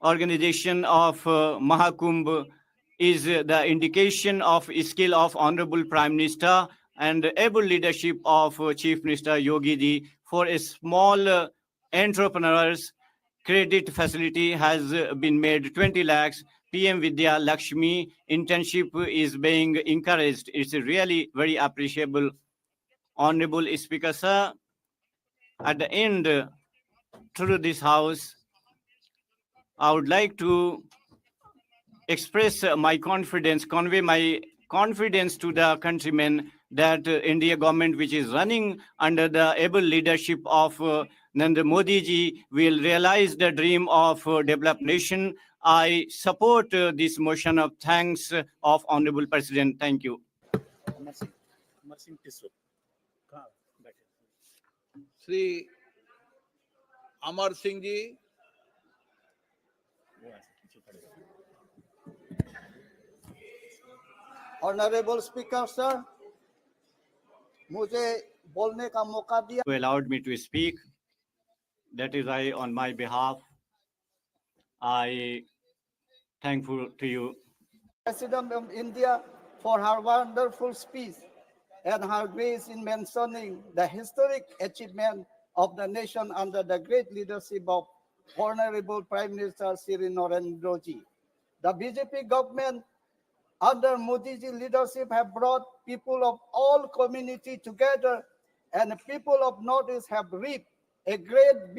organization of Mahakumbh is the indication of skill of Honorable Prime Minister and able leadership of Chief Minister Yogi Ji. For a small entrepreneurs, credit facility has been made 20 lakhs. PM Vidya Lakshmi internship is being encouraged. It's really very appreciable. Honorable Speaker, sir, at the end, through this house, I would like to express my confidence, convey my confidence to the countrymen that India government, which is running under the able leadership of Narendra Modi ji, will realize the dream of developed nation. I support this motion of thanks of Honorable President. Thank you. Shri Amar Singh ji, Honorable Speaker, sir, मुझे बोलने का मौका दिया. Who allowed me to speak. That is why, on my behalf, I thankful to you. President of India, for her wonderful speech and her grace in mentioning the historic achievement of the nation under the great leadership of Honorable Prime Minister Shri Narendra Modi. The BJP government under Modi ji leadership have brought people of all community together, and the people of Northeast have reaped a greatest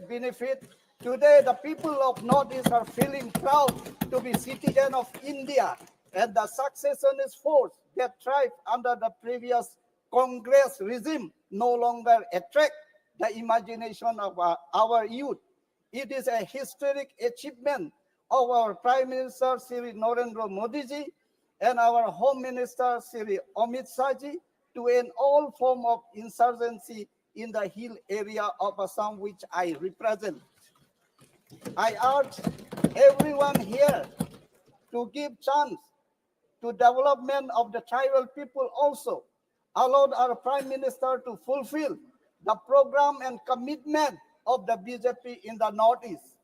benefit. Today, the people of Northeast are feeling proud to be citizen of India, and the successionist force that thrived under the previous Congress regime no longer attract the imagination of our youth. It is a historic achievement of our Prime Minister Shri Narendra Modi ji and our Home Minister Shri Amit Shah ji to end all form of insurgency in the hill area of Assam, which I represent. I urge everyone here to give chance to development of the tribal people also, allowed our Prime Minister to fulfill the program and commitment of the BJP in the Northeast,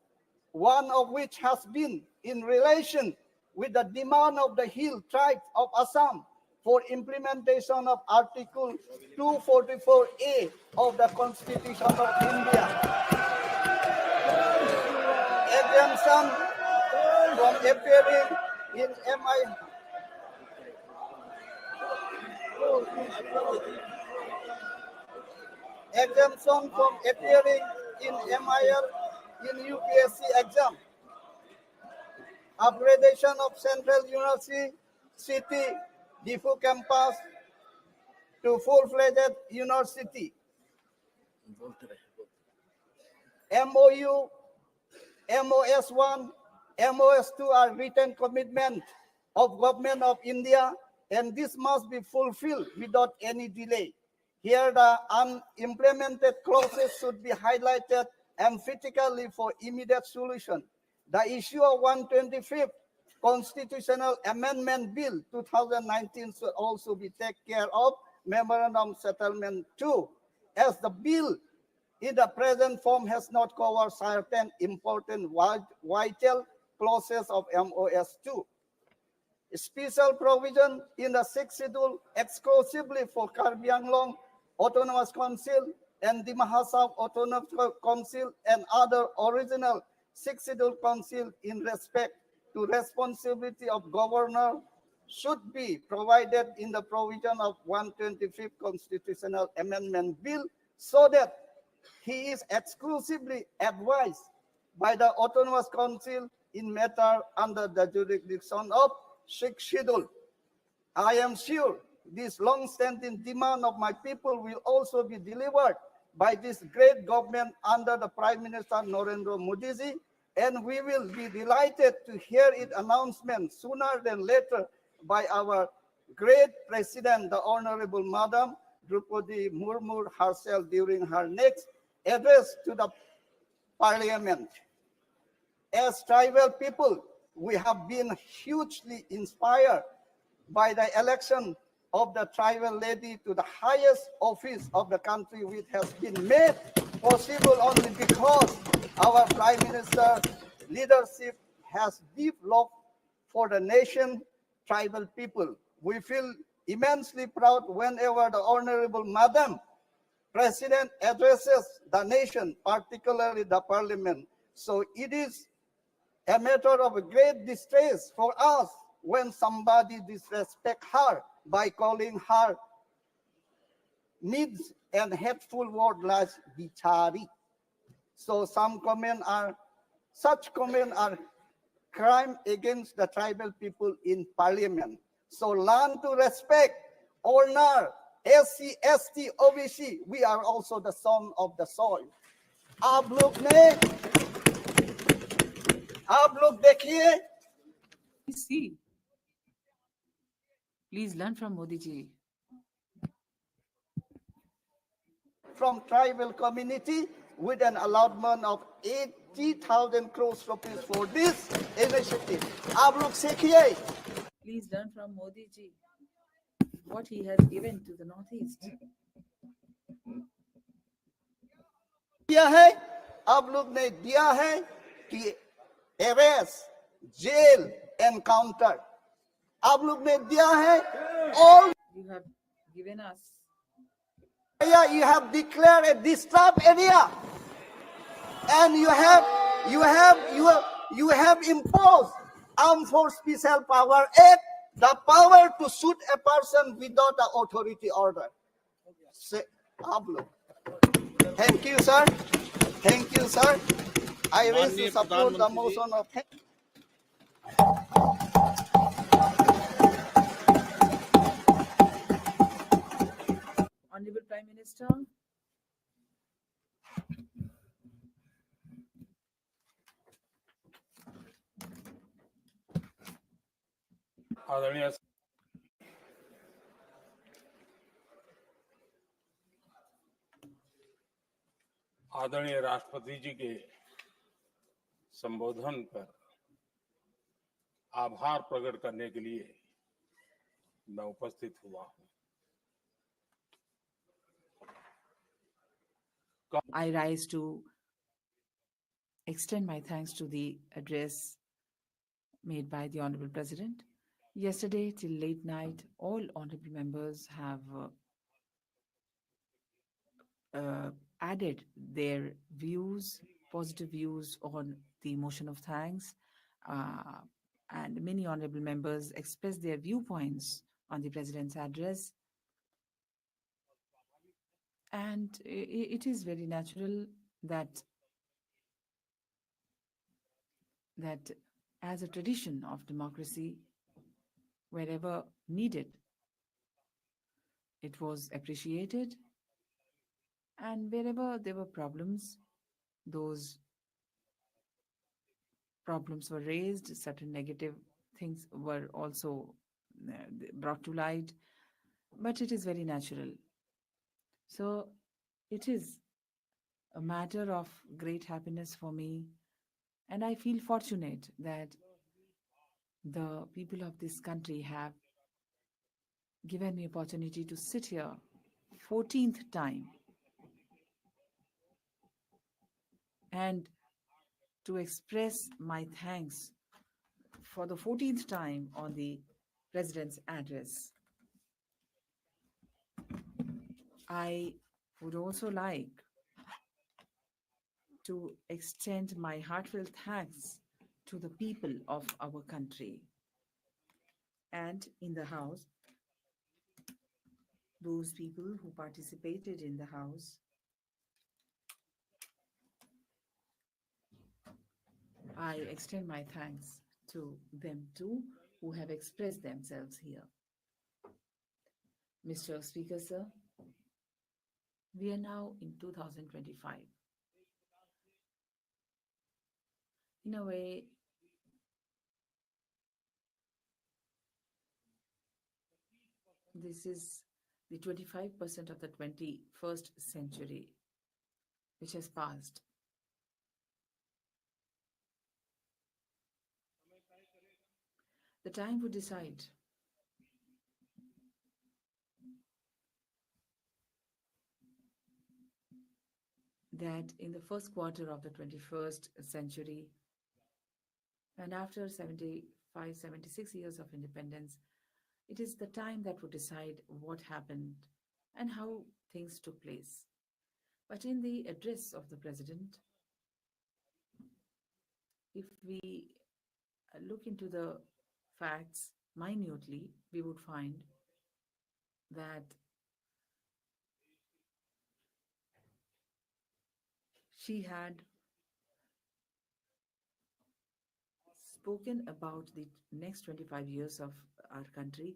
one of which has been in relation with the demand of the hill tribes of Assam for implementation of Article 244A of the Constitution of India. Exemption from appearing in exemption from appearing in MIL in UPSC exam, upgradation of Central University City Diffu campus to full-fledged university, MOU, MOS1, MOS2 are written commitment of Government of India, and this must be fulfilled without any delay. Here, the unimplemented clauses should be highlighted emphatically for immediate solution. The issue of 125th Constitutional Amendment Bill 2019 should also be taken care of, Memorandum Settlement 2, as the bill in the present form has not covered certain important vital clauses of MOS2. Special provision in the 6th schedule exclusively for Karbi Anglong Autonomous Council and the Mahasab Autonomous Council and other original 6th schedule council in respect to responsibility of governor should be provided in the provision of 125th Constitutional Amendment Bill, so that he is exclusively advised by the Autonomous Council in matter under the jurisdiction of 6th schedule. I am sure this long-standing demand of my people will also be delivered by this great government under the Prime Minister Narendra Modi ji, and we will be delighted to hear its announcement sooner than later by our great President, the Honorable Madam Draupadi Murmu herself during her next address to the Parliament. As tribal people, we have been hugely inspired by the election of the tribal lady to the highest office of the country, which has been made possible only because our Prime Minister's leadership has deep love for the nation, tribal people. We feel immensely proud whenever the Honorable Madam President addresses the nation, particularly the Parliament. So it is a matter of great distress for us when somebody disrespects her by calling her needs and hateful words like bichari. So such comments are crime against the tribal people in Parliament. So learn to respect, honor SC, ST, OBC. We are also the son of the soil. आप लोग देखिए. See, please learn from Modi ji. From tribal community with an allotment of 80,000 crores rupees for this initiative. आप लोग सीखिए. Please learn from Modi ji what he has given to the Northeast. दिया है, आप लोग ने दिया है कि arrest, jail, encounter. आप लोग ने दिया है all. You have given us. You have declared a disturbed area, and you have imposed Armed Force Special Power Act, the power to shoot a person without the authority order. Say, thank you, sir. Thank you, sir. I wish to support the motion of. Honorable Prime Minister. आदरणीय आदरणीय राष्ट्रपति जी के संबोधन पर आभार प्रकट करने के लिए मैं उपस्थित हुआ हूं। I rise to extend my thanks to the address made by the Honorable President. Yesterday till late night, all honorable members have added their views, positive views on the motion of thanks, and many honorable members expressed their viewpoints on the President's address. And it is very natural that as a tradition of democracy, wherever needed, it was appreciated, and wherever there were problems, those problems were raised, certain negative things were also brought to light, but it is very natural. So it is a matter of great happiness for me, and I feel fortunate that the people of this country have given me opportunity to sit here 14th time and to express my thanks for the 14th time on the President's address. I would also like to extend my heartfelt thanks to the people of our country and in the House, those people who participated in the House. I extend my thanks to them too, who have expressed themselves here. Mr. Speaker, sir, we are now in 2025. In a way, this is the 25% of the 21st century which has passed. The time would decide that in the first quarter of the 21st century, and after 75, 76 years of independence, it is the time that would decide what happened and how things took place. But in the address of the President, if we look into the facts minutely, we would find that she had spoken about the next 25 years of our country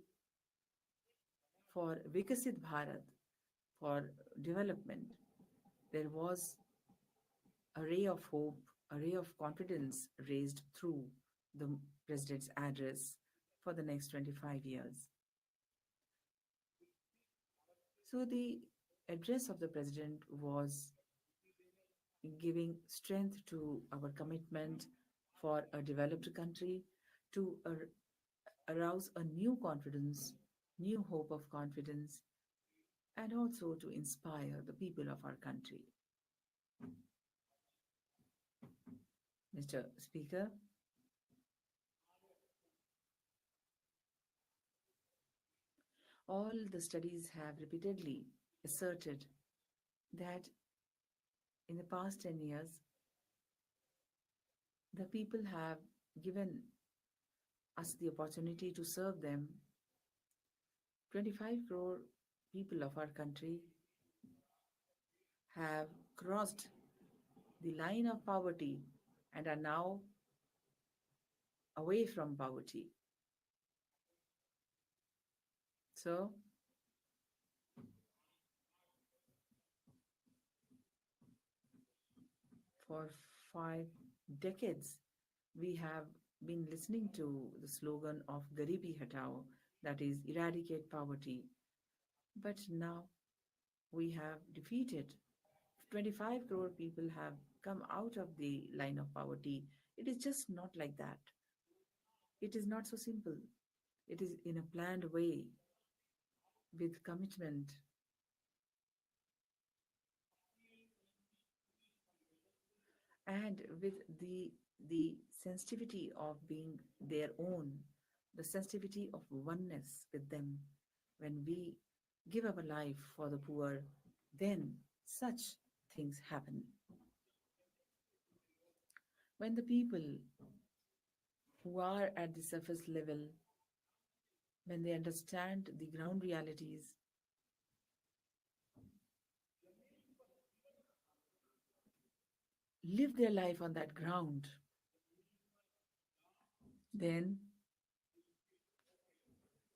for Vikasit Bharat, for development. There was a ray of hope, a ray of confidence raised through the President's address for the next 25 years. So the address of the President was giving strength to our commitment for a developed country, to arouse a new confidence, new hope of confidence, and also to inspire the people of our country. Mr. Speaker, all the studies have repeatedly asserted that in the past 10 years, the people have given us the opportunity to serve them. 25 crore people of our country have crossed the line of poverty and are now away from poverty. So, for 5 decades, we have been listening to the slogan of Garibi Hatao, that is, eradicate poverty. But now we have defeated 25 crore people have come out of the line of poverty. It is just not like that. It is not so simple. It is in a planned way with commitment. And with the sensitivity of being their own, the sensitivity of oneness with them. When we give our life for the poor, then such things happen. When the people who are at the surface level, when they understand the ground realities, live their life on that ground, then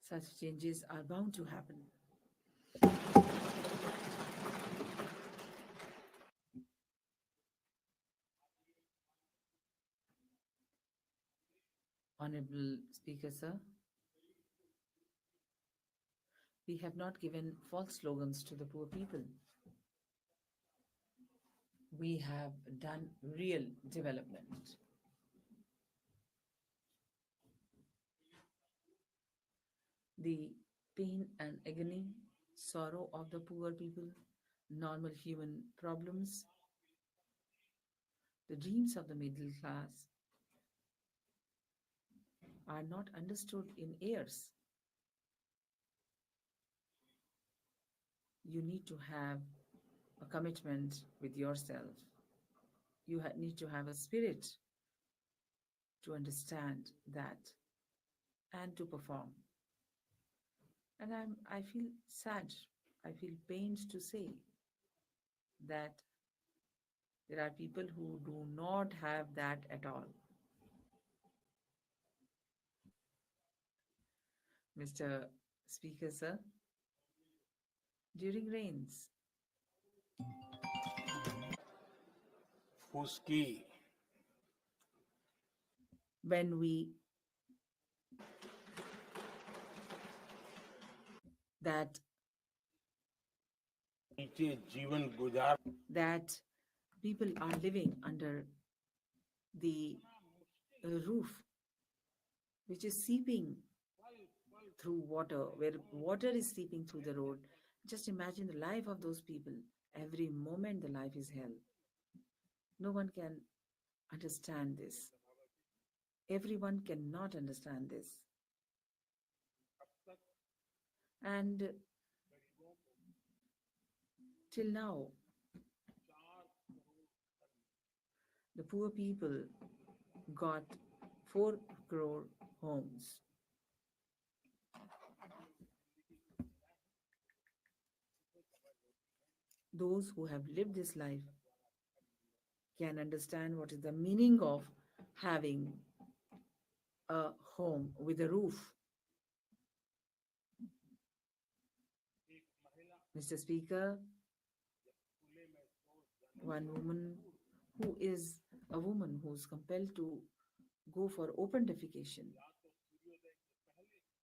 such changes are bound to happen. Honorable Speaker, sir, we have not given false slogans to the poor people. We have done real development. The pain and agony, sorrow of the poor people, normal human problems, the dreams of the middle class are not understood in airs. You need to have a commitment with yourself. You need to have a spirit to understand that and to perform. And I feel sad, I feel pained to say that there are people who do not have that at all. Mr. Speaker, sir, during rains, उसकी when we that नीचे जीवन गुजार that people are living under the roof which is seeping through water, where water is seeping through the road. Just imagine the life of those people. Every moment the life is hell. No one can understand this. Everyone cannot understand this. And till now, the poor people got 4 crore homes. Those who have lived this life can understand what is the meaning of having a home with a roof. Mr. Speaker, one woman who is a woman who's compelled to go for open defecation,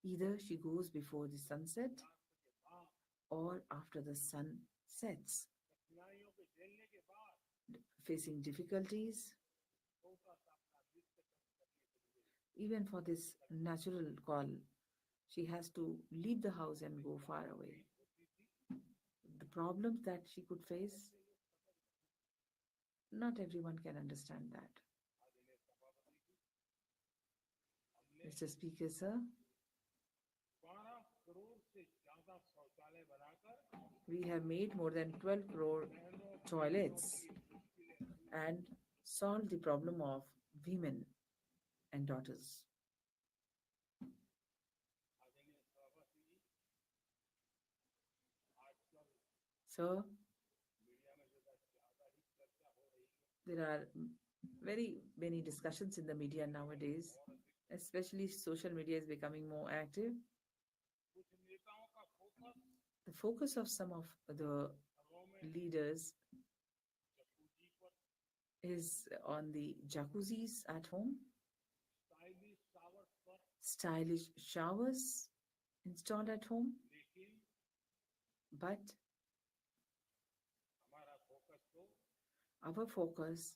either she goes before the sunset or after the sun sets, facing difficulties, even for this natural call, she has to leave the house and go far away. The problems that she could face, not everyone can understand that. Mr. Speaker, sir, we have made more than 12 crore toilets and solved the problem of women and daughters. So there are very many discussions in the media nowadays, especially social media is becoming more active. The focus of some of the leaders is on the jacuzzis at home, stylish showers installed at home, but our focus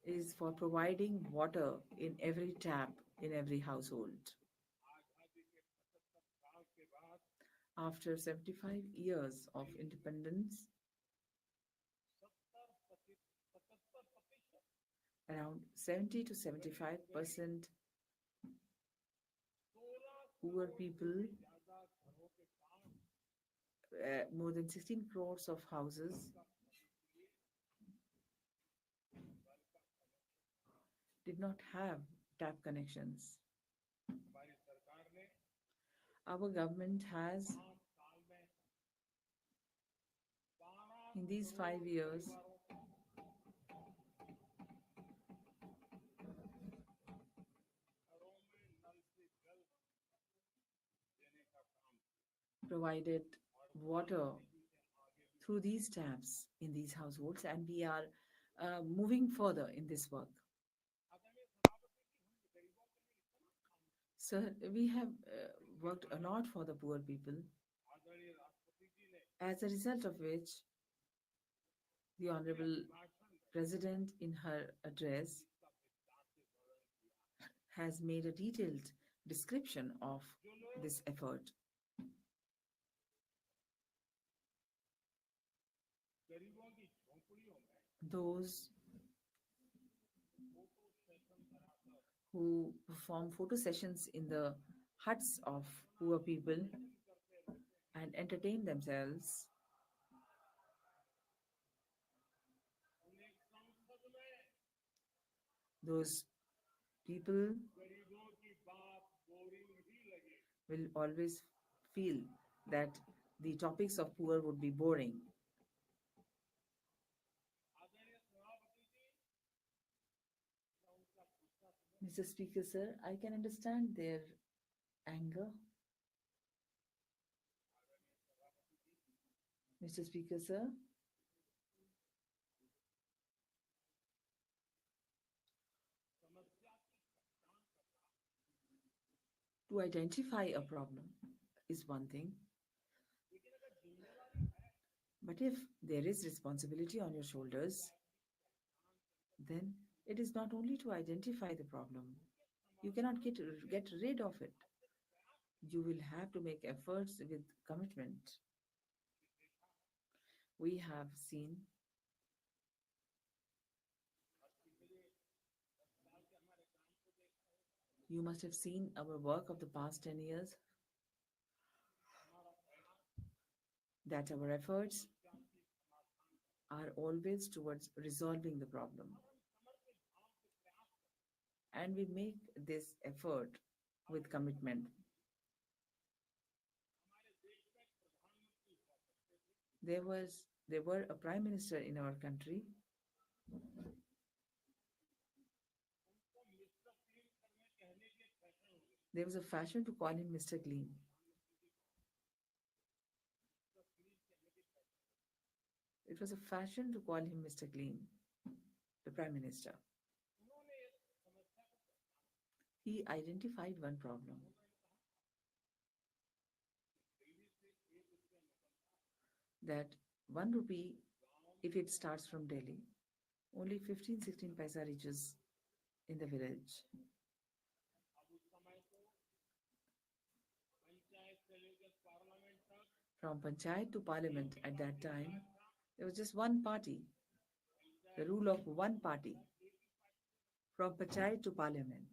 is for providing water in every tap in every household. After 75 years of independence, around 70 to 75% poor people, more than 16 crores of houses did not have tap connections. Our government has, in these 5 years, provided water through these taps in these households, and we are moving further in this work. Sir, we have worked a lot for the poor people, as a result of which the Honorable President in her address has made a detailed description of this effort. Those who perform photo sessions in the huts of poor people and entertain themselves, those people will always feel that the topics of poor would be boring. Mr. Speaker, sir, I can understand their anger. Mr. Speaker, sir, to identify a problem is one thing, but if there is responsibility on your shoulders, then it is not only to identify the problem. You cannot get rid of it. You will have to make efforts with commitment. We have seen you must have seen our work of the past 10 years, that our efforts are always towards resolving the problem. And we make this effort with commitment. There were a prime minister in our country there was a fashion to call him Mr. Clean. It was a fashion to call him Mr. Clean, the prime minister. He identified one problem. That 1 rupee, if it starts from Delhi, only 15-16 paisa reaches in the village. From panchayat to parliament at that time, there was just one party, the rule of one party, from panchayat to parliament.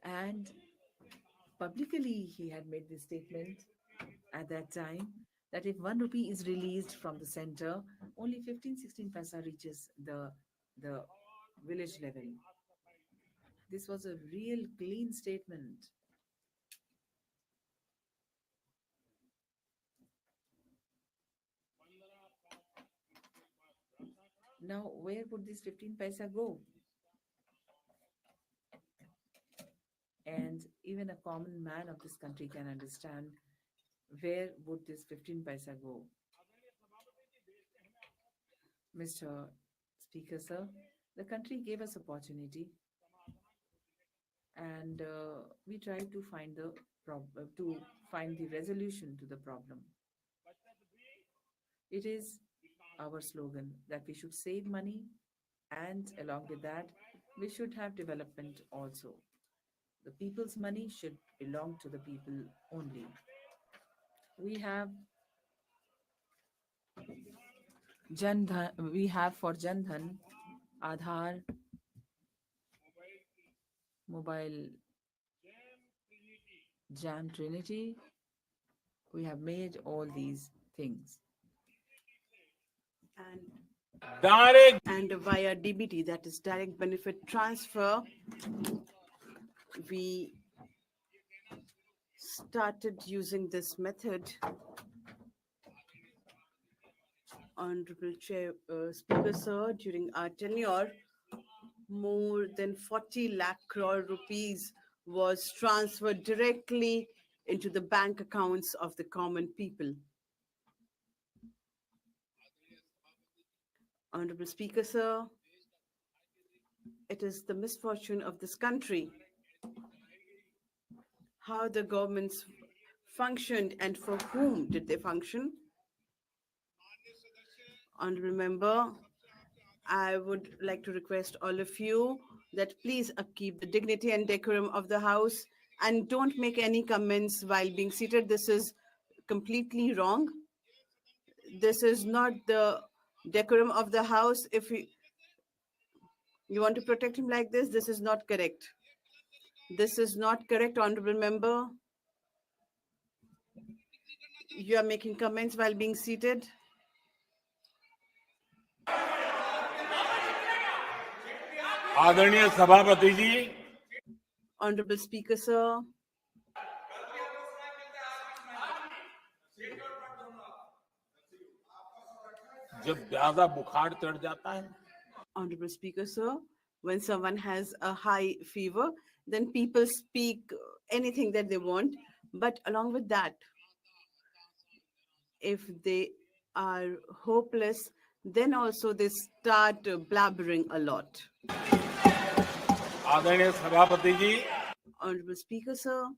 And publicly, he had made this statement at that time that if 1 rupee is released from the center, only 15-16 paisa reaches the village level. This was a real clean statement. Now, where would this 15 paisa go? And even a common man of this country can understand where would this 15 paisa go. Mr. Speaker, sir, the country gave us opportunity, and we tried to find the resolution to the problem. It is our slogan that we should save money, and along with that, we should have development also. The people's money should belong to the people only. We have for Jan Dhan, Aadhaar, Mobile Jam Trinity. We have made all these things. And via DBT, that is direct benefit transfer, we started using this method. Honorable Speaker, sir, during our tenure, more than 40 lakh crore rupees was transferred directly into the bank accounts of the common people. Honorable Speaker, sir, it is the misfortune of this country how the governments functioned and for whom did they function. Honorable Member, I would like to request all of you that please upkeep the dignity and decorum of the House and don't make any comments while being seated. This is completely wrong. This is not the decorum of the House. If you want to protect him like this is not correct. This is not correct, Honorable Member. You are making comments while being seated. आदरणीय सभापति जी, Honorable Speaker, sir. जब ज्यादा बुखार चढ़ जाता है, Honorable Speaker, sir, when someone has a high fever, then people speak anything that they want. But along with that, if they are hopeless, then also they start blabbering a lot. आदरणीय सभापति जी, Honorable Speaker, sir,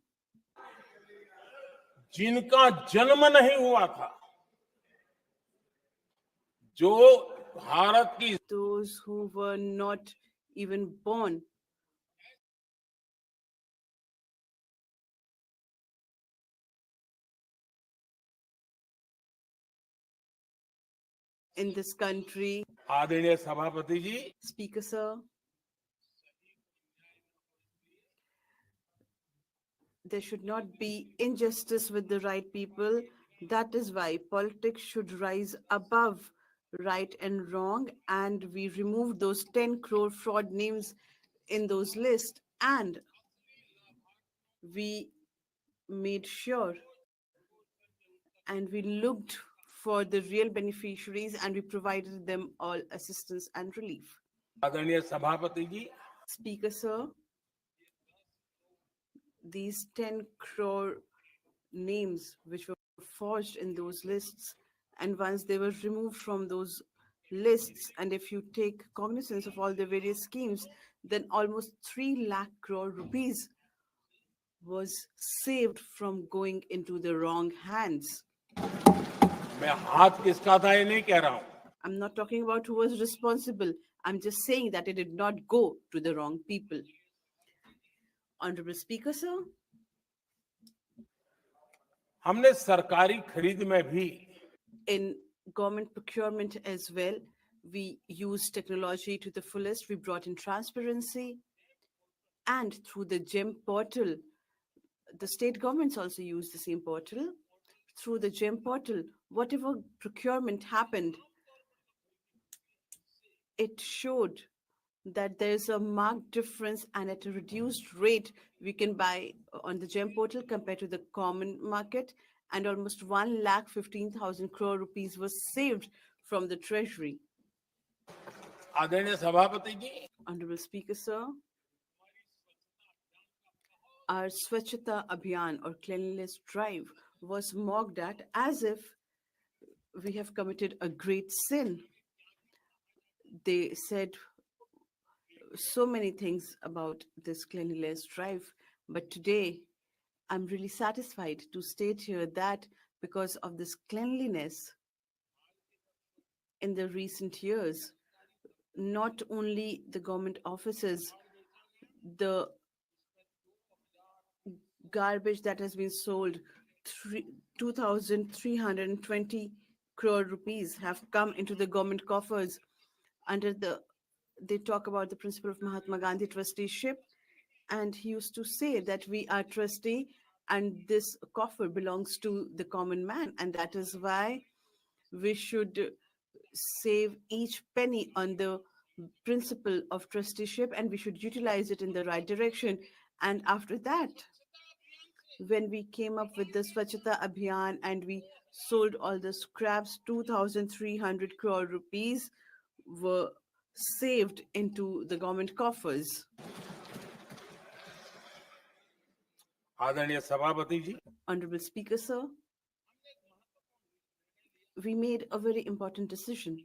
जिनका जन्म नहीं हुआ था, जो भारत की those who were not even born in this country. आदरणीय सभापति जी, Speaker, sir, there should not be injustice with the right people. That is why politics should rise above right and wrong, and we removed those 10 crore fraud names in those lists, and we made sure and we looked for the real beneficiaries and we provided them all assistance and relief. आदरणीय सभापति जी, Speaker, sir, these 10 crore names which were forged in those lists, and once they were removed from those lists, and if you take cognizance of all the various schemes, then almost 3 lakh crore rupees was saved from going into the wrong hands. मैं हाथ किसका था ये नहीं कह रहा हूं. I'm not talking about who was responsible. I'm just saying that it did not go to the wrong people. Honorable Speaker, sir, हमने सरकारी खरीद में भी in government procurement as well, we used technology to the fullest. We brought in transparency, and through the GEM portal, the state governments also use the same portal. Through the GEM portal, whatever procurement happened, it showed that there's a marked difference, and at a reduced rate, we can buy on the GEM portal compared to the common market, and almost 1,15,000 crore rupees was saved from the treasury. आदरणीय सभापति जी, Honorable Speaker, sir, our Swachhata Abhiyan or cleanliness drive was mocked at as if we have committed a great sin. They said so many things about this cleanliness drive, but today I'm really satisfied to state here that because of this cleanliness in the recent years, not only the government offices, the garbage that has been sold, 2,320 crore rupees have come into the government coffers under they talk about the principle of Mahatma Gandhi trusteeship. And he used to say that we are trustee and this coffer belongs to the common man. And that is why we should save each penny on the principle of trusteeship and we should utilize it in the right direction. And after that, when we came up with the Swachhata Abhiyan and we sold all the scraps, 2,300 crore rupees were saved into the government coffers. आदरणीय सभापति जी, Honorable Speaker, sir, we made a very important decision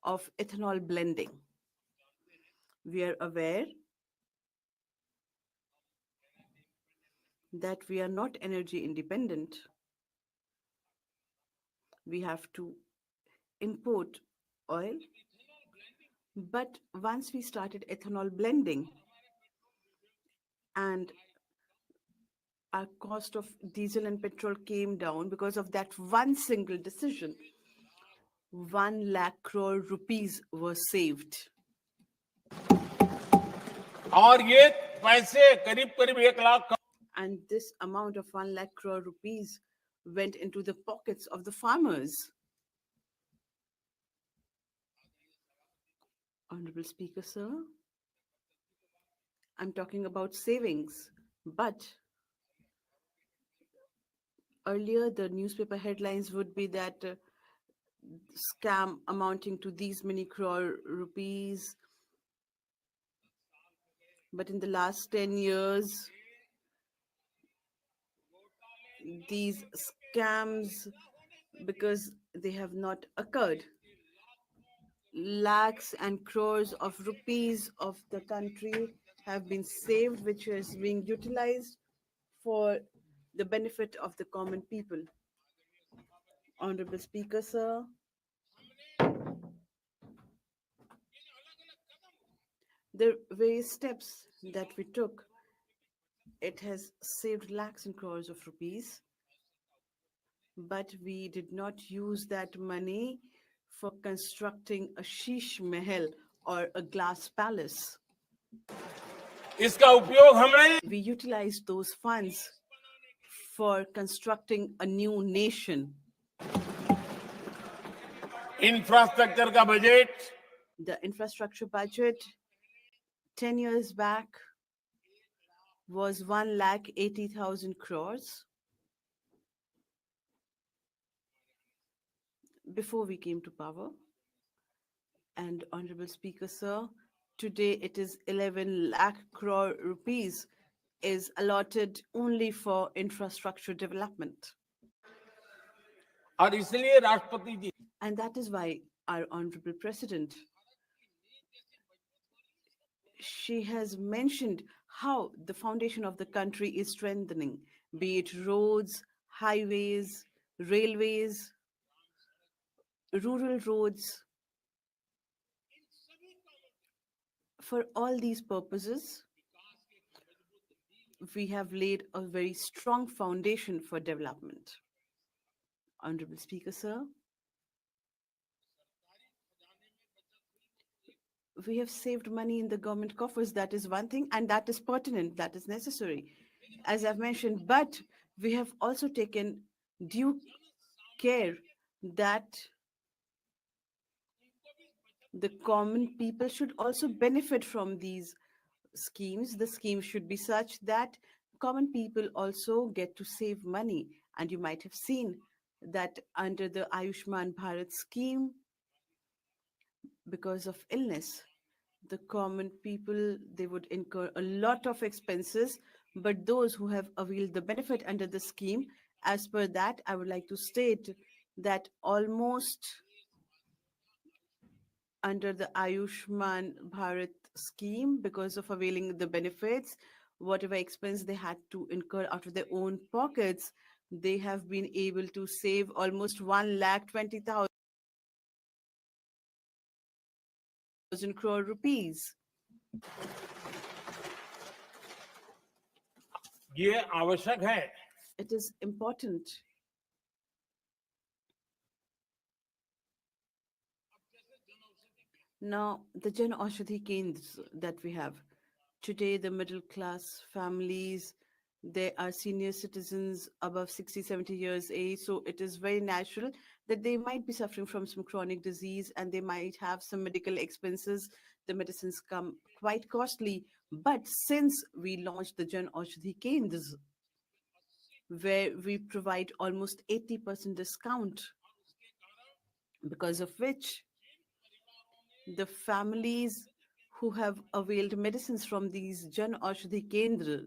of ethanol blending. We are aware that we are not energy independent. We have to import oil. But once we started ethanol blending and our cost of diesel and petrol came down because of that one single decision, 1 lakh crore rupees were saved. और ये पैसे करीब करीब 1 lakh And this amount of 1 lakh crore rupees went into the pockets of the farmers. Honorable Speaker, sir, I'm talking about savings, but earlier the newspaper headlines would be that scam amounting to these many crore rupees. But in the last 10 years, these scams, because they have not occurred, lakhs and crores of rupees of the country have been saved, which is being utilized for the benefit of the common people. Honorable Speaker, sir, the various steps that we took, it has saved lakhs and crores of rupees, but we did not use that money for constructing a sheesh mahal or a glass palace. इसका उपयोग हमने We utilized those funds for constructing a new nation. Infrastructure का budget The infrastructure budget 10 years back was 1,80,000 crores. Before we came to power. And Honorable Speaker, sir, today it is 11 lakh crore rupees is allotted only for infrastructure development. और इसलिए राष्ट्रपति जी And that is why our Honorable President, she has mentioned how the foundation of the country is strengthening, be it roads, highways, railways, rural roads. For all these purposes, we have laid a very strong foundation for development. Honorable Speaker, sir, we have saved money in the government coffers. That is one thing, and that is pertinent, that is necessary, as I've mentioned. But we have also taken due care that the common people should also benefit from these schemes. The scheme should be such that common people also get to save money. And you might have seen that under the Ayushman Bharat scheme, because of illness. The common people, they would incur a lot of expenses, but those who have availed the benefit under the scheme, as per that, I would like to state that almost under the Ayushman Bharat scheme, because of availing the benefits, whatever expense they had to incur out of their own pockets, they have been able to save almost 1,20,000 crore rupees. ये आवश्यक है It is important. Now, the Jan Aushadhi Kendras that we have today, the middle class families, they are senior citizens above 60, 70 years age. So it is very natural that they might be suffering from some chronic disease and they might have some medical expenses. The medicines come quite costly. But since we launched the Jan Aushadhi Kendras, where we provide almost 80% discount, because of which the families who have availed medicines from these Jan Aushadhi Kendra,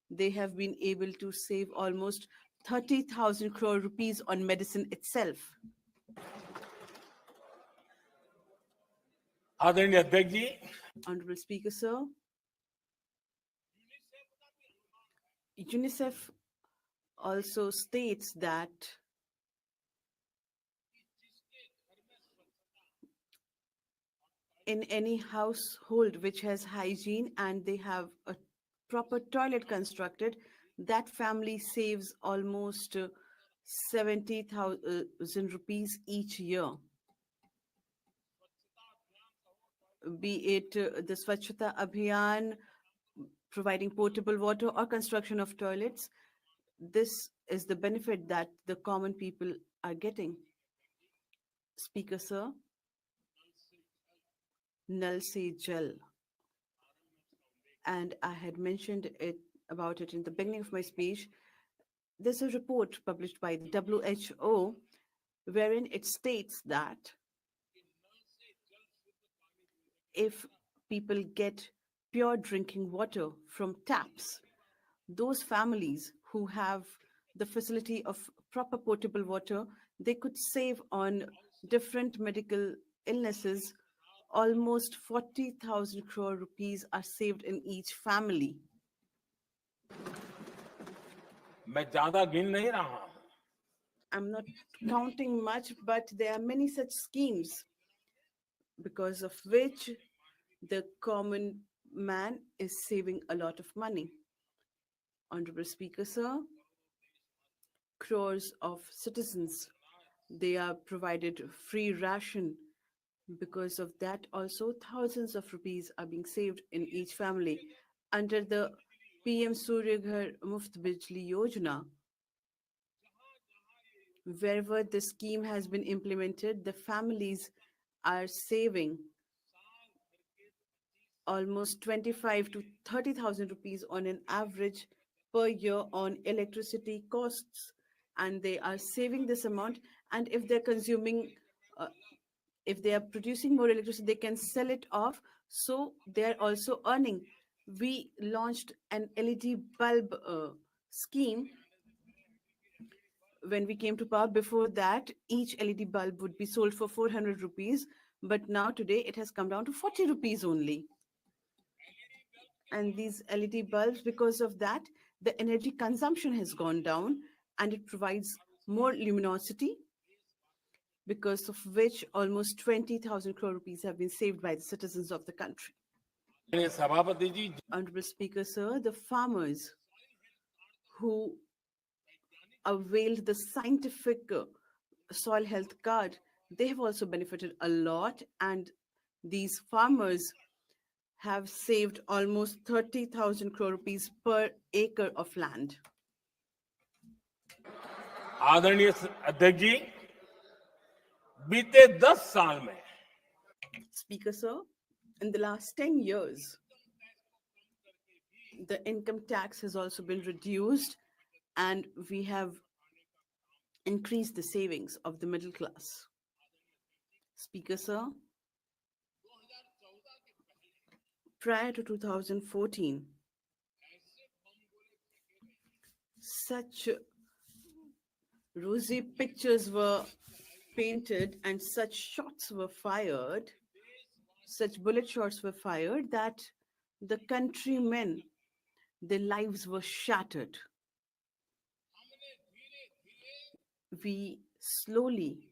they have been able to save almost 30,000 crore rupees on medicine itself. आदरणीय अध्यक्ष जी, Honorable Speaker, sir, UNICEF also states that in any household which has hygiene and they have a proper toilet constructed, that family saves almost 70,000 rupees each year. Be it the Swachhata Abhiyan, providing potable water or construction of toilets, this is the benefit that the common people are getting. Speaker, sir, Nal Se Jal. And I had mentioned about it in the beginning of my speech. There's a report published by the WHO wherein it states that if people get pure drinking water from taps, those families who have the facility of proper potable water, they could save on different medical illnesses. Almost 40,000 crore rupees are saved in each family. मैं ज्यादा गिन नहीं रहा हूं I'm not counting much, but there are many such schemes because of which the common man is saving a lot of money. Honorable Speaker, sir, crores of citizens, they are provided free ration. Because of that, also thousands of rupees are being saved in each family. Under the PM Surya Ghar Muft Bijli Yojana, wherever the scheme has been implemented, the families are saving almost 25 to 30,000 rupees on an average per year on electricity costs, and they are saving this amount. And if they're consuming, if they are producing more electricity, they can sell it off, so they're also earning. We launched an LED bulb scheme when we came to power. Before that, each LED bulb would be sold for 400 rupees, but now today it has come down to 40 rupees only. And these LED bulbs, because of that, the energy consumption has gone down and it provides more luminosity, because of which almost 20,000 crore rupees have been saved by the citizens of the country. सभापति जी, Honorable Speaker, sir, the farmers who availed the scientific soil health card, they have also benefited a lot, and these farmers have saved almost 30,000 crore rupees per acre of land. आदरणीय अध्यक्ष जी, बीते 10 साल में Speaker, sir, in the last 10 years, the income tax has also been reduced and we have increased the savings of the middle class. Speaker, sir, Prior to 2014, such rosy pictures were painted and such shots were fired, such bullet shots were fired that the countrymen, their lives were shattered. We slowly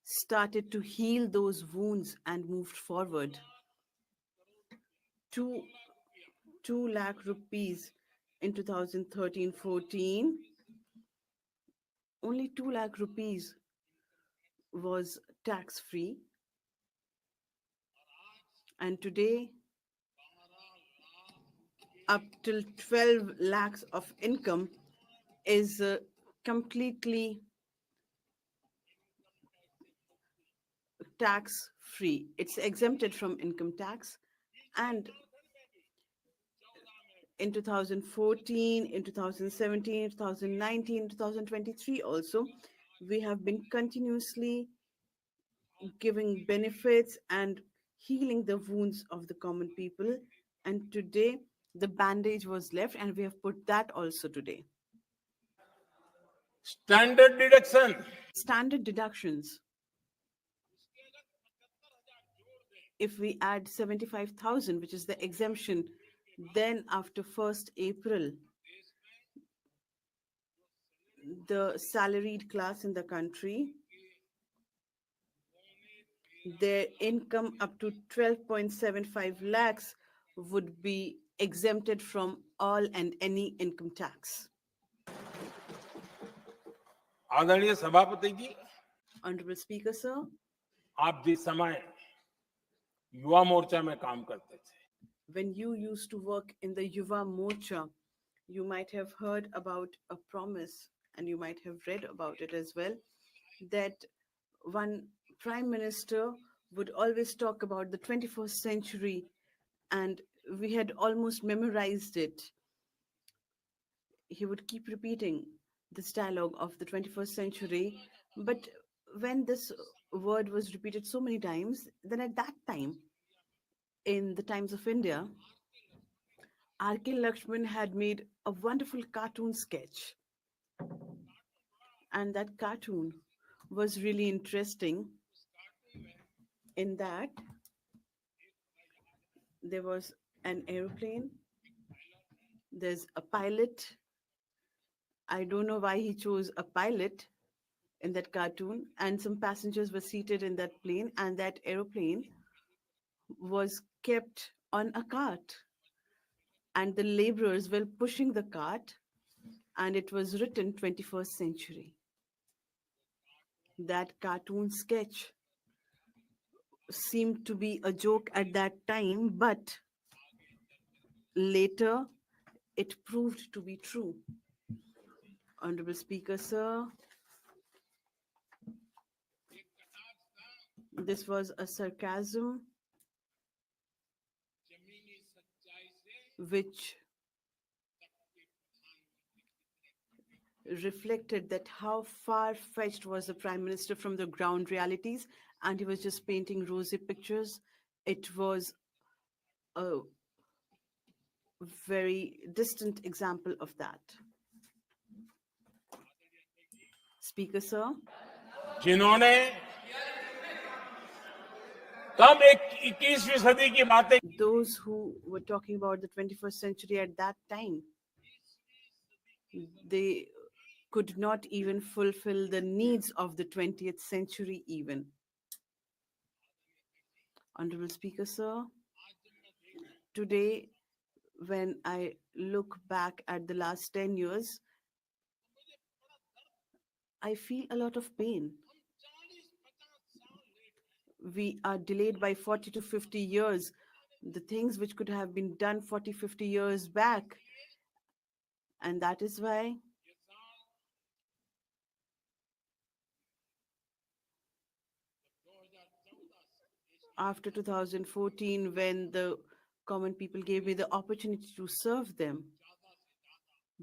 started to heal those wounds and moved forward. 2 lakh rupees in 2013-14, only 2 lakh rupees was tax free, and today up till 12 lakhs of income is completely tax free. It's exempted from income tax. And in 2014, in 2017, 2019, 2023 also, we have been continuously giving benefits and healing the wounds of the common people. And today, the bandage was left, and we have put that also today. Standard deduction. Standard deductions. If we add 75,000, which is the exemption, then after 1st April, the salaried class in the country, their income up to 12.75 lakhs would be exempted from all and any income tax. आदरणीय सभापति जी, Honorable Speaker, sir, आप जिस समय युवा मोर्चा में काम करते थे, when you used to work in the Yuva Morcha, you might have heard about a promise, and you might have read about it as well, that one prime minister would always talk about the 21st century, and we had almost memorized it. He would keep repeating this dialogue of the 21st century, but when this word was repeated so many times, then at that time, in the Times of India, R.K. Lakshman had made a wonderful cartoon sketch. And that cartoon was really interesting in that there was an aeroplane, there's a pilot. I don't know why he chose a pilot in that cartoon, and some passengers were seated in that plane, and that aeroplane was kept on a cart, and the laborers were pushing the cart, and it was written 21st century. That cartoon sketch seemed to be a joke at that time, but later it proved to be true. Honorable Speaker, sir, this was a sarcasm which reflected that how far-fetched was the Prime Minister from the ground realities, and he was just painting rosy pictures. It was a very distant example of that. Speaker, sir. जिन्होंने तब 21वीं सदी की बातें, those who were talking about the 21st century at that time, they could not even fulfill the needs of the 20th century even. Honorable Speaker, sir, today, when I look back at the last 10 years, I feel a lot of pain. We are delayed by 40 to 50 years. The things which could have been done 40, 50 years back. And that is why after 2014, when the common people gave me the opportunity to serve them,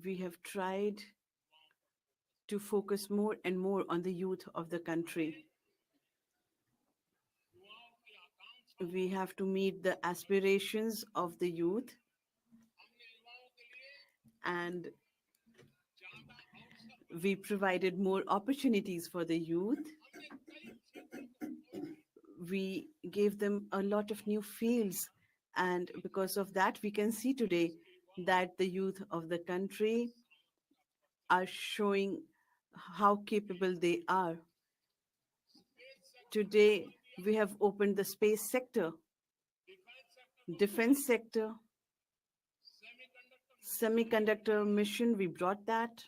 we have tried to focus more and more on the youth of the country. We have to meet the aspirations of the youth, and we provided more opportunities for the youth. We gave them a lot of new fields, and because of that, we can see today that the youth of the country are showing how capable they are. Today, we have opened the space sector, defense sector, semiconductor mission, we brought that.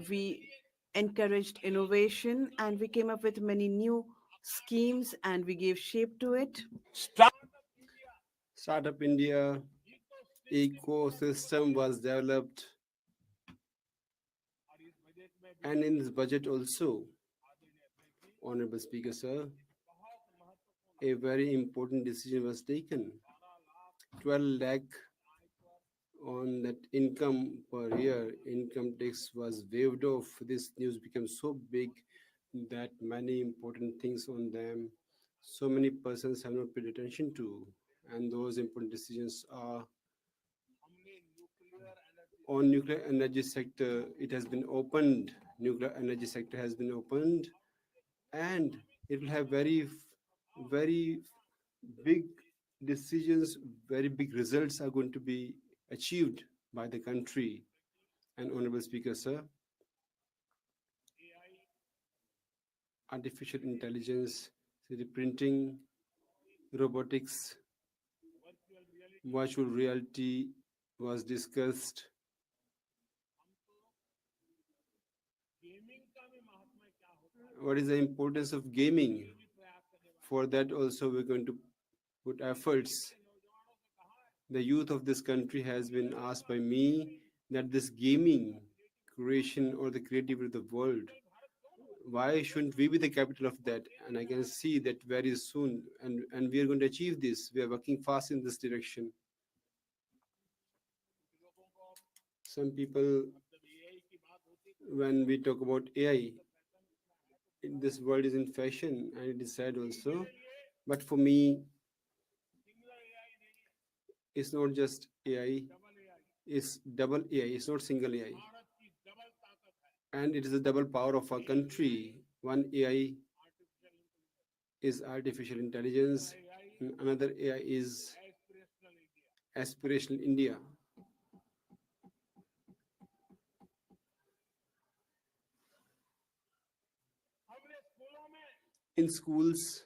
We encouraged innovation and we came up with many new schemes and we gave shape to it. Startup India ecosystem was developed, and in this budget also, Honorable Speaker, sir, a very important decision was taken. 12 lakh on that income per year, income tax was waived off. This news became so big that many important things on them, so many persons have not paid attention to, and those important decisions are on nuclear energy sector. It has been opened, nuclear energy sector has been opened, and it will have very big decisions, very big results are going to be achieved by the country. And Honorable Speaker, sir, artificial intelligence, 3D printing, robotics, virtual reality was discussed. What is the importance of gaming? For that also we're going to put efforts. The youth of this country has been asked by me that this gaming creation or the creativity of the world, why shouldn't we be the capital of that? And I can see that very soon, and we are going to achieve this. We are working fast in this direction. Some people, when we talk about AI, this world is in fashion and it is sad also. But for me, it's not just AI, it's double AI, it's not single AI. And it is the double power of our country. One AI is artificial intelligence, and another AI is aspirational India. In schools,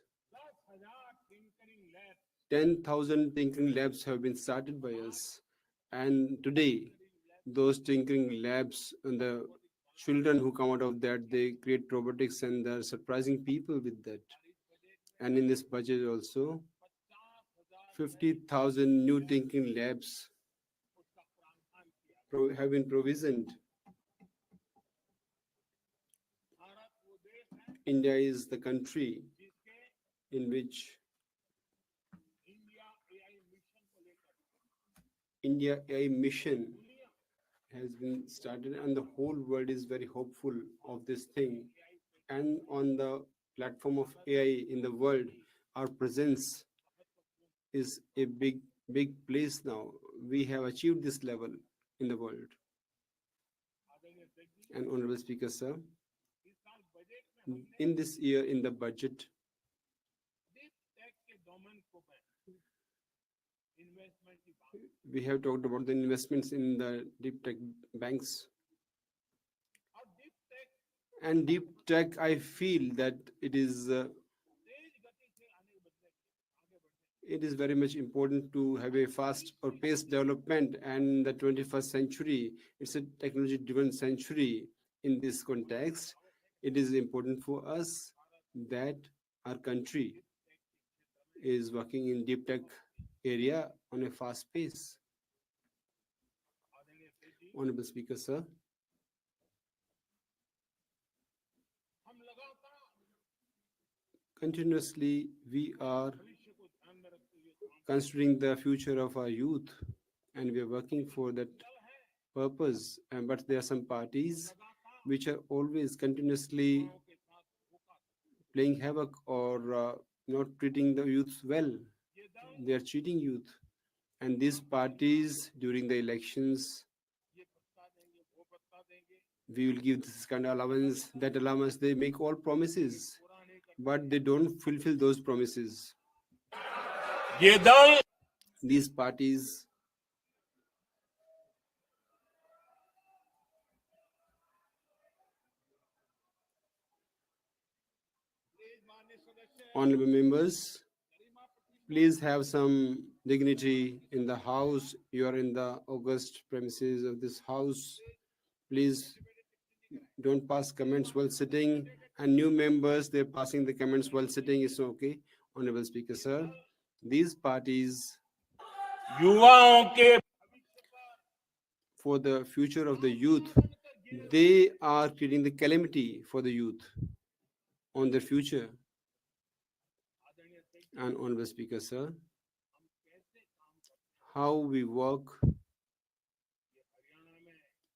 10,000 tinkering labs have been started by us. And today, those tinkering labs and the children who come out of that, they create robotics and they're surprising people with that. And in this budget also, 50,000 new tinkering labs have been provisioned. India is the country in which India AI mission has been started, and the whole world is very hopeful of this thing. And on the platform of AI in the world, our presence is a big place now. We have achieved this level in the world. And Honorable Speaker, sir, in this year in the budget, we have talked about the investments in the deep tech banks. And deep tech, I feel that it is very much important to have a fast or paced development, and the 21st century, it's a technology driven century. In this context, it is important for us that our country is working in deep tech area on a fast pace. Honorable Speaker, sir, continuously we are considering the future of our youth, and we are working for that purpose. But there are some parties which are always continuously playing havoc or not treating the youth well. They are cheating youth. And these parties during the elections, we will give this kind of allowance, that allowance. They make all promises, but they don't fulfill those promises. These parties honorable members, please have some dignity in the house. You are in the august premises of this house. Please don't pass comments while sitting. And new members, they're passing the comments while sitting. It's okay. Honorable Speaker, sir. These parties for the future of the youth, they are creating the calamity for the youth on their future. And Honorable Speaker, sir, how we work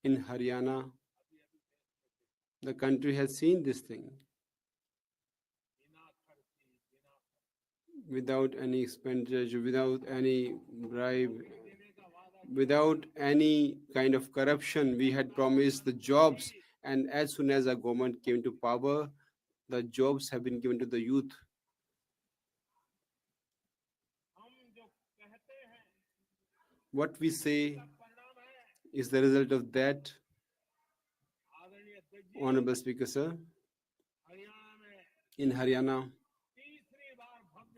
in Haryana, the country has seen this thing. Without any expenditure, without any bribe, without any kind of corruption, we had promised the jobs. And as soon as our government came to power, the jobs have been given to the youth. What we say is the result of that. Honorable Speaker, sir, in Haryana,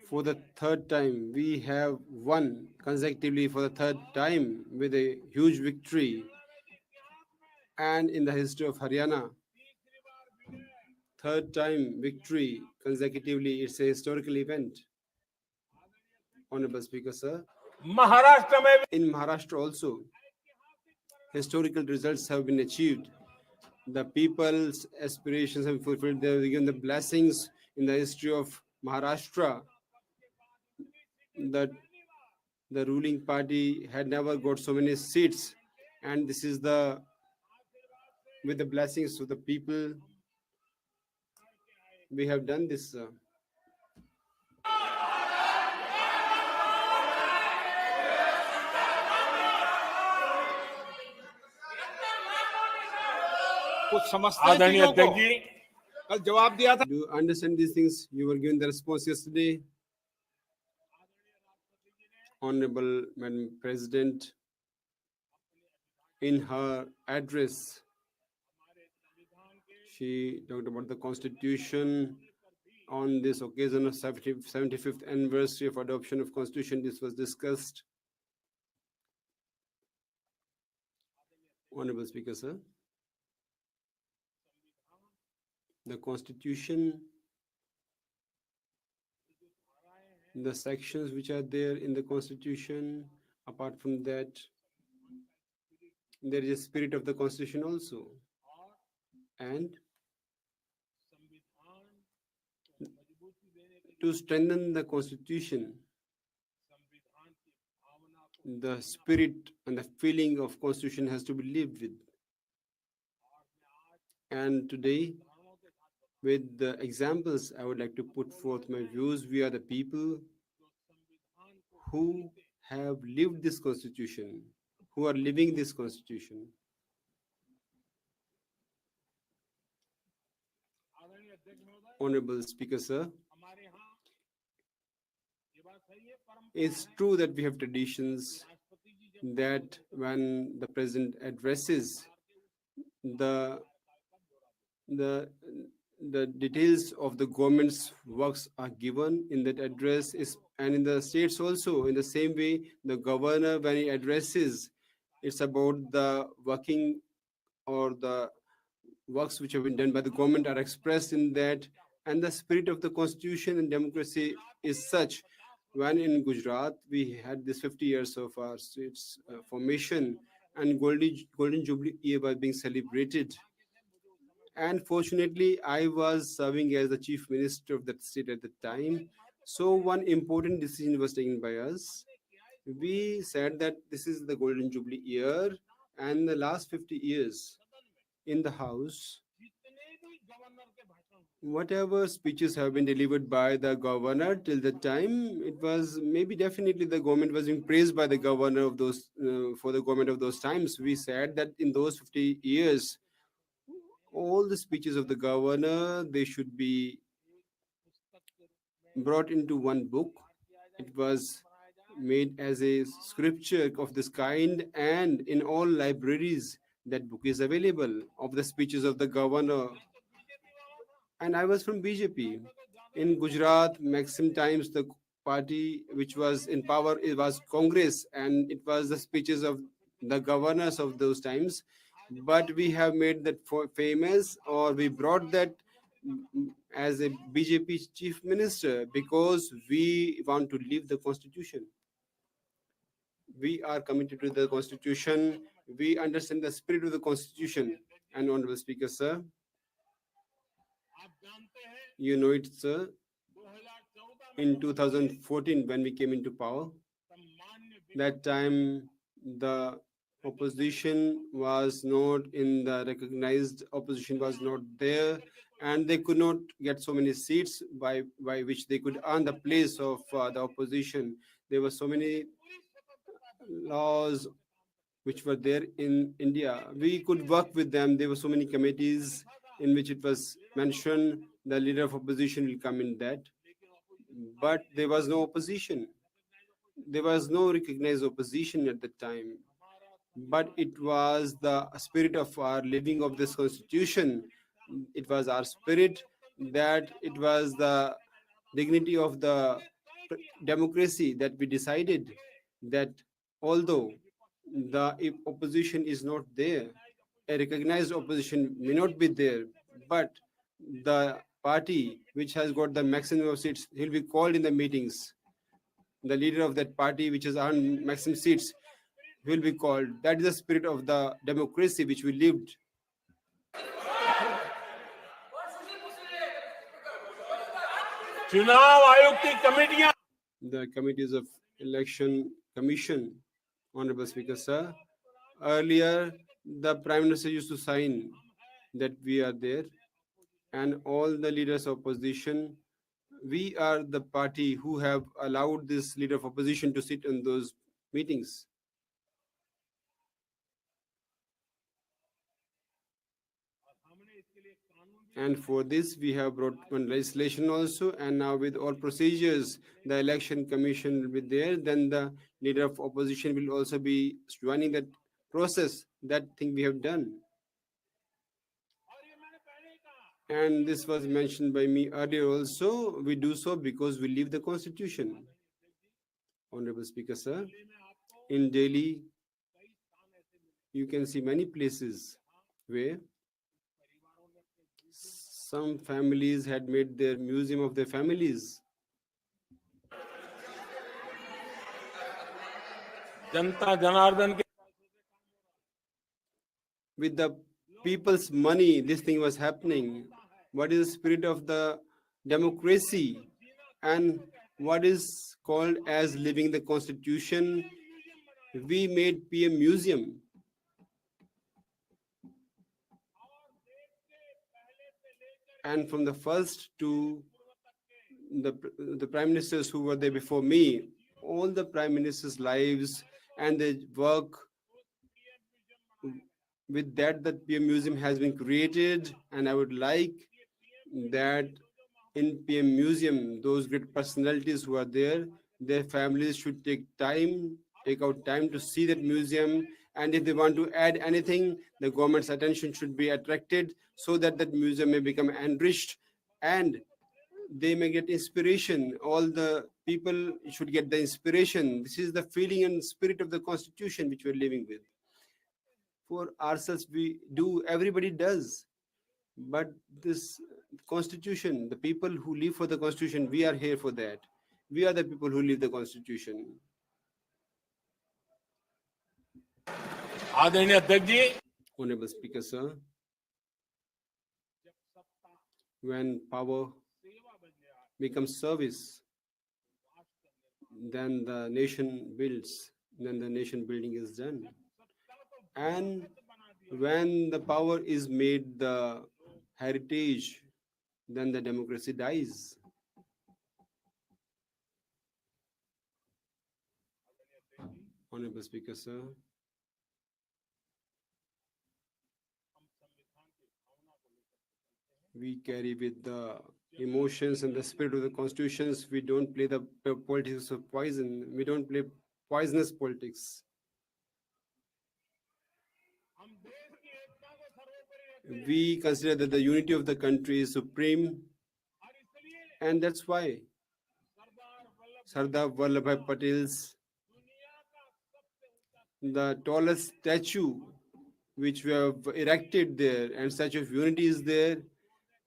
for the third time, we have won consecutively for the third time with a huge victory. And in the history of Haryana, third time victory consecutively, it's a historical event. Honorable Speaker, sir, in Maharashtra also, historical results have been achieved. The people's aspirations have been fulfilled. They have given the blessings in the history of Maharashtra that the ruling party had never got so many seats, and this is the with the blessings of the people we have done this. कुछ समझते हैं चीजों को? कल जवाब दिया था. Do you understand these things? You were given the response yesterday. Honorable Madam President, in her address, she talked about the Constitution. On this occasion of 75th anniversary of adoption of Constitution, this was discussed. Honorable Speaker, sir, the Constitution, the sections which are there in the Constitution, apart from that, there is a spirit of the Constitution also. And to strengthen the Constitution, the spirit and the feeling of Constitution has to be lived with. And today, with the examples, I would like to put forth my views. We are the people who have lived this Constitution, who are living this Constitution. Honorable Speaker, sir, it's true that we have traditions that when the president addresses, the details of the government's works are given in that address, and in the states also, in the same way, the governor, when he addresses, it's about the working or the works which have been done by the government are expressed in that. And the spirit of the Constitution and democracy is such. When in Gujarat, we had this 50 years of our state's formation, and Golden Jubilee year was being celebrated. And fortunately, I was serving as the chief minister of that state at the time. So one important decision was taken by us. We said that this is the Golden Jubilee year, and the last 50 years in the house, whatever speeches have been delivered by the governor till the time, it was maybe definitely the government was being praised by the governor of those for the government of those times. We said that in those 50 years, all the speeches of the governor, they should be brought into one book. It was made as a scripture of this kind, and in all libraries that book is available of the speeches of the governor. And I was from BJP. In Gujarat, maximum times the party which was in power, it was Congress, and it was the speeches of the governors of those times. But we have made that famous, or we brought that as a BJP chief minister because we want to live the constitution. We are committed to the constitution. We understand the spirit of the constitution. And Honorable Speaker, sir, you know it, sir. In 2014, when we came into power, that time the opposition was not in the recognized opposition was not there, and they could not get so many seats by which they could earn the place of the opposition. There were so many laws which were there in India. We could work with them. There were so many committees in which it was mentioned the leader of opposition will come in that. But there was no opposition. There was no recognized opposition at the time. But it was the spirit of our living of this constitution. It was our spirit, that it was the dignity of the democracy, that we decided that although the opposition is not there, a recognized opposition may not be there, but the party which has got the maximum of seats, he'll be called in the meetings. The leader of that party which has earned maximum seats will be called. That is the spirit of the democracy which we lived. चुनाव आयोग की कमेटियां, the committees of election commission, Honorable Speaker, sir. Earlier, the Prime Minister used to sign that we are there, and all the leaders of opposition, we are the party who have allowed this leader of opposition to sit in those meetings. And for this, we have brought one legislation also, and now with all procedures, the election commission will be there. Then the leader of opposition will also be joining that process. That thing we have done. And this was mentioned by me earlier also. We do so because we live the constitution. Honorable Speaker, sir, in Delhi, you can see many places where some families had made their museum of their families. जनता जनार्दन के With the people's money, this thing was happening. What is the spirit of the democracy, and what is called as living the constitution? We made PM museum. And from the first to the prime ministers who were there before me, all the prime ministers' lives and their work, with that, the PM museum has been created. And I would like that in PM museum, those great personalities who are there, their families should take out time to see that museum. And if they want to add anything, the government's attention should be attracted so that that museum may become enriched and they may get inspiration. All the people should get the inspiration. This is the feeling and spirit of the constitution which we're living with. For ourselves, we do, everybody does. But this constitution, the people who live for the constitution, we are here for that. We are the people who live the constitution. आदरणीय अध्यक्ष जी, Honorable Speaker, sir, when power becomes service, then the nation builds, then the nation building is done. And when the power is made the heritage, then the democracy dies. Honorable Speaker, sir. We carry with the emotions and the spirit of the constitutions. We don't play the politics of poison. We don't play poisonous politics. We consider that the unity of the country is supreme, and that's why Sardar Vallabhbhai Patel's the tallest statue which we have erected there, and statue of unity is there,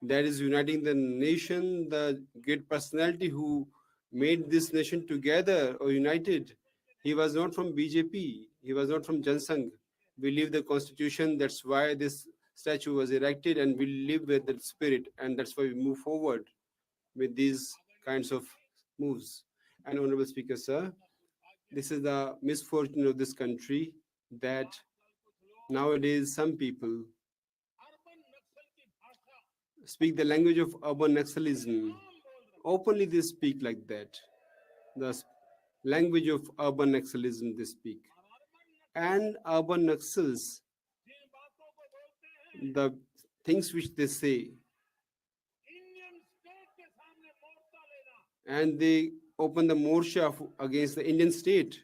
that is uniting the nation, the great personality who made this nation together or united. He was not from BJP, he was not from Jansangh. We live the constitution, that's why this statue was erected, and we live with that spirit, and that's why we move forward with these kinds of moves. And Honorable Speaker, sir, this is the misfortune of this country that nowadays some people speak the language of urban nationalism. Openly they speak like that. The language of urban nationalism they speak. And urban naxals, the things which they say, and they open the morcha against the Indian state.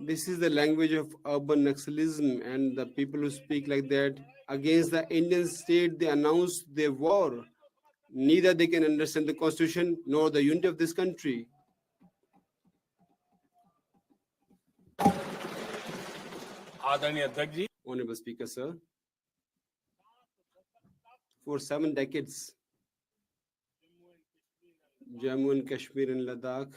This is the language of urban nationalism, and the people who speak like that against the Indian state, they announce their war. Neither they can understand the constitution nor the unity of this country. Honorable Speaker, sir, for 7 decades, Jammu and Kashmir and Ladakh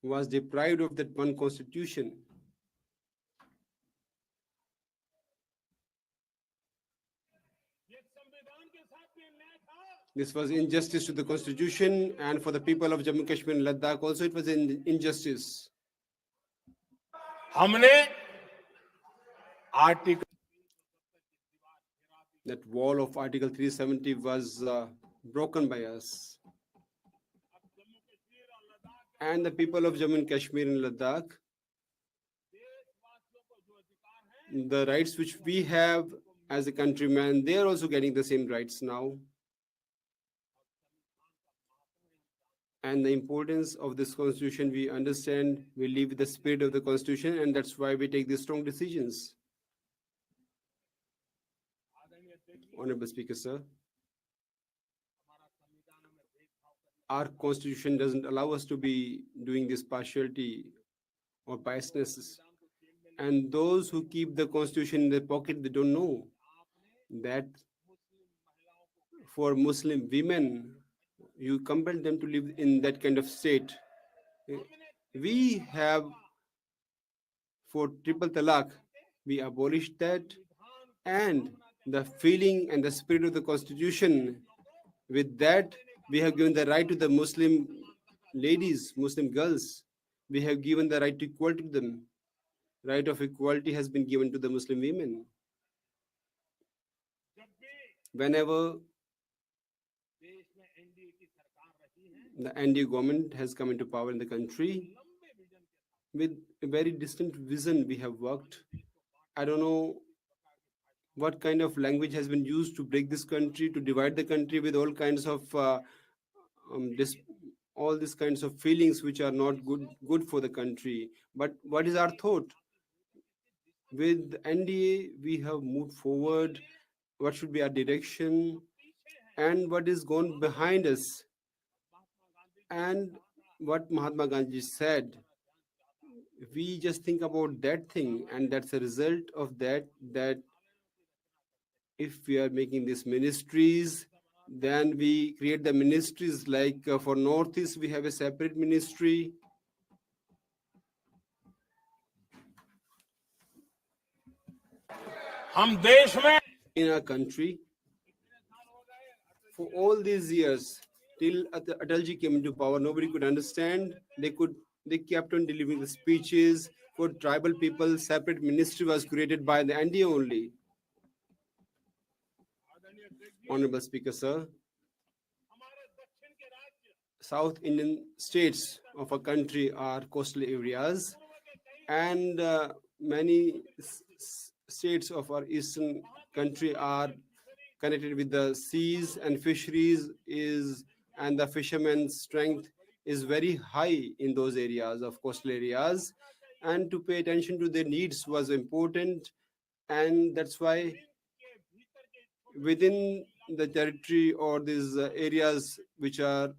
was deprived of that one constitution. This was injustice to the constitution, and for the people of Jammu Kashmir and Ladakh also it was an injustice. That wall of Article 370 was broken by us. And the people of Jammu and Kashmir and Ladakh, the rights which we have as a countryman, they are also getting the same rights now. And the importance of this constitution, we understand, we live with the spirit of the constitution, and that's why we take these strong decisions. Honorable Speaker, sir, our constitution doesn't allow us to be doing this partiality or biasness. And those who keep the constitution in their pocket, they don't know that for Muslim women, you compel them to live in that kind of state. We have, for triple talaq, we abolished that, and the feeling and the spirit of the constitution, with that, we have given the right to the Muslim ladies, Muslim girls. We have given the right to equality to them. Right of equality has been given to the Muslim women. Whenever the NDA government has come into power in the country, with a very distinct vision we have worked. I don't know what kind of language has been used to break this country, to divide the country with all kinds of all these kinds of feelings which are not good for the country. But what is our thought? With NDA, we have moved forward. What should be our direction, and what is gone behind us, and what Mahatma Gandhi said. We just think about that thing, and that's a result of that if we are making these ministries, then we create the ministries like for Northeast, we have a separate ministry. In our country, for all these years, till Atalji came into power, nobody could understand. They could they kept on delivering the speeches. For tribal people, separate ministry was created by the NDA only. Honorable Speaker, sir, South Indian states of a country are coastal areas, and many states of our eastern country are connected with the seas and fisheries and the fishermen's strength is very high in those areas of coastal areas, and to pay attention to their needs was important, and that's why within the territory or these areas which are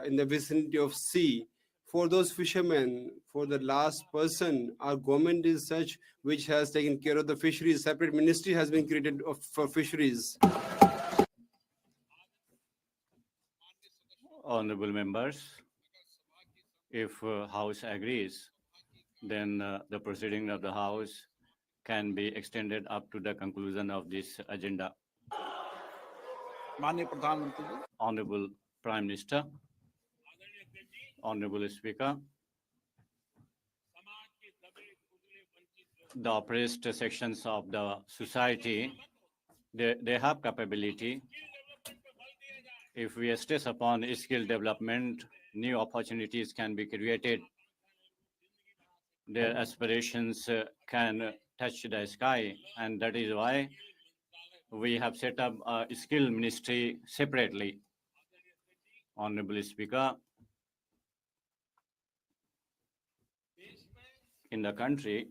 in the vicinity of sea, for those fishermen, for the last person, our government is such which has taken care of the fisheries. Separate ministry has been created for fisheries. Honorable members, if House agrees, then the proceeding of the House can be extended up to the conclusion of this agenda. Honorable Prime Minister, Honorable Speaker, the oppressed sections of the society, they have capability. If we stress upon skill development, new opportunities can be created. Their aspirations can touch the sky, and that is why we have set up a skill ministry separately. Honorable Speaker, in the country,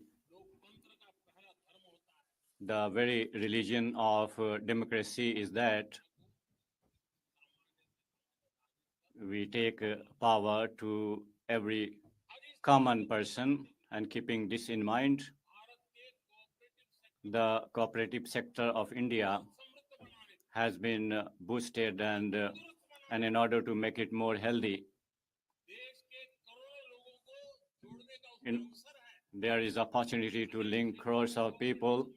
the very religion of democracy is that we take power to every common person, and keeping this in mind, the cooperative sector of India has been boosted, and in order to make it more healthy, there is opportunity to link crores of people.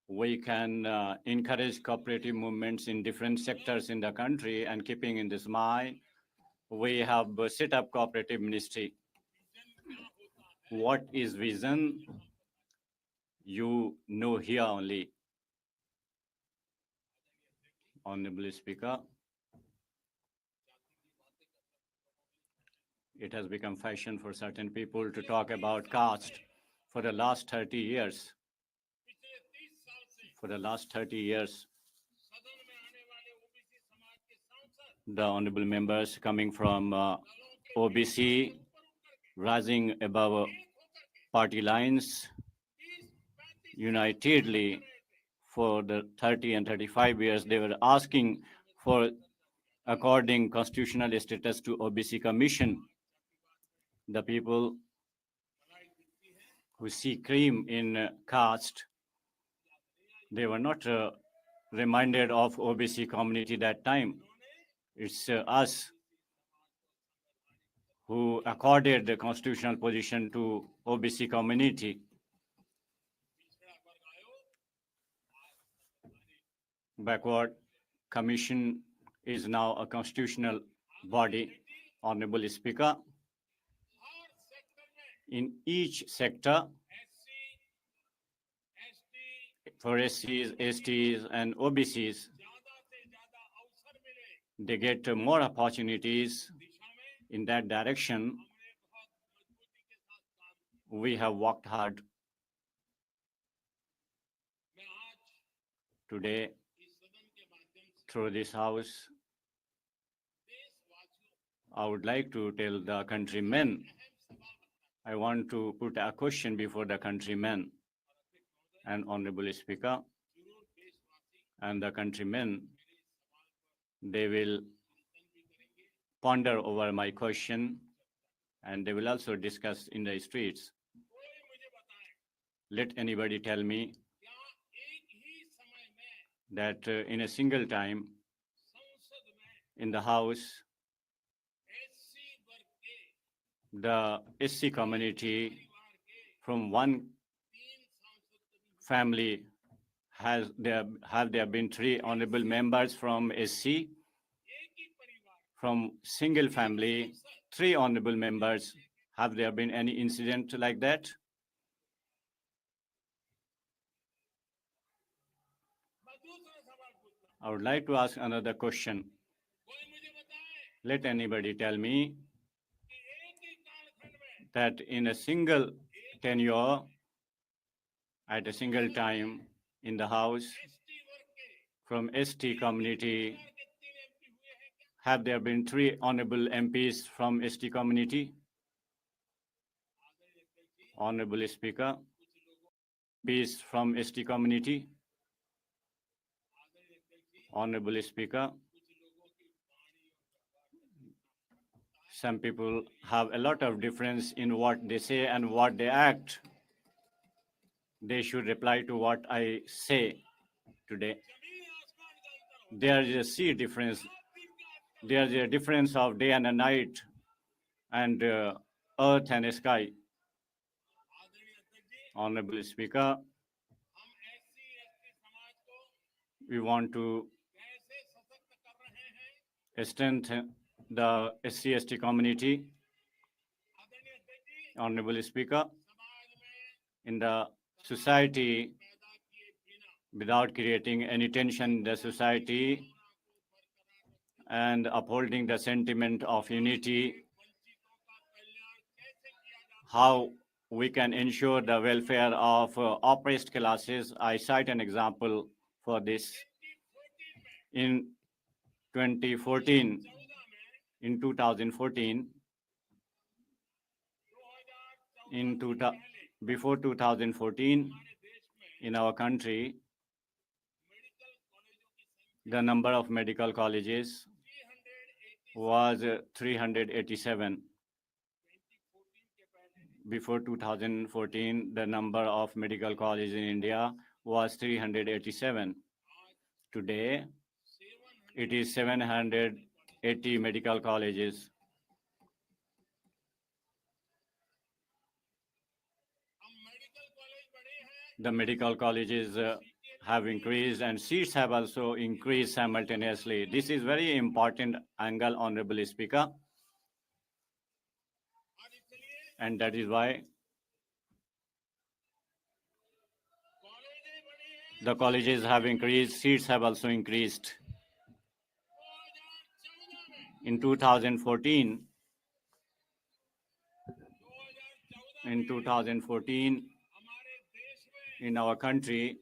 We can encourage cooperative movements in different sectors in the country, and keeping in this mind, we have set up cooperative ministry. What is vision? You know here only. Honorable Speaker, it has become fashion for certain people to talk about caste for the last 30 years. For the last 30 years, the honorable members coming from OBC, rising above party lines, unitedly for the 30 and 35 years, they were asking for according constitutional status to OBC Commission. The people who see cream in caste, they were not reminded of OBC community that time. It's us who accorded the constitutional position to OBC community. Backward Commission is now a constitutional body. Honorable Speaker, in each sector, for SCs, STs, and OBCs, they get more opportunities. In that direction, we have worked hard. Today, through this House, I would like to tell the countrymen, I want to put a question before the countrymen and Honorable Speaker and the countrymen. They will ponder over my question, and they will also discuss in the streets. Let anybody tell me that in a single time in the House, the SC community from one family have there been 3 honorable members from SC, from single family 3 honorable members, Have there been any incident like that? I would like to ask another question. Let anybody tell me that in a single tenure, at a single time in the House, from ST community, have there been 3 honorable MPs from ST community? Honorable Speaker, MPs from ST community? Honorable Speaker, some people have a lot of difference in what they say and what they act. They should reply to what I say today. There is a sea difference. There is a difference of day and a night, and earth and sky. Honorable Speaker, we want to strengthen the SC/ST community. Honorable Speaker, in the society, without creating any tension in the society and upholding the sentiment of unity, how we can ensure the welfare of oppressed classes. I cite an example for this. In 2014, before 2014, in our country, the number of medical colleges was 387. Before 2014, the number of medical colleges in India was 387. Today, it is 780 medical colleges. The medical colleges have increased and seats have also increased simultaneously. This is very important angle, Honorable Speaker. And that is why the colleges have increased, seats have also increased. In 2014, in our country,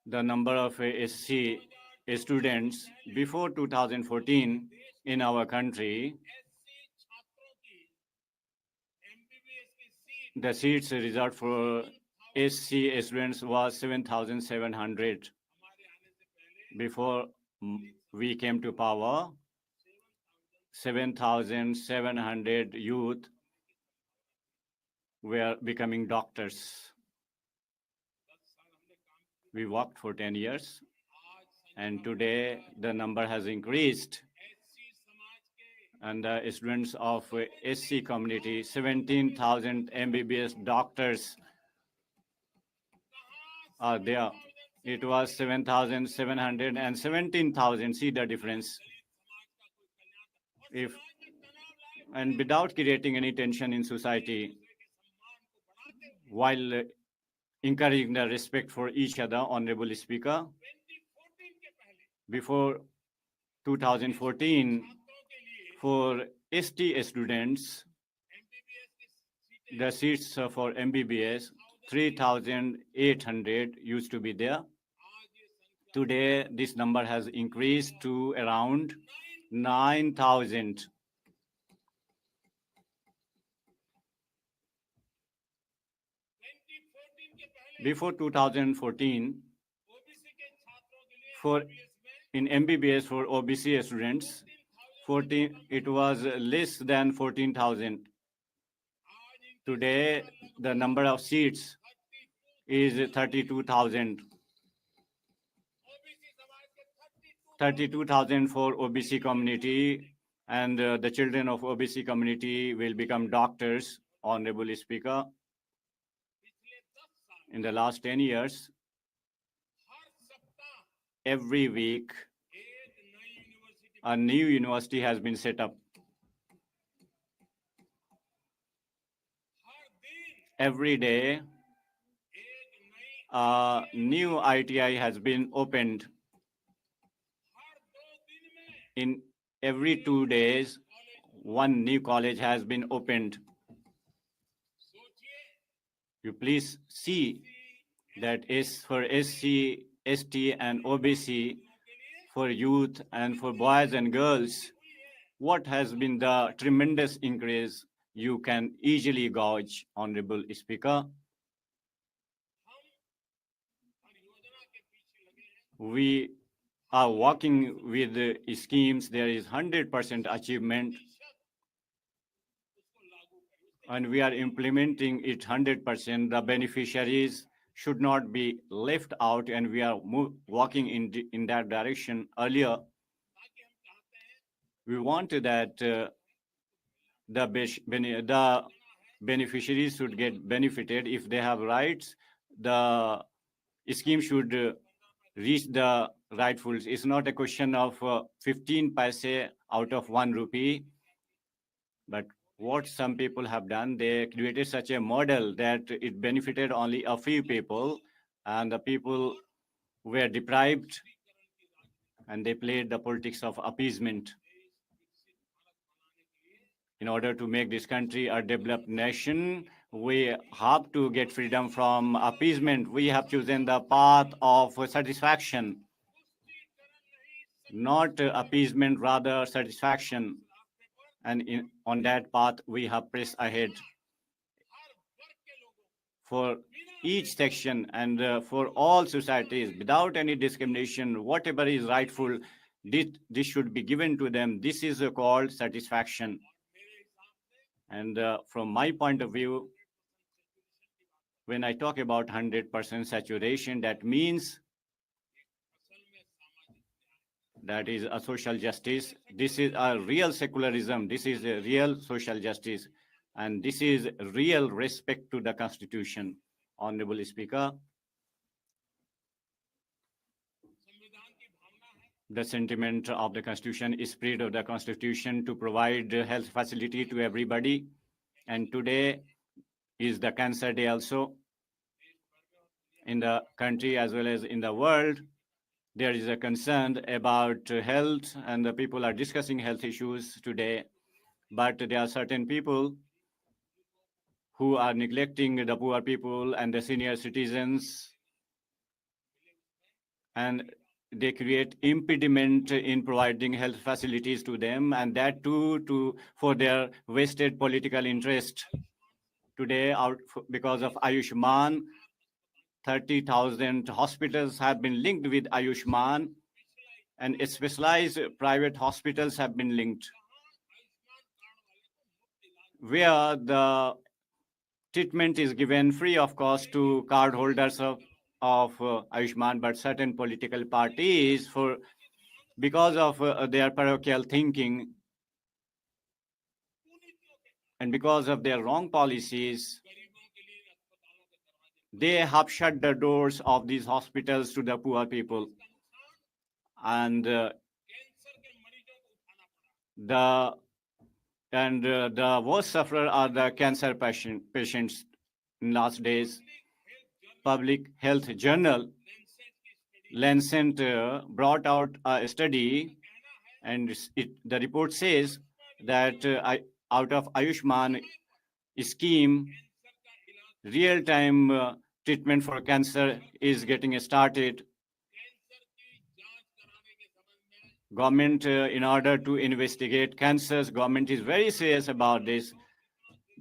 the number of SC students before 2014 in our country, the seats reserved for SC students was 7,700. Before we came to power, 7,700 youth were becoming doctors. We worked for 10 years, and today the number has increased. And the students of SC community, 17,000 MBBS doctors are there. It was 7,700 and 17,000. See the difference. And without creating any tension in society, while encouraging the respect for each other, Honorable Speaker, before 2014, for ST students, the seats for MBBS, 3,800 used to be there. Today, this number has increased to around 9,000. Before 2014, in MBBS for OBC students, it was less than 14,000. Today, the number of seats is 32,000. 32,000 for OBC community, and the children of OBC community will become doctors, Honorable Speaker. In the last 10 years, every week, a new university has been set up. every day, a new ITI has been opened. In every 2 days, one new college has been opened. You please see that is for SC, ST, and OBC, for youth and for boys and girls, what has been the tremendous increase you can easily gauge, Honorable Speaker. We are working with the schemes. There is 100% achievement, and we are implementing it 100%. The beneficiaries should not be left out, and we are working in that direction. Earlier, we wanted that the beneficiaries should get benefited if they have rights. The scheme should reach the rightfuls. It's not a question of 15 paise out of 1 rupee, but what some people have done, they created such a model that it benefited only a few people, and the people were deprived, and they played the politics of appeasement. In order to make this country a developed nation, we have to get freedom from appeasement. We have chosen the path of satisfaction, not appeasement, rather satisfaction. And on that path, we have pressed ahead. For each section and for all societies, without any discrimination, whatever is rightful, this should be given to them. This is called satisfaction. And from my point of view, when I talk about 100% saturation, that means that is a social justice. This is a real secularism. This is a real social justice. And this is real respect to the Constitution. Honorable Speaker, the sentiment of the Constitution is spirit of the Constitution to provide health facility to everybody. And today is the Cancer Day also. In the country as well as in the world, there is a concern about health, and the people are discussing health issues today. But there are certain people who are neglecting the poor people and the senior citizens, and they create impediment in providing health facilities to them, and that too for their wasted political interest. Today, because of Ayushman, 30,000 hospitals have been linked with Ayushman, and specialized private hospitals have been linked, where the treatment is given free of cost to card holders of Ayushman, but certain political parties, because of their parochial thinking and because of their wrong policies, they have shut the doors of these hospitals to the poor people. And the worst sufferer are the cancer patients. In last days, Public Health Journal, Lancet, brought out a study, and the report says that out of Ayushman scheme, real-time treatment for cancer is getting started. Government, in order to investigate cancers, government is very serious about this.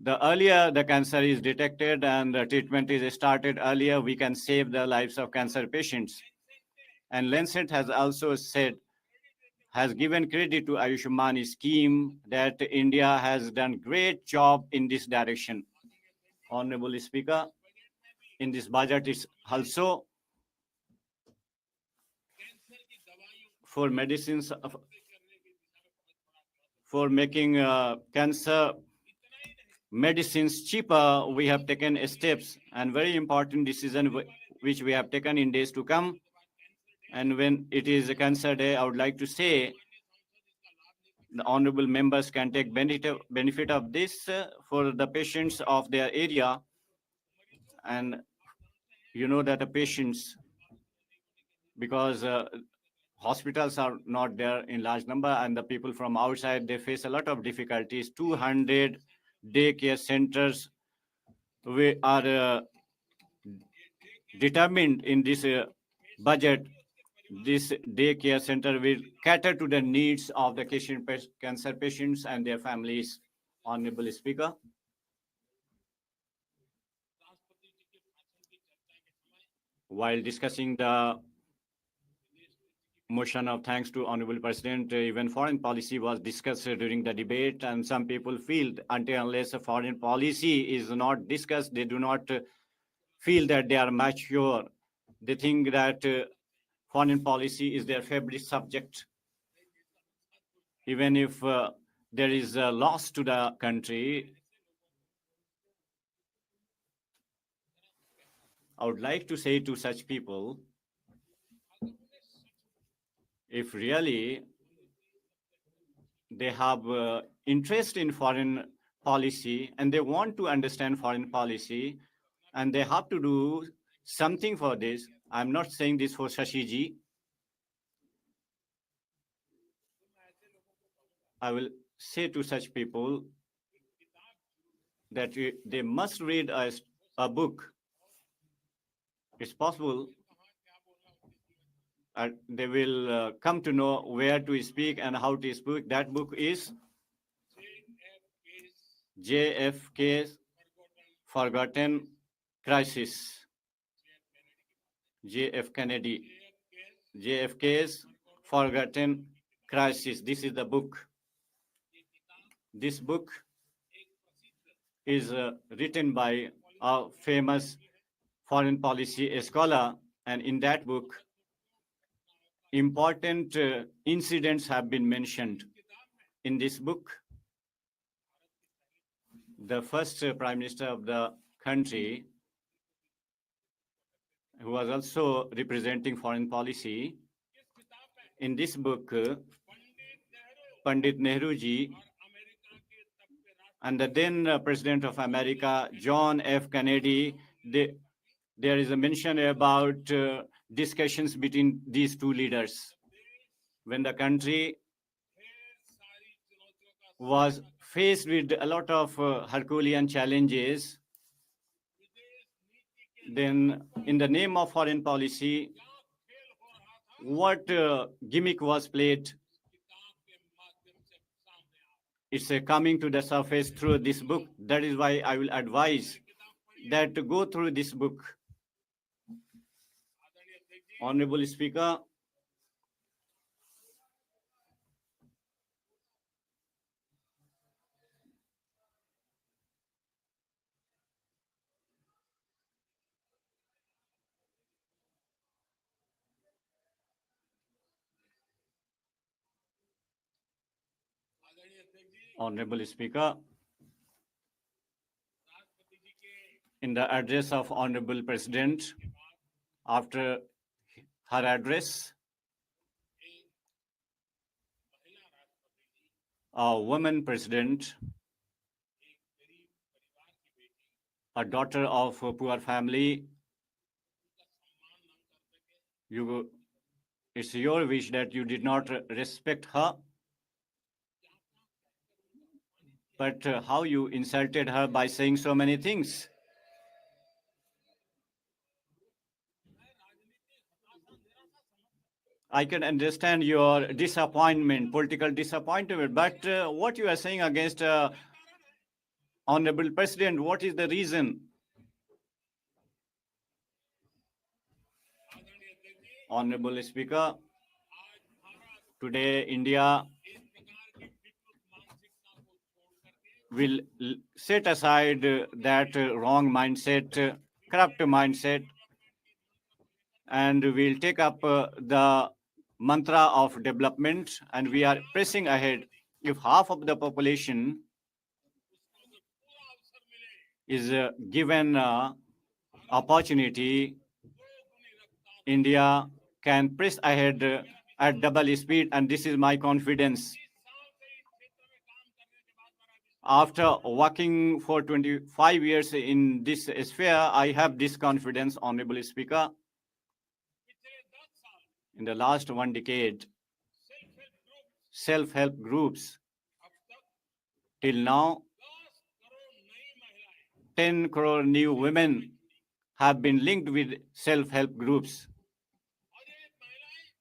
The earlier the cancer is detected and the treatment is started earlier, we can save the lives of cancer patients. And Lancet has also said, has given credit to Ayushman scheme, that India has done great job in this direction. Honorable Speaker, in this budget is also for medicines, for making cancer medicines cheaper. We have taken steps, and very important decision which we have taken in days to come. And when it is a Cancer Day, I would like to say the honorable members can take benefit of this for the patients of their area. and you know that the patients, because hospitals are not there in large number, and the people from outside, they face a lot of difficulties. 200 daycare centers we are determined in this budget. This daycare center will cater to the needs of the cancer patients and their families. Honorable Speaker, while discussing the motion of thanks to Honorable President, even foreign policy was discussed during the debate, and some people feel until unless a foreign policy is not discussed, they do not feel that they are mature. They think that foreign policy is their favorite subject. Even if there is a loss to the country, I would like to say to such people, if really they have interest in foreign policy and they want to understand foreign policy, and they have to do something for this. I'm not saying this for Shashi ji. I will say to such people that they must read a book. It's possible they will come to know where to speak and how to speak. That book is JFK's Forgotten Crisis. JFK's Forgotten Crisis. This is the book. This book is written by a famous foreign policy scholar, and in that book, important incidents have been mentioned. In this book, the first Prime Minister of the country, who was also representing foreign policy, in this book, Pandit Nehru ji and the then President of America, John F. Kennedy, there is a mention about discussions between these two leaders. When the country was faced with a lot of Herculean challenges, then in the name of foreign policy, what gimmick was played? It's coming to the surface through this book. That is why I will advise that to go through this book. Honorable Speaker, Honorable Speaker, in the address of Honorable President, after her address, a woman president, a daughter of a poor family, it's your wish that you did not respect her, but how you insulted her by saying so many things. I can understand your disappointment, political disappointment, but what you are saying against Honorable President, what is the reason? Honorable Speaker, today India will set aside that wrong mindset, corrupt mindset, and we'll take up the mantra of development, and we are pressing ahead. If half of the population is given opportunity, India can press ahead at double speed, and this is my confidence. After working for 25 years in this sphere, I have this confidence, Honorable Speaker. In the last 1 decade, self-help groups till now, 10 crore new women have been linked with self-help groups.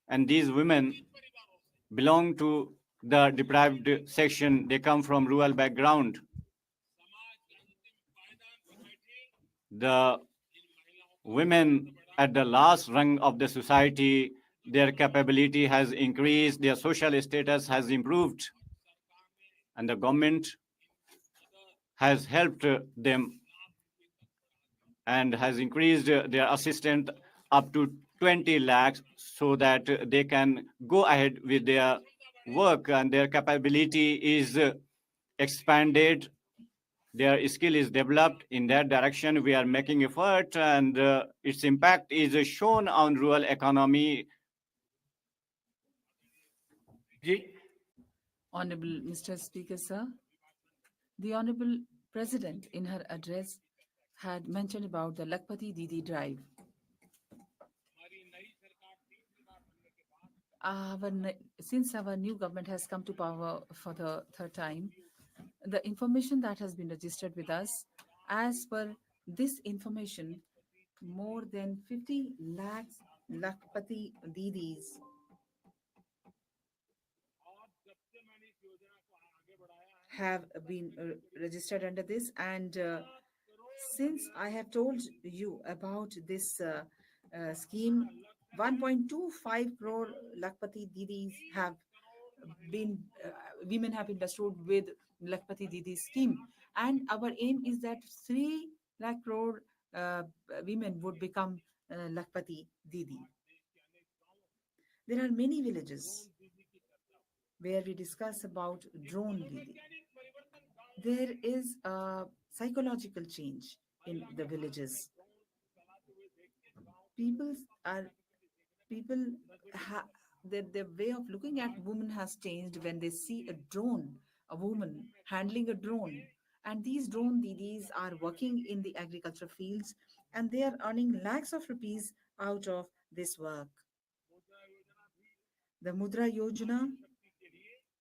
And these women belong to the deprived section. They come from rural background. The women at the last rung of the society, their capability has increased, their social status has improved, and the government has helped them and has increased their assistance up to 20 lakhs so that they can go ahead with their work and their capability is expanded, their skill is developed. In that direction, we are making effort, and its impact is shown on rural economy. Honorable Mr. Speaker, sir, the Honorable President in her address had mentioned about the Lakpati Didi drive. Since our new government has come to power for the third time, the information that has been registered with us, as per this information, more than 50 lakhs Lakpati Didis have been registered under this. And since I have told you about this scheme, 1.25 crore Lakpati Didis have been, women have been bestowed with Lakpati Didi scheme. And our aim is that 3 lakh crore women would become Lakpati Didi. There are many villages where we discuss about drone Didi. There is a psychological change in the villages. Their way of looking at women has changed when they see a woman handling a drone. And these drone didis are working in the agriculture fields, and they are earning lakhs of rupees out of this work. The Mudra Yojana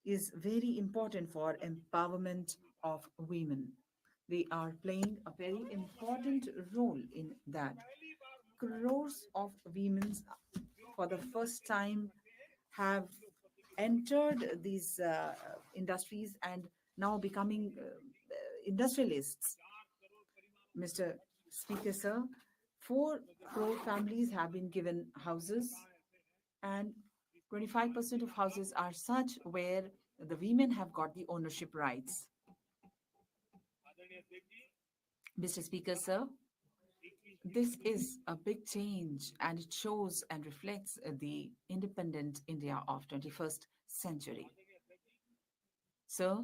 is very important for empowerment of women. They are playing a very important role in that. Crores of women for the first time have entered these industries and now becoming industrialists. Mr. Speaker, sir, 4 crore families have been given houses, and 25% of houses are such where the women have got the ownership rights. Mr. Speaker, sir, this is a big change, and it shows and reflects the independent India of 21st century. Sir,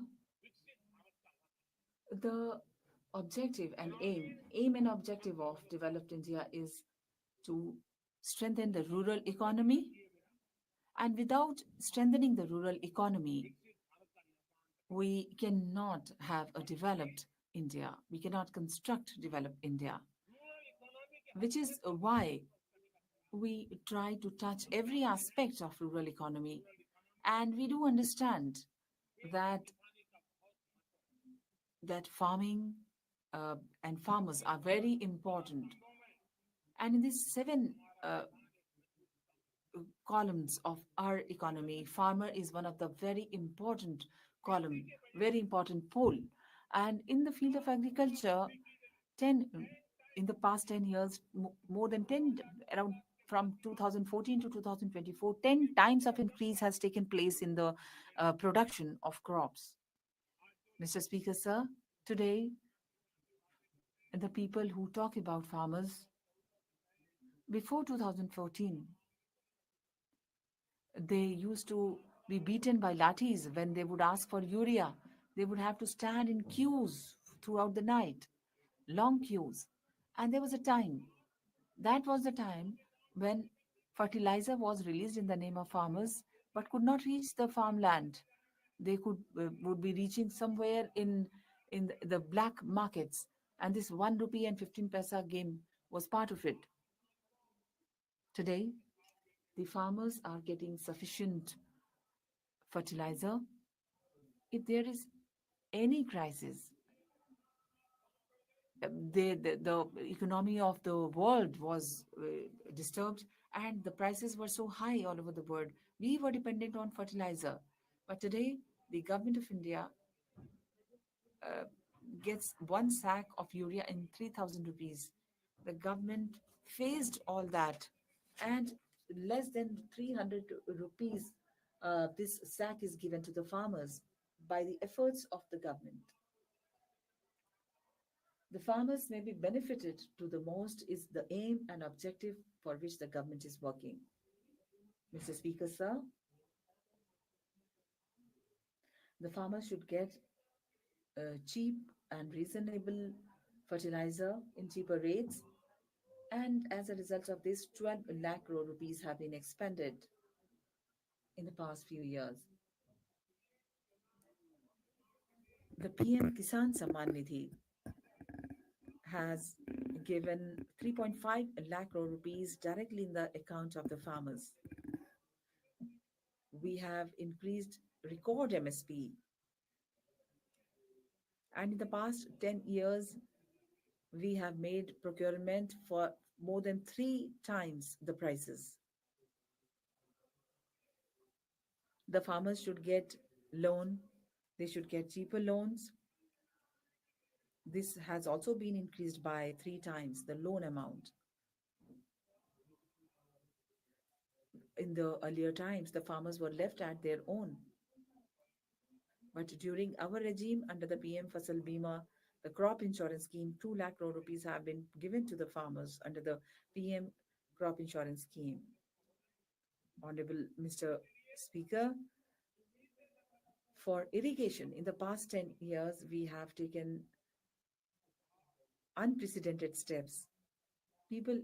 the objective and aim and objective of developed India is to strengthen the rural economy. And without strengthening the rural economy, we cannot have a developed India. We cannot construct developed India, which is why we try to touch every aspect of rural economy. And we do understand that farming and farmers are very important. And in these 7 columns of our economy, farmer is one of the very important column, very important pole. And in the field of agriculture, in the past 10 years, more than 10, around from 2014 to 2024, 10 times of increase has taken place in the production of crops. Mr. Speaker, sir, today, the people who talk about farmers, before 2014, they used to be beaten by lathis when they would ask for urea. They would have to stand in queues throughout the night, long queues. And there was a time, that was the time when fertilizer was released in the name of farmers, but could not reach the farmland. They would be reaching somewhere in in the black markets, and this 1 rupee and 15 paisa game was part of it. Today, the farmers are getting sufficient fertilizer. If there is any crisis, the economy of the world was disturbed, and the prices were so high all over the world. We were dependent on fertilizer. But today, the government of India uh, gets one sack of urea in 3,000 rupees. The government faced all that, and less than 300 rupees, this sack is given to the farmers by the efforts of the government. The farmers may be benefited to the most is the aim and objective for which the government is working. Mr. Speaker, sir, the farmers should get cheap and reasonable fertilizer in cheaper rates, and as a result of this, 12 lakh crore rupees have been expended in the past few years. The PM Kisan Samman Nidhi has given 3.5 lakh crore rupees directly in the account of the farmers. We have increased record MSP, and in the past 10 years, we have made procurement for more than 3 times the prices. The farmers should get loan, they should get cheaper loans. This has also been increased by 3 times the loan amount. In the earlier times, the farmers were left at their own. But during our regime, under the PM Fasal Bima, the crop insurance scheme, 2 lakh crore rupees have been given to the farmers under the PM crop insurance scheme. Honorable Mr. Speaker, for irrigation, in the past 10 years, we have taken unprecedented steps. People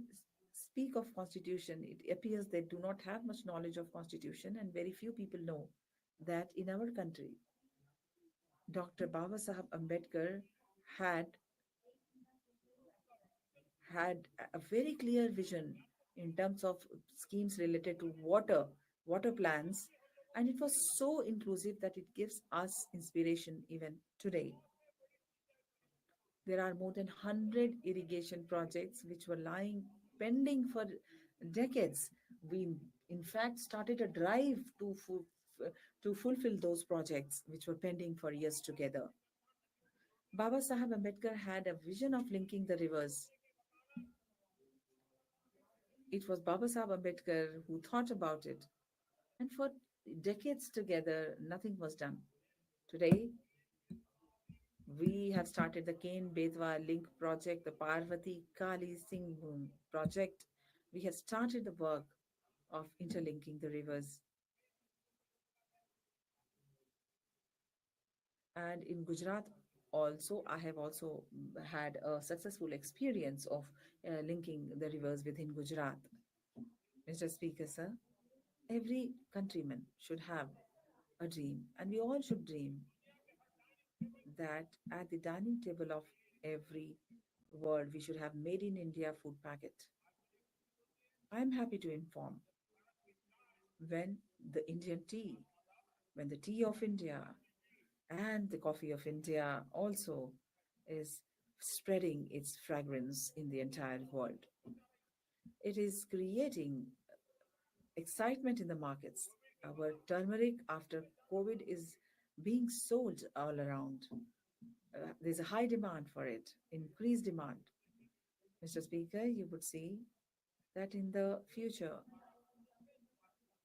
speak of constitution. It appears they do not have much knowledge of constitution, and very few people know that in our country, Dr. Baba Sahib Ambedkar had a very clear vision in terms of schemes related to water plans, and it was so inclusive that it gives us inspiration even today. There are more than 100 irrigation projects which were lying pending for decades. We, in fact, started a drive to fulfill those projects which were pending for years together. Baba Sahib Ambedkar had a vision of linking the rivers. It was Baba Sahib Ambedkar who thought about it. And for decades together, nothing was done. Today, we have started the Kane Bedwa Link project, the Parvati Kali Singh project. We have started the work of interlinking the rivers. And in Gujarat also, I have also had a successful experience of linking the rivers within Gujarat. Mr. Speaker, sir, every countryman should have a dream, and we all should dream that at the dining table of every world, we should have made in India food packet. I'm happy to inform when the Indian tea, when the tea of India and the coffee of India also is spreading its fragrance in the entire world. It is creating excitement in the markets. Our turmeric after COVID is being sold all around. There's a high demand for it, increased demand. Mr. Speaker, you would see that in the future,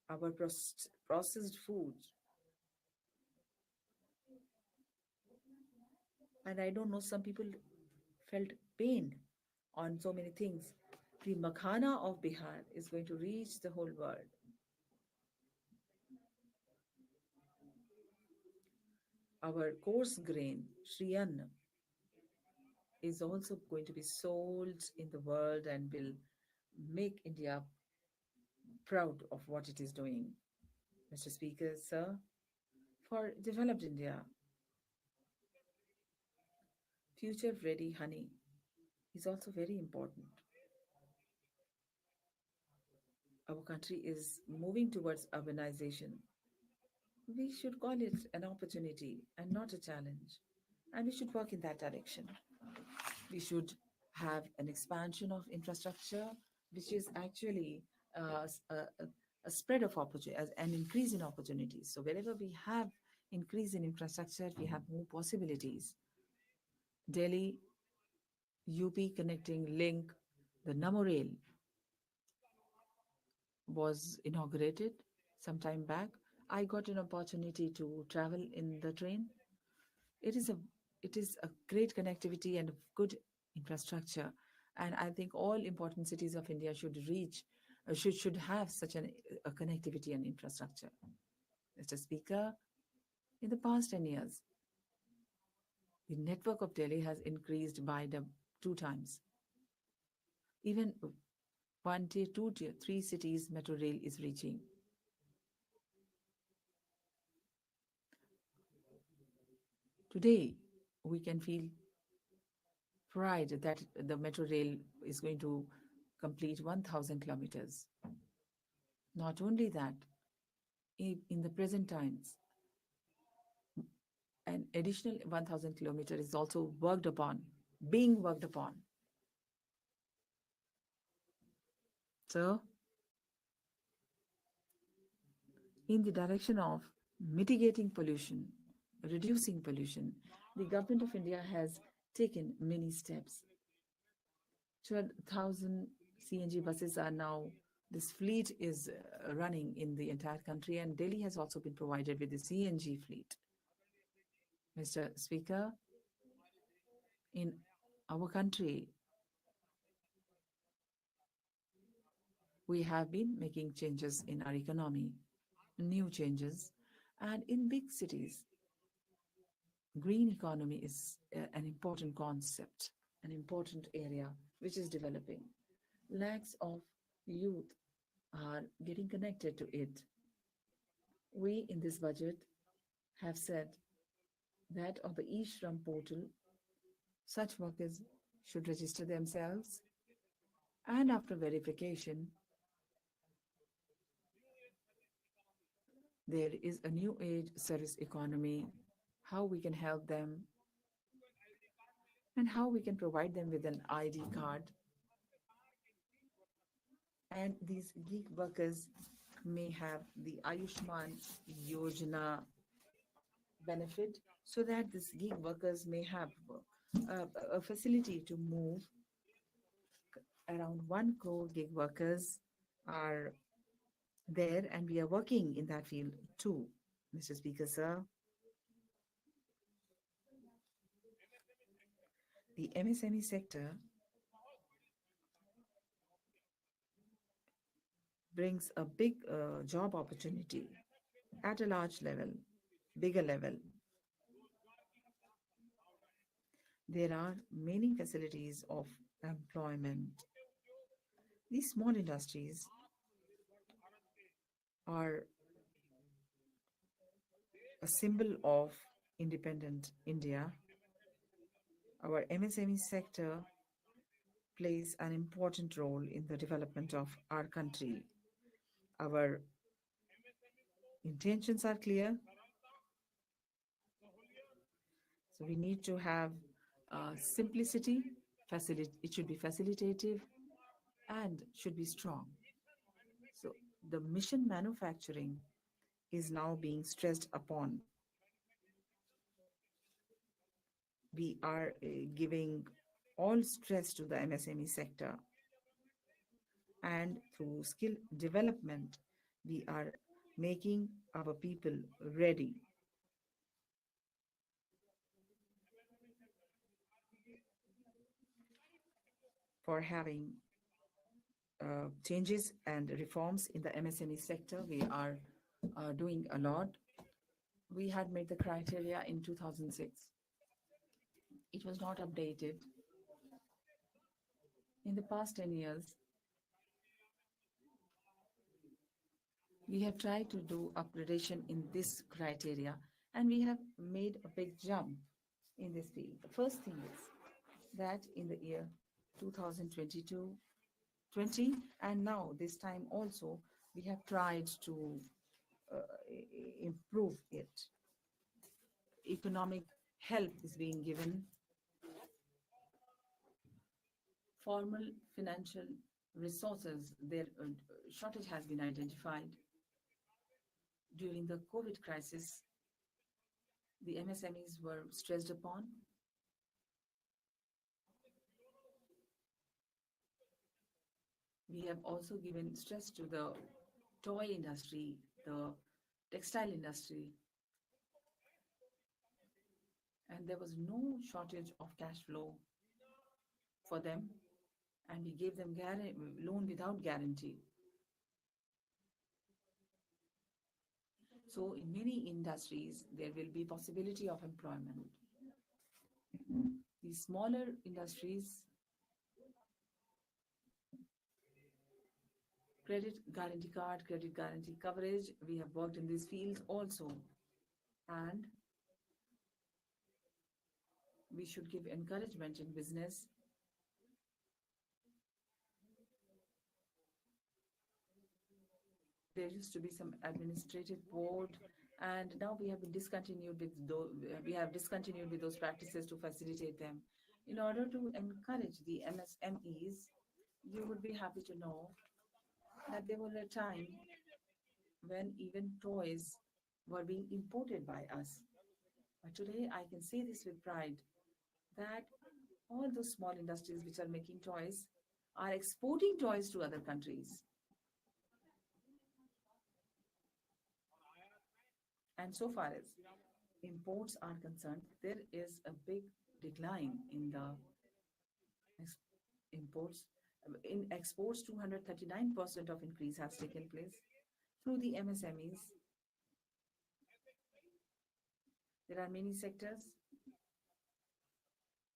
our processed food, and I don't know, some people felt pain on so many things. The makhana of Bihar is going to reach the whole world. Our coarse grain, Shri Anna, is also going to be sold in the world and will make India proud of what it is doing. Mr. Speaker, sir, for developed India, future-ready honey is also very important. Our country is moving towards urbanization. We should call it an opportunity and not a challenge. And we should work in that direction. We should have an expansion of infrastructure, which is actually a spread of opportunity, an increase in opportunities. So wherever we have increase in infrastructure, we have more possibilities. Delhi, UP connecting link, the Namo Rail was inaugurated some time back. I got an opportunity to travel in the train. It is a great connectivity and good infrastructure, and I think all important cities of India should should have such a connectivity and infrastructure. Mr. Speaker, in the past 10 years, the network of Delhi has increased by 2 times. Even 1 tier, 2 tier, 3 cities metro rail is reaching. Today, we can feel pride that the metro rail is going to complete 1,000 kilometers. Not only that, in the present times, an additional 1,000 kilometers is also being worked upon. So, in the direction of mitigating pollution, reducing pollution, the government of India has taken many steps. 12,000 CNG buses are now, this fleet is running in the entire country, and Delhi has also been provided with the CNG fleet. Mr. Speaker, in our country, we have been making changes in our economy, new changes, and in big cities, green economy is an important concept, an important area which is developing. Lakhs of youth are getting connected to it. We in this budget have said that on the e-Shram portal, such workers should register themselves, and after verification, there is a new age service economy, how we can help them, and how we can provide them with an ID card. And these gig workers may have the Ayushman Yojana benefit, so that these gig workers may have a facility to move. Around 1 crore gig workers are there, and we are working in that field too, Mr. Speaker, sir. The MSME sector brings a big job opportunity at a large level, bigger level. There are many facilities of employment. These small industries are a symbol of independent India. Our MSME sector plays an important role in the development of our country. Our intentions are clear. So we need to have simplicity, it should be facilitative and should be strong. So the mission manufacturing is now being stressed upon. We are giving all stress to the MSME sector, and through skill development, we are making our people ready. For having changes and reforms in the MSME sector, we are doing a lot. We had made the criteria in 2006. It was not updated. In the past 10 years, we have tried to do upgradation in this criteria, and we have made a big jump in this field. The first thing is that in the year 2022, 20, and now this time also, we have tried to improve it. Economic help is being given. Formal financial resources, their shortage has been identified. During the COVID crisis, the MSMEs were stressed upon. We have also given stress to the toy industry, the textile industry, and there was no shortage of cash flow for them, and we gave them loan without guarantee. So in many industries, there will be possibility of employment. The smaller industries, credit guarantee card, credit guarantee coverage, we have worked in these fields also. And we should give encouragement in business. There used to be some administrative board, and now we have been discontinued with those practices to facilitate them. In order to encourage the MSMEs, you would be happy to know that there was a time when even toys were being imported by us. But today I can say this with pride, that all those small industries which are making toys are exporting toys to other countries. And so far as imports are concerned, there is a big decline in the imports. In exports, 239% of increase has taken place through the MSMEs. There are many sectors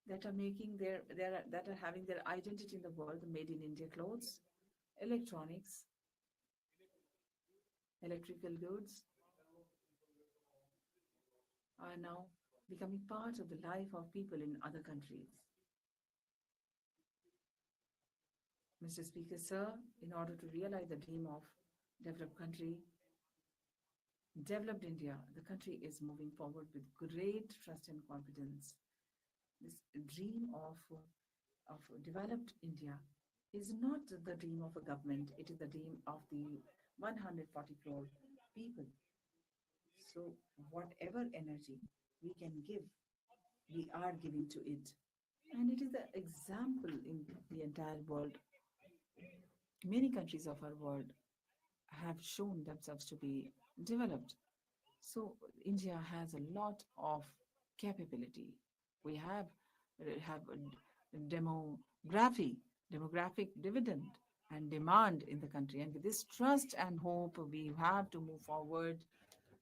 that are making that are having their identity in the world. Made in India clothes, electronics, electrical goods are now becoming part of the life of people in other countries. Mr. Speaker, sir, in order to realize the dream of developed country, developed India, the country is moving forward with great trust and confidence. This dream of developed India is not the dream of a government, it is the dream of the 140 crore people. So whatever energy we can give, we are giving to it. And it is the example in the entire world. Many countries of our world have shown themselves to be developed. So India has a lot of capability. We have demographic dividend and demand in the country. And with this trust and hope, we have to move forward.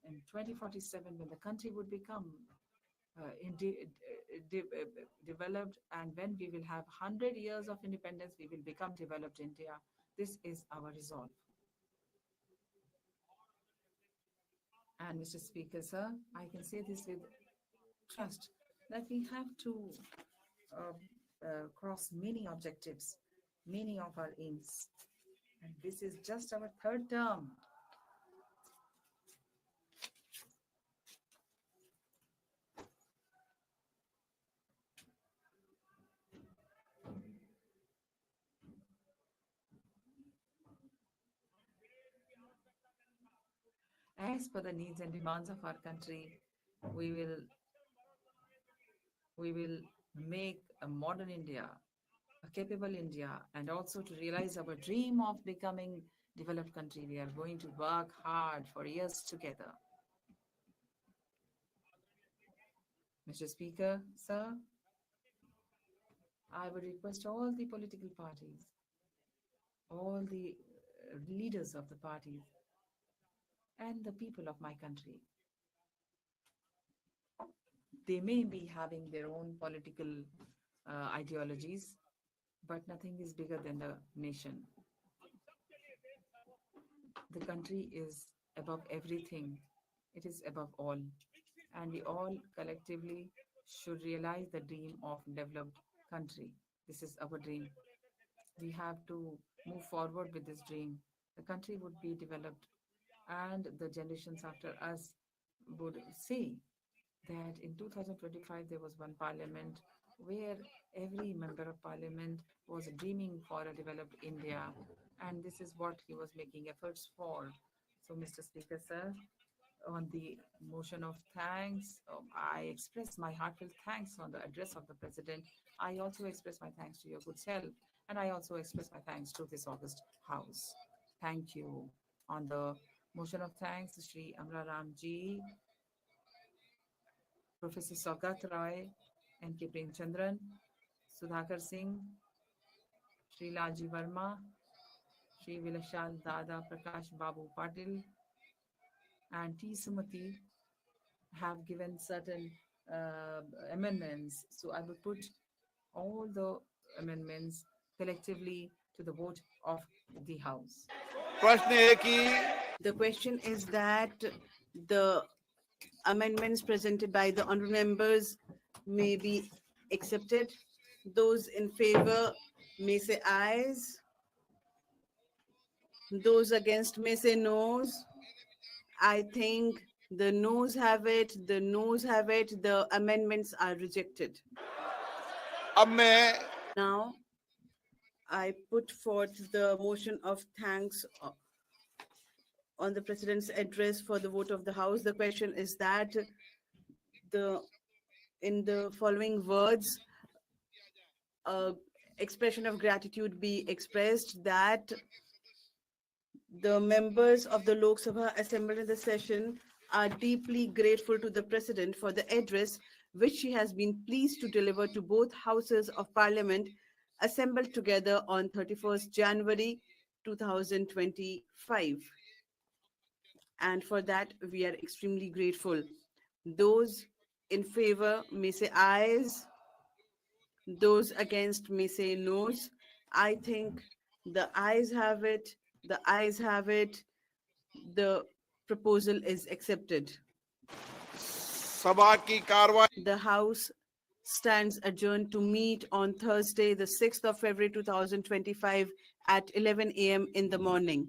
In 2047, when the country would become developed, and when we will have 100 years of independence, we will become developed India. This is our resolve. And Mr. Speaker, sir, I can say this with trust, that we have to cross many objectives, many of our aims. And this is just our third term. As per the needs and demands of our country, we will make a modern India, a capable India, and also to realize our dream of becoming developed country. We are going to work hard for years together. Mr. Speaker, sir, I would request all the political parties, all the leaders of the parties, and the people of my country. They may be having their own political ideologies, but nothing is bigger than the nation. The country is above everything. It is above all. And we all collectively should realize the dream of developed country. This is our dream. We have to move forward with this dream. The country would be developed, and the generations after us would see that in 2025 there was one parliament where every member of parliament was dreaming for a developed India, and this is what he was making efforts for. So, Mr. Speaker, sir, on the motion of thanks, I express my heartfelt thanks on the address of the President. I also express my thanks to your good self, and I also express my thanks to this August House. Thank you. On the motion of thanks, Shri Amra Ramji, Professor Saugat Roy, N.K. Premchandran, Sudhakar Singh, Shri Laji Verma, Shri Vilashal Dada Prakash Babu Patil, and T. Sumati have given certain amendments. So I will put all the amendments collectively to the vote of the House. The question is that the amendments presented by the honorable members may be accepted. Those in favor may say ayes. Those against may say noes. I think the noes have it. The noes have it. The amendments are rejected. Now, I put forth the motion of thanks on the President's address for the vote of the House. The question is that in the following words, expression of gratitude be expressed that the members of the Lok Sabha assembled in the session are deeply grateful to the President for the address which she has been pleased to deliver to both houses of Parliament assembled together on 31st January 2025. And for that, we are extremely grateful. Those in favor may say ayes. Those against may say noes. I think the ayes have it. The ayes have it. The proposal is accepted. The House stands adjourned to meet on Thursday, the 6th of February 2025 at 11 a.m. in the morning.